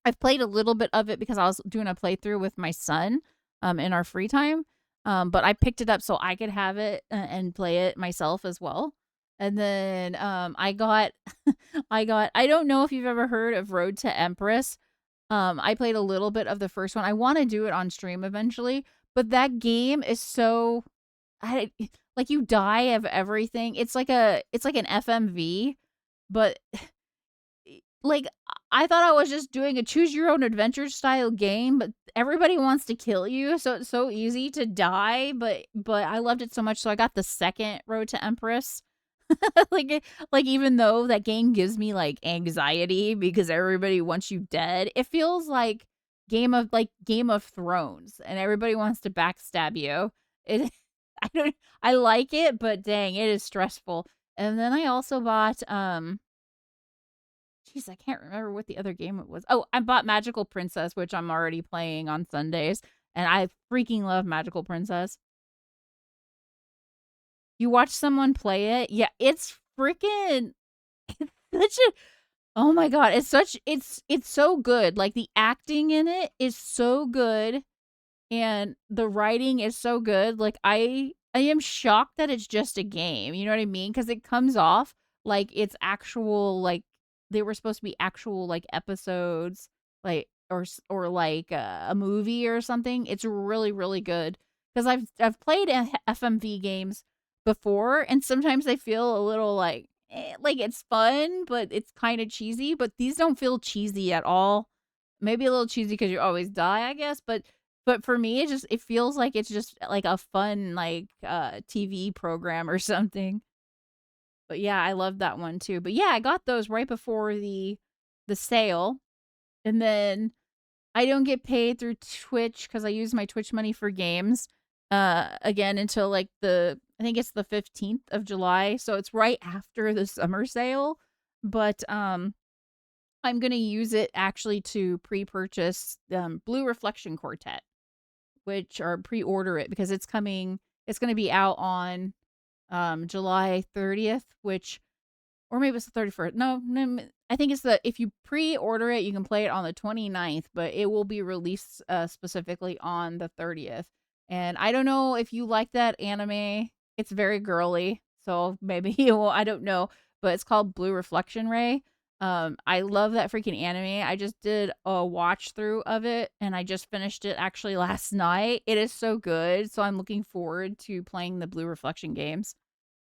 I've played a little bit of it because I was doing a playthrough with my son in our free time. But I picked it up so I could have it and play it myself as well. And then I got I don't know if you've ever heard of Road to Empress. I played a little bit of the first one. I want to do it on stream eventually, but that game is so like you die of everything. It's like an FMV, but like I thought I was just doing a choose your own adventure style game, but everybody wants to kill you, so it's so easy to die, but I loved it so much, so I got the second Road to Empress. like even though that game gives me like anxiety because everybody wants you dead, it feels like Game of Thrones and everybody wants to backstab you. It I like it, but dang, it is stressful. And then I also bought jeez, I can't remember what the other game it was. Oh, I bought Magical Princess, which I'm already playing on Sundays. And I freaking love Magical Princess. You watch someone play it, yeah, it's freaking it's such a oh my god, it's so good. Like the acting in it is so good and the writing is so good. Like I am shocked that it's just a game. You know what I mean? Cuz it comes off like it's actual like they were supposed to be actual like episodes like or like a movie or something. It's really good cuz I've played FMV games before and sometimes they feel a little like it's fun, but it's kind of cheesy, but these don't feel cheesy at all. Maybe a little cheesy cuz you always die, I guess, but for me, it feels like it's just like a fun like TV program or something. But yeah, I love that one too. But yeah, I got those right before the sale. And then I don't get paid through Twitch cuz I use my Twitch money for games. Again until like I think it's the 15th of July, so it's right after the summer sale. But I'm going to use it actually to pre-purchase Blue Reflection Quartet, which or pre-order it because it's going to be out on July 30th, which or maybe it's the 31st. No, I think it's if you pre-order it, you can play it on the 29th, but it will be released specifically on the 30th. And I don't know if you like that anime. It's very girly, so maybe you will, I don't know, but it's called Blue Reflection Ray. I love that freaking anime. I just did a watch through of it and I just finished it actually last night. It is so good, so I'm looking forward to playing the Blue Reflection games.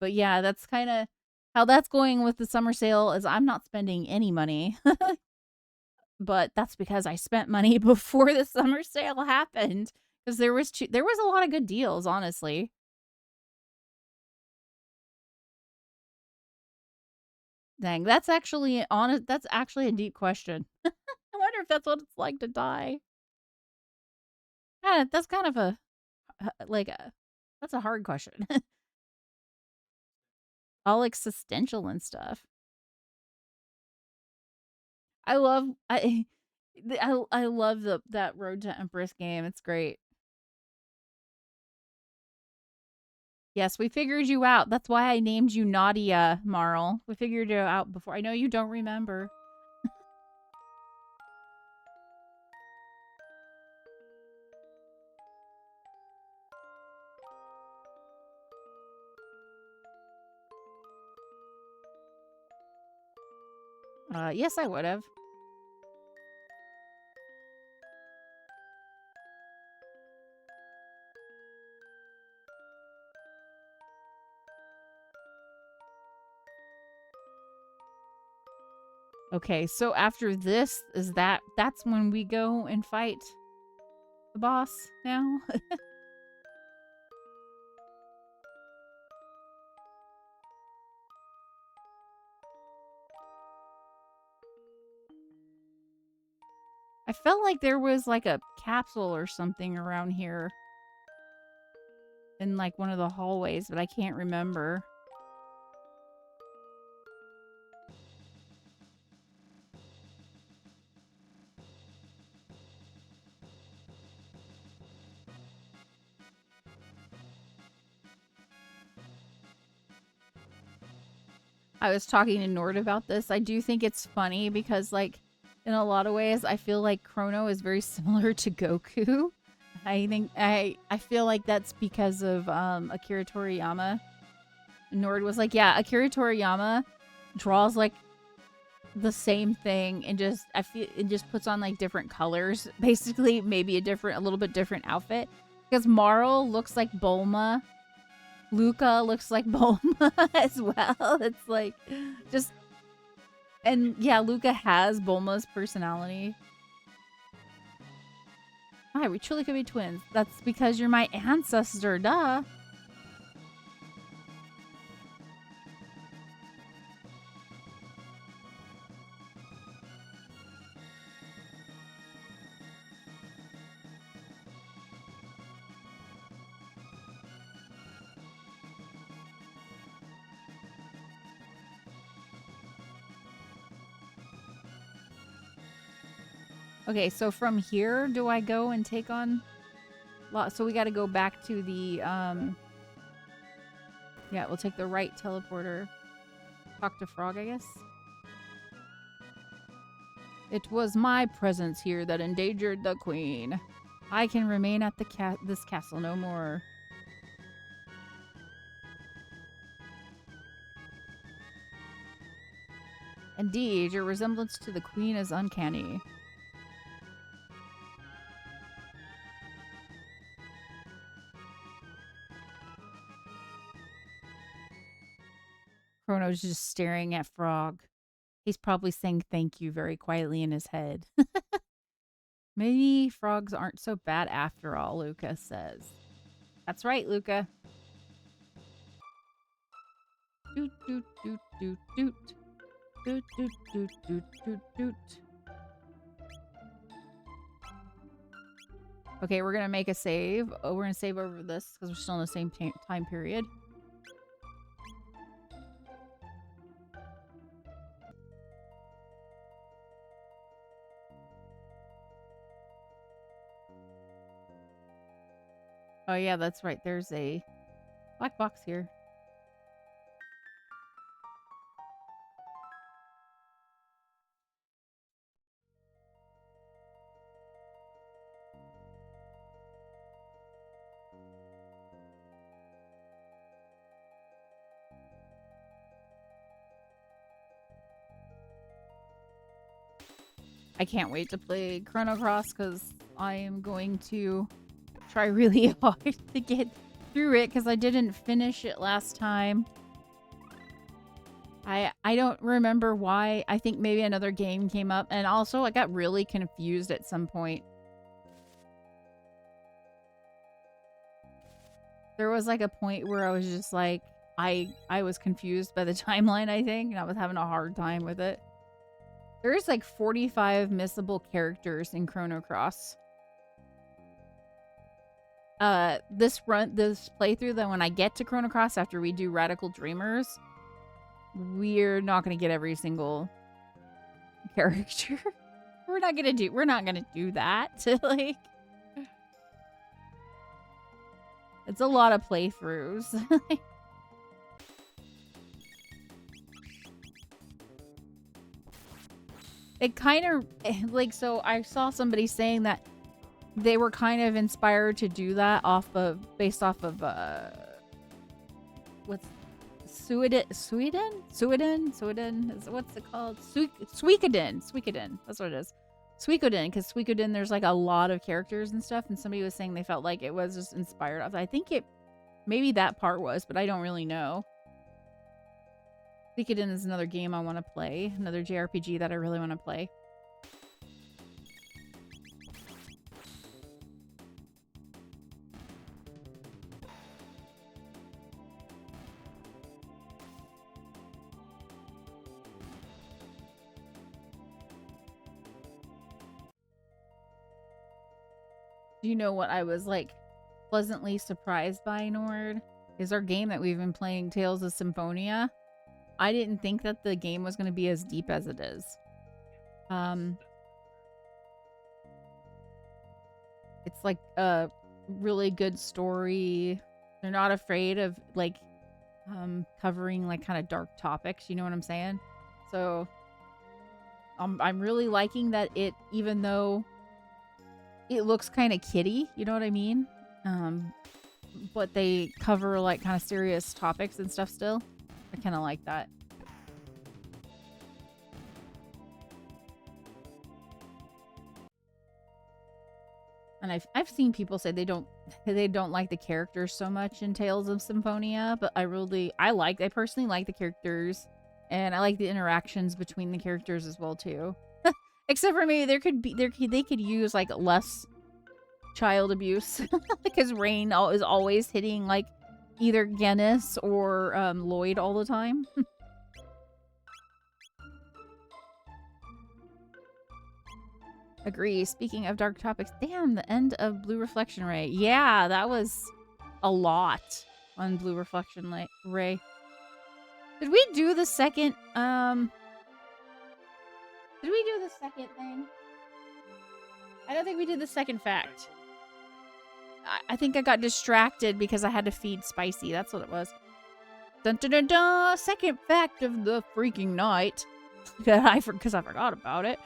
But yeah, that's kind of how that's going with the summer sale is I'm not spending any money. But that's because I spent money before the summer sale happened because there was a lot of good deals, honestly. Dang, that's actually a deep question. I wonder if that's what it's like to die. Yeah, that's kind of like a that's a hard question. All existential and stuff. I love I love that Road to Empress game. It's great. Yes, we figured you out. That's why I named you Nadia, Marl. We figured you out before. I know you don't remember. Yes, I would have. Okay, so after this, that's when we go and fight the boss now? I felt like there was like a capsule or something around here in like one of the hallways, but I can't remember. I was talking to Nord about this. I do think it's funny because, like, in a lot of ways, I feel like Crono is very similar to Goku. I feel like that's because of Akira Toriyama. Nord was like, yeah, Akira Toriyama draws like the same thing and just I feel it just puts on like different colors, basically maybe a little bit different outfit. Because Marl looks like Bulma, Luca looks like Bulma as well. It's like just and yeah, Luca has Bulma's personality. Hi, we truly could be twins. That's because you're my ancestor, duh. Okay, so from here, do I go and take on So we got to go back to the yeah, we'll take the right teleporter. Talk to Frog, I guess. It was my presence here that endangered the queen. I can remain at the this castle no more. Indeed, your resemblance to the queen is uncanny. Chrono's just staring at Frog. He's probably saying thank you very quietly in his head. Maybe frogs aren't so bad after all, Luca says. That's right, Luca. Doot, doot, doot, doot, doot. Doot, doot, doot, doot, doot, doot. Okay, we're going to make a save. Oh, we're going to save over this because we're still in the same time period. Oh, yeah, that's right. There's a black box here. I can't wait to play Chrono Cross because I am going to try really hard to get through it because I didn't finish it last time. I don't remember why. I think maybe another game came up, and also I got really confused at some point. There was like a point where I was just like, I was confused by the timeline, I think, and I was having a hard time with it. There's like 45 missable characters in Chrono Cross. This playthrough, that when I get to Chrono Cross after we do Radical Dreamers, we're not gonna get every single character. We're not gonna do that. Like, it's a lot of playthroughs. It kind of like, so I saw somebody saying that they were kind of inspired to do that based off of what's Sweden? What's it called? Suikoden. That's what it is. Suikoden, because Suikoden, there's like a lot of characters and stuff, and somebody was saying they felt like it was just inspired. I think maybe that part was, but I don't really know. Suikoden is another game I want to play, another JRPG that I really want to play. Do you know what I was like pleasantly surprised by, Nord? Is our game that we've been playing, Tales of Symphonia. I didn't think that the game was going to be as deep as it is. It's like a really good story. They're not afraid of like covering like kind of dark topics, you know what I'm saying? So I'm really liking that it, even though it looks kind of kiddie, you know what I mean? But they cover like kind of serious topics and stuff still. I kind of like that. And I've seen people say they don't like the characters so much in Tales of Symphonia, but I personally like the characters, and I like the interactions between the characters as well too. Except for maybe they could use like less child abuse because Rain is always hitting like either Gennis or Lloyd all the time. Agree. Speaking of dark topics, damn, the end of Blue Reflection Ray. Yeah, that was a lot on Blue Reflection Ray. Did we do the second, did we do the second thing? I don't think we did the second fact. I think I got distracted because I had to feed Spicy. That's what it was. Dun dun dun dun! Second fact of the freaking night that because I forgot about it,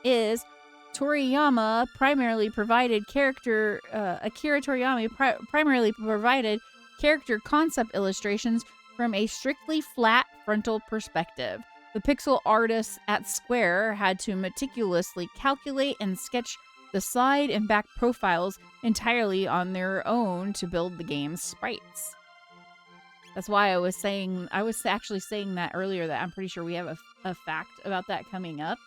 is Toriyama primarily provided character Akira Toriyama primarily provided character concept illustrations from a strictly flat frontal perspective. The pixel artists at Square had to meticulously calculate and sketch the side and back profiles entirely on their own to build the game's sprites. That's why I was actually saying that earlier, that I'm pretty sure we have a fact about that coming up.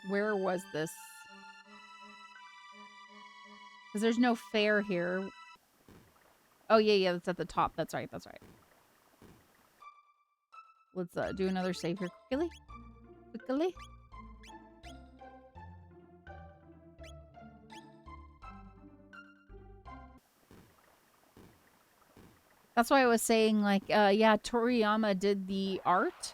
Where was this? Because there's no fair here. Oh, yeah, that's at the top. That's right. Let's do another save here quickly. That's why I was saying, like, yeah, Toriyama did the art,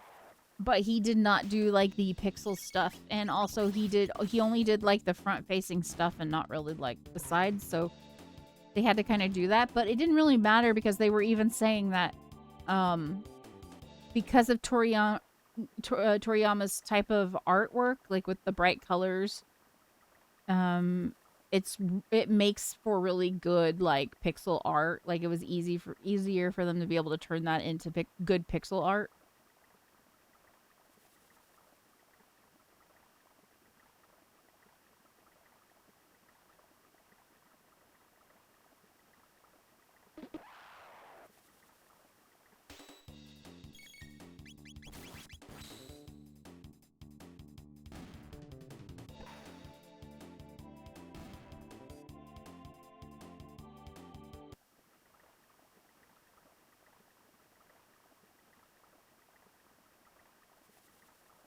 but he did not do, like, the pixel stuff. And also he only did, like, the front-facing stuff and not really, like, the sides. So they had to kind of do that. But it didn't really matter because they were even saying that, because of Toriyama's type of artwork, like with the bright colors, it makes for really good, like, pixel art. Like, it was easier for them to be able to turn that into good pixel art.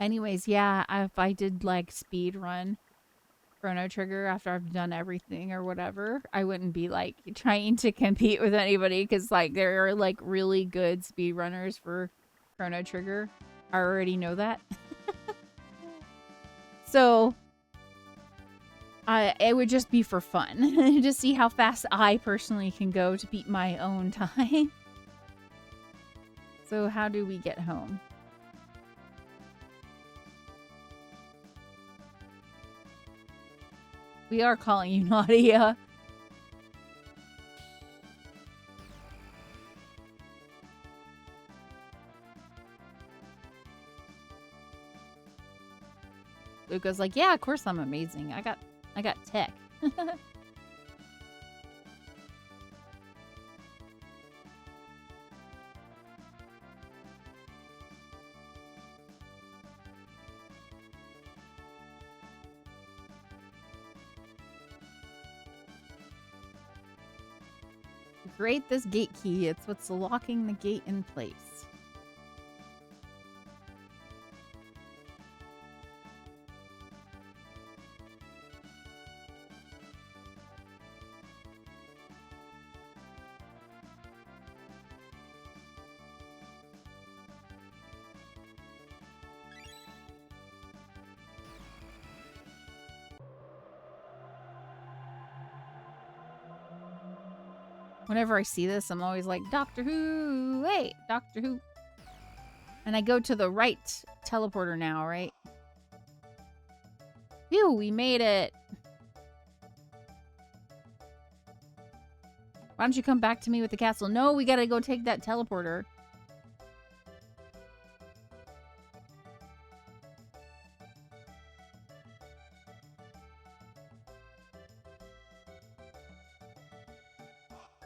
Anyways, yeah, if I did, like, speed run Chrono Trigger after I've done everything or whatever, I wouldn't be, like, trying to compete with anybody because, like, there are, like, really good speed runners for Chrono Trigger. I already know that. So it would just be for fun to see how fast I personally can go to beat my own time. So how do we get home? We are calling you Nadia. Luca's like, yeah, of course I'm amazing. I got tech. Great, this gate key. It's what's locking the gate in place. Whenever I see this, I'm always like, Doctor Who! Hey, Doctor Who! And I go to the right teleporter now, right? Phew, we made it! Why don't you come back to me with the castle? No, we gotta go take that teleporter.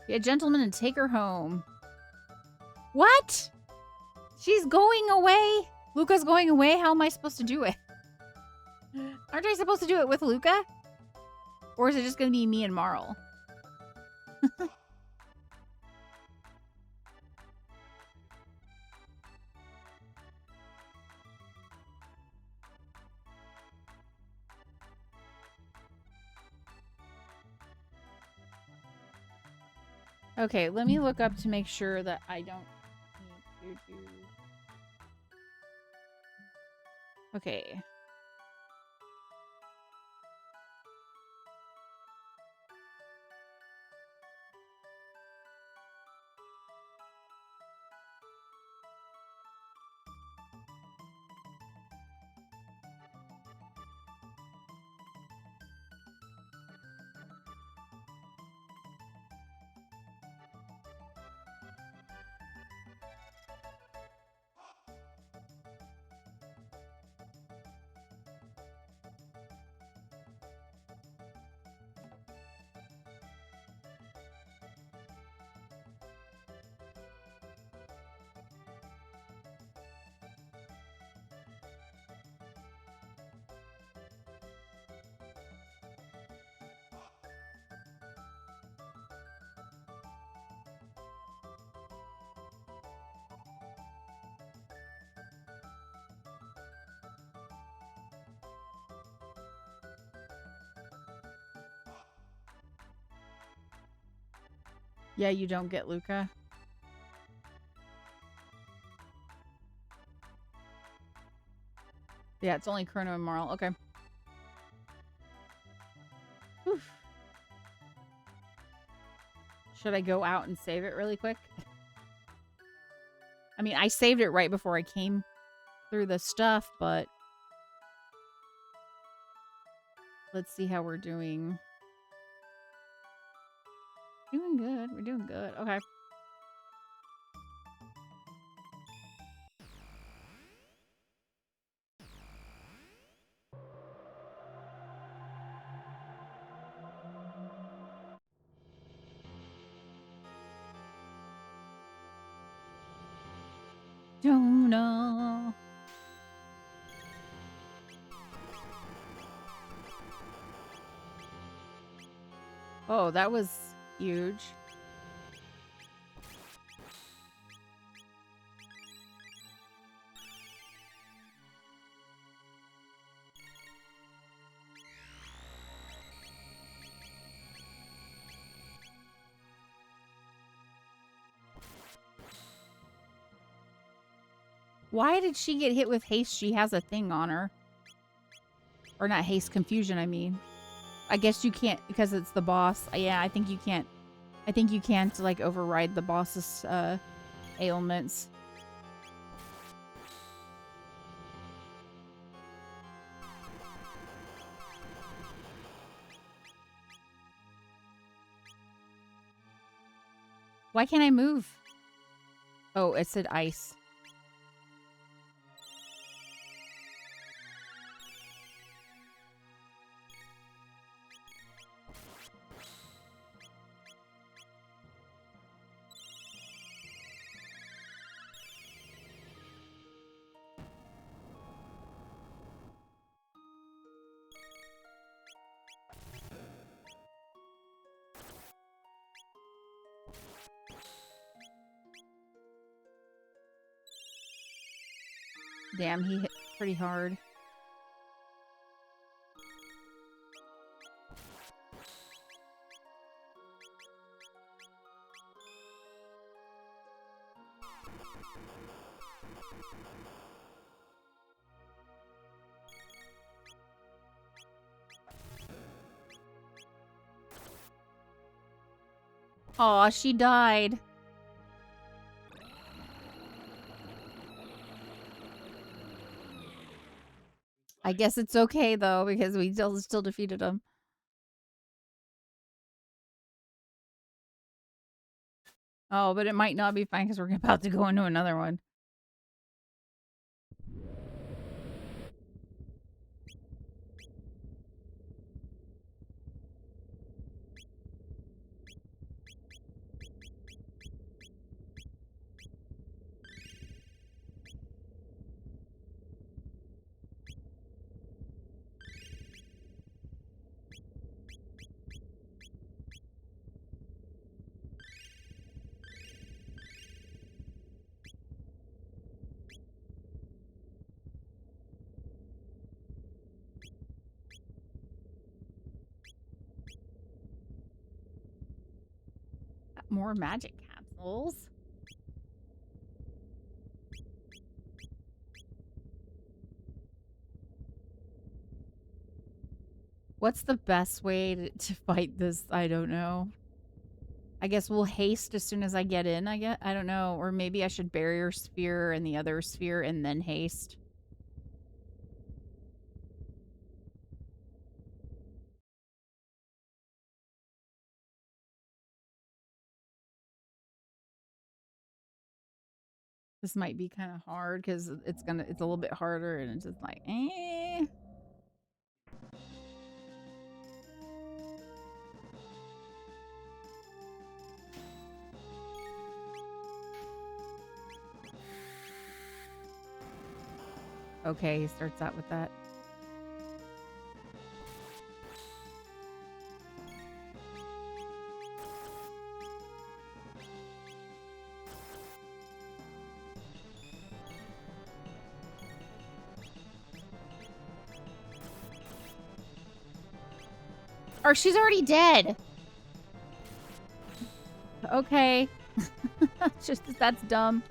Be a gentleman and take her home. What? She's going away? Luca's going away? How am I supposed to do it? Aren't I supposed to do it with Luca? Or is it just going to be me and Marl? Okay, let me look up to make sure that I don't need to do... Okay. Yeah, you don't get Luca. Yeah, it's only Chrono and Marl. Okay. Whew. Should I go out and save it really quick? I mean, I saved it right before I came through the stuff, but let's see how we're doing. Doing good. We're doing good. Okay. Don't know. Oh, that was huge. Why did she get hit with haste? She has a thing on her. Or not haste, confusion, I mean. I guess you can't, because it's the boss. Yeah, I think you can't. I think you can't, like, override the boss's ailments. Why can't I move? Oh, it said ice. Damn, he hit pretty hard. Aw, she died. I guess it's okay, though, because we still defeated him. Oh, but it might not be fine because we're about to go into another one. More magic capsules. What's the best way to fight this? I don't know. I guess we'll haste as soon as I get in, I don't know. Or maybe I should barrier sphere and the other sphere and then haste. This might be kind of hard because it's a little bit harder and it's just like, eh. Okay, he starts out with that. Or she's already dead. Okay. Just that's dumb.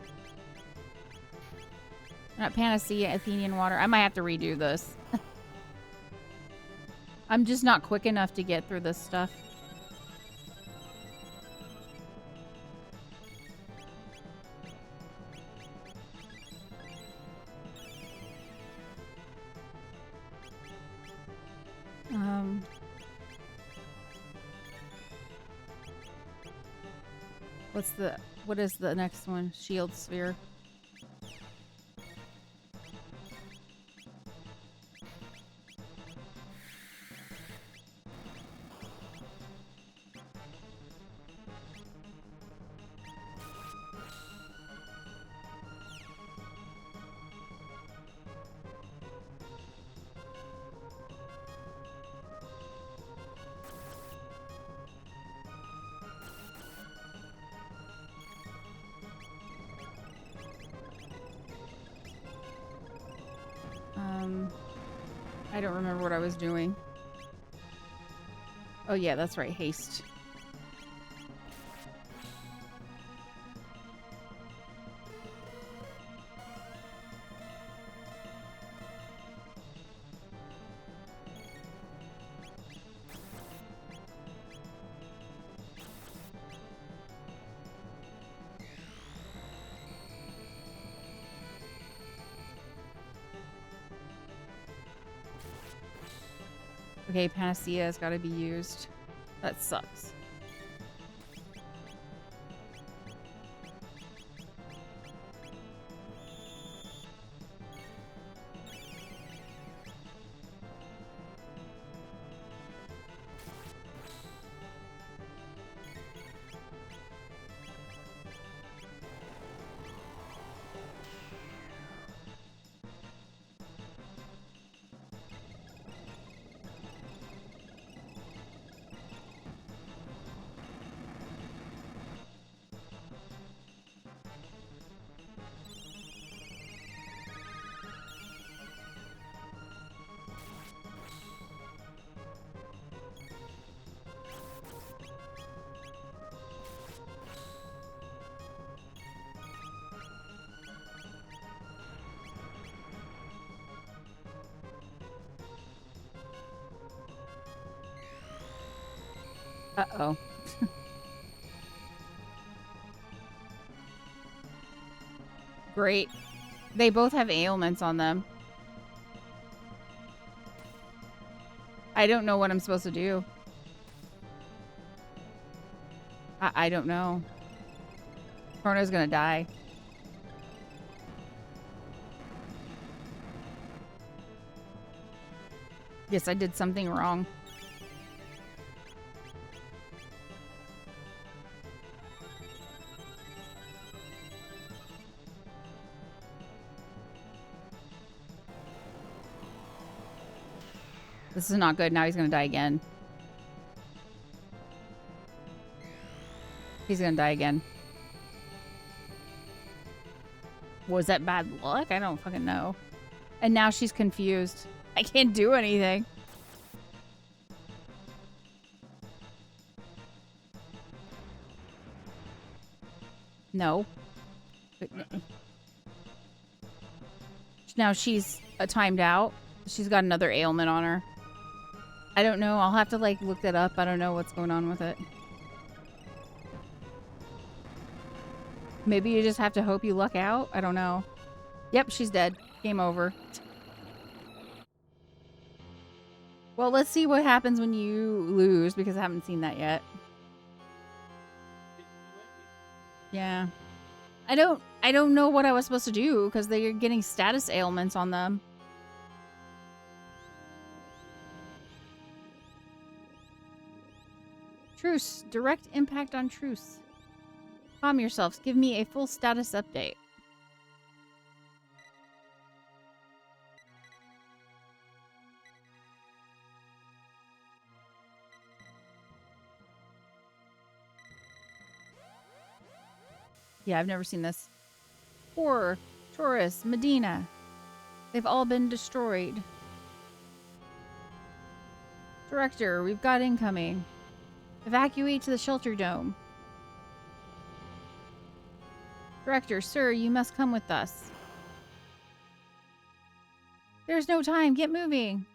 Not Panacea, Athenian water. I might have to redo this. I'm just not quick enough to get through this stuff. What is the next one? Shield sphere. I don't remember what I was doing. Oh yeah, that's right, haste. Okay, Panacea has got to be used. That sucks. Uh-oh. Great. They both have ailments on them. I don't know what I'm supposed to do. I don't know. Crono's gonna die. Yes, I did something wrong. This is not good. Now he's gonna die again. He's gonna die again. Was that bad luck? I don't fucking know. And now she's confused. I can't do anything. No. Now she's timed out. She's got another ailment on her. I don't know. I'll have to like look that up. I don't know what's going on with it. Maybe you just have to hope you luck out. I don't know. Yep, she's dead. Game over. Well, let's see what happens when you lose because I haven't seen that yet. Yeah. I don't know what I was supposed to do because they're getting status ailments on them. Truce. Direct impact on truce. Calm yourselves. Give me a full status update. Yeah, I've never seen this. Horror, Taurus, Medina. They've all been destroyed. Director, we've got incoming. Evacuate to the shelter dome. Director, sir, you must come with us. There's no time. Get moving.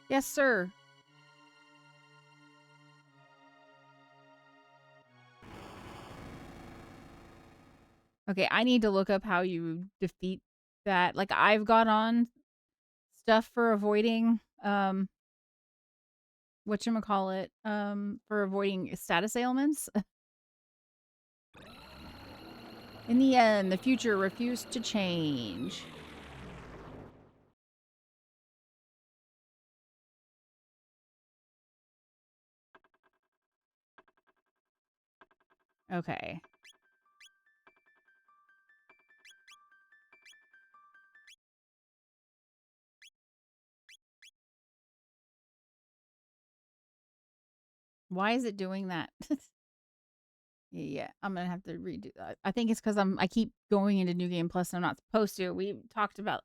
Yes, sir. Okay, I need to look up how you defeat that. Like, I've got on stuff for avoiding, whatchamacallit, for avoiding status ailments. In the end, the future refused to change. Okay. Why is it doing that? Yeah, I'm gonna have to redo that. I think it's because I keep going into New Game Plus and I'm not supposed to. We talked about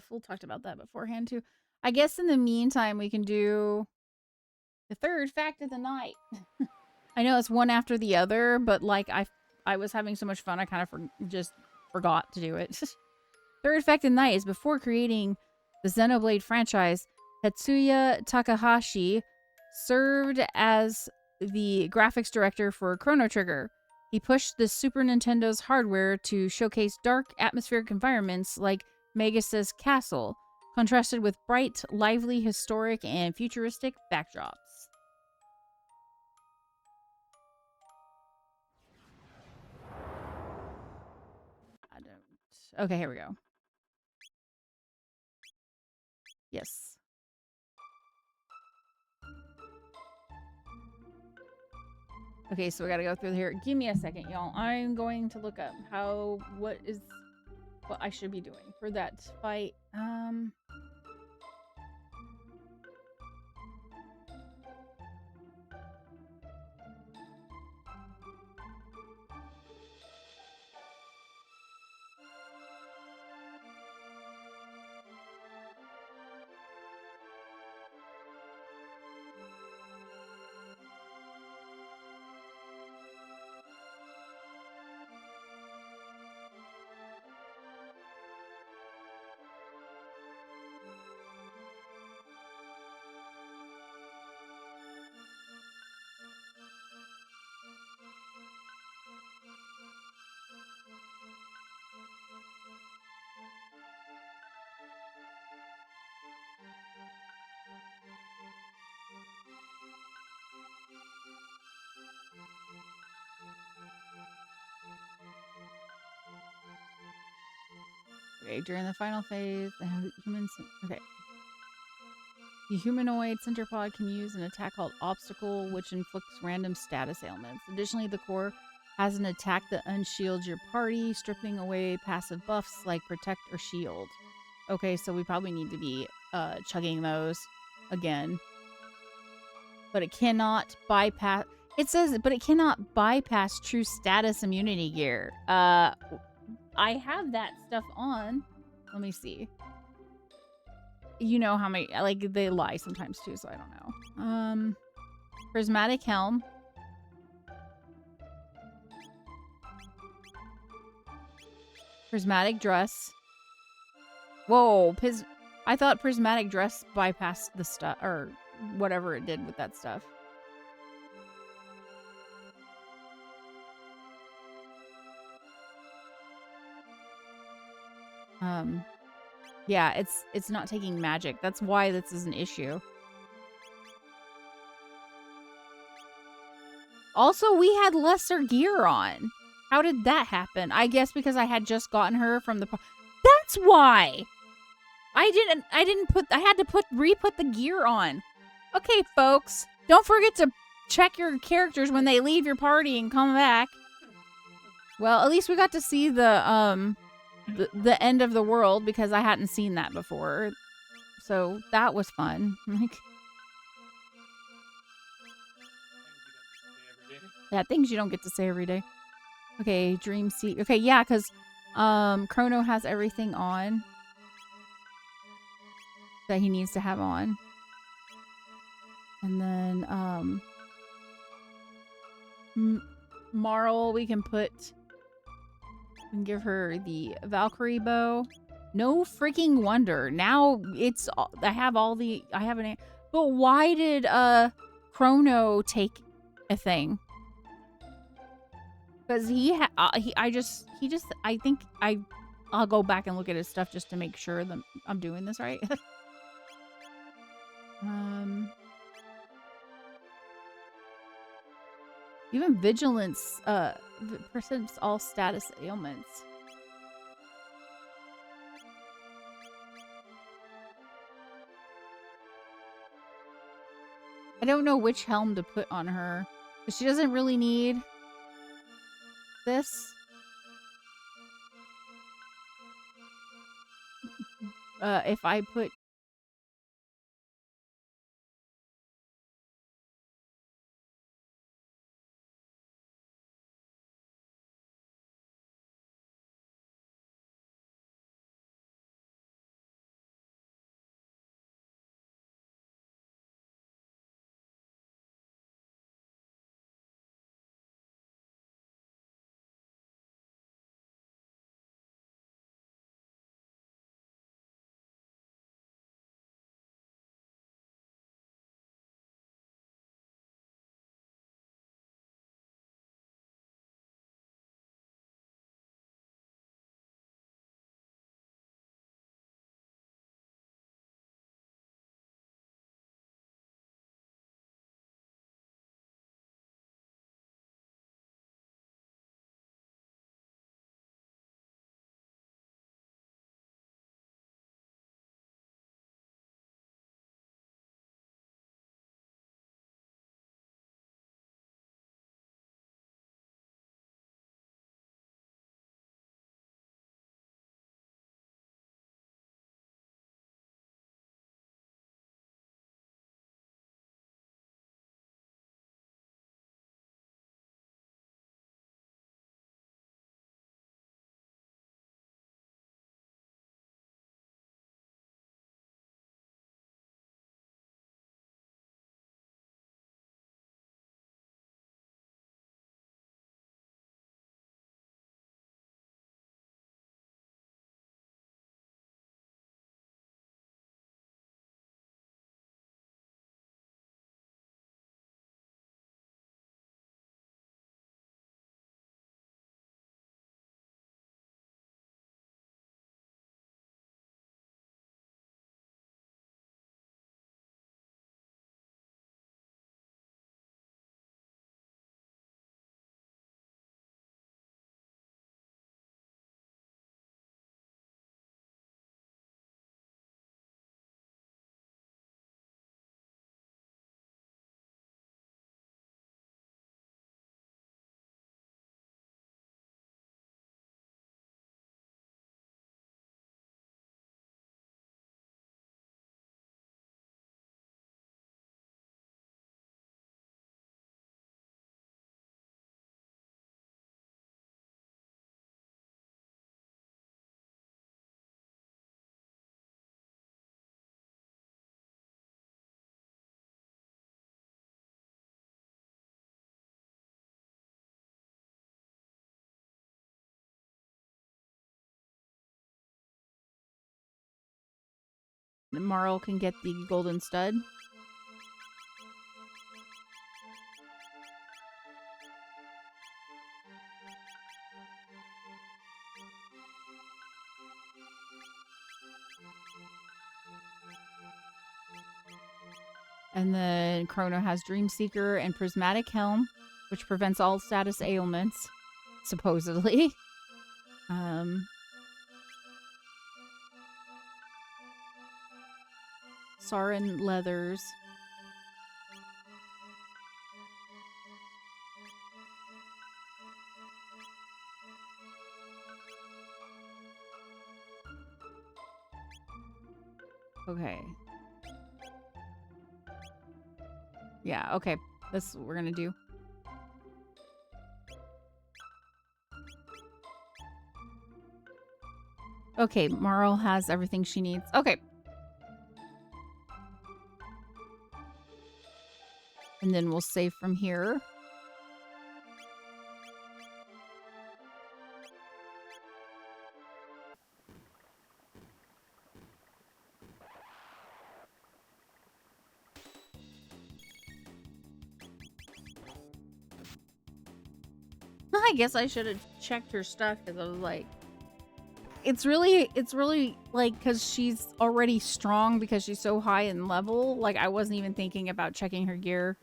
Fool talked about that beforehand too. I guess in the meantime we can do the third fact of the night. I know it's one after the other, but like I was having so much fun I kind of just forgot to do it. Third fact of the night is before creating the Xenoblade franchise, Tetsuya Takahashi served as the graphics director for Chrono Trigger. He pushed the Super Nintendo's hardware to showcase dark, atmospheric environments like Magus' castle, contrasted with bright, lively, historic, and futuristic backdrops. I don't... Okay, here we go. Yes. Okay, so we gotta go through here. Give me a second, y'all. I'm going to look up what I should be doing for that fight. Okay, during the final phase, the humans. Okay. The humanoid center pod can use an attack called Obstacle, which inflicts random status ailments. Additionally, the core has an attack that unshields your party, stripping away passive buffs like Protect or Shield. Okay, so we probably need to be chugging those again. But it cannot bypass... It says, but it cannot bypass true status immunity gear. I have that stuff on. Let me see. You know how many, like, they lie sometimes too, so I don't know. Prismatic Helm. Prismatic Dress. Whoa, I thought prismatic dress bypassed the stuff, or whatever it did with that stuff. Yeah, it's not taking magic. That's why this is an issue. Also, we had lesser gear on. How did that happen? I guess because I had just gotten her from the. That's why. I had to re-put the gear on. Okay, folks, don't forget to check your characters when they leave your party and come back. Well, at least we got to see the end of the world because I hadn't seen that before. So that was fun. Like, yeah, things you don't get to say every day. Okay, Dream Seek. Okay, yeah, because Chrono has everything on that he needs to have on. And then Marl, we can give her the Valkyrie bow. No freaking wonder. Now I have an. But why did Crono take a thing? Because I'll go back and look at his stuff just to make sure that I'm doing this right. Even vigilance percents all status ailments. I don't know which helm to put on her, but she doesn't really need this. If I put Marl can get the golden stud. And then Crono has Dream Seeker and Prismatic Helm, which prevents all status ailments, supposedly. Sarin Leathers. Okay. Yeah, okay. That's what we're gonna do. Okay, Marl has everything she needs. Okay. And then we'll save from here. I guess I should have checked her stuff because I was like, it's really like, because she's already strong because she's so high in level. Like, I wasn't even thinking about checking her gear.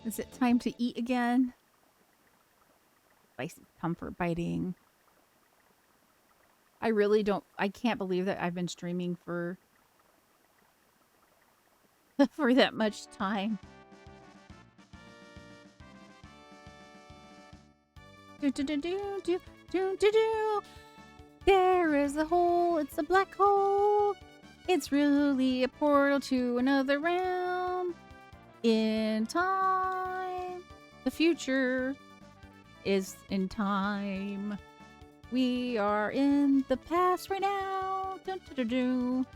Is it time to eat again? Spicy comfort biting. I really don't... I can't believe that I've been streaming for... for that much time. Do do do do do do do do. There is a hole. It's a black hole. It's really a portal to another realm. In time. The future is in time. We are in the past right now. Dun, dun, dun, dun.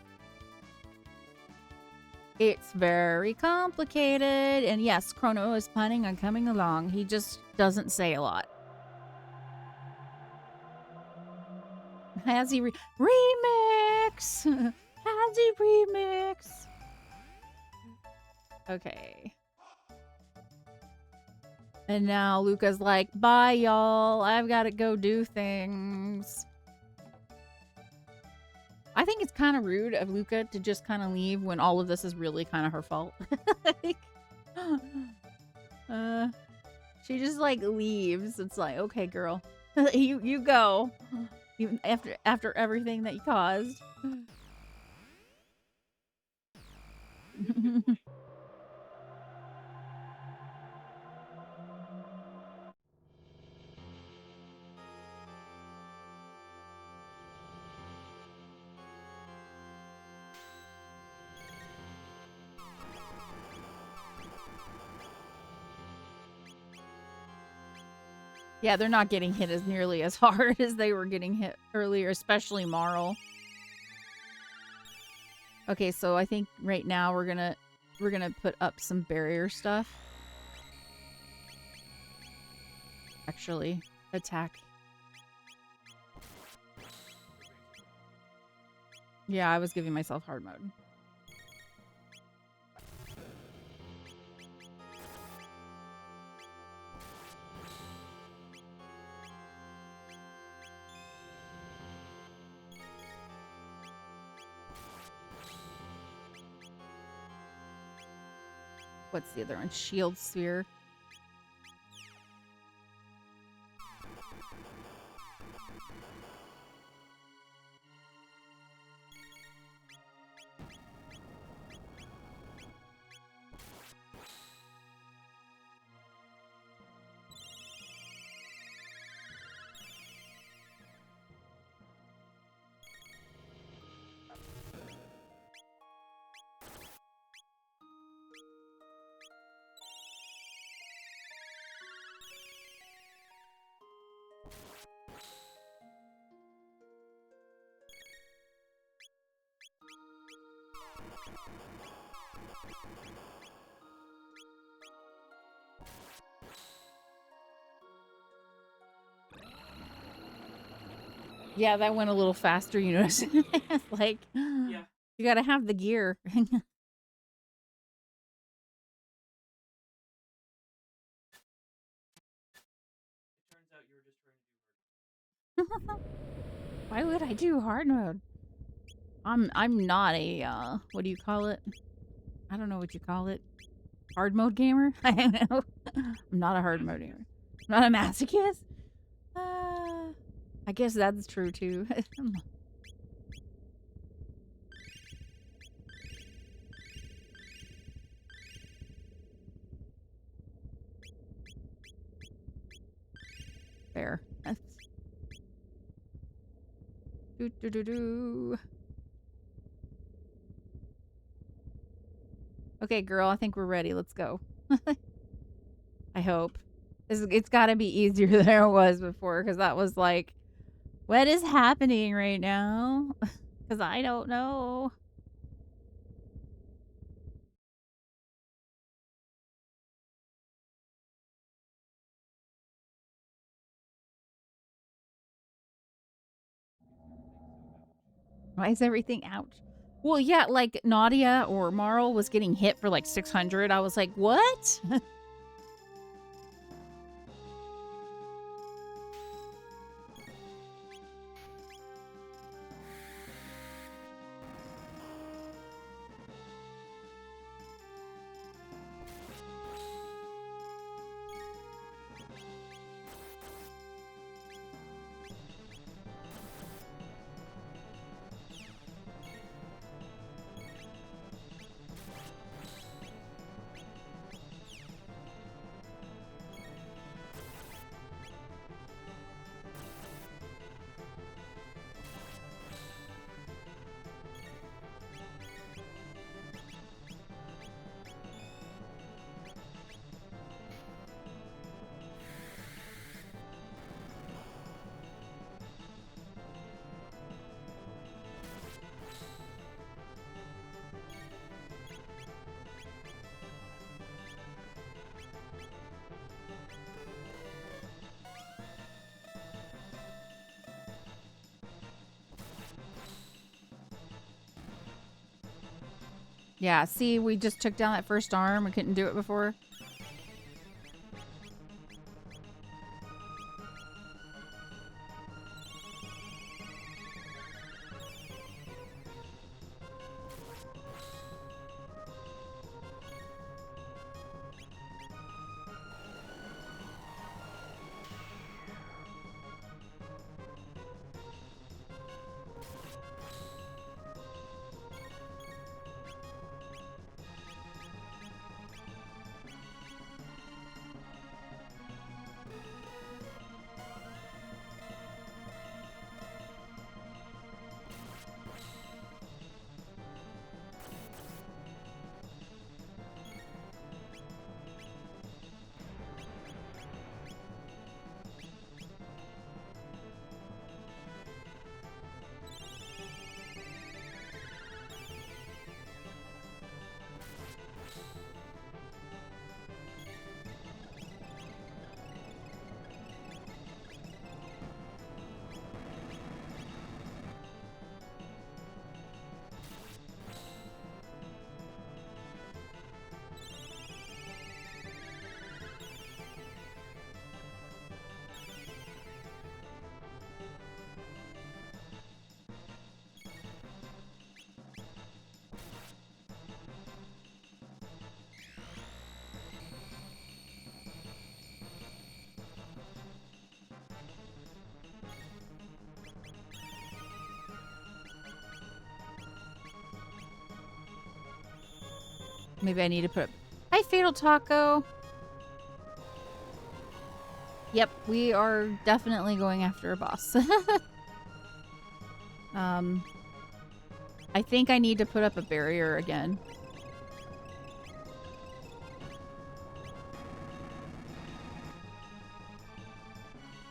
It's very complicated. And yes, Crono is planning on coming along. He just doesn't say a lot. Has he remix? Has he remix? Okay. And now Luca's like, bye, y'all. I've got to go do things. I think it's kind of rude of Luca to just kind of leave when all of this is really kind of her fault. Like, she just like leaves. It's like, okay, girl, you go. Even after everything that you caused. Yeah, they're not getting hit as nearly as hard as they were getting hit earlier, especially Marl. Okay, so I think right now we're gonna put up some barrier stuff. Actually, attack. Yeah, I was giving myself hard mode. What's the other one? Shield Sphere. Yeah, that went a little faster, you notice? Like, Yeah. you gotta have the gear. It turns out you were just trying to do hard. Why would I do hard mode? I'm not a what do you call it? I don't know what you call it. Hard mode gamer? I don't know. I'm not a hard mode gamer. I'm not a masochist? I guess that's true too. Fair. Do do do do. Okay, girl, I think we're ready. Let's go. I hope. It's got to be easier than it was before, because that was like, what is happening right now? Because I don't know. Why is everything ouch? Well, yeah, like Nadia or Marl was getting hit for like 600. I was like, what? Yeah, see, we just took down that first arm. We couldn't do it before. Maybe I need to put... Hi, Fatal Taco. Yep, we are definitely going after a boss. I think I need to put up a barrier again.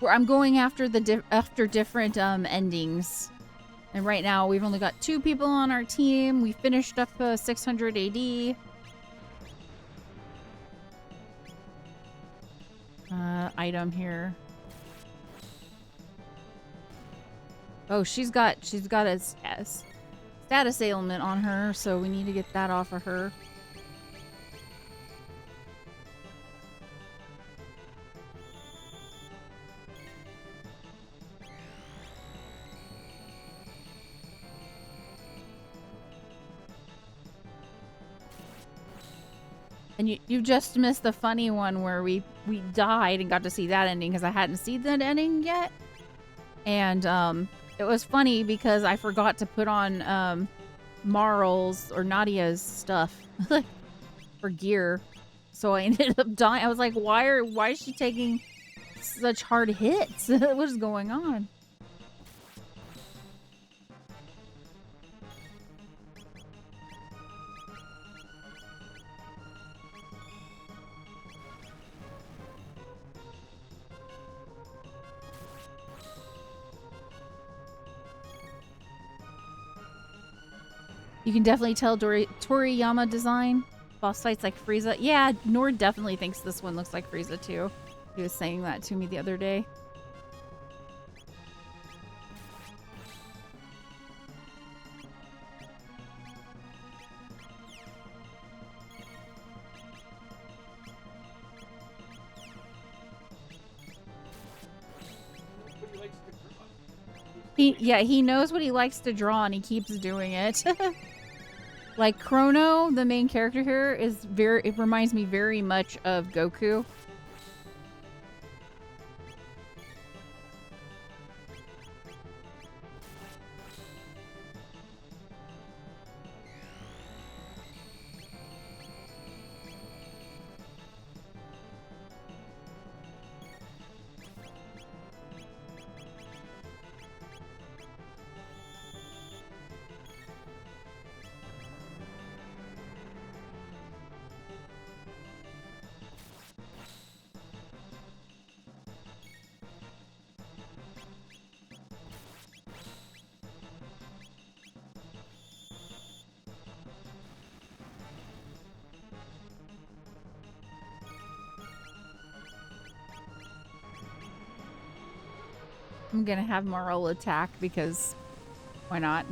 Where I'm going after the different endings. And right now we've only got 2 people on our team. We finished up 600 AD. Item here. Oh, she's got a status ailment on her, so we need to get that off of her. And you just missed the funny one where we died and got to see that ending because I hadn't seen that ending yet. And it was funny because I forgot to put on Marl's or Nadia's stuff for gear. So I ended up dying. I was like, why is she taking such hard hits? What is going on? You can definitely tell Toriyama design. Boss fights like Frieza. Yeah, Nord definitely thinks this one looks like Frieza too. He was saying that to me the other day. He knows what he likes to draw and he keeps doing it. Like Crono, the main character here, it reminds me very much of Goku. I'm gonna have Marl attack because why not?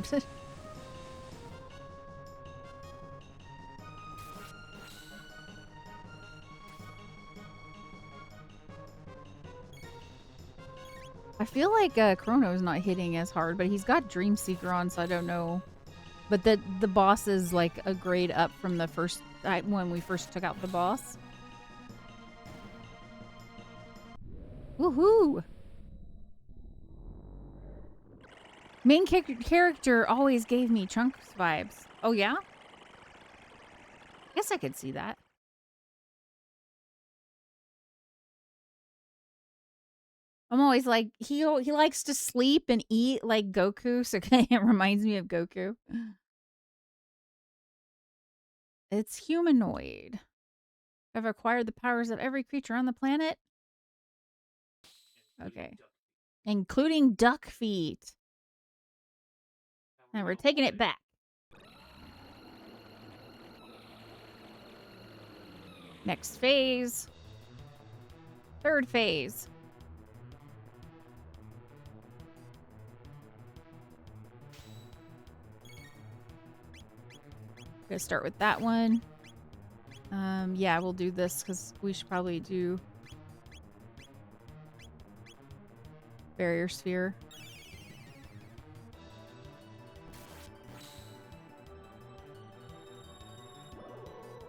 I feel like Chrono's not hitting as hard, but he's got Dreamseeker on, so I don't know. But the boss is like a grade up from the first when we first took out the boss. Woohoo! Main character always gave me Trunks vibes. Oh yeah? Guess I could see that. I'm always like, he likes to sleep and eat like Goku, so it reminds me of Goku. It's humanoid. I've acquired the powers of every creature on the planet. Okay. Including duck feet. And we're taking it back. Next phase. 3rd phase. Gonna start with that one. Yeah, we'll do this because we should probably do barrier sphere.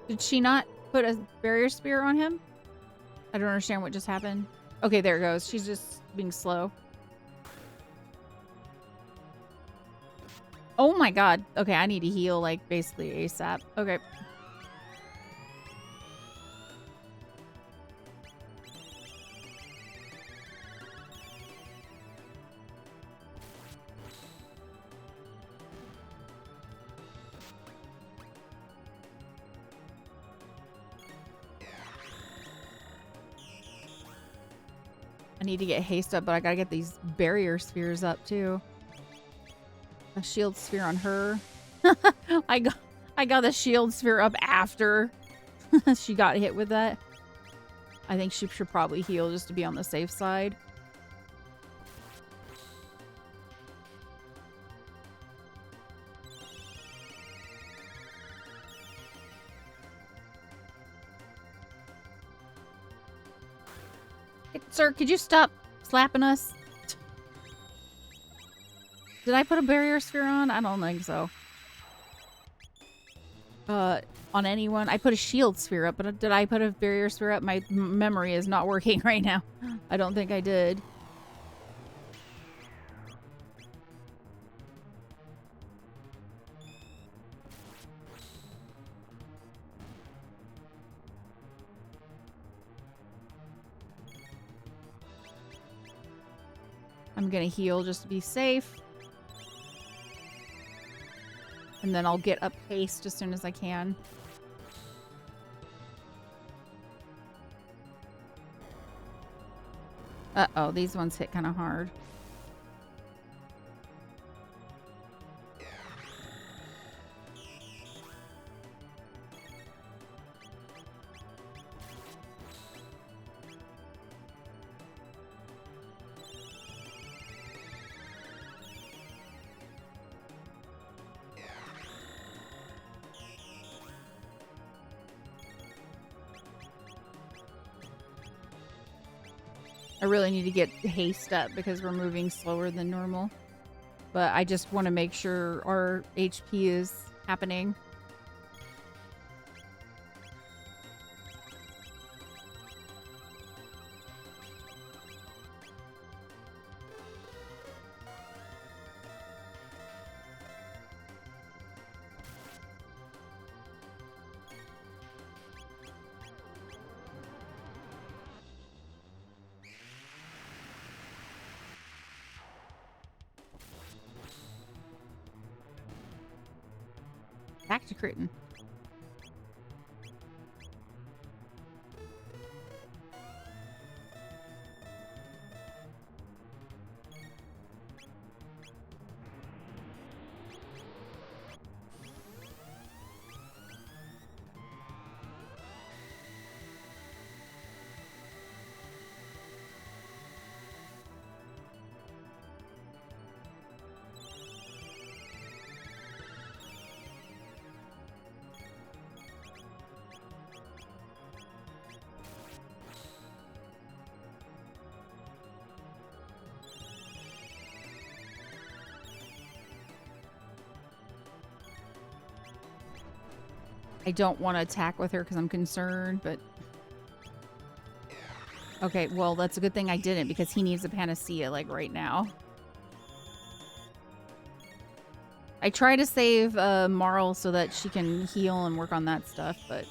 Did she not put a barrier sphere on him? I don't understand what just happened. Okay, there it goes. She's just being slow. Oh my god. Okay, I need to heal, like, basically ASAP. Okay. I need to get haste up, but I gotta get these barrier spheres up too. A shield sphere on her. I got the shield sphere up after she got hit with that. I think she should probably heal just to be on the safe side. Hey, sir, could you stop slapping us? Did I put a barrier sphere on? I don't think so. On anyone? I put a shield sphere up, but did I put a barrier sphere up? My memory is not working right now. I don't think I did. I'm gonna heal just to be safe. And then I'll get up haste as soon as I can. Uh-oh, these ones hit kind of hard. I really need to get haste up because we're moving slower than normal. But I just want to make sure our HP is happening. Back to Crichton. I don't want to attack with her because I'm concerned, but... Okay, well, that's a good thing I didn't because he needs a panacea, like, right now. I try to save Marl so that she can heal and work on that stuff, but...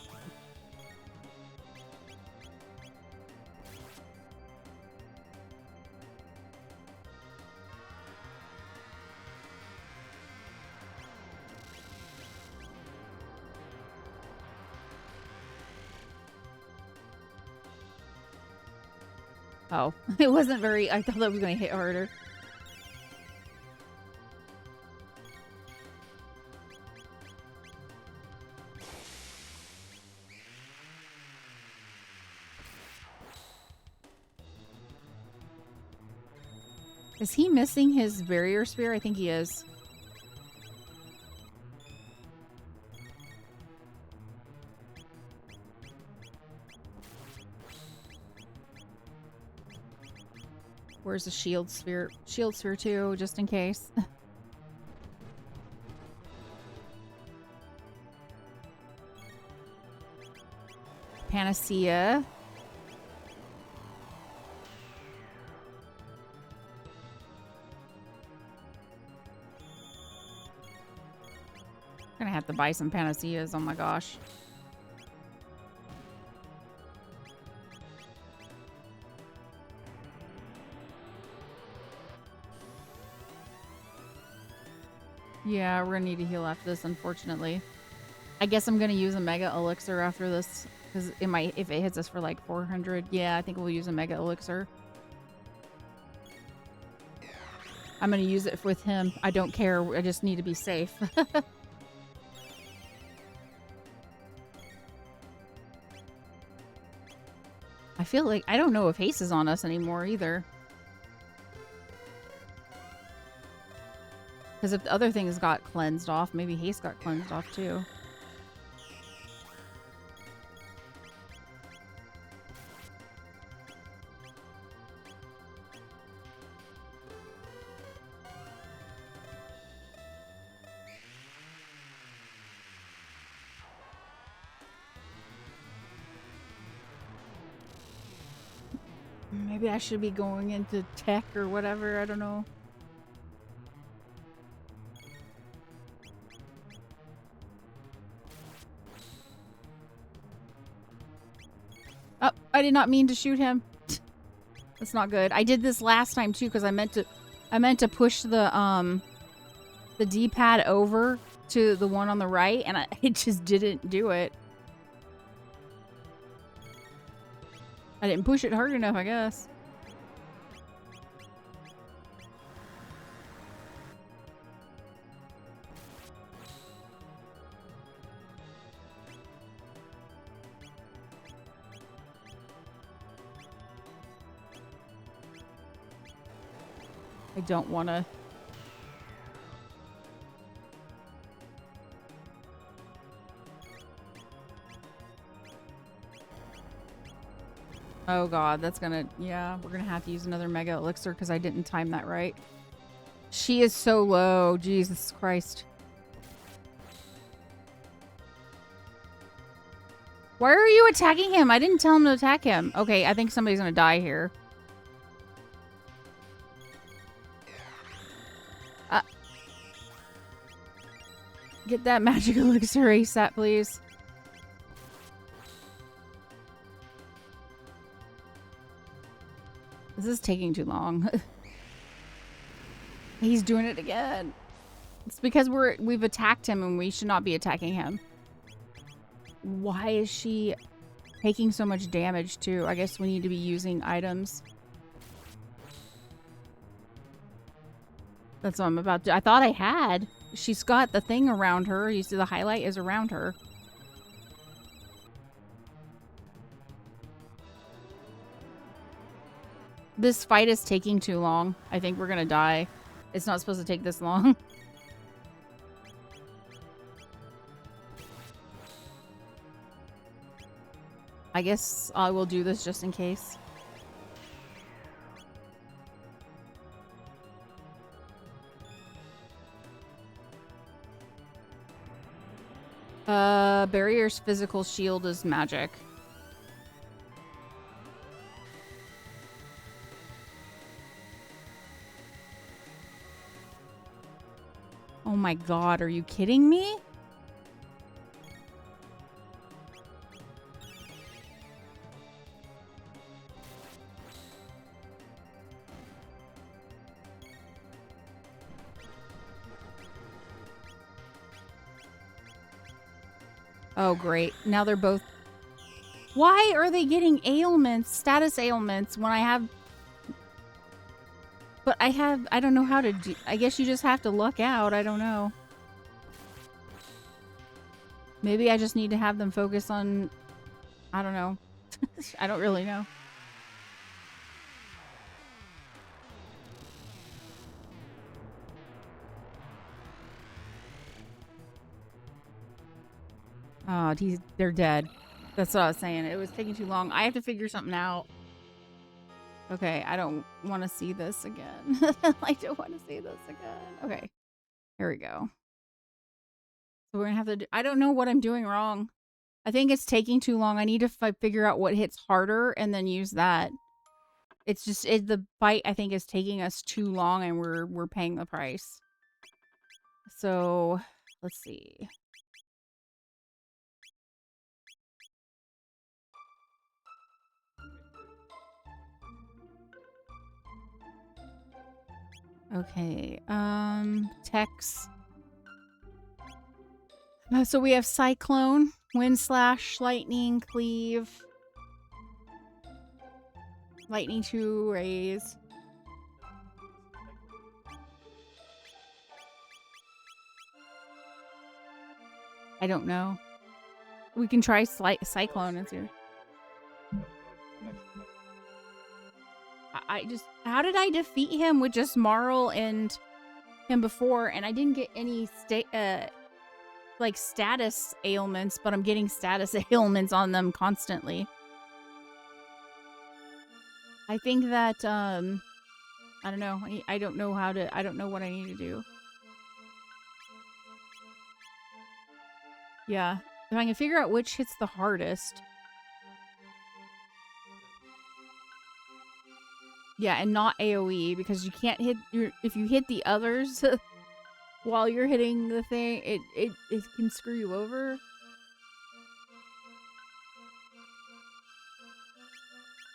Oh, it wasn't very... I thought that was going to hit harder. Is he missing his barrier spear? I think he is. Where's the shield sphere? Shield sphere too, just in case. Panacea. Gonna have to buy some panaceas, oh my gosh. Yeah, we're gonna need to heal after this, unfortunately. I guess I'm gonna use a mega elixir after this, because it might, if it hits us for like 400. Yeah, I think we'll use a mega elixir. I'm gonna use it with him. I don't care. I just need to be safe. I feel like I don't know if haste is on us anymore either. Because if the other things got cleansed off, maybe haste got cleansed off too. Maybe I should be going into tech or whatever. I don't know. Oh, I did not mean to shoot him. That's not good. I did this last time too because I meant to push the D-pad over to the one on the right, and it just didn't do it. I didn't push it hard enough, I guess. I don't want to. Oh god, that's gonna... Yeah, we're gonna have to use another Mega Elixir because I didn't time that right. She is so low. Jesus Christ. Why are you attacking him? I didn't tell him to attack him. Okay, I think somebody's gonna die here. Get that magic elixir ASAP, please. This is taking too long. He's doing it again. It's because we've attacked him and we should not be attacking him. Why is she taking so much damage too? I guess we need to be using items. That's what I'm about to... I thought I had. She's got the thing around her. You see the highlight is around her. This fight is taking too long. I think we're gonna die. It's not supposed to take this long. I guess I will do this just in case. Barrier's physical shield is magic. Oh my god, are you kidding me? Oh, great. Now they're both... Why are they getting ailments, status ailments, when I have... But I don't know how to do... I guess you just have to luck out. I don't know. Maybe I just need to have them focus on... I don't know. I don't really know. Oh, they're dead. That's what I was saying. It was taking too long. I have to figure something out. Okay, I don't want to see this again. I don't want to see this again. Okay, here we go. So we're gonna have to do... I don't know what I'm doing wrong. I think it's taking too long. I need to figure out what hits harder and then use that. It's just... the fight, I think, is taking us too long and we're paying the price. So, let's see. Okay, techs. So we have Cyclone, Wind Slash, Lightning, Cleave, Lightning 2 rays. I don't know. We can try Cyclone and see. I just... How did I defeat him with just Marl and him before? And I didn't get any like status ailments, but I'm getting status ailments on them constantly. I think that, I don't know. I don't know how to... I don't know what I need to do. Yeah. If I can figure out which hits the hardest. Yeah, and not AoE, because you can't hit your... If you hit the others while you're hitting the thing, it can screw you over.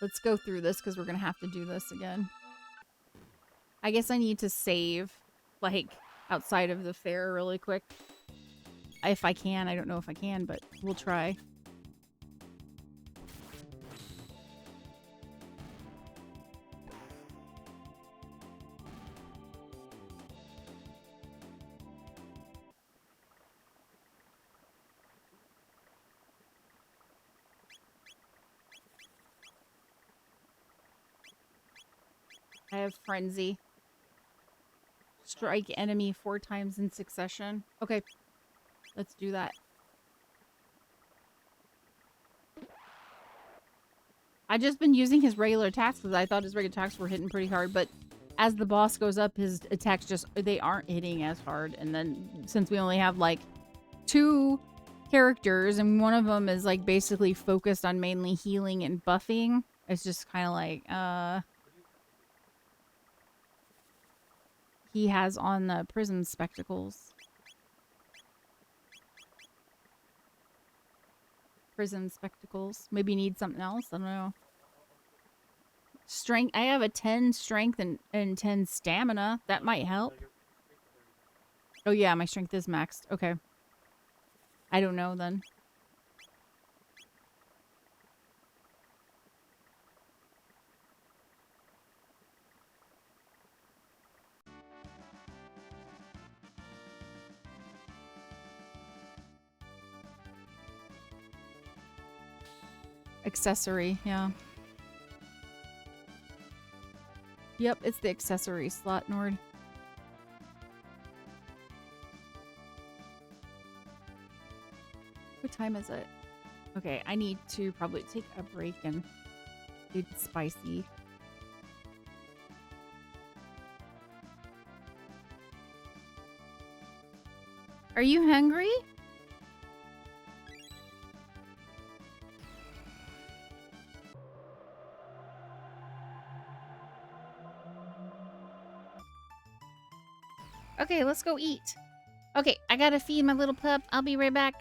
Let's go through this, because we're going to have to do this again. I guess I need to save, like, outside of the fair really quick. If I can. I don't know if I can, but we'll try. I have Frenzy. Strike enemy 4 times in succession. Okay. Let's do that. I've just been using his regular attacks because I thought his regular attacks were hitting pretty hard, but as the boss goes up, his attacks just... They aren't hitting as hard. And then since we only have like 2 characters and one of them is like basically focused on mainly healing and buffing, it's just kind of like, he has on the prism spectacles. Prism spectacles. Maybe need something else. I don't know. Strength. I have a 10 strength and 10 stamina. That might help. Oh yeah, my strength is maxed. Okay. I don't know then. Accessory, yeah. Yep, it's the accessory slot, Nord. What time is it? Okay, I need to probably take a break and get spicy. Are you hungry? Okay, let's go eat. Okay, I gotta feed my little pup. I'll be right back.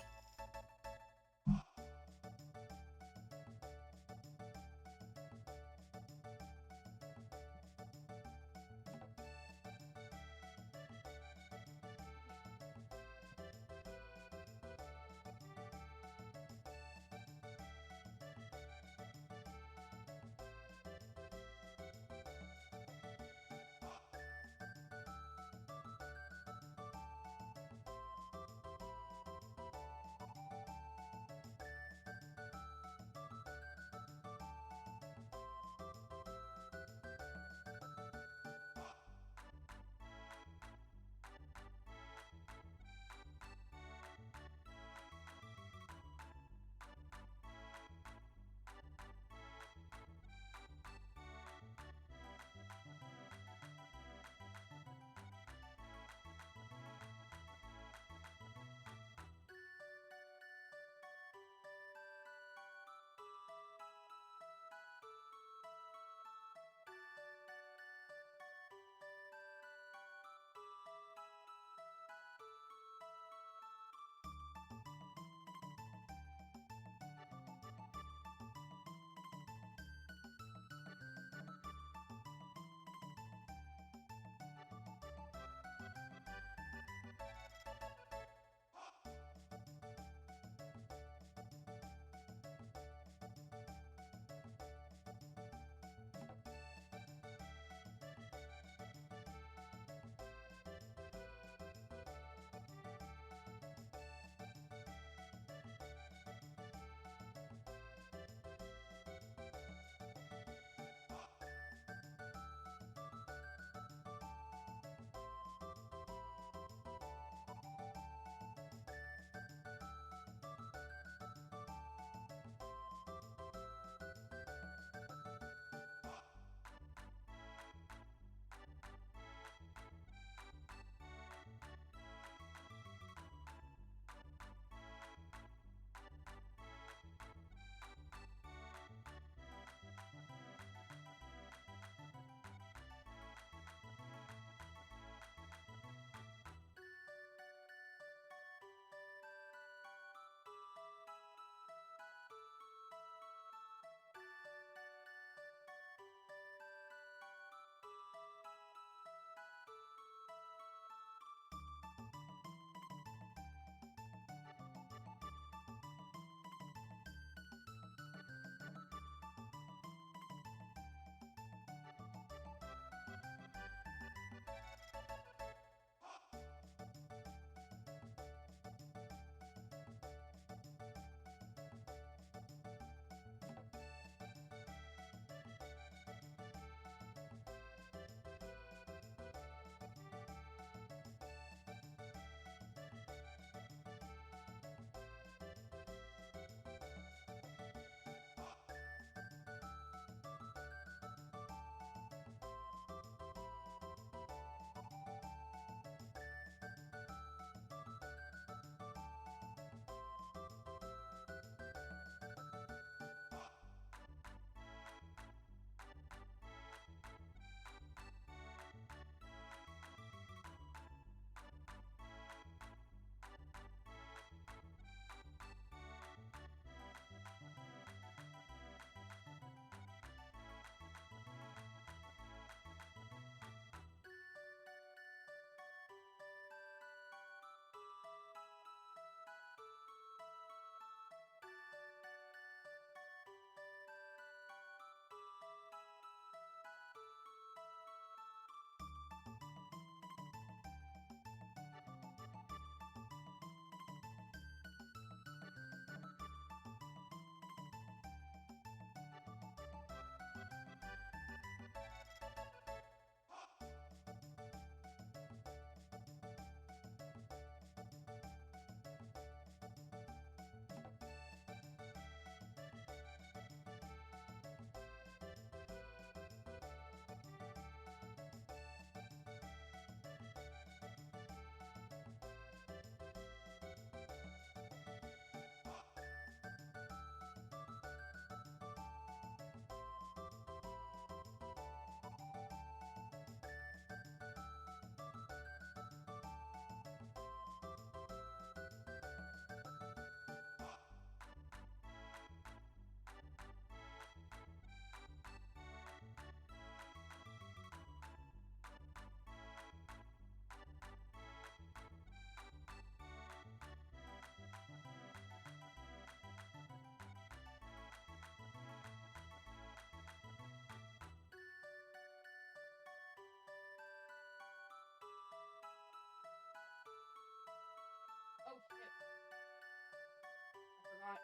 forgot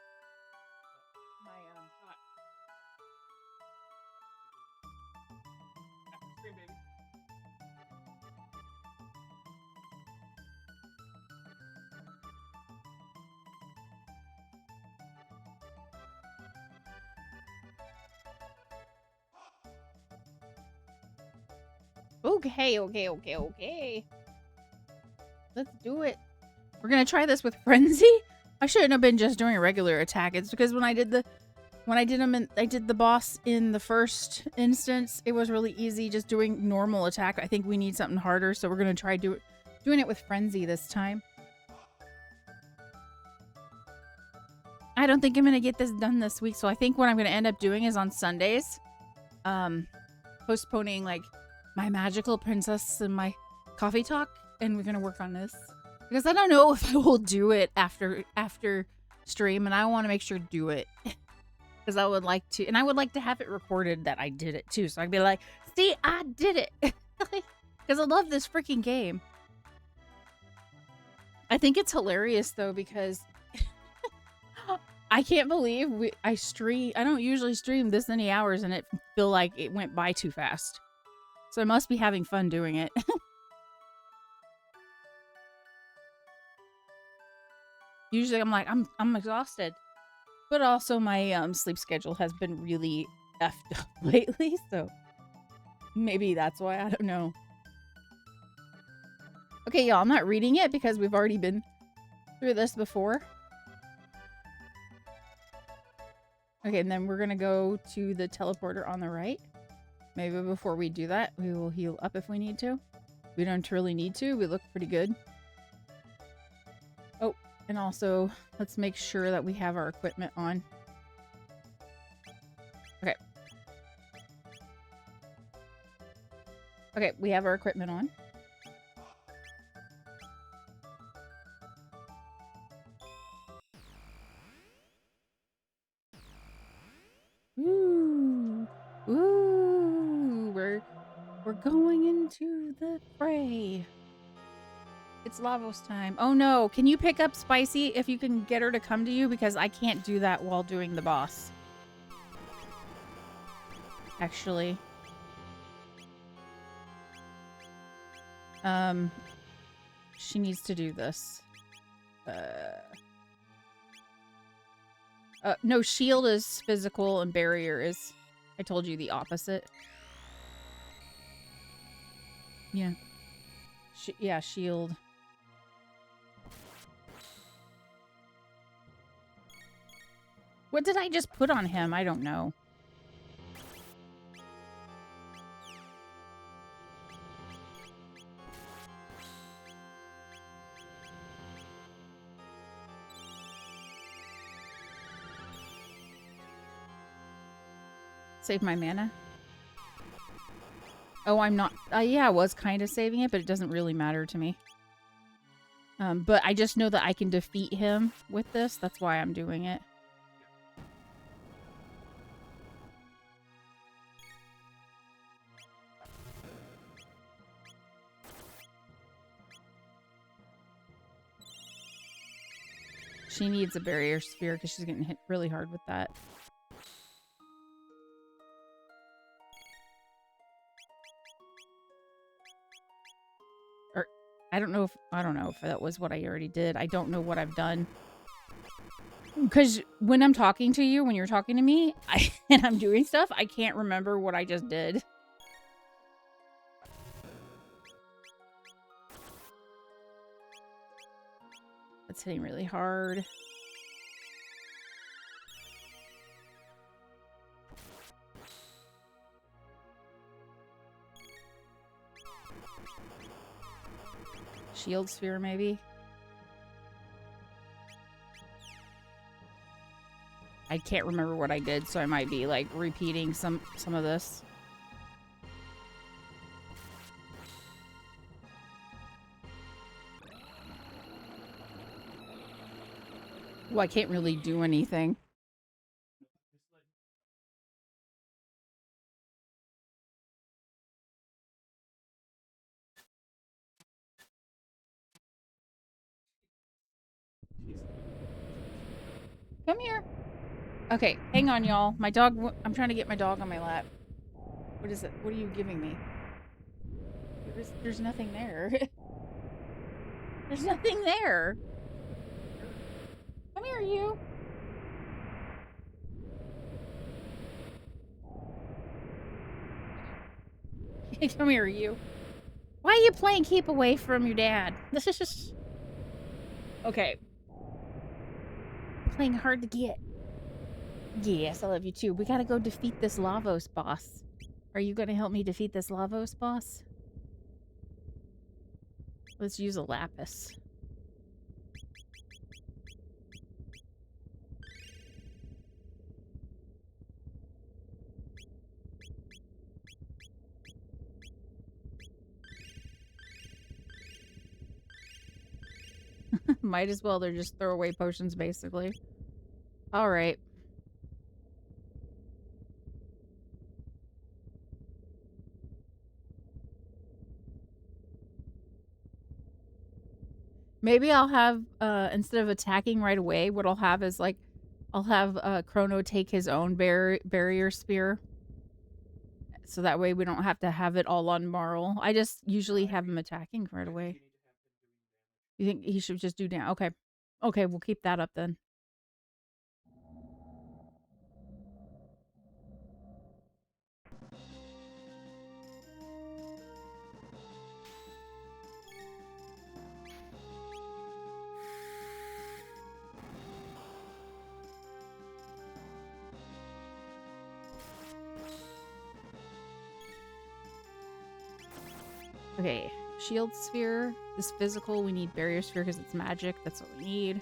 my shot. After stream, baby. Okay. Let's do it. We're gonna try this with frenzy. I shouldn't have been just doing a regular attack. It's because when I did the boss in the first instance, it was really easy just doing normal attack. I think we need something harder, so we're gonna try doing it with frenzy this time. I don't think I'm gonna get this done this week, so I think what I'm gonna end up doing is on Sundays, postponing like my magical princess and my coffee talk, and we're gonna work on this because I don't know if I will do it after stream, and I want to make sure to do it because I would like to, and I would like to have it recorded that I did it too, so I'd be like, see, I did it, because I love this freaking game. I think it's hilarious though because I can't believe I don't usually stream this many hours and it feel like it went by too fast. So I must be having fun doing it. Usually I'm like, I'm exhausted. But also my sleep schedule has been really effed up lately, so maybe that's why, I don't know. Okay, y'all, I'm not reading it because we've already been through this before. Okay, and then we're gonna go to the teleporter on the right. Maybe before we do that, we will heal up if we need to. We don't really need to. We look pretty good. Oh, and also, let's make sure that we have our equipment on. Okay. Okay, we have our equipment on. Ooh. Ooh. We're going into the fray. It's Lavos time. Oh no, can you pick up Spicy if you can get her to come to you? Because I can't do that while doing the boss. Actually. She needs to do this. No, shield is physical and barrier is, I told you, the opposite. Yeah. Yeah, shield. What did I just put on him? I don't know. Save my mana? Oh, I'm not. Yeah, I was kind of saving it, but it doesn't really matter to me. But I just know that I can defeat him with this. That's why I'm doing it. She needs a barrier sphere because she's getting hit really hard with that. Or I don't know if that was what I already did. I don't know what I've done. Because when I'm talking to you, when you're talking to me, and I'm doing stuff, I can't remember what I just did. It's hitting really hard. Shield sphere, maybe? I can't remember what I did, so I might be, like, repeating some of this. Well, I can't really do anything. Come here. Okay, hang on, y'all. My dog. I'm trying to get my dog on my lap. What is it? What are you giving me? There's nothing there. There's nothing there. Come here, you. Come here, you. Why are you playing keep away from your dad? This is just... Okay. Playing hard to get. Yes, I love you too. We gotta go defeat this Lavos boss. Are you gonna help me defeat this Lavos boss? Let's use a lapis. Might as well. They're just throwaway potions, basically. Alright. Maybe I'll have, instead of attacking right away, what I'll have is, like, I'll have Crono take his own barrier spear. So that way we don't have to have it all on Marl. I just usually have him attacking right away. You think he should just do damage? Okay. Okay, we'll keep that up then. Okay, shield sphere is physical. We need barrier sphere because it's magic. That's what we need.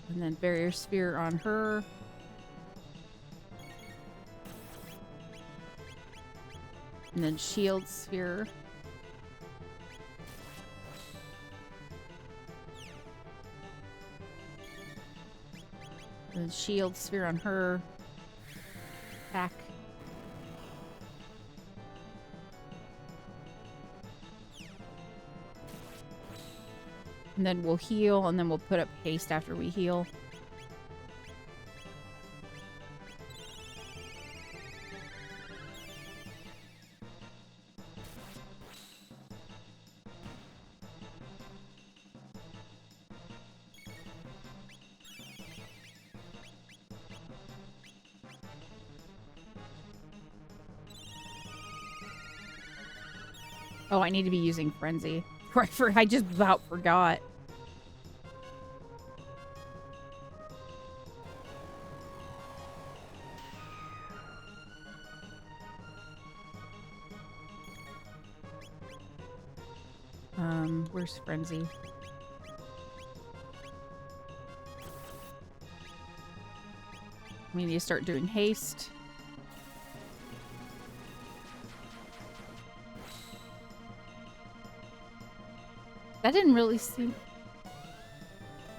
And then barrier sphere on her. And then shield sphere. And then shield sphere on her. Attack. And then we'll heal, and then we'll put up haste after we heal. Oh, I need to be using Frenzy. I just about forgot. Where's Frenzy? We need to start doing haste. That didn't really seem...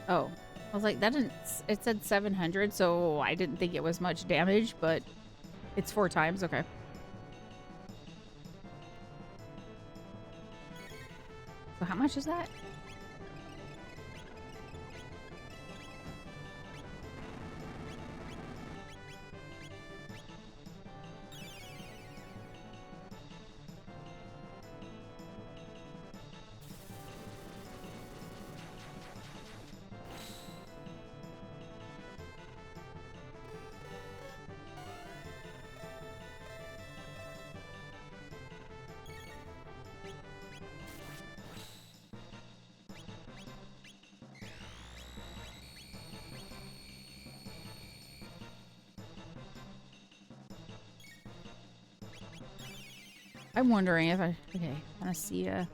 Oh. I was like, that didn't... It said 700, so I didn't think it was much damage, but it's 4 times. Okay. So how much is that? I'm wondering if I... Okay, I see a...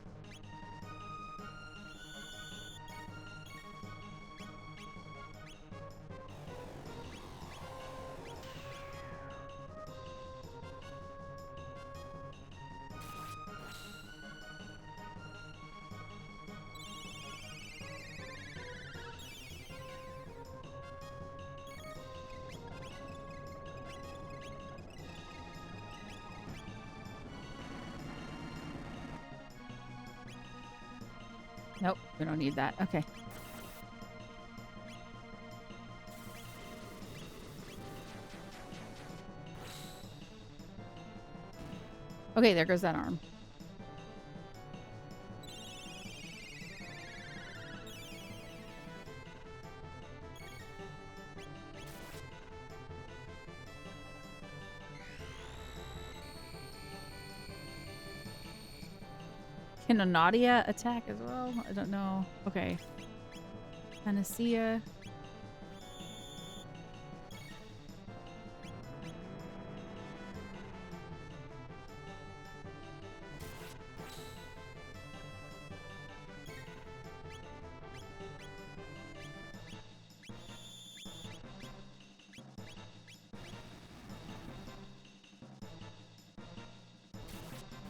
Nope, we don't need that. Okay. Okay, there goes that arm. Can a Nadia attack as well? I don't know. Okay. Panacea.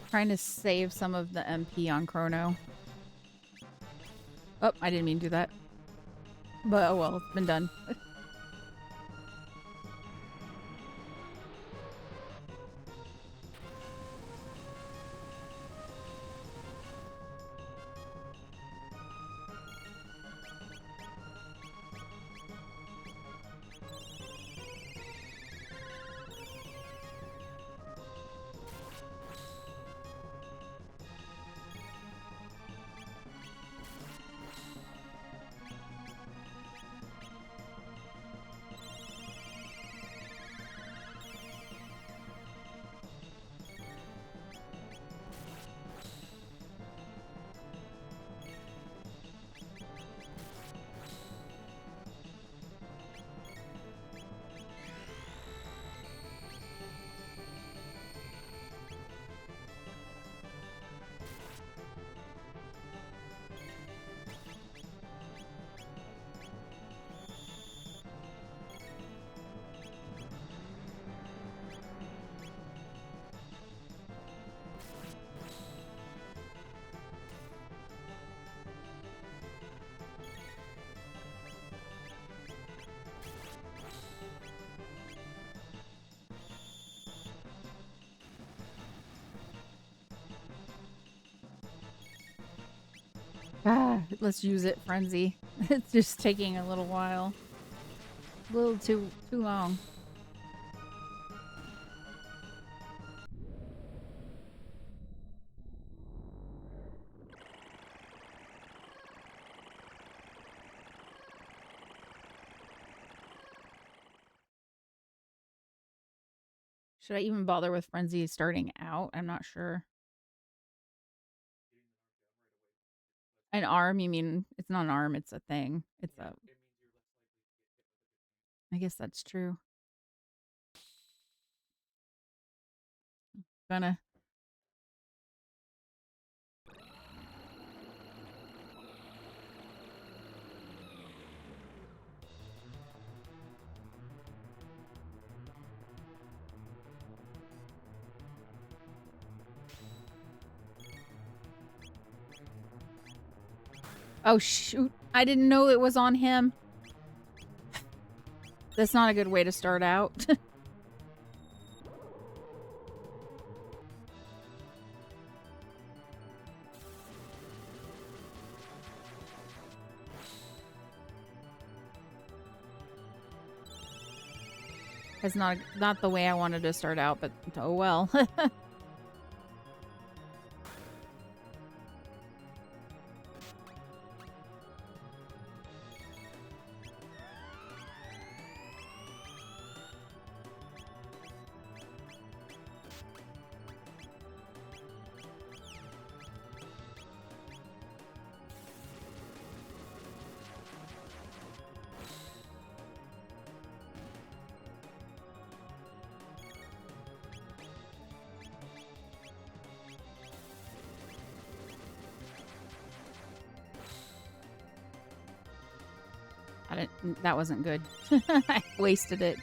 Trying to save some of the MP on Chrono. Oh, I didn't mean to do that. But oh well, it's been done. Ah, let's use it, Frenzy. It's just taking a little while. A little too long. Should I even bother with Frenzy starting out? I'm not sure. An arm? You mean it's not an arm, it's a thing. It's a... I guess that's true. Gonna... Oh, shoot. I didn't know it was on him. That's not a good way to start out. It's not the way I wanted to start out, but oh well. That wasn't good. I wasted it.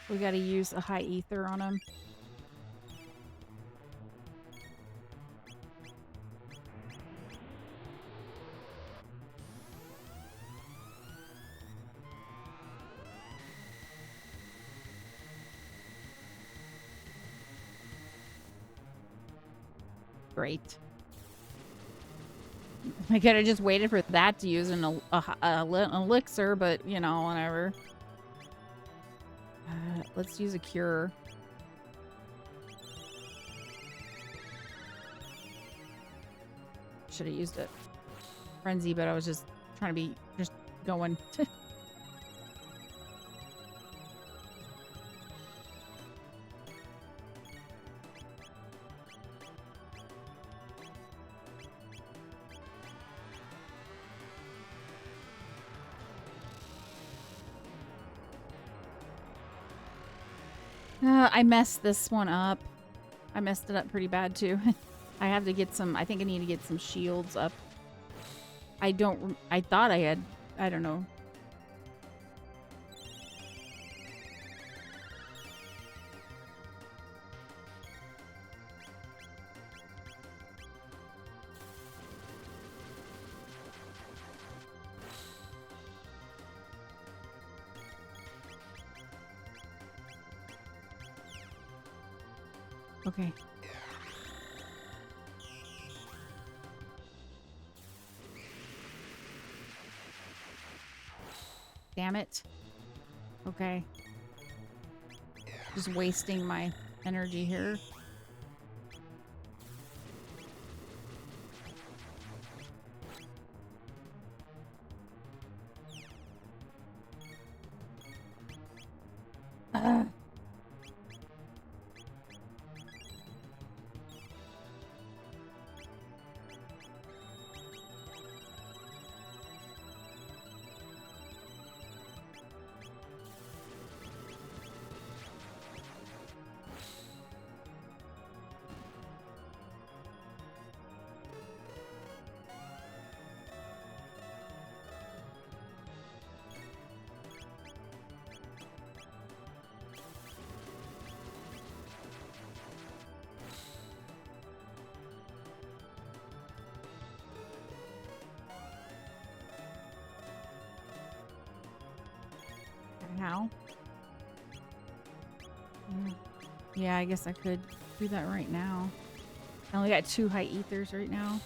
We gotta use a high ether on him. Great. I could have just waited for that to use an elixir, but, you know, whatever. Let's use a cure. Should have used it. Frenzy, but I was just trying to be just going. I messed this one up. I messed it up pretty bad too. I have to get some, I think I need to get some shields up. I thought I had, I don't know. Okay. Damn it. Okay. Just wasting my energy here. How? Yeah, I guess I could do that right now. I only got 2 high ethers right now.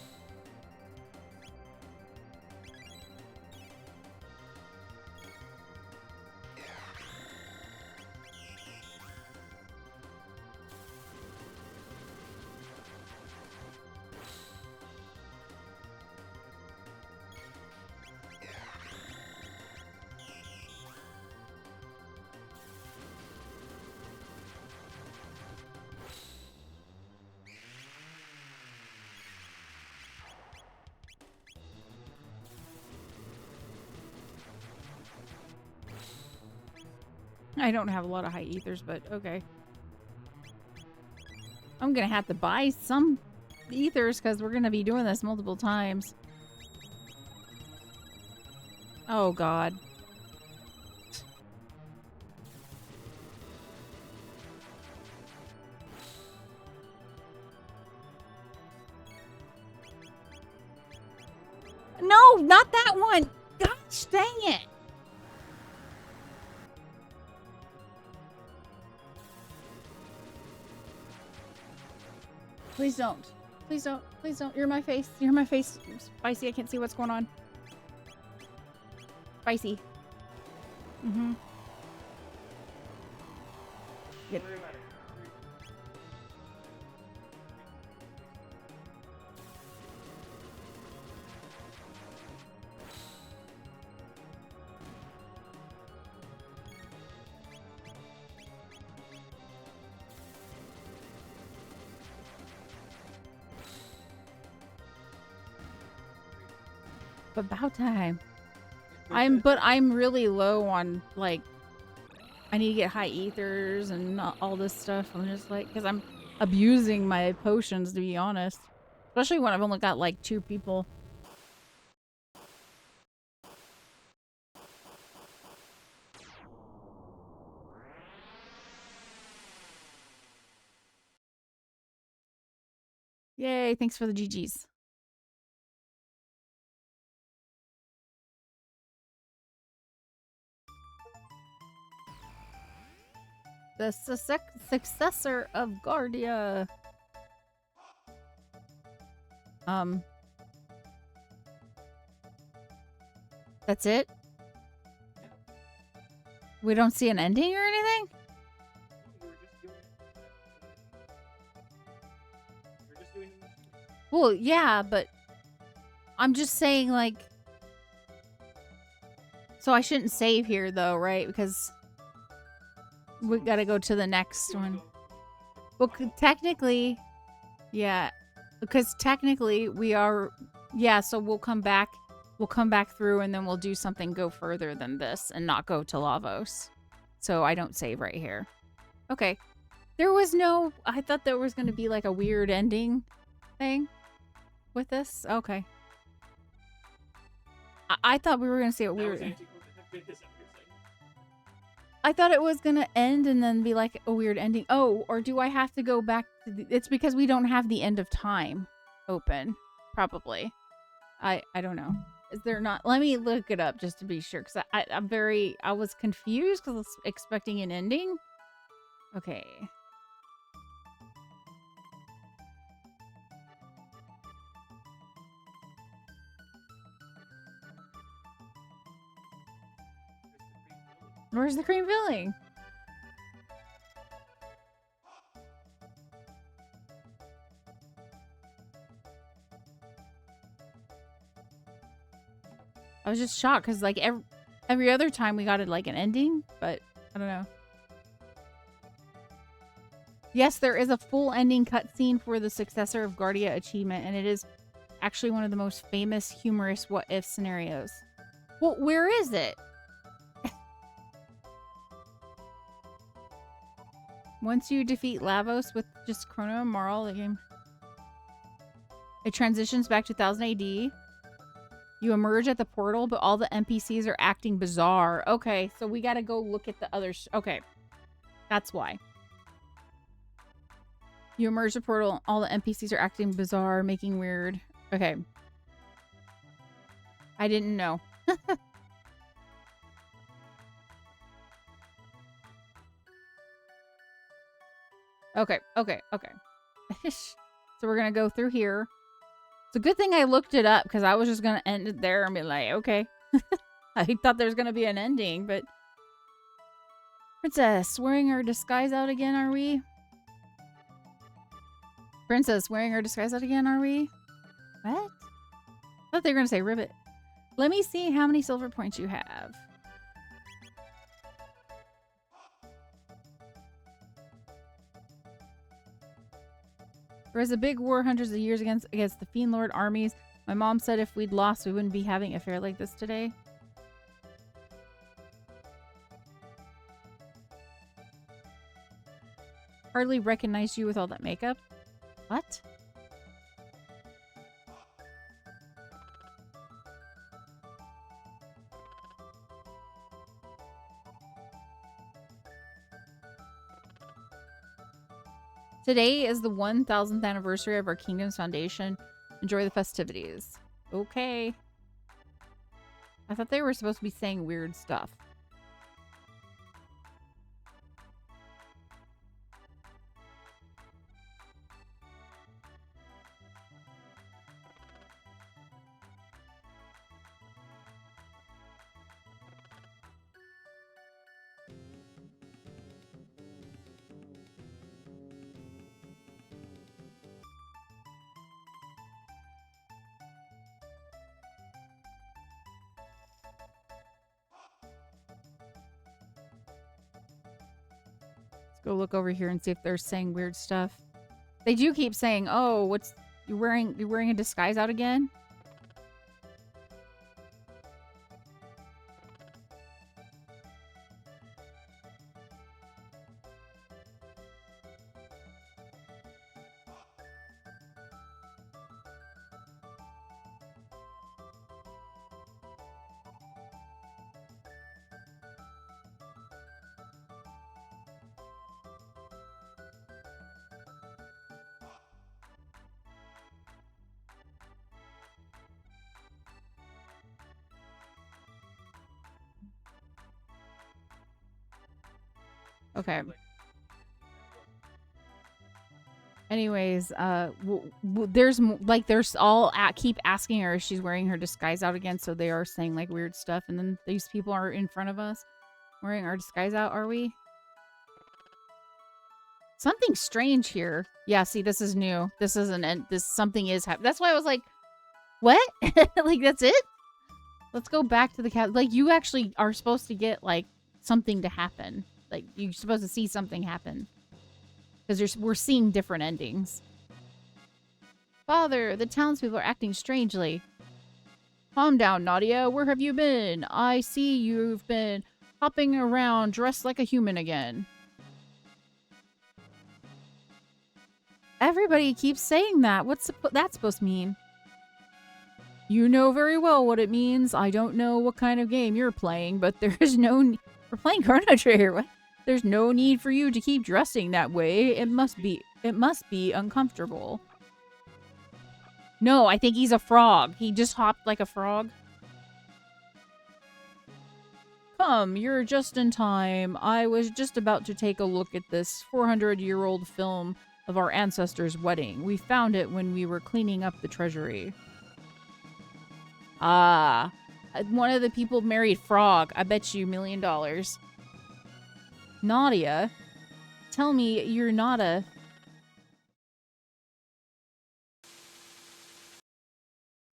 I don't have a lot of high ethers, but okay. I'm gonna have to buy some ethers because we're gonna be doing this multiple times. Oh god. No, not that one! Gosh dang it! Please don't. Please don't. Please don't. You're my face. You're my face. Spicy, I can't see what's going on. Spicy. Mm-hmm. Good. About time. I'm really low on, like, I need to get high ethers and all this stuff. I'm just like, because I'm abusing my potions, to be honest. Especially when I've only got like 2 people. Yay, thanks for the GGs. The successor of Guardia. That's it? Yeah. We don't see an ending or anything? No, you were just doing Well, yeah, but I'm just saying, like, so I shouldn't save here, though, right? Because we gotta go to the next one. Well, technically, yeah, because technically we are, yeah, so we'll come back through and then we'll do something go further than this and not go to Lavos. So I don't save right here. Okay. There was no, I thought there was going to be like a weird ending thing with this. Okay. I thought we were going to see a weird. I thought it was going to end and then be like a weird ending. Oh, or do I have to go back to it's because we don't have the end of time open, probably. I don't know. Is there not? Let me look it up just to be sure, because I was confused because I was expecting an ending. Okay. Where's the cream filling? I was just shocked because like every other time we got it like an ending, but I don't know. Yes, there is a full ending cutscene for the successor of Guardia achievement, and it is actually one of the most famous humorous what if scenarios. Well, where is it? Once you defeat Lavos with just Crono and Marl, the game it transitions back to 1000 AD. You emerge at the portal, but all the NPCs are acting bizarre. Okay, so we gotta go look at the others. Okay, that's why. You emerge the portal, all the NPCs are acting bizarre, making weird. Okay. I didn't know. Okay. So we're gonna go through here. It's a good thing I looked it up because I was just gonna end it there and be like, okay. I thought there was gonna be an ending, but Princess, wearing our disguise out again, are we? Princess, wearing our disguise out again, are we? What? I thought they were gonna say ribbit. Let me see how many silver points you have. There was a big war hundreds of years against the Fiend Lord armies. My mom said if we'd lost, we wouldn't be having a fair like this today. Hardly recognized you with all that makeup. What? Today is the 1000th anniversary of our kingdom's foundation. Enjoy the festivities. Okay. I thought they were supposed to be saying weird stuff. Go look over here and see if they're saying weird stuff. They do keep saying, "Oh, what's you're wearing a disguise out again?" Okay. Anyways, there's all keep asking her if she's wearing her disguise out again, so they are saying like weird stuff, and then these people are in front of us wearing our disguise out. Are we? Something strange here. Yeah, see, this is new. This isn't. This something is happening. That's why I was like, what? Like that's it? Let's go back to the cat. Like you actually are supposed to get like something to happen. Like you're supposed to see something happen. Because we're seeing different endings. Father, the townspeople are acting strangely. Calm down, Nadia. Where have you been? I see you've been hopping around dressed like a human again. Everybody keeps saying that. What's that supposed to mean? You know very well what it means. I don't know what kind of game you're playing, but there's no... We're playing Chrono Trigger. What? There's no need for you to keep dressing that way. It must be uncomfortable. No, I think he's a frog. He just hopped like a frog. Come, you're just in time. I was just about to take a look at this 400-year-old film of our ancestors' wedding. We found it when we were cleaning up the treasury. Ah, one of the people married Frog. I bet you $1 million. Nadia, tell me you're not a...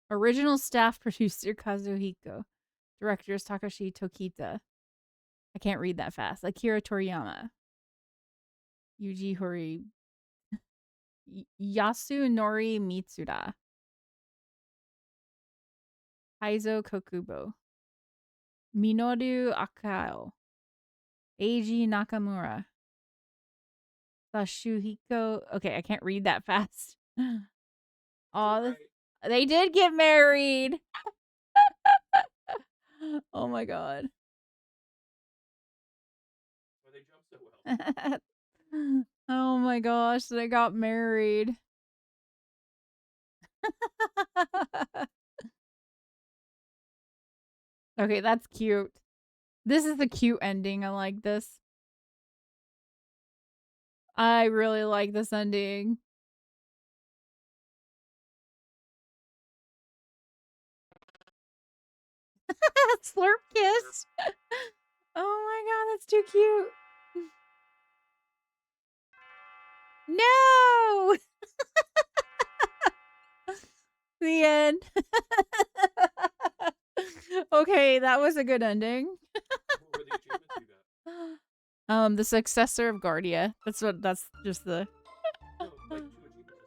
Original staff producer Kazuhiko. Directors Takashi Tokita. I can't read that fast. Akira Toriyama. Yuji Horii. Yasunori Mitsuda. Aizo Kokubo. Minoru Akao. Eiji Nakamura. Sashuhiko. Okay, I can't read that fast. Oh, right. They did get married. Oh my god. Well, they jumped so well. Oh my gosh, they got married. Okay, that's cute. This is the cute ending. I like this. I really like this ending. Slurp kiss. Oh my god, that's too cute. No! The end. Okay, that was a good ending. What were the achievements you got? The successor of Guardia. That's just the... No, like 2 achievements.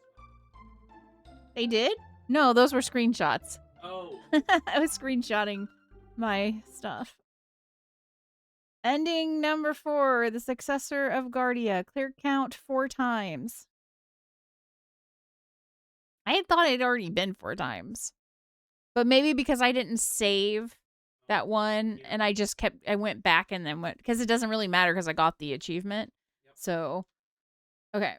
They did? No, those were screenshots. Oh. I was screenshotting my stuff. Ending number 4, the successor of Guardia. Clear count 4 times. I had thought it had already been 4 times. But maybe because I didn't save that one and I went back and then went, because it doesn't really matter because I got the achievement. Yep. So, okay.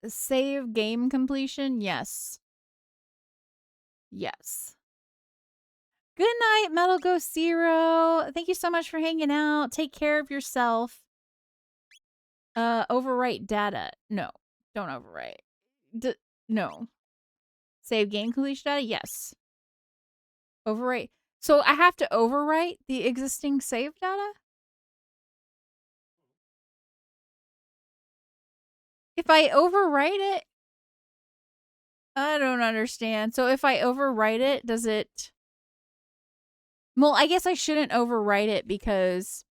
Save game completion? Yes. Yes. Good night, Metal Ghost Zero. Thank you so much for hanging out. Take care of yourself. Overwrite data. No, don't overwrite. No. Save game completion data? Yes. Overwrite. So I have to overwrite the existing save data? If I overwrite it, I don't understand. So if I overwrite it, does it... Well, I guess I shouldn't overwrite it because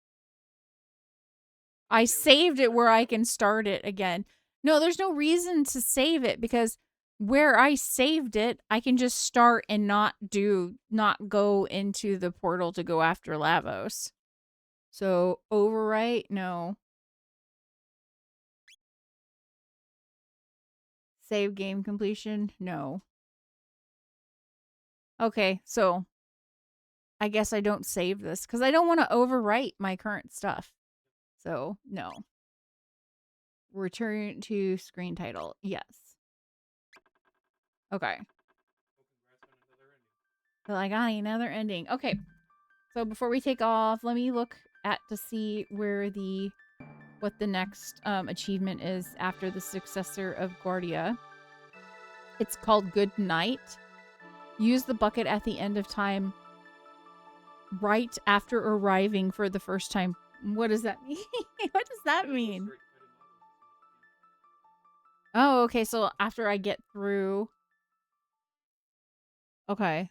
I saved it where I can start it again. No, there's no reason to save it because where I saved it, I can just start and not go into the portal to go after Lavos. So overwrite, no. Save game completion, no. Okay, so I guess I don't save this because I don't want to overwrite my current stuff. So, no. Return to screen title. Yes. Okay. Well, I got another ending. Okay. So before we take off, let me look to see where the what the next achievement is after the successor of Guardia. It's called Good Night. Use the bucket at the end of time right after arriving for the first time. What does that mean? What does that mean? Oh, okay. So after I get through. Okay.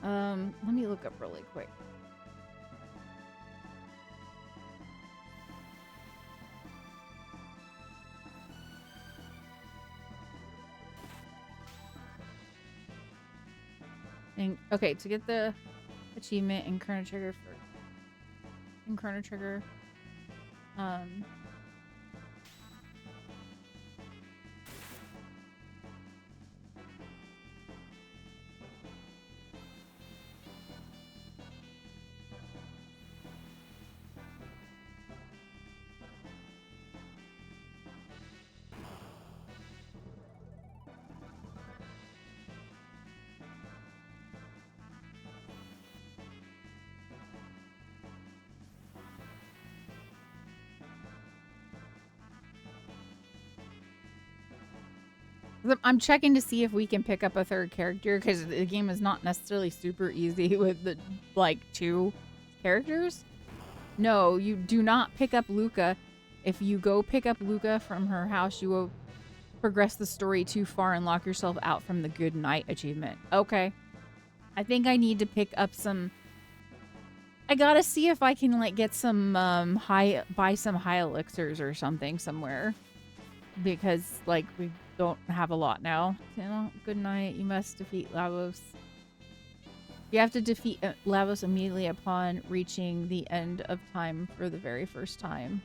Let me look up really quick. And okay, to get the achievement in Chrono Trigger I'm checking to see if we can pick up a third character because the game is not necessarily super easy with the like 2 characters. No, you do not pick up Luca. If you go pick up Luca from her house, you will progress the story too far and lock yourself out from the Good Night achievement. Okay. I think I need to pick up some. I gotta see if I can like get some buy some high elixirs or something somewhere. Because like we don't have a lot now. You know, Good Night. You must defeat Lavos. You have to defeat Lavos immediately upon reaching the end of time for the very first time.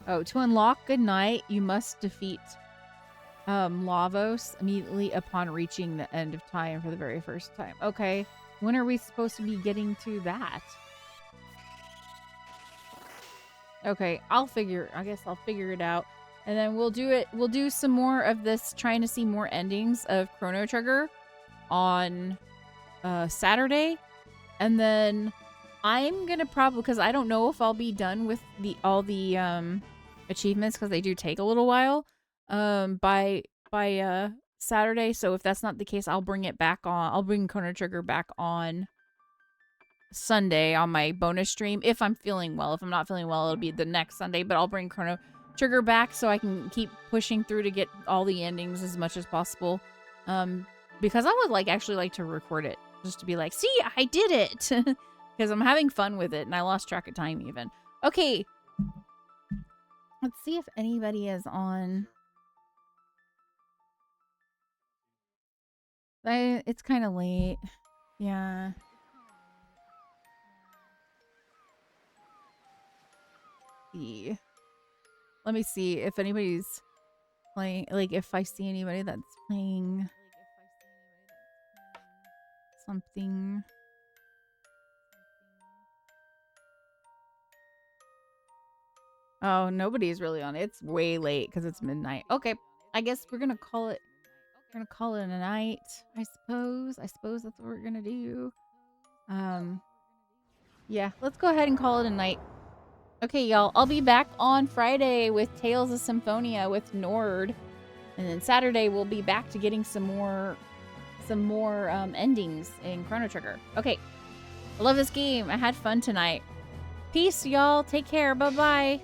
Oh, to unlock Good Night, you must defeat Lavos immediately upon reaching the end of time for the very first time. Okay, when are we supposed to be getting to that? Okay, I guess I'll figure it out. And then we'll do some more of this, trying to see more endings of Chrono Trigger on Saturday. And then I'm gonna probably, because I don't know if I'll be done with all the achievements, because they do take a little while by Saturday. So if that's not the case, I'll bring it back on. I'll bring Chrono Trigger back on Sunday on my bonus stream if I'm feeling well. If I'm not feeling well, it'll be the next Sunday, but I'll bring Chrono Trigger back so I can keep pushing through to get all the endings as much as possible. Because I would actually like to record it just to be like, see, I did it. Because I'm having fun with it and I lost track of time even. Okay. Let's see if anybody is on. It's kind of late. Yeah. Let me see if anybody's playing, if I see anybody that's playing something. Oh, nobody's really on it. It's way late because it's midnight. Okay, I guess we're gonna call it. We're gonna call it a night. I suppose that's what we're gonna do. Yeah, let's go ahead and call it a night. Okay, y'all. I'll be back on Friday with Tales of Symphonia with Nord, and then Saturday we'll be back to getting some more endings in Chrono Trigger. Okay, I love this game. I had fun tonight. Peace, y'all. Take care. Bye-bye.